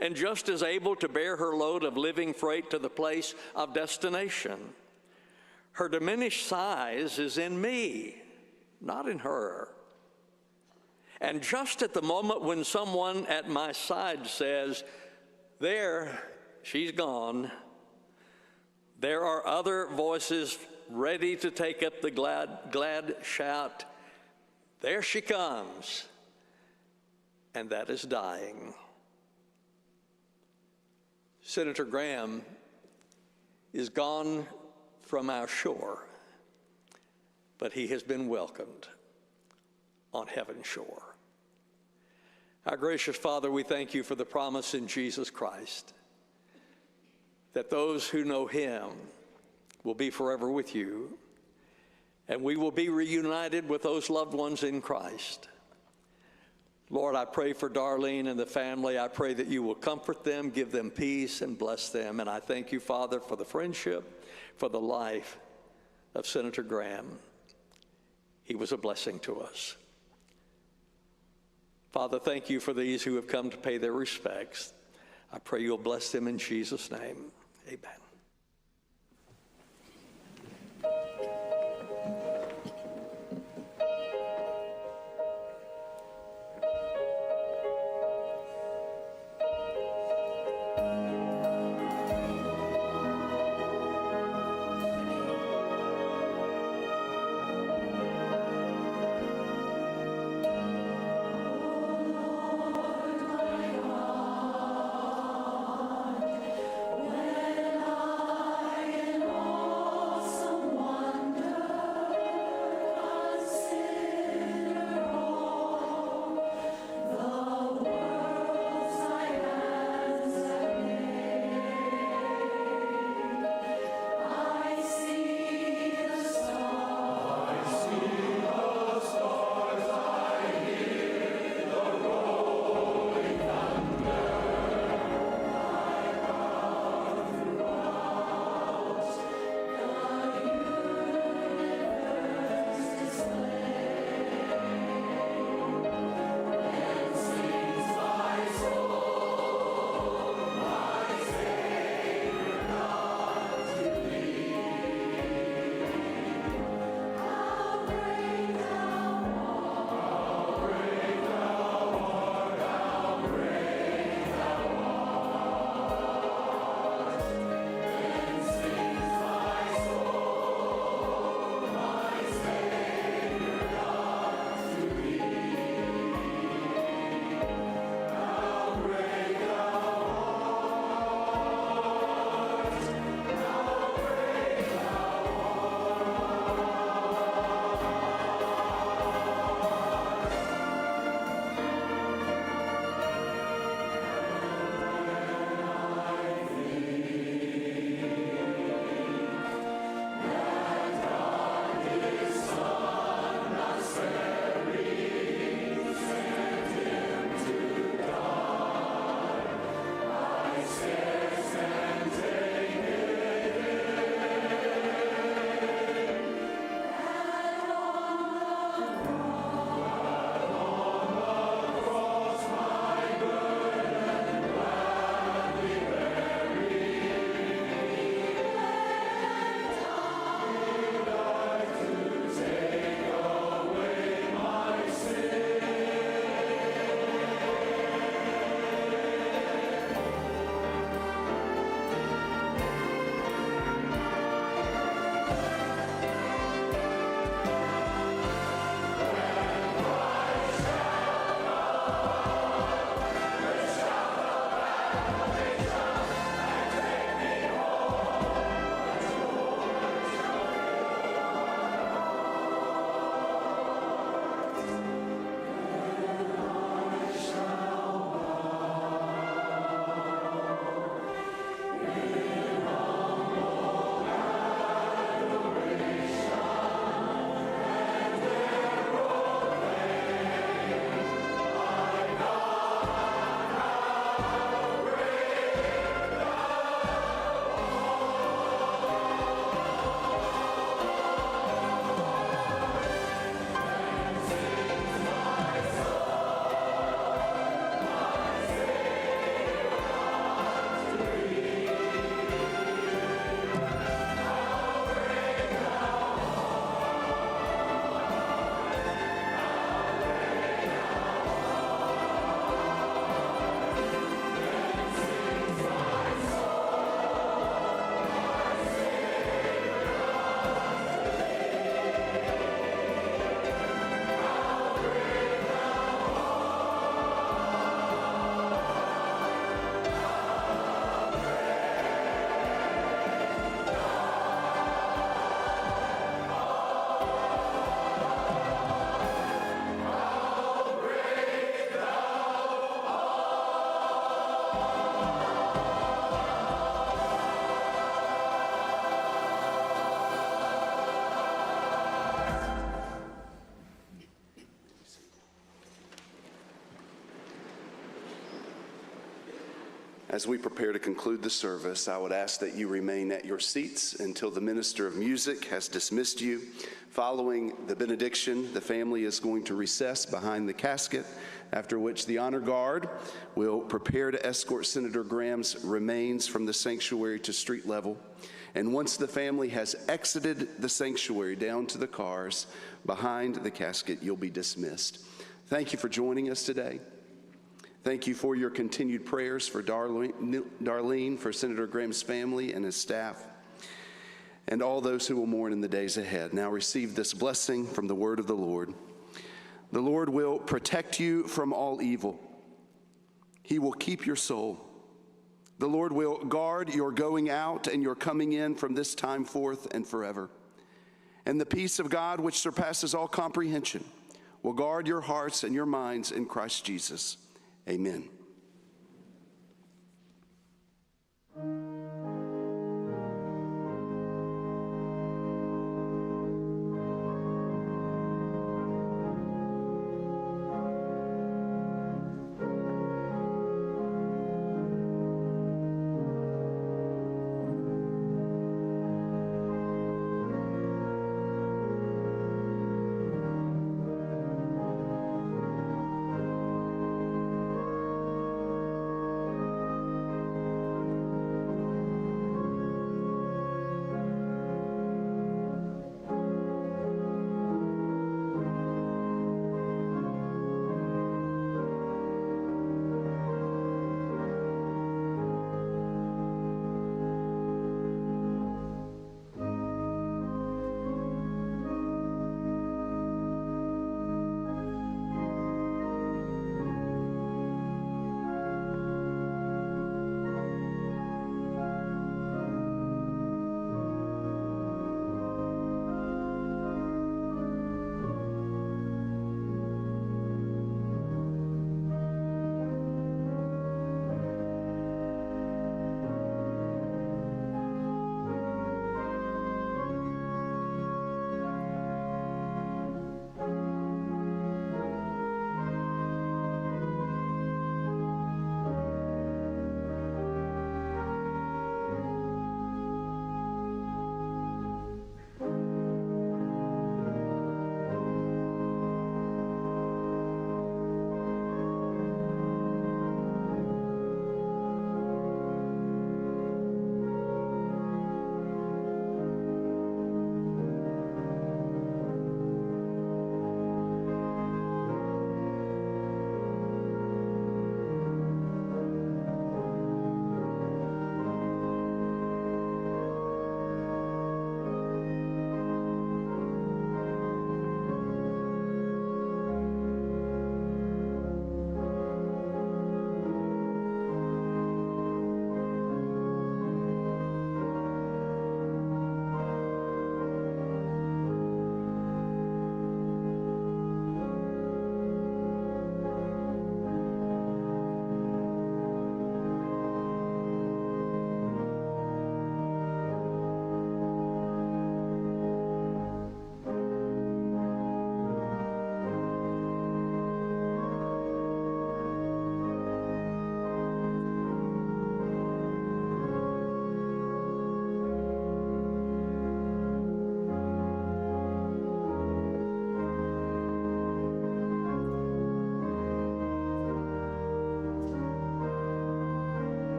and just as able to bear her load of living freight to the place of destination. Her diminished size is in me, not in her. And just at the moment when someone at my side says, "There, she's gone," there are other voices ready to take up the glad shout, "There she comes," and that is dying. Senator Graham is gone from our shore, but he has been welcomed on heaven's shore. Our gracious Father, we thank you for the promise in Jesus Christ that those who know him will be forever with you, and we will be reunited with those loved ones in Christ. Lord, I pray for Darlene and the family. I pray that you will comfort them, give them peace, and bless them. And I thank you, Father, for the friendship, for the life of Senator Graham. He was a blessing to us. Father, thank you for these who have come to pay their respects. I pray you'll bless them in Jesus' name. Amen. When As we prepare to conclude the service, I would ask that you remain at your seats until the minister of music has dismissed you. Following the benediction, the family is going to recess behind the casket, after which the honor guard will prepare to escort Senator Graham's remains from the sanctuary to street level. And once the family has exited the sanctuary down to the cars behind the casket, you'll be dismissed. Thank you for joining us today. Thank you for your continued prayers for Darlene, for Senator Graham's family and his staff, and all those who will mourn in the days ahead. Now receive this blessing from the word of the Lord. The Lord will protect you from all evil. He will keep your soul. The Lord will guard your going out and your coming in from this time forth and forever. And the peace of God, which surpasses all comprehension, will guard your hearts and your minds in Christ Jesus. Amen.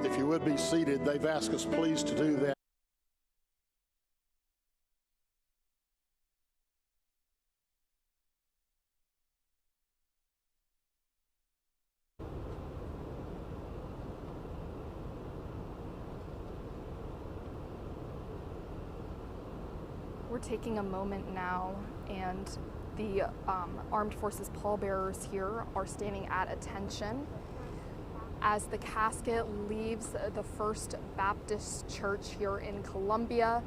If you would be seated, they've asked us please to do that. We're taking a moment now, and the Armed Forces pallbearers here are standing at attention as the casket leaves the First Baptist Church here in Columbia.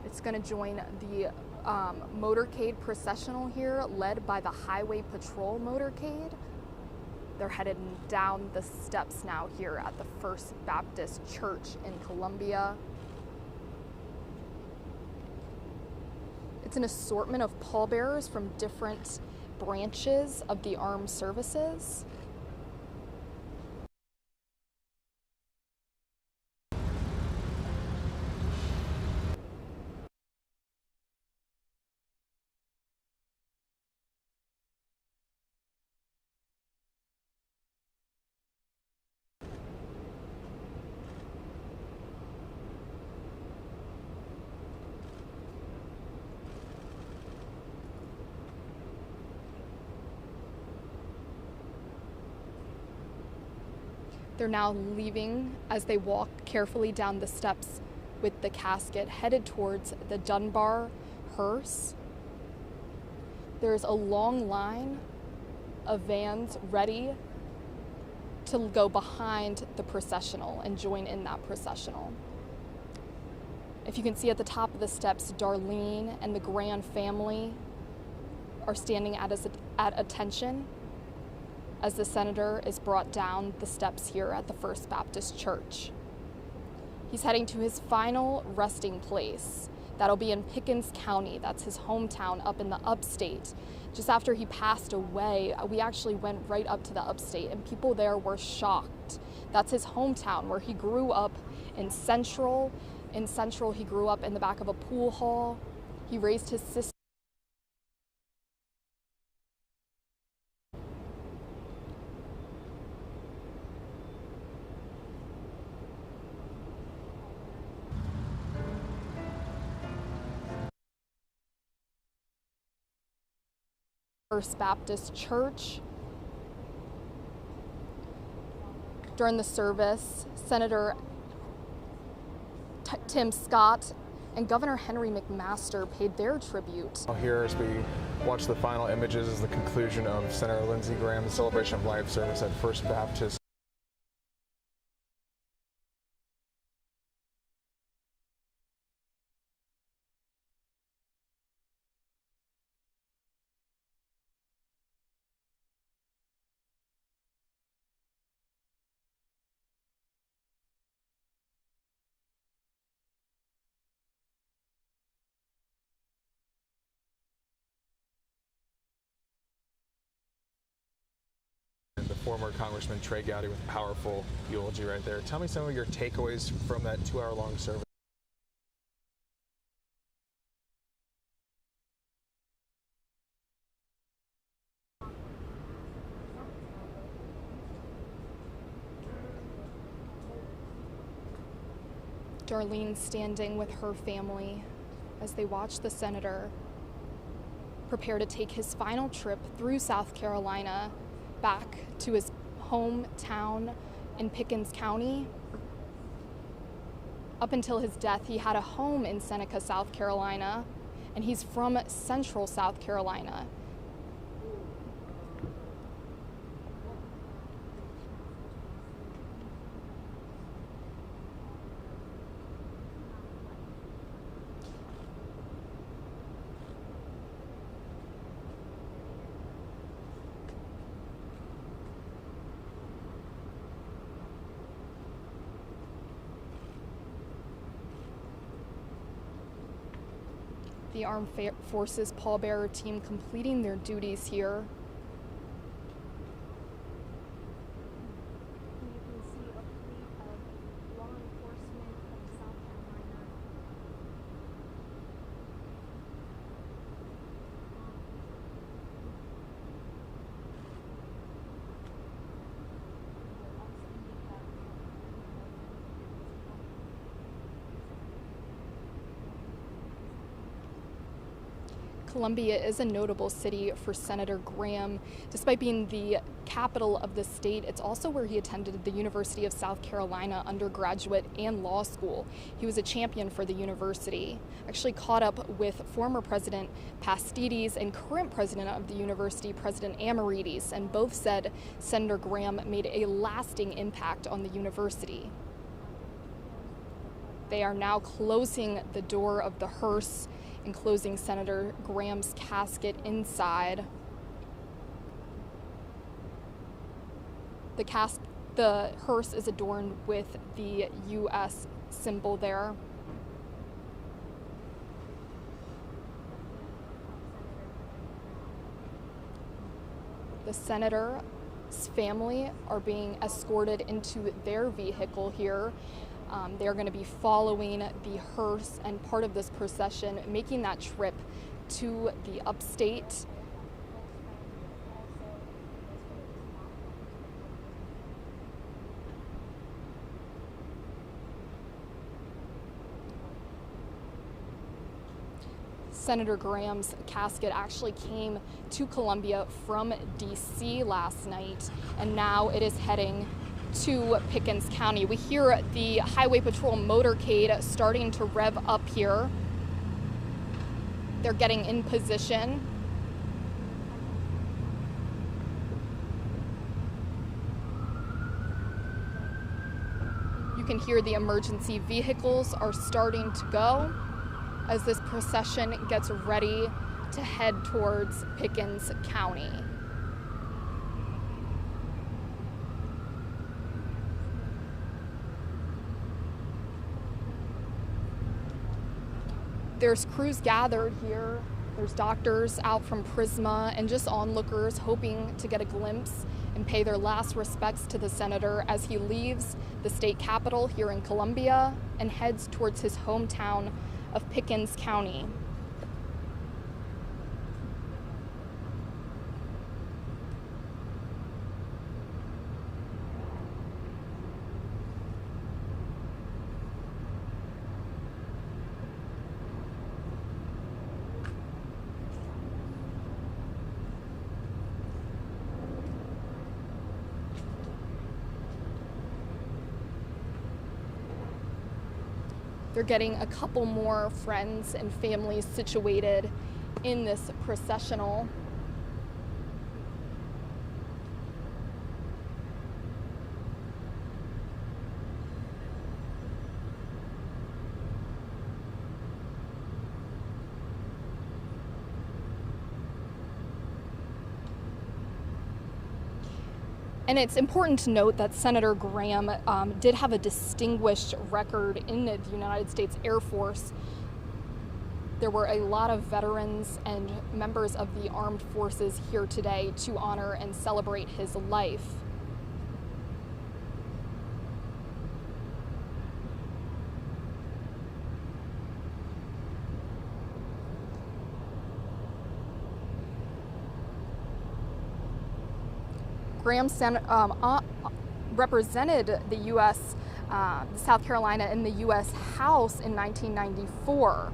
It's going to join the motorcade processional here, led by the Highway Patrol motorcade. They're headed down the steps now here at the First Baptist Church in Columbia. It's an assortment of pallbearers from different branches of the armed services. They're now leaving as they walk carefully down the steps with the casket headed towards the Dunbar hearse. There's a long line of vans ready to go behind the processional and join in that processional. If you can see at the top of the steps, Darlene and the Graham family are standing at attention as the senator is brought down the steps here at the First Baptist Church. He's heading to his final resting place. That'll be in Pickens County. That's his hometown up in the upstate. Just after he passed away, we actually went right up to the upstate, and people there were shocked. That's his hometown, where he grew up in Central. In Central, he grew up in the back of a pool hall. He raised his sister. First Baptist Church. During the service, Senator Tim Scott and Governor Henry McMaster paid their tribute. Here as we watch the final images is the conclusion of Senator Lindsey Graham's Celebration of Life service at First Baptist. The former Congressman Trey Gowdy with a powerful eulogy right there. Tell me some of your takeaways from that 2-hour-long service. Darlene standing with her family as they watch the senator prepare to take his final trip through South Carolina back to his hometown in Pickens County. Up until his death, he had a home in Seneca, South Carolina, and he's from Central South Carolina. The Armed Forces pallbearer team completing their duties here. Columbia is a notable city for Senator Graham. Despite being the capital of the state, it's also where he attended the University of South Carolina undergraduate and law school. He was a champion for the university. Actually caught up with former President Pastides and current president of the university, President Amarides, and both said Senator Graham made a lasting impact on the university. They are now closing the door of the hearse and closing Senator Graham's casket inside. The hearse is adorned with the U.S. symbol there. The senator's family are being escorted into their vehicle here. They're going to be following the hearse and part of this procession, making that trip to the upstate. Senator Graham's casket actually came to Columbia from D.C. last night, and now it is heading to Pickens County. We hear the Highway Patrol motorcade starting to rev up here. They're getting in position. You can hear the emergency vehicles are starting to go as this procession gets ready to head towards Pickens County. There's crews gathered here. There's doctors out from Prisma and just onlookers hoping to get a glimpse and pay their last respects to the senator as he leaves the state capitol here in Columbia and heads towards his hometown of Pickens County. They're getting a couple more friends and families situated in this processional. And it's important to note that Senator Graham did have a distinguished record in the United States Air Force. There were a lot of veterans and members of the armed forces here today to honor and celebrate his life. Graham represented the U.S., South Carolina in the U.S. House in 1994.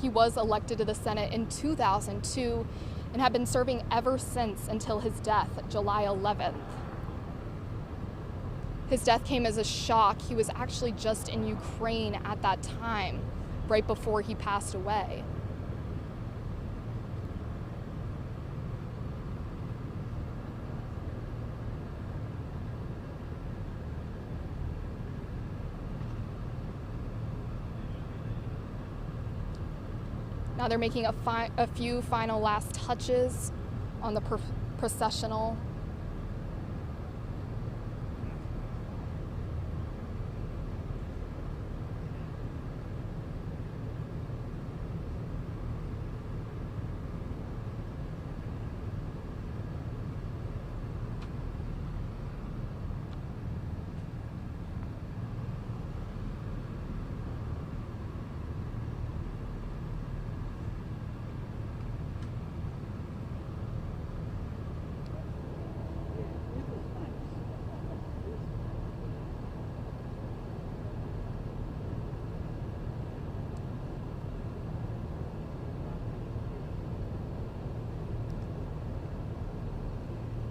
He was elected to the Senate in 2002 and had been serving ever since until his death, July 11th. His death came as a shock. He was actually just in Ukraine at that time, right before he passed away. Now they're making a few final last touches on the processional.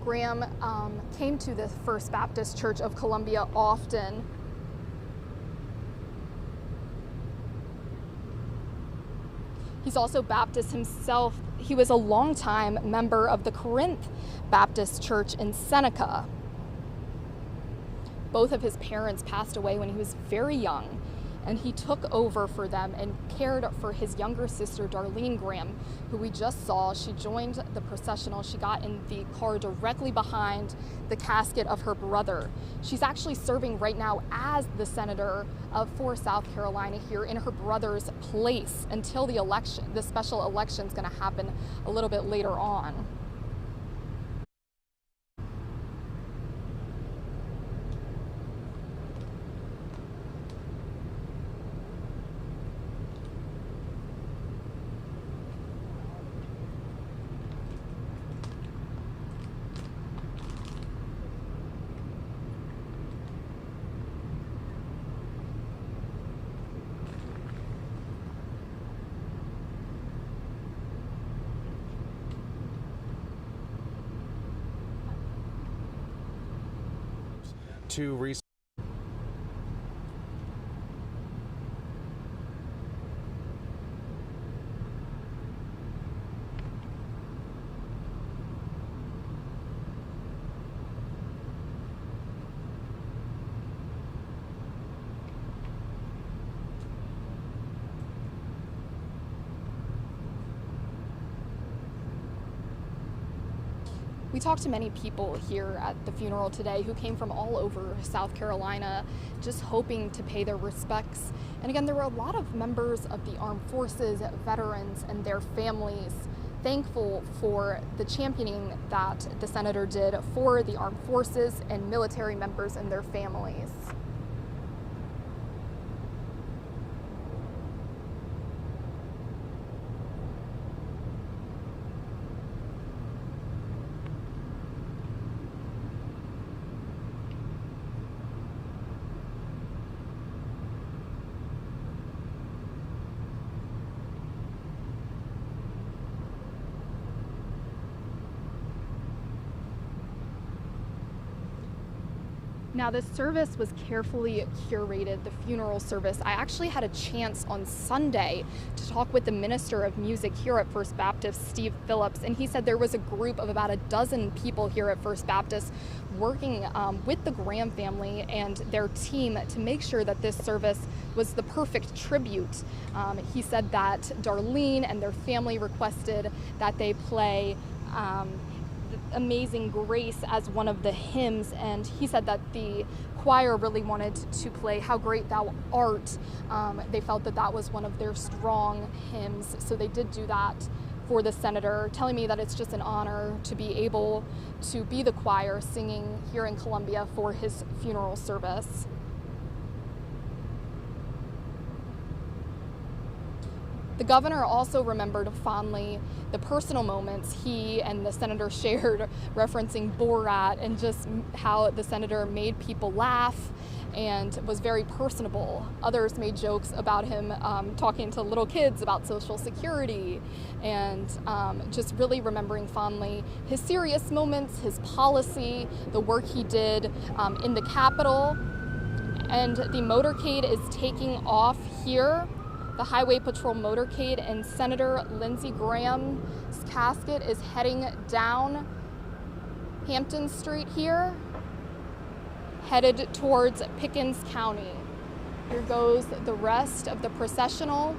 Graham came to the First Baptist Church of Columbia often. He's also Baptist himself. He was a longtime member of the Corinth Baptist Church in Seneca. Both of his parents passed away when he was very young, and he took over for them and cared for his younger sister, Darlene Graham, who we just saw. She joined the processional. She got in the car directly behind the casket of her brother. She's actually serving right now as the senator for South Carolina here in her brother's place until the election. The special election is going to happen a little bit later on. To We talked to many people here at the funeral today who came from all over South Carolina, just hoping to pay their respects. And again, there were a lot of members of the armed forces, veterans, and their families thankful for the championing that the senator did for the armed forces and military members and their families. Now, this service was carefully curated, the funeral service. I actually had a chance on Sunday to talk with the minister of music here at First Baptist, Steve Phillips, and he said there was a group of about a dozen people here at First Baptist working with the Graham family and their team to make sure that this service was the perfect tribute. He said that Darlene and their family requested that they play Amazing Grace as one of the hymns, and he said that the choir really wanted to play How Great Thou Art. They felt that that was one of their strong hymns, so they did do that for the senator, telling me that it's just an honor to be able to be the choir singing here in Columbia for his funeral service. The governor also remembered fondly the personal moments he and the senator shared, referencing Borat and just how the senator made people laugh and was very personable. Others made jokes about him talking to little kids about Social Security, and just really remembering fondly his serious moments, his policy, the work he did in the Capitol. And the motorcade is taking off here. The Highway Patrol motorcade, and Senator Lindsey Graham's casket is heading down Hampton Street here, headed towards Pickens County. Here goes the rest of the processional,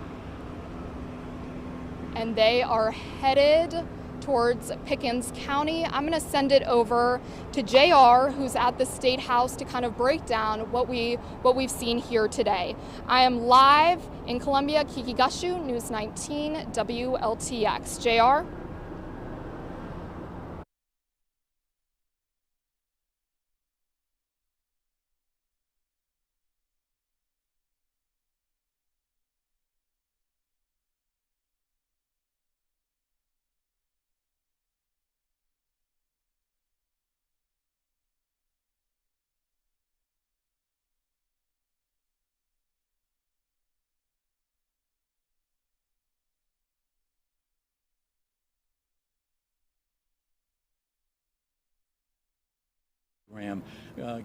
and they are headed towards Pickens County. I'm going to send it over to JR, who's at the State House, to kind of break down what we've seen here today. I am live in Columbia, Kiki Gushu, News 19 WLTX. JR? Graham.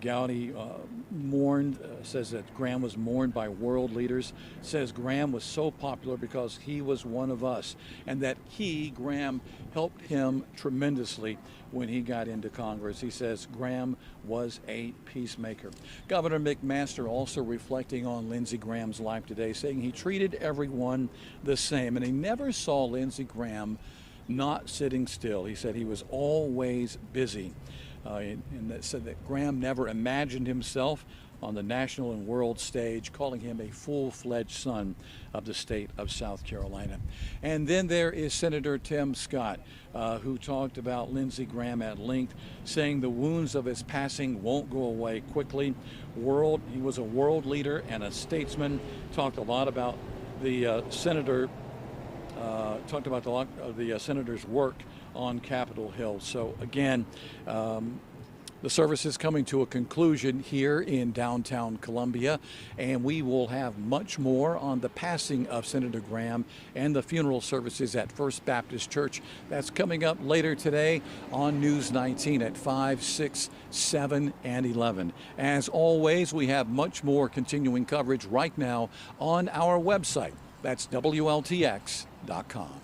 Gowdy mourned, says that Graham was mourned by world leaders, says Graham was so popular because he was one of us, and that Graham, helped him tremendously when he got into Congress. He says Graham was a peacemaker. Governor McMaster also reflecting on Lindsey Graham's life today, saying he treated everyone the same, and he never saw Lindsey Graham not sitting still. He said he was always busy. And that said that Graham never imagined himself on the national and world stage, calling him a full-fledged son of the state of South Carolina. And then there is Senator Tim Scott, who talked about Lindsey Graham at length, saying the wounds of his passing won't go away quickly. He was a world leader and a statesman, talked a lot about the senator, talked about the senator's work on Capitol Hill. So again, the service is coming to a conclusion here in downtown Columbia, and we will have much more on the passing of Senator Graham and the funeral services at First Baptist Church. That's coming up later today on News 19 at 5, 6, 7, and 11. As always, we have much more continuing coverage right now on our website. That's WLTX.com.